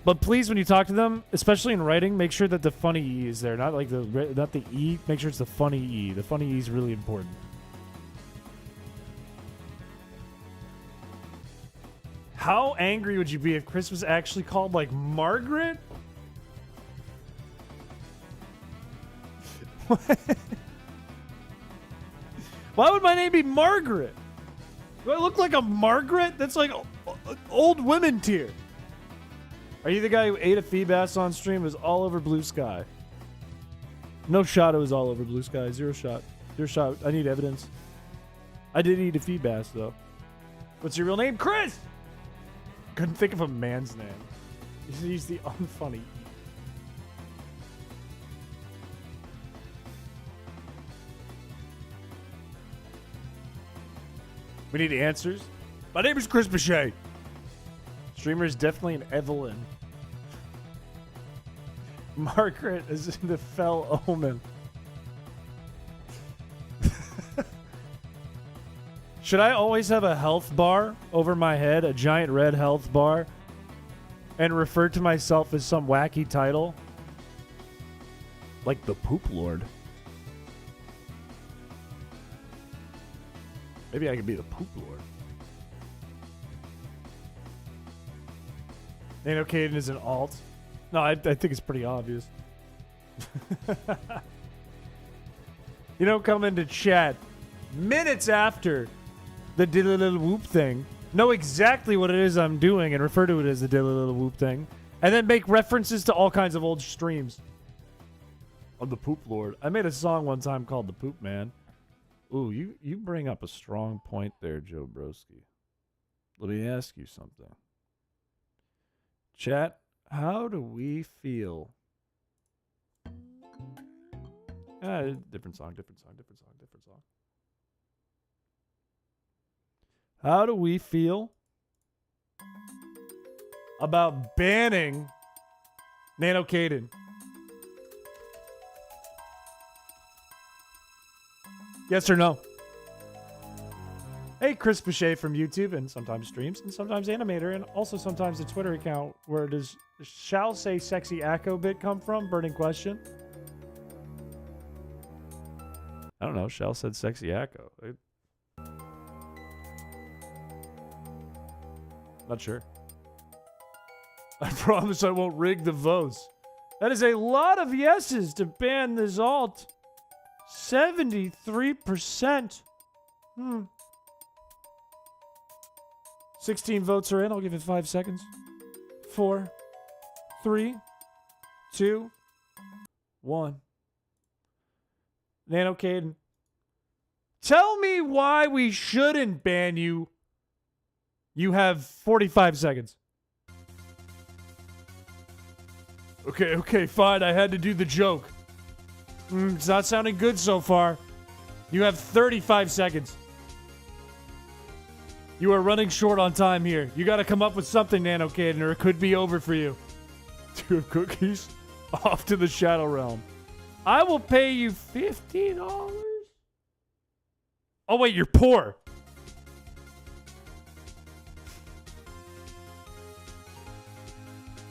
But please, when you talk to them, especially in writing, make sure that the funny E is there, not like not the E. Make sure it's the funny E. The funny E is really important. How angry would you be if Chris was actually called like Margaret? Why would my name be Margaret? Do I look like a Margaret? That's like old women tier. Are you the guy who ate a Feebass on stream? It was all over Blue Sky. No shot it was all over Blue Sky. Zero shot. Zero shot. I need evidence. I did eat a Feebass, though. What's your real name? Chris! Couldn't think of a man's name. He's the unfunny. We need answers. My name is Chris Piché. Streamer is definitely an Evelyn. Margaret is in the fell omen. Should I always have a health bar over my head, a giant red health bar, and refer to myself as some wacky title? Like the Poop Lord. Maybe I could be the Poop Lord. Nano Caden is an alt. No, I think it's pretty obvious. You don't come into chat minutes after the diddle whoop thing, know exactly what it is I'm doing and refer to it as the diddle whoop thing, and then make references to all kinds of old streams. I'm the Poop Lord. I made a song one time called The Poop Man. Ooh, you bring up a strong point there, Joe Broski. Let me ask you something. Chat, how do we feel? Different song. How do we feel about banning Nano Caden? Yes or no? Hey, Chris Piché from YouTube and sometimes streams and sometimes animator and also sometimes a Twitter account. Where does shall say sexy Acco bit come from? Burning question. I don't know. Shall said sexy Acco. Not sure. I promise I won't rig the votes. That is a lot of yeses to ban this alt. 73%. 16 votes are in. I'll give it 5 seconds. 4, 3, 2, 1. Nano Caden. Tell me why we shouldn't ban you. You have 45 seconds. Okay, fine. I had to do the joke. It's not sounding good so far. You have 35 seconds. You are running short on time here. You got to come up with something, NanoKaden, or it could be over for you. 2 cookies? Off to the Shadow Realm. I will pay you $50. Oh, wait, you're poor.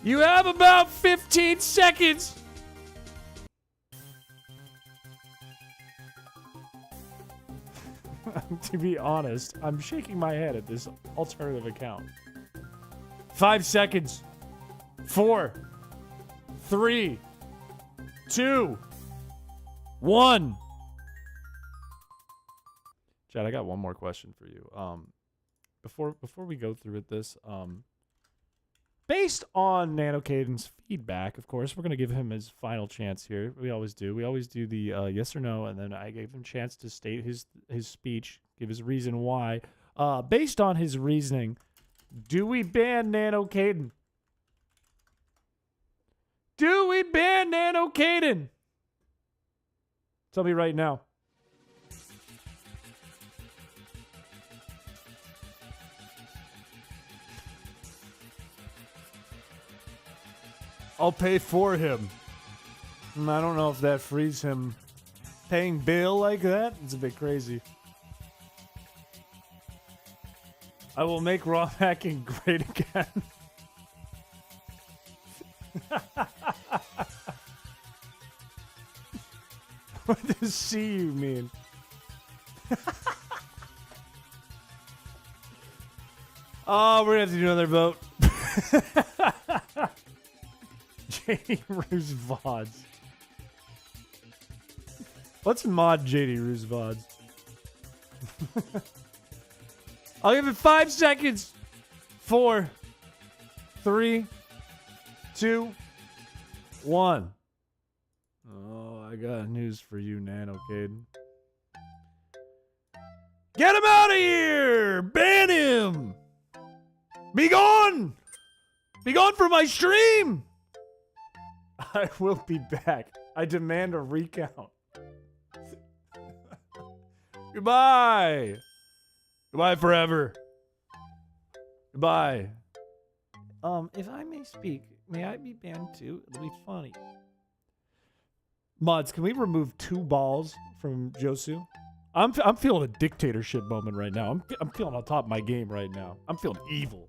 You have about 15 seconds. To be honest, I'm shaking my head at this alternative account. 5 seconds. 4, 3, 2, 1. Chad, I got one more question for you. Before we go through with this, based on NanoKaden's feedback, of course, we're going to give him his final chance here. We always do. We always do the yes or no, and then I gave him a chance to state his speech, give his reason why. Based on his reasoning, do we ban NanoKaden? Do we ban NanoKaden? Tell me right now. I'll pay for him. I don't know if that frees him. Paying bail like that? It's a bit crazy. I will make raw hacking great again. What does see you mean? Oh, we're gonna have to do another vote. JD Roos VODs. Let's mod JD Roos VODs. I'll give it 5 seconds. 4, 3, 2, 1. Oh, I got news for you, NanoKaden. Get him out of here! Ban him! Be gone! Be gone from my stream! I will be back. I demand a recount. Goodbye. Goodbye forever. Goodbye. If I may speak, may I be banned too? It'll be funny. Mods, can we remove 2 balls from Josu? I'm feeling a dictatorship moment right now. I'm feeling on top of my game right now. I'm feeling evil.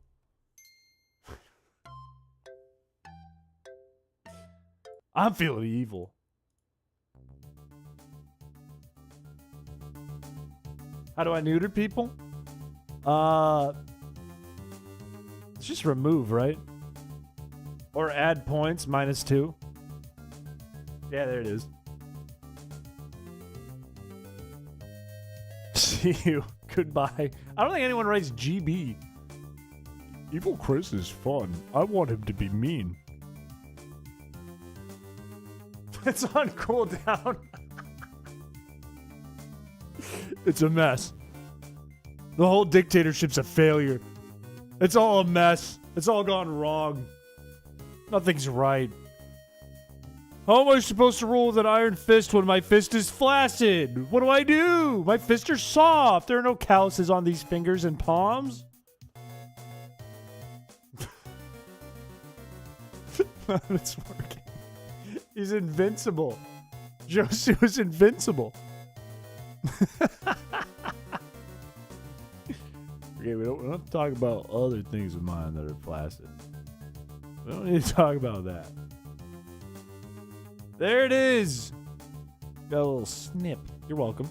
I'm feeling evil. How do I neuter people? It's just remove, right? Or add points, -2. Yeah, there it is. See you. Goodbye. I don't think anyone writes GB. Evil Chris is fun. I want him to be mean. It's on cooldown. It's a mess. The whole dictatorship's a failure. It's all a mess. It's all gone wrong. Nothing's right. How am I supposed to rule with an iron fist when my fist is flaccid? What do I do? My fists are soft. There are no calluses on these fingers and palms. It's working. He's invincible. Josu is invincible. Okay, we don't have to talk about other things of mine that are flaccid. We don't need to talk about that. There it is. Got a little snip. You're welcome.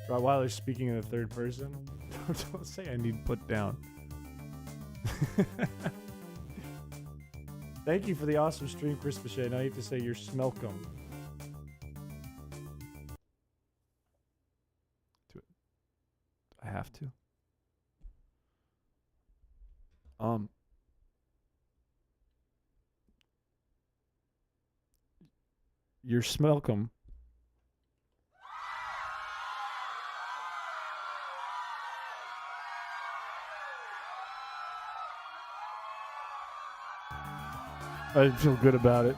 Rottweiler's speaking in the third person. Don't say I need put down. Thank you for the awesome stream, chrispiche. Now you have to say you're smelcum. Do it. I have to. You're smelcum. I feel good about it.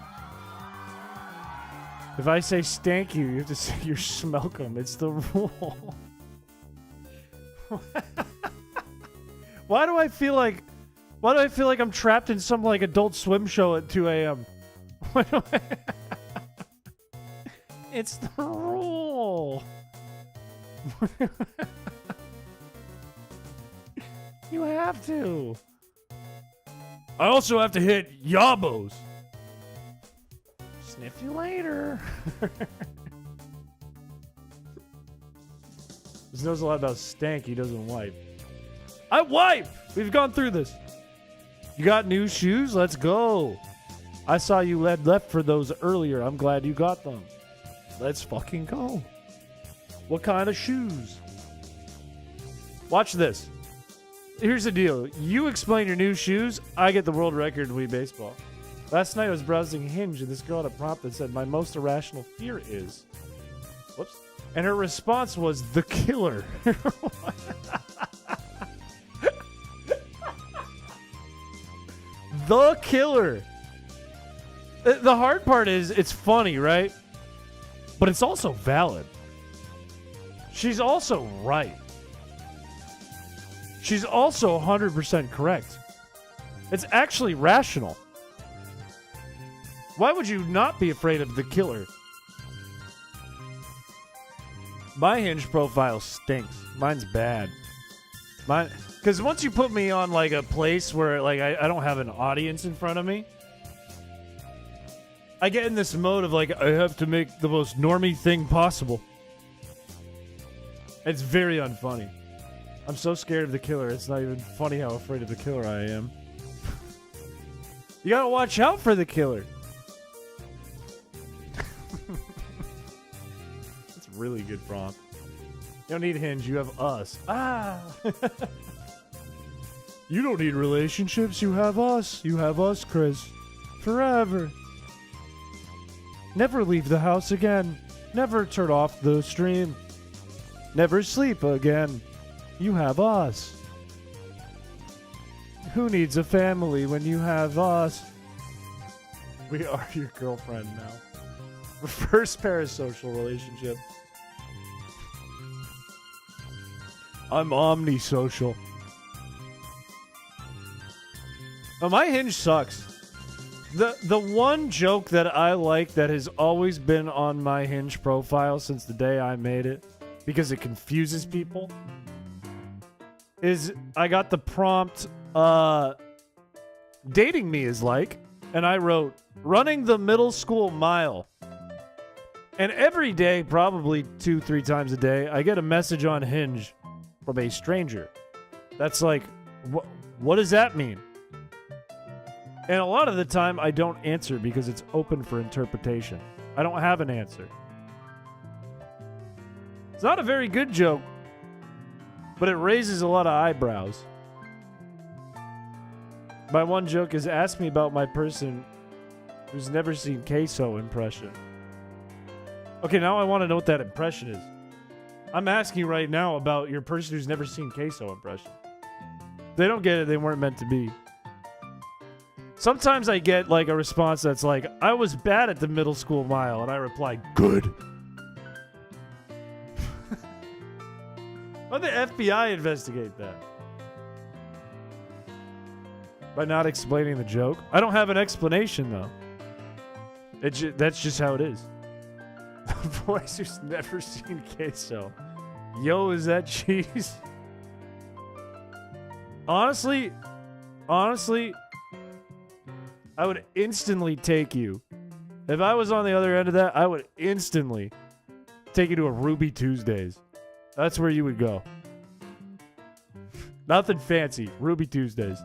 If I say stank you, you have to say you're smelcum. It's the rule. Why do I feel like I'm trapped in some like Adult Swim show at 2 a.m.? It's the rule. You have to. I also have to hit yabos. Sniff you later. He knows a lot about stank. He doesn't wipe. I wipe! We've gone through this. You got new shoes? Let's go. I saw you left for those earlier. I'm glad you got them. Let's fucking go. What kind of shoes? Watch this. Here's the deal. You explain your new shoes, I get the world record in Wii Baseball. Last night I was browsing Hinge and this girl had a prompt that said, my most irrational fear is... Whoops. And her response was, the killer. The killer. The hard part is, it's funny, right? But it's also valid. She's also right. She's also 100% correct. It's actually rational. Why would you not be afraid of the killer? My Hinge profile stinks. Mine's bad. Because once you put me on like a place where like I don't have an audience in front of me, I get in this mode of like I have to make the most normie thing possible. It's very unfunny. I'm so scared of the killer. It's not even funny how afraid of the killer I am. You gotta watch out for the killer. That's a really good prompt. You don't need Hinge. You have us. Ah! You don't need relationships. You have us. You have us, Chris. Forever. Never leave the house again. Never turn off the stream. Never sleep again. You have us. Who needs a family when you have us? We are your girlfriend now. First parasocial relationship. I'm omnisocial. Oh, my Hinge sucks. The one joke that I like that has always been on my Hinge profile since the day I made it, because it confuses people, is I got the prompt, dating me is like, and I wrote, running the middle school mile. And every day, probably 2-3 times a day, I get a message on Hinge from a stranger. That's like, what does that mean? And a lot of the time, I don't answer because it's open for interpretation. I don't have an answer. It's not a very good joke, but it raises a lot of eyebrows. My one joke is, ask me about my person who's never seen queso impression. Okay, now I want to know what that impression is. I'm asking you right now about your person who's never seen queso impression. If they don't get it, they weren't meant to be. Sometimes I get like a response that's like, I was bad at the middle school mile, and I reply, good. Why'd the FBI investigate that? By not explaining the joke? I don't have an explanation, though. That's just how it is. The voice who's never seen queso. Yo, is that cheese? Honestly, I would instantly take you. If I was on the other end of that, I would instantly take you to a Ruby Tuesdays. That's where you would go. Nothing fancy. Ruby Tuesdays.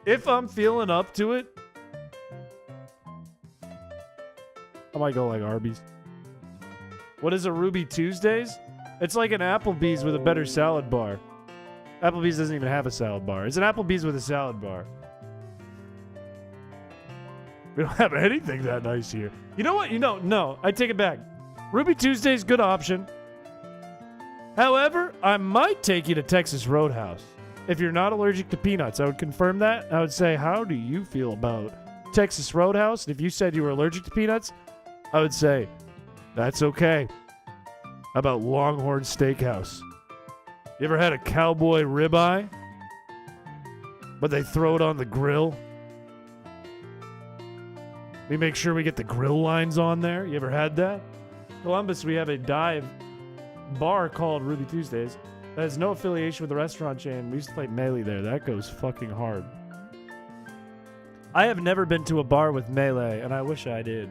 If I'm feeling up to it, I might go like Arby's. What is a Ruby Tuesdays? It's like an Applebee's with a better salad bar. Applebee's doesn't even have a salad bar. It's an Applebee's with a salad bar. We don't have anything that nice here. You know what? No, I take it back. Ruby Tuesday's good option. However, I might take you to Texas Roadhouse. If you're not allergic to peanuts, I would confirm that. I would say, how do you feel about Texas Roadhouse? And if you said you were allergic to peanuts, I would say, that's okay. How about Longhorn Steakhouse? You ever had a cowboy ribeye? But they throw it on the grill? We make sure we get the grill lines on there. You ever had that? Columbus, we have a dive bar called Ruby Tuesdays. That has no affiliation with the restaurant chain. We used to play Melee there. That goes fucking hard. I have never been to a bar with Melee, and I wish I did.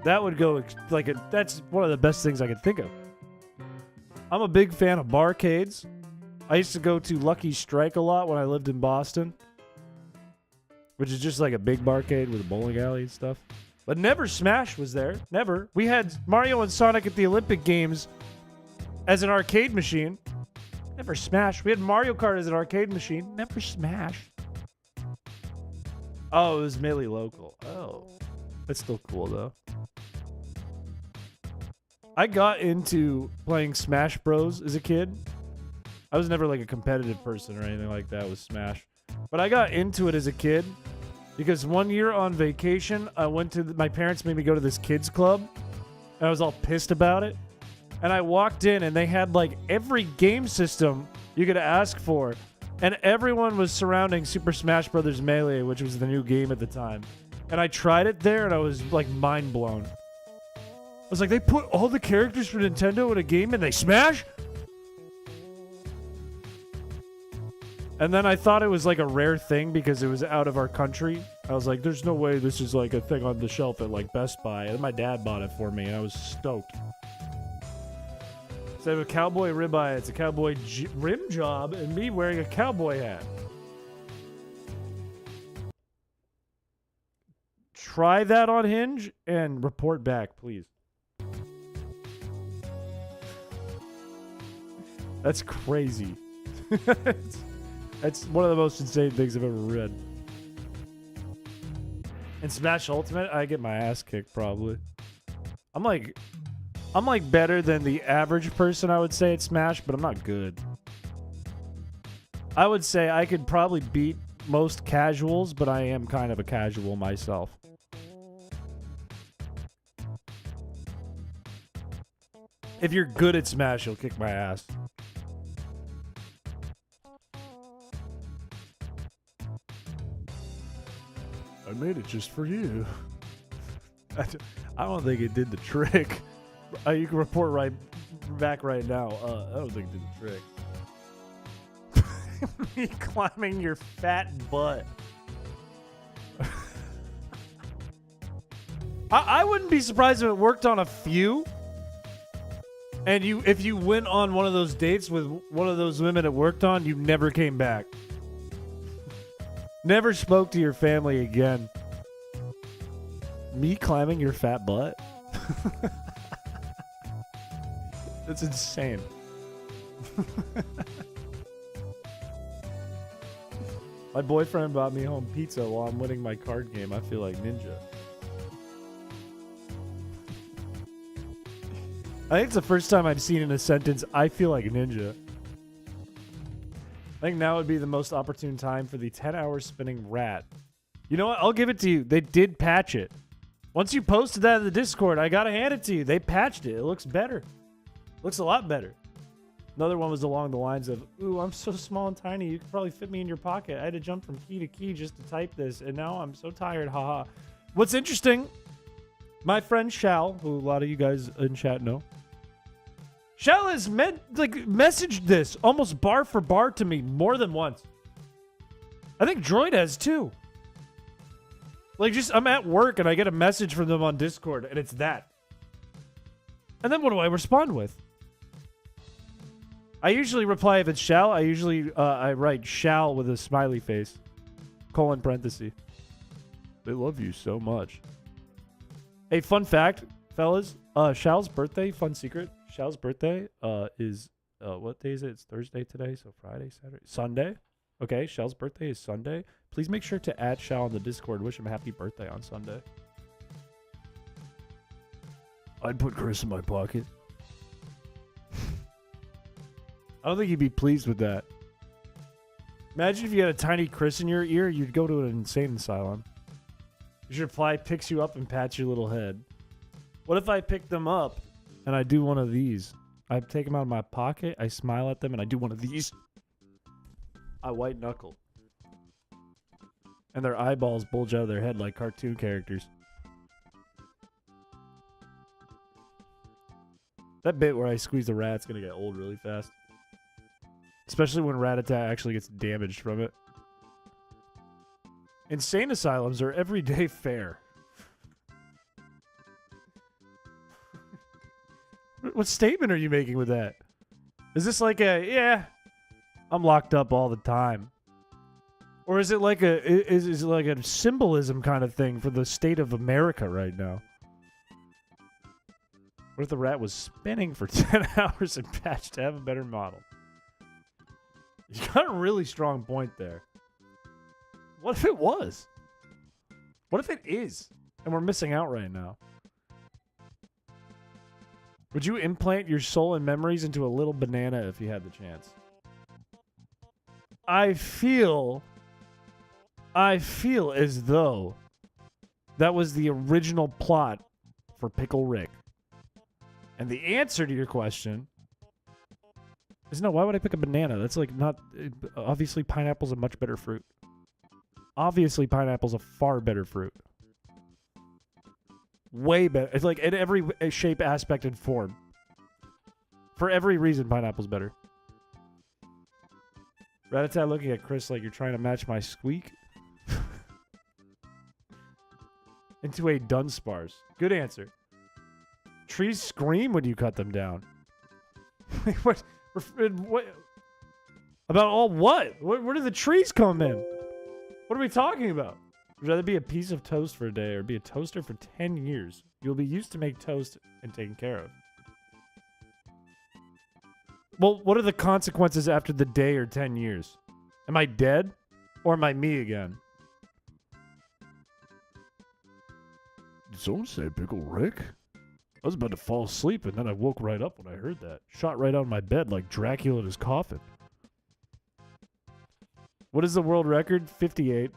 That would go like that's one of the best things I could think of. I'm a big fan of barcades. I used to go to Lucky Strike a lot when I lived in Boston, which is just like a big barcade with a bowling alley and stuff. But never Smash was there. Never. We had Mario and Sonic at the Olympic Games as an arcade machine. Never Smash. We had Mario Kart as an arcade machine. Never Smash. Oh, it was Melee local. Oh. That's still cool, though. I got into playing Smash Bros. As a kid. I was never like a competitive person or anything like that with Smash. But I got into it as a kid because one year on vacation, I went to my parents made me go to this kids club. And I was all pissed about it. And I walked in and they had like every game system you could ask for. And everyone was surrounding Super Smash Bros. Melee, which was the new game at the time. And I tried it there and I was like mind blown. I was like, they put all the characters for Nintendo in a game and they smash? And then I thought it was like a rare thing because it was out of our country. I was like, there's no way this is like a thing on the shelf at like Best Buy. And my dad bought it for me and I was stoked. Instead of a cowboy ribeye, it's a cowboy rim job and me wearing a cowboy hat. Try that on Hinge and report back, please. That's crazy. That's one of the most insane things I've ever read. In Smash Ultimate, I get my ass kicked probably. I'm like better than the average person, I would say, at Smash, but I'm not good. I would say I could probably beat most casuals, but I am kind of a casual myself. If you're good at Smash, you'll kick my ass. I made it just for you. I don't think it did the trick. You can report right back right now. I don't think it did the trick. Me climbing your fat butt. I wouldn't be surprised if it worked on a few. And if you went on one of those dates with one of those women it worked on, you never came back. Never spoke to your family again. Me climbing your fat butt? That's insane. My boyfriend bought me home pizza while I'm winning my card game. I feel like ninja. I think it's the first time I've seen in a sentence, I feel like ninja. I think now would be the most opportune time for the 10-hour spinning rat. You know what? I'll give it to you. They did patch it. Once you posted that in the Discord, I gotta hand it to you. They patched it. It looks better. Looks a lot better. Another one was along the lines of, ooh, I'm so small and tiny, you could probably fit me in your pocket. I had to jump from key to key just to type this, and now I'm so tired, haha. What's interesting, my friend Shal, who a lot of you guys in chat know, Shal has messaged this almost bar for bar to me more than once. I think Droid has too. Like, just, I'm at work and I get a message from them on Discord, and it's that. And then what do I respond with? I usually reply if it's Shal. I usually I write Shal with a smiley face, colon parenthesis. They love you so much. Hey, fun fact, fellas. Shal's birthday, fun secret. Shal's birthday is, what day is it? It's Thursday today, so Friday, Saturday, Sunday. Okay, Shal's birthday is Sunday. Please make sure to add Shal on the Discord. Wish him a happy birthday on Sunday. I'd put Chris in my pocket. I don't think he'd be pleased with that. Imagine if you had a tiny Chris in your ear, you'd go to an insane asylum. Your fly picks you up and pats your little head. What if I pick them up and I do one of these? I take them out of my pocket, I smile at them, and I do one of these. I white knuckle. And their eyeballs bulge out of their head like cartoon characters. That bit where I squeeze the rat's gonna get old really fast. Especially when Rat-a-tat actually gets damaged from it. Insane asylums are everyday fare. What statement are you making with that? Is this like yeah, I'm locked up all the time? Or is it like is it like a symbolism kind of thing for the state of America right now? What if the rat was spinning for 10 hours and patched to have a better model? You got a really strong point there. What if it was? What if it is? And we're missing out right now. Would you implant your soul and memories into a little banana if you had the chance? I feel as though that was the original plot for Pickle Rick. And the answer to your question is no. Why would I pick a banana? That's like not... Obviously, pineapple's a much better fruit. Obviously, pineapple's a far better fruit. Way better. It's like in every shape, aspect, and form. For every reason, pineapple's better. Rat-a-tat looking at Chris like you're trying to match my squeak. Into a Dunsparce. Good answer. Trees scream when you cut them down. What? About all what? Where do the trees come in? What are we talking about? Would you rather be a piece of toast for a day or be a toaster for 10 years? You'll be used to make toast and taken care of. Well, what are the consequences after the day or 10 years? Am I dead? Or am I me again? Did someone say Pickle Rick? I was about to fall asleep, and then I woke right up when I heard that. Shot right out of my bed like Dracula in his coffin. What is the world record? 58.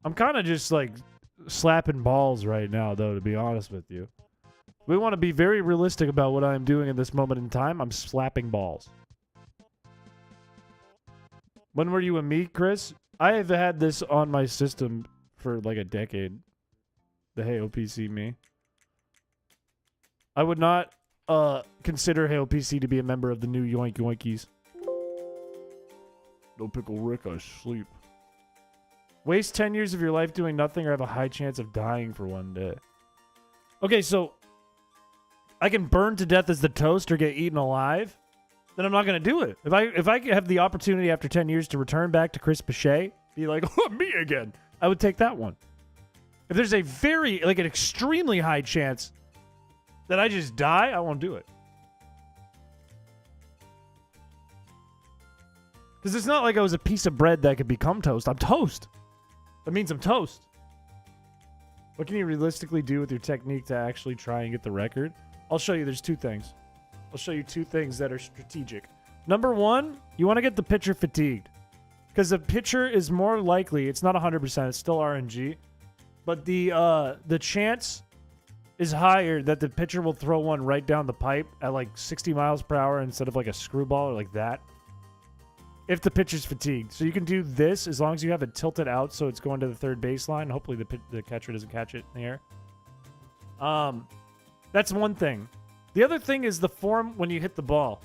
I'm kind of just, like, slapping balls right now, though, to be honest with you. We want to be very realistic about what I'm doing in this moment in time. I'm slapping balls. When were you a me, Chris? I have had this on my system for, like, a decade. The Heyo PC me. I would not consider Heyo PC to be a member of the new Yoink Yoinkies. No Pickle Rick, I sleep. Waste 10 years of your life doing nothing or have a high chance of dying for one day. Okay, so I can burn to death as the toast or get eaten alive, then I'm not going to do it. If I have the opportunity after 10 years to return back to Chris Piché, be like, oh, me again, I would take that one. If there's a very, like an extremely high chance that I just die, I won't do it. Because it's not like I was a piece of bread that could become toast. I'm toast. That means I'm toast. What can you realistically do with your technique to actually try and get the record? I'll show you. There's two things. I'll show you two things that are strategic. Number one, you want to get the pitcher fatigued. Because the pitcher is more likely, it's not 100%, it's still RNG, but the chance is higher that the pitcher will throw one right down the pipe at like 60 miles per hour instead of like a screwball or like that. If the pitcher's fatigued. So you can do this as long as you have it tilted out so it's going to the third baseline. Hopefully the catcher doesn't catch it in the air. That's one thing. The other thing is the form when you hit the ball.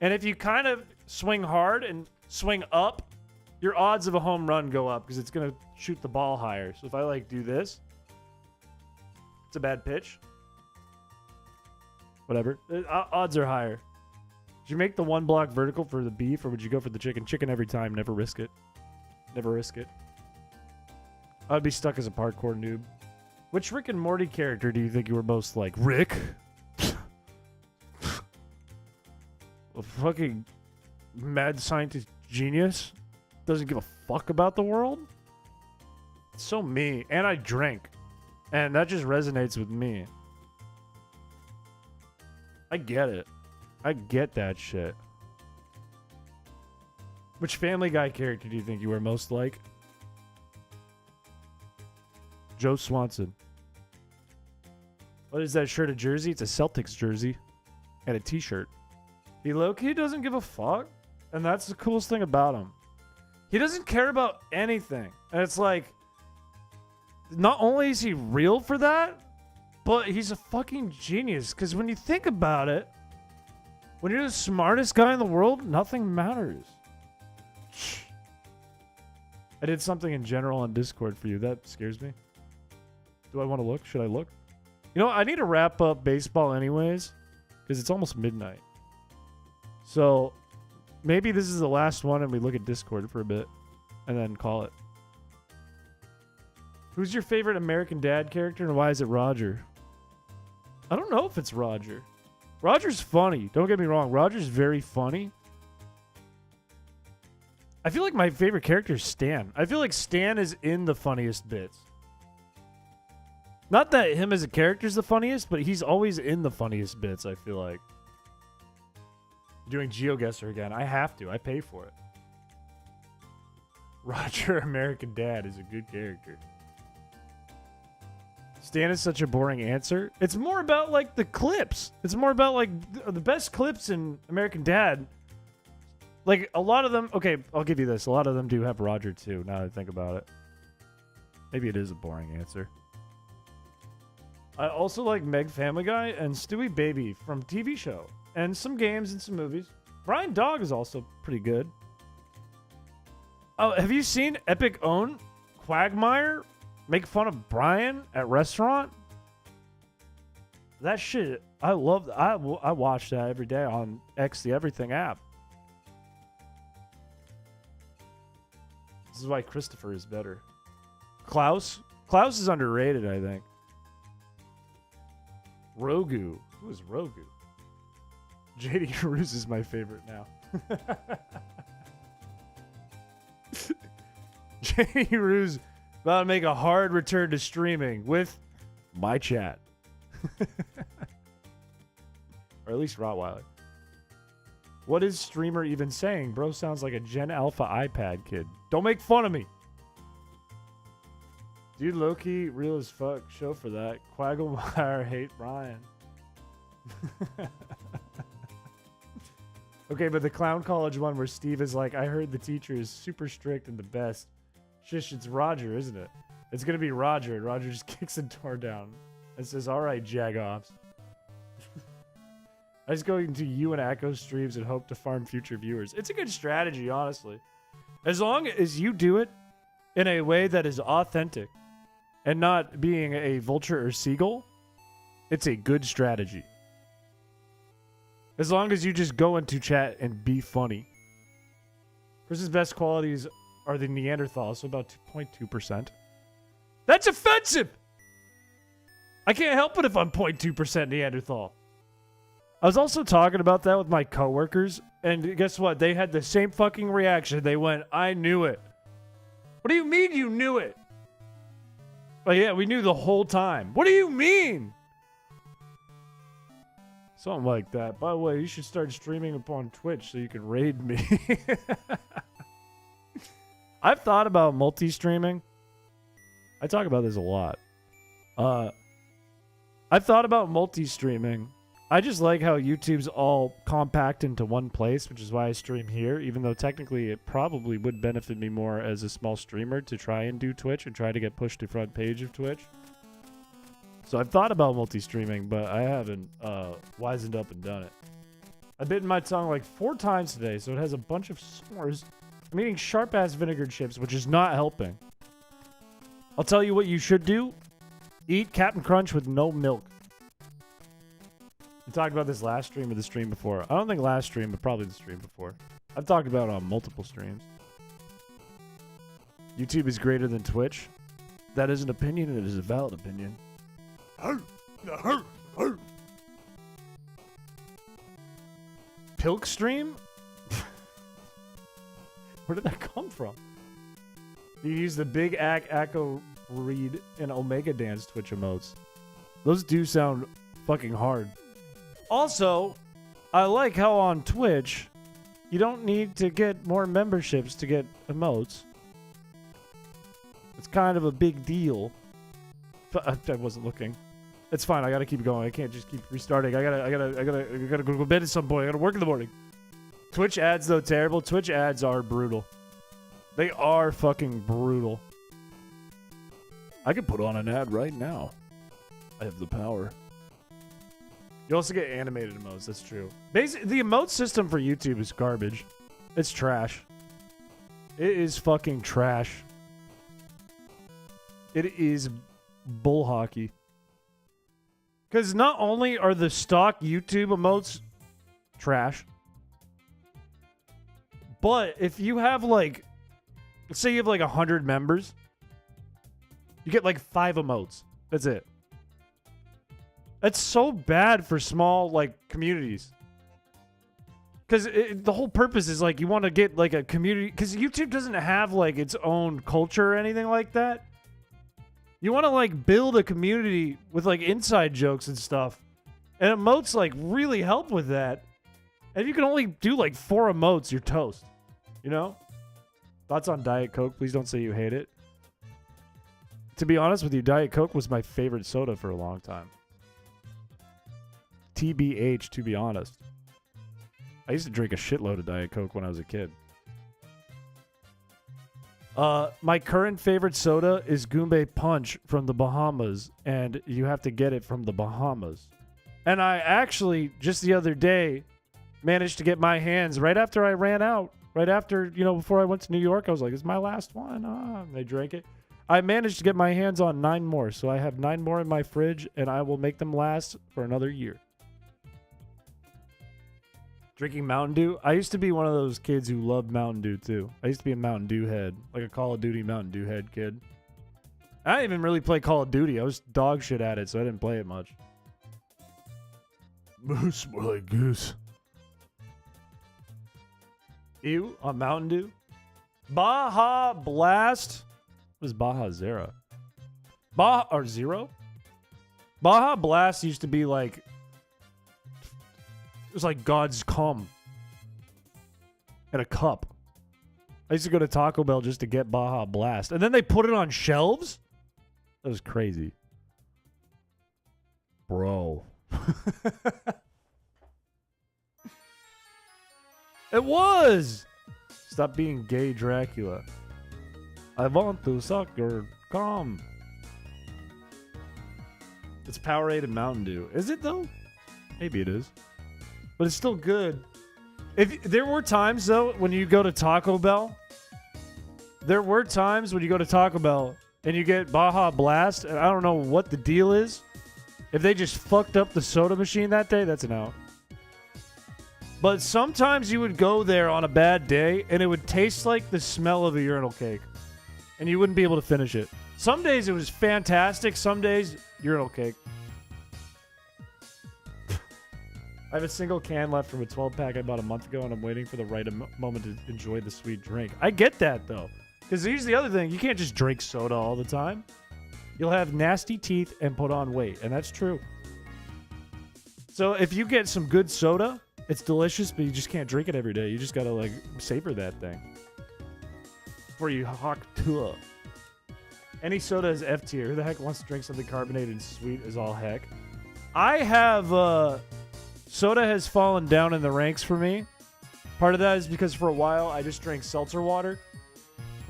And if you kind of swing hard and swing up, your odds of a home run go up because it's going to shoot the ball higher. So if I like do this, it's a bad pitch. Whatever. Odds are higher. Did you make the one block vertical for the beef, or would you go for the chicken? Chicken every time. Never risk it. Never risk it. I'd be stuck as a parkour noob. Which Rick and Morty character do you think you were most like? Rick? A fucking mad scientist genius? Doesn't give a fuck about the world? It's so me. And I drink. And that just resonates with me. I get it. I get that shit. Which Family Guy character do you think you are most like? Joe Swanson. What is that shirt, a jersey? It's a Celtics jersey. And a t-shirt. He low-key doesn't give a fuck. And that's the coolest thing about him. He doesn't care about anything. And it's like, not only is he real for that, but he's a fucking genius. Because when you think about it, when you're the smartest guy in the world, nothing matters. I did something in general on Discord for you. That scares me. Do I want to look? Should I look? You know, I need to wrap up baseball anyways, because it's almost midnight. So maybe this is the last one and we look at Discord for a bit and then call it. Who's your favorite American Dad character and why is it Roger? I don't know if it's Roger. Roger's funny. Don't get me wrong. Roger's very funny. I feel like my favorite character is Stan. I feel like Stan is in the funniest bits. Not that him as a character is the funniest, but he's always in the funniest bits, I feel like. Doing GeoGuessr again. I have to. I pay for it. Roger American Dad is a good character. Stan is such a boring answer. It's more about, like, the clips. It's more about, like, the best clips in American Dad. Like, a lot of them... Okay, I'll give you this. A lot of them do have Roger, too, now that I think about it. Maybe it is a boring answer. I also like Meg Family Guy and Stewie Baby from TV show. And some games and some movies. Brian Dog is also pretty good. Oh, have you seen Epic Own Quagmire make fun of Brian at restaurant? That shit, I love. I watch that every day on X the Everything app. This is why Christopher is better. Klaus is underrated, I think. Rogu. Who is Rogu? JD Roos is my favorite now. JD Roos about to make a hard return to streaming with my chat. Or at least Rottweiler. What is streamer even saying? Bro sounds like a Gen Alpha iPad kid. Don't make fun of me. Dude, low-key, real as fuck. Show for that. Quagmire hate Brian. Okay, but the Clown College one where Steve is like, I heard the teacher is super strict and the best. Shish, it's Roger, isn't it? It's gonna be Roger, and Roger just kicks the door down and says, alright, Jagoffs. I just go into you and Echo streams and hope to farm future viewers. It's a good strategy, honestly. As long as you do it in a way that is authentic and not being a vulture or seagull, it's a good strategy. As long as you just go into chat and be funny. Chris's best qualities are the Neanderthal, so about 2.2%. That's offensive! I can't help it if I'm 0.2% Neanderthal. I was also talking about that with my coworkers, and guess what? They had the same fucking reaction. They went, I knew it. What do you mean you knew it? Oh yeah, we knew the whole time. What do you mean? Something like that. By the way, you should start streaming upon Twitch so you can raid me. I've thought about multi-streaming. I talk about this a lot. I've thought about multi-streaming. I just like how YouTube's all compact into one place, which is why I stream here, even though technically it probably would benefit me more as a small streamer to try and do Twitch and try to get pushed to front page of Twitch. So I've thought about multi-streaming, but I haven't wisened up and done it. I've bitten my tongue like 4 times today, so it has a bunch of sores. I'm eating sharp-ass vinegar chips, which is not helping. I'll tell you what you should do. Eat Captain Crunch with no milk. We talked about this last stream or the stream before. I don't think last stream, but probably the stream before. I've talked about it on multiple streams. YouTube is greater than Twitch. That is an opinion, and it is a valid opinion. Pilk stream? Where did that come from? You use the Big Echo Read and Omega Dance Twitch emotes. Those do sound fucking hard. Also, I like how on Twitch, You don't need to get more memberships to get emotes. It's kind of a big deal. I wasn't looking. It's fine. I gotta keep going. I can't just keep restarting. I gotta go to bed at some point. I gotta work in the morning. Twitch ads though, terrible. Twitch ads are brutal. They are fucking brutal. I could put on an ad right now. I have the power. You also get animated emotes. That's true. Basically, the emote system for YouTube is garbage. It's trash. It is fucking trash. It is bull hockey. Because not only are the stock YouTube emotes trash, but if you have like, let's say you have like 100 members, you get like 5 emotes. That's it. That's so bad for small like communities. Because the whole purpose is like you want to get like a community. Because YouTube doesn't have like its own culture or anything like that. You want to like build a community with like inside jokes and stuff. And emotes like really help with that. And if you can only do like 4 emotes, you're toast. You know? Thoughts on Diet Coke? Please don't say you hate it. To be honest with you, Diet Coke was my favorite soda for a long time. TBH, to be honest. I used to drink a shitload of Diet Coke when I was a kid. My current favorite soda is Goombay Punch from the Bahamas, and you have to get it from the Bahamas. And I actually, just the other day, managed to get my hands, right after I ran out, right after, you know, before I went to New York, I was like, it's my last one. And I drank it. I managed to get my hands on 9 more, so I have 9 more in my fridge, and I will make them last for another year. Drinking Mountain Dew. I used to be one of those kids who loved Mountain Dew, too. I used to be a Mountain Dew head, like a Call of Duty Mountain Dew head kid. I didn't even really play Call of Duty. I was dog shit at it, so I didn't play it much. Moose, more like goose. Ew, on Mountain Dew. Baja Blast. What is Baja Zero? Baja or Zero? Baja Blast used to be like, it was like God's cum in a cup. I used to go to Taco Bell just to get Baja Blast. And then they put it on shelves? That was crazy. Bro. It was! Stop being gay Dracula. I want to suck your cum. It's Powerade and Mountain Dew. Is it though? Maybe it is. But it's still good. There were times, though, when you go to Taco Bell. There were times when you go to Taco Bell and you get Baja Blast, and I don't know what the deal is. If they just fucked up the soda machine that day, that's an out. But sometimes you would go there on a bad day, and it would taste like the smell of a urinal cake. And you wouldn't be able to finish it. Some days it was fantastic. Some days, urinal cake. I have a single can left from a 12-pack I bought a month ago, and I'm waiting for the right moment to enjoy the sweet drink. I get that, though. Because here's the other thing. You can't just drink soda all the time. You'll have nasty teeth and put on weight, and that's true. So if you get some good soda, it's delicious, but you just can't drink it every day. You just got to, like, savor that thing before you hawk to. Any soda is F tier. Who the heck wants to drink something carbonated and sweet as all heck? I have... Soda has fallen down in the ranks for me. Part of that is because for a while I just drank seltzer water.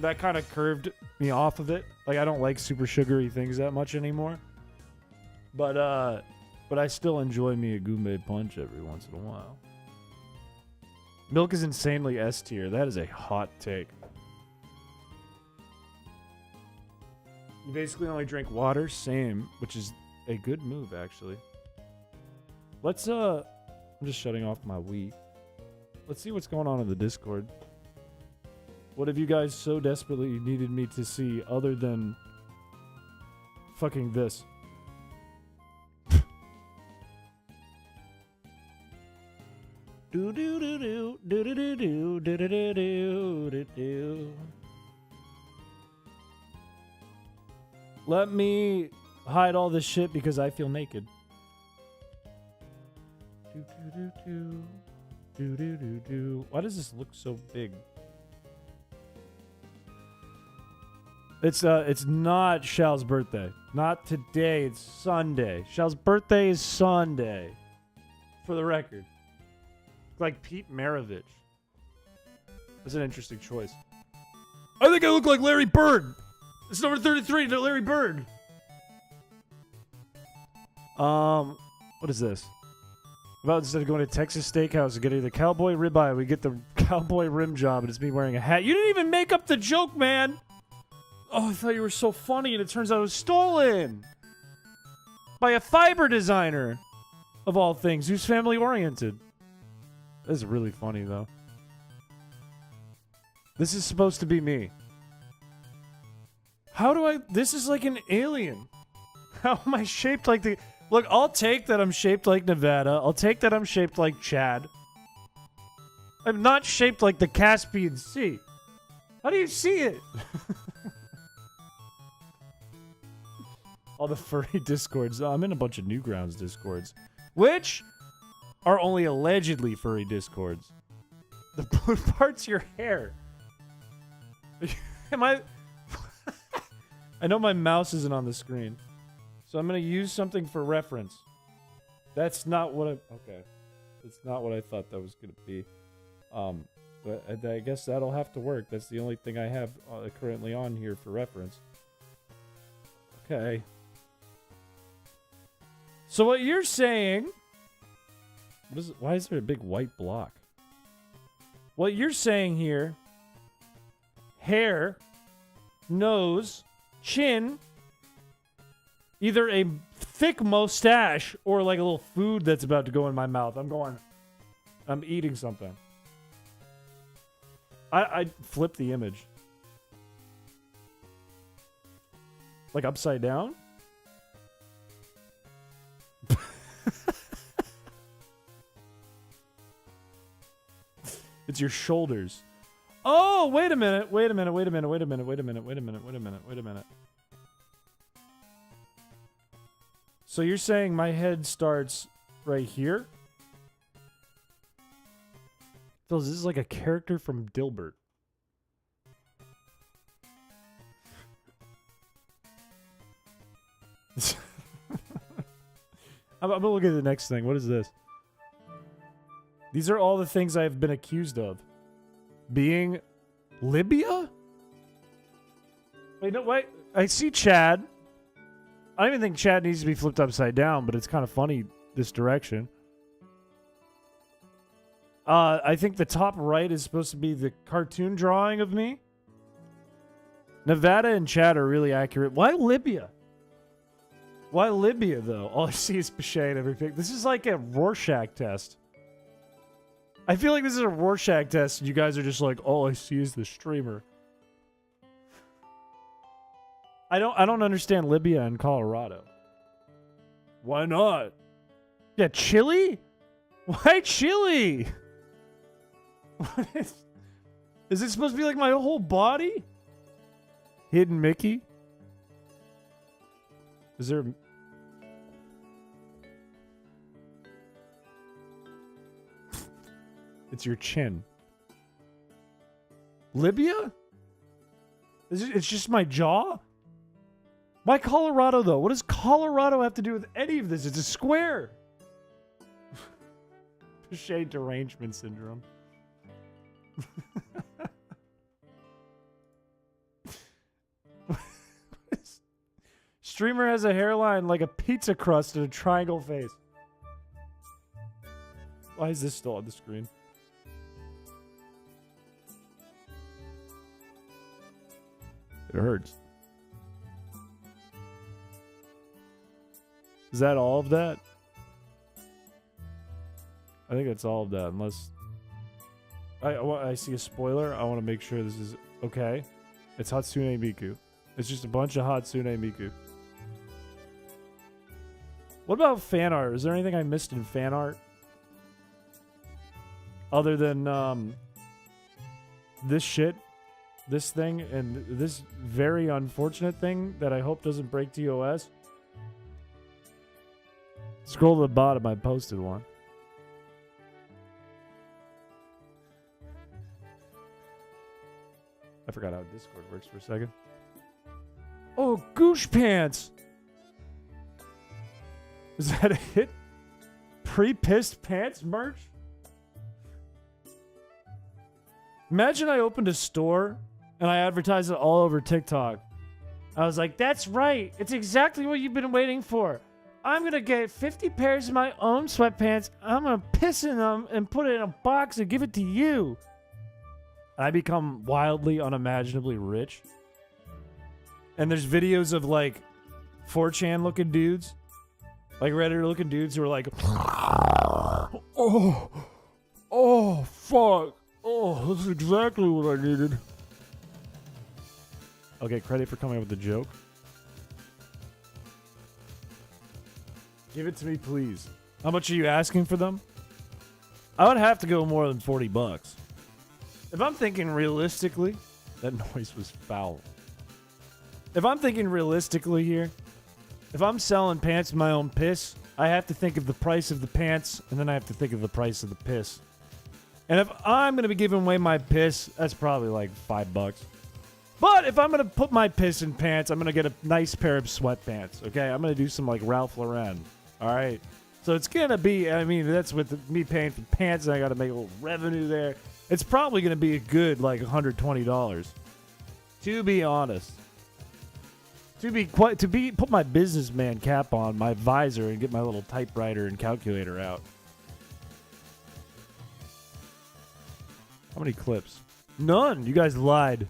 That kind of curved me off of it. Like I don't like super sugary things that much anymore. But I still enjoy me a Goombay Punch every once in a while. Milk is insanely S tier. That is a hot take. You basically only drink water, same, which is a good move actually. Let's I'm just shutting off my Wii. Let's see what's going on in the Discord. What have you guys so desperately needed me to see other than fucking this? Do do do do do do do do do do do do do. Let me hide all this shit because I feel naked. Do, do, do, do. Do do do do. Why does this look so big? It's not Shal's birthday. Not today. It's Sunday. Shal's birthday is Sunday. For the record. Like Pete Maravich. That's an interesting choice. I think I look like Larry Bird. It's number 33 to Larry Bird. What is this? About instead of going to Texas Steakhouse and getting the cowboy ribeye, we get the cowboy rim job, and it's me wearing a hat. You didn't even make up the joke, man. Oh, I thought you were so funny, and it turns out it was stolen by a fiber designer, of all things, who's family-oriented. This is really funny, though. This is supposed to be me. How do I... This is like an alien. How am I shaped like the... Look, I'll take that I'm shaped like Nevada. I'll take that I'm shaped like Chad. I'm not shaped like the Caspian Sea. How do you see it? All the furry discords. Oh, I'm in a bunch of Newgrounds discords. Which are only allegedly furry discords. The blue part's your hair. Am I... I know my mouse isn't on the screen. So I'm going to use something for reference. That's not what I... Okay. That's not what I thought that was going to be. But I guess that'll have to work. That's the only thing I have currently on here for reference. Okay. So what you're saying... What is it? Why is there a big white block? What you're saying here... Hair... Nose... Chin... Either a thick mustache or like a little food that's about to go in my mouth. I'm eating something. I flip the image. Like upside down? It's your shoulders. Oh, wait a minute. Wait a minute. Wait a minute. Wait a minute. Wait a minute. Wait a minute. Wait a minute. Wait a minute. So you're saying my head starts right here? Phil, this is like a character from Dilbert. I'm gonna look at the next thing. What is this? These are all the things I've been accused of. Being Libya? Wait, no, wait. I see Chad. I don't even think Chad needs to be flipped upside down, but it's kind of funny this direction. I think the top right is supposed to be the cartoon drawing of me. Nevada and Chad are really accurate. Why Libya? Why Libya, though? All I see is Piché and everything. This is like a Rorschach test. I feel like this is a Rorschach test, and you guys are just like, all I see is the streamer. I don't understand Libya and Colorado. Why not? Yeah, Chile? Why Chile? What is it supposed to be like my whole body? Hidden Mickey? Is there... It's your chin. Libya? It's just my jaw? Why Colorado, though? What does Colorado have to do with any of this? It's a square. Piché derangement syndrome. Streamer has a hairline like a pizza crust and a triangle face. Why is this still on the screen? It hurts. Is that all of that? I think that's all of that, unless... I see a spoiler. I want to make sure this is okay. It's Hatsune Miku. It's just a bunch of Hatsune Miku. What about fan art? Is there anything I missed in fan art? Other than, this shit, this thing, and this very unfortunate thing that I hope doesn't break TOS? Scroll to the bottom, I posted one. I forgot how Discord works for a second. Oh, Goosh Pants! Is that a hit? Pre-pissed pants merch? Imagine I opened a store and I advertised it all over TikTok. I was like, that's right. It's exactly what you've been waiting for. I'm going to get 50 pairs of my own sweatpants. I'm going to piss in them and put it in a box and give it to you. I become wildly, unimaginably rich. And there's videos of like 4chan looking dudes. Like Redditor looking dudes who are like, oh, fuck. Oh, this is exactly what I needed. Okay, credit for coming up with the joke. Give it to me, please. How much are you asking for them? I would have to go more than 40 bucks. If I'm thinking realistically, that noise was foul. If I'm thinking realistically here, if I'm selling pants with my own piss, I have to think of the price of the pants, and then I have to think of the price of the piss. And if I'm going to be giving away my piss, that's probably like $5. But if I'm going to put my piss in pants, I'm going to get a nice pair of sweatpants, okay? I'm going to do some like Ralph Lauren, all right? So it's going to be, I mean, that's with me paying for pants, and I got to make a little revenue there. It's probably going to be a good like $120, to be honest. Put my businessman cap on, my visor, and get my little typewriter and calculator out. How many clips? None. You guys lied.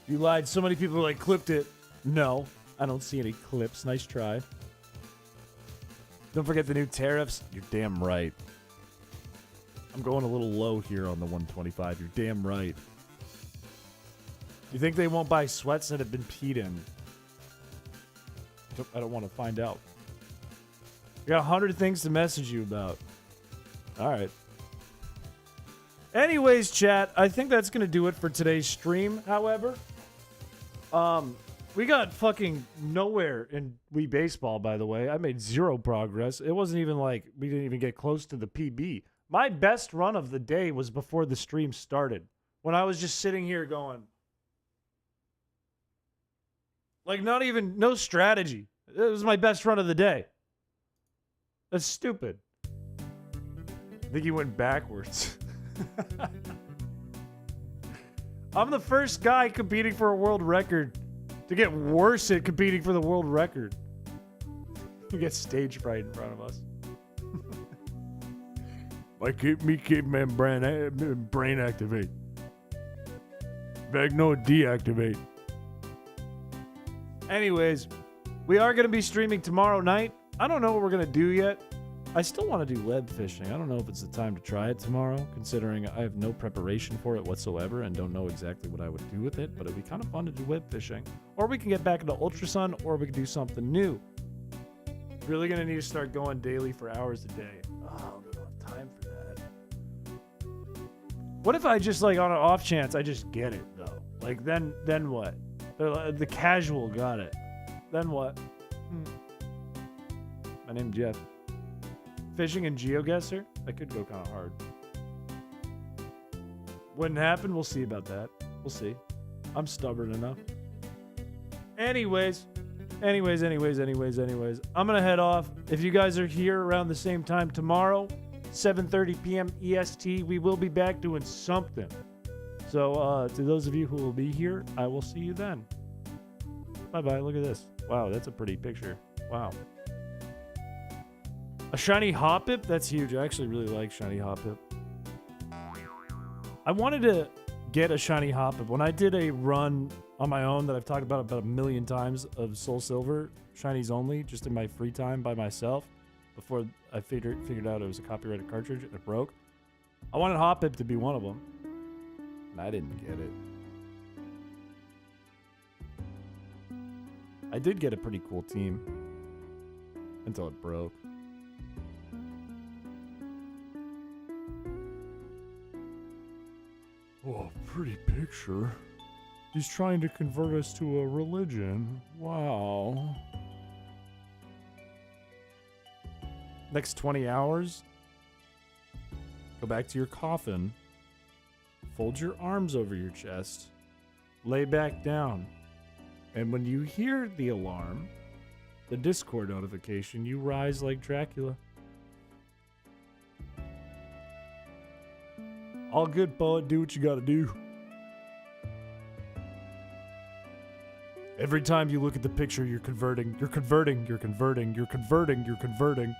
You lied. So many people like clipped it. No, I don't see any clips. Nice try. Don't forget the new tariffs. You're damn right. I'm going a little low here on the 125. You're damn right. You think they won't buy sweats that have been peed in? I don't want to find out. I got 100 things to message you about. All right. Anyways, chat, I think that's going to do it for today's stream, however. We got fucking nowhere in Wii Baseball, by the way. I made zero progress. It wasn't even like we didn't even get close to the PB. My best run of the day was before the stream started, when I was just sitting here going, like, no strategy. It was my best run of the day. That's stupid. I think you went backwards. I'm the first guy competing for a world record to get worse at competing for the world record. You get stage fright in front of us. My brain activate. Magno deactivate. Anyways, we are going to be streaming tomorrow night. I don't know what we're going to do yet. I still want to do web fishing. I don't know if it's the time to try it tomorrow, considering I have no preparation for it whatsoever and don't know exactly what I would do with it, but it'd be kind of fun to do web fishing. Or we can get back into Ultrasun, or we can do something new. Really going to need to start going daily for hours a day. Oh, I don't have time for that. What if I just, like, on an off chance, I just get it, though? Like, then what? The casual got it. Then what? My name's Jeff. Fishing and GeoGuessr? That could go kind of hard. Wouldn't happen. We'll see about that. We'll see. I'm stubborn enough. Anyways. I'm going to head off. If you guys are here around the same time tomorrow, 7:30 p.m. EST, we will be back doing something. So, to those of you who will be here, I will see you then. Bye-bye. Look at this. Wow, that's a pretty picture. Wow. A shiny Hoppip? That's huge. I actually really like shiny Hoppip. I wanted to get a shiny Hoppip. When I did a run on my own that I've talked about a million times of Soul Silver, shinies only, just in my free time by myself, before I figured out it was a copyrighted cartridge and it broke. I wanted Hoppip to be one of them. And I didn't get it. I did get a pretty cool team. Until it broke. Oh, pretty picture. He's trying to convert us to a religion. Wow. Next 20 hours? Go back to your coffin. fold your arms over your chest, lay back down, and when you hear the alarm, the Discord notification, you rise like Dracula. All good, poet. Do what you gotta do. Every time you look at the picture, you're converting. You're converting. You're converting. You're converting. You're converting.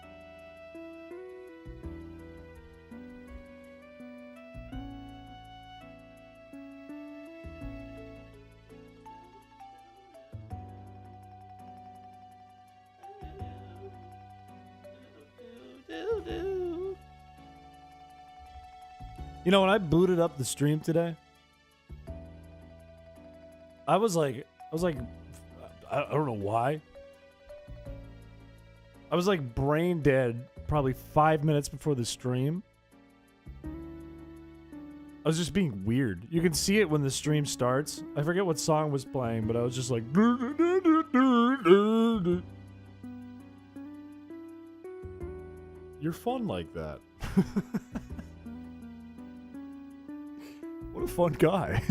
You know, when I booted up the stream today, I was like, I don't know why. I was like brain dead probably 5 minutes before the stream. I was just being weird. You can see it when the stream starts. I forget what song was playing, but I was just like... You're fun like that. What a fun guy.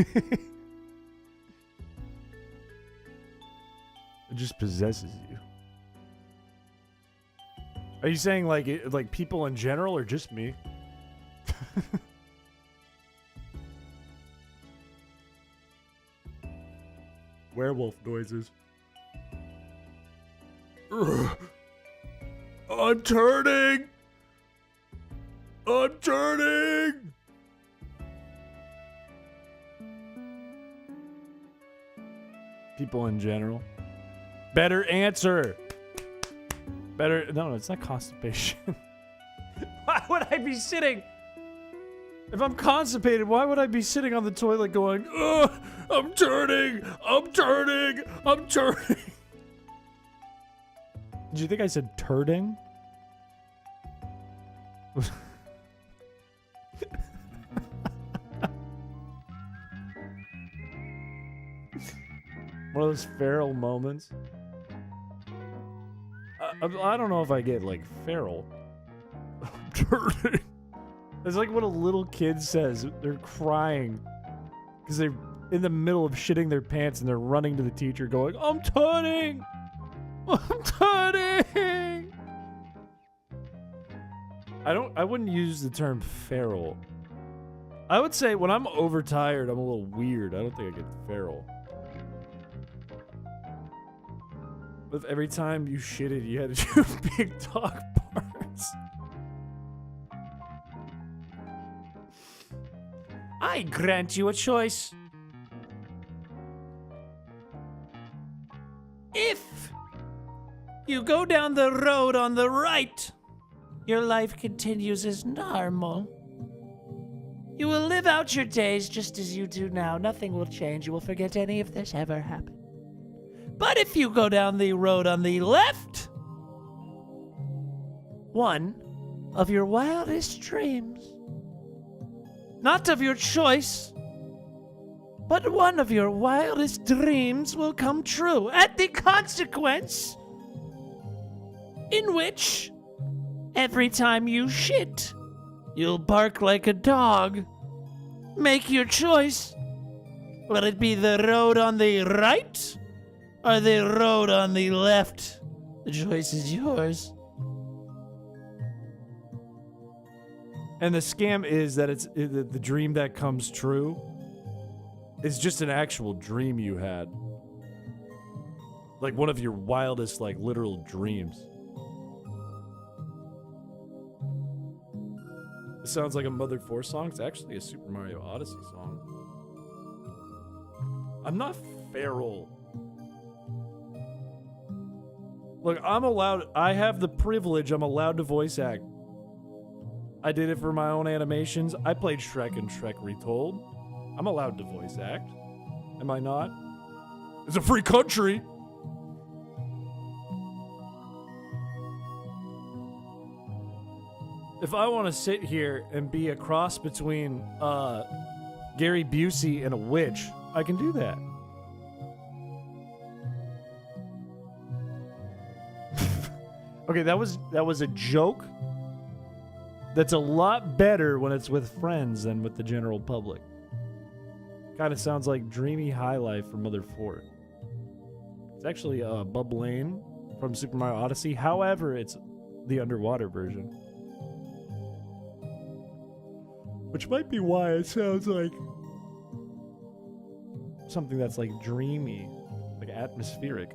It just possesses you. Are you saying like people in general or just me? Werewolf noises. Ugh. I'm turning! I'm turning! People in general. Better answer. Better. No, it's not constipation. Why would I be sitting? If I'm constipated, why would I be sitting on the toilet going, ugh, I'm turning, I'm turning, I'm turning? Did you think I said turding? One of those feral moments. I don't know if I get like feral. Turning. It's like what a little kid says. They're crying because they're in the middle of shitting their pants and they're running to the teacher going, I'm turning! I'm turning! I wouldn't use the term feral. I would say when I'm overtired, I'm a little weird. I don't think I get feral. If every time you shitted, you had to do big dog parts. I grant you a choice. If you go down the road on the right, your life continues as normal. You will live out your days just as you do now. Nothing will change. You will forget any of this ever happened. But if you go down the road on the left, one of your wildest dreams, not of your choice, but one of your wildest dreams will come true at the consequence in which every time you shit, you'll bark like a dog. Make your choice. Will it be the road on the right or the road on the left? The choice is yours. And the scam is that the dream that comes true is just an actual dream you had. Like one of your wildest, like, literal dreams. It sounds like a Mother 4 song. It's actually a Super Mario Odyssey song. I'm not feral. Look, I'm allowed... I have the privilege. I'm allowed to voice act. I did it for my own animations. I played Shrek and Shrek Retold. I'm allowed to voice act. Am I not? It's a free country! If I want to sit here and be a cross between Gary Busey and a witch, I can do that. Okay, that was a joke. That's a lot better when it's with friends than with the general public. Kind of sounds like Dreamy High Life from Mother 4. It's actually Bub Lane from Super Mario Odyssey. However, it's the underwater version. Which might be why it sounds like something that's like dreamy, like atmospheric.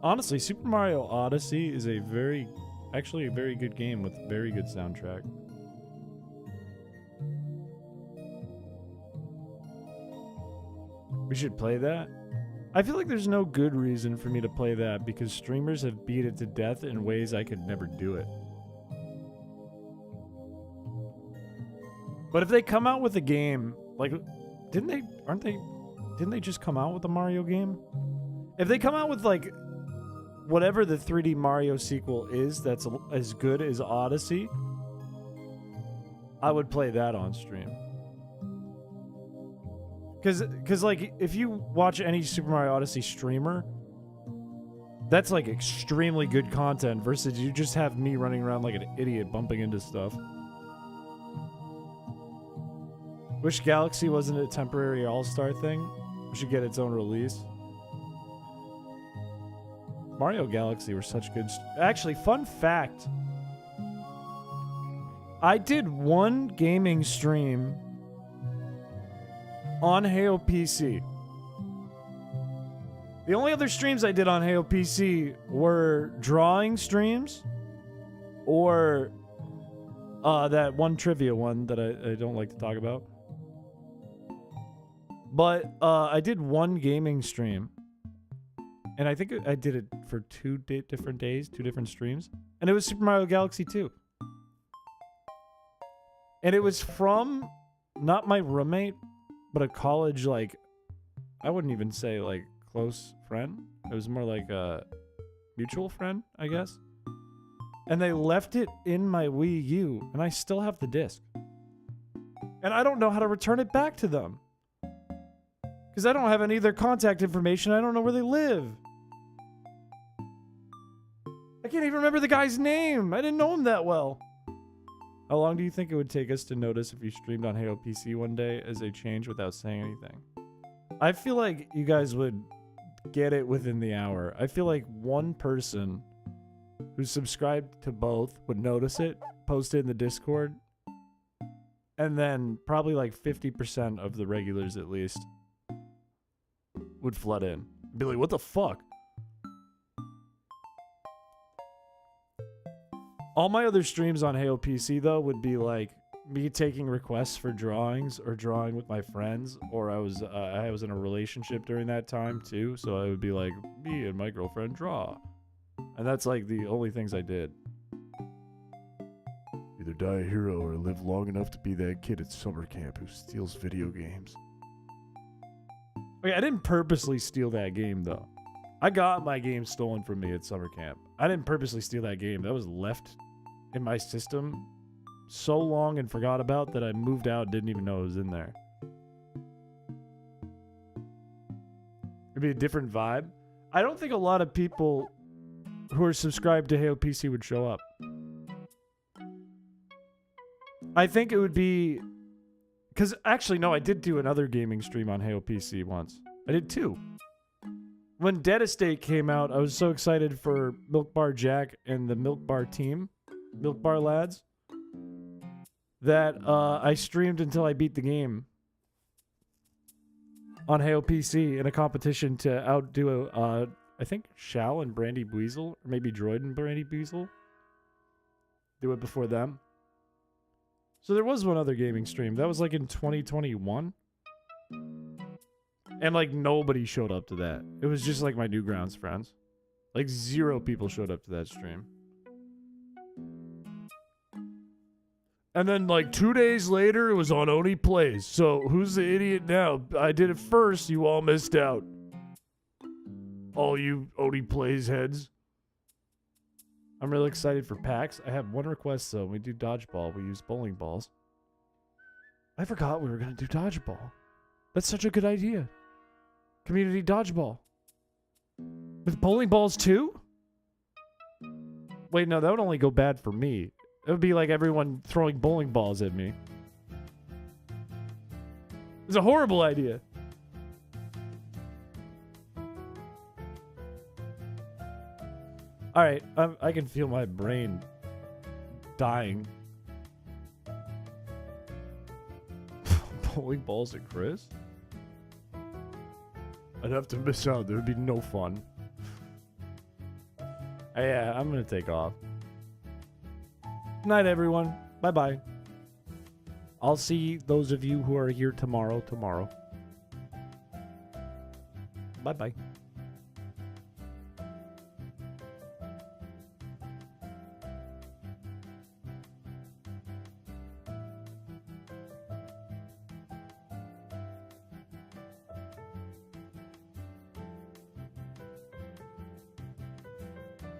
Honestly, Super Mario Odyssey is actually a very good game with very good soundtrack. We should play that. I feel like there's no good reason for me to play that because streamers have beat it to death in ways I could never do it. But if they come out with a game, like, didn't they just come out with a Mario game? If they come out with, like, whatever the 3D Mario sequel is that's as good as Odyssey, I would play that on stream. Because like, if you watch any Super Mario Odyssey streamer, that's, like, extremely good content versus you just have me running around like an idiot bumping into stuff. Wish Galaxy wasn't a temporary all-star thing. We should get its own release. Mario Galaxy were such good... Actually, fun fact. I did one gaming stream on Heyo PC. The only other streams I did on Heyo PC were drawing streams or that one trivia one that I don't like to talk about. But I did one gaming stream. And I think I did it for two different days, 2 different streams. And it was Super Mario Galaxy 2. And it was from, not my roommate, but a college, like, I wouldn't even say, like, close friend. It was more like a mutual friend, I guess. And they left it in my Wii U, and I still have the disc. And I don't know how to return it back to them. Because I don't have any of their contact information. I don't know where they live. I can't even remember the guy's name. I didn't know him that well. How long do you think it would take us to notice if you streamed on Heyo PC one day as a change without saying anything? I feel like you guys would get it within the hour. I feel like one person who's subscribed to both would notice it, post it in the Discord, and then probably like 50% of the regulars at least would flood in. Be like, what the fuck? All my other streams on Heyo PC, though, would be like me taking requests for drawings or drawing with my friends, or I was in a relationship during that time too, so I would be like, me and my girlfriend draw. And that's like the only things I did. Either die a hero or live long enough to be that kid at summer camp who steals video games. Okay, I didn't purposely steal that game, though. I got my game stolen from me at summer camp. I didn't purposely steal that game. That was left in my system so long and forgot about that I moved out and didn't even know it was in there. It'd be a different vibe. I don't think a lot of people who are subscribed to Heyo PC would show up. I think it would be... Because, actually, no, I did do another gaming stream on Heyo PC once. I did 2. When Dead Estate came out, I was so excited for Milk Bar Jack and the Milk Bar team, Milk Bar lads, that I streamed until I beat the game on Heyo PC in a competition to outdo, I think, Shao and Brandy Buizel, or maybe Droid and Brandy Buizel. Do it before them. So there was one other gaming stream. That was like in 2021. And like nobody showed up to that. It was just like my Newgrounds friends. Like 0 people showed up to that stream. And then like 2 days later, it was on Oni Plays. So who's the idiot now? I did it first. You all missed out. All you Oni Plays heads. I'm really excited for PAX. I have one request though. When we do dodgeball, we use bowling balls. I forgot we were going to do dodgeball. That's such a good idea. Community dodgeball. With bowling balls too? Wait, no, that would only go bad for me. It would be like everyone throwing bowling balls at me. It's a horrible idea. All right, I can feel my brain dying. Bowling balls at Chris? I'd have to miss out. There would be no fun. Yeah, I'm gonna take off. Good night, everyone. Bye-bye. I'll see those of you who are here tomorrow. Bye-bye.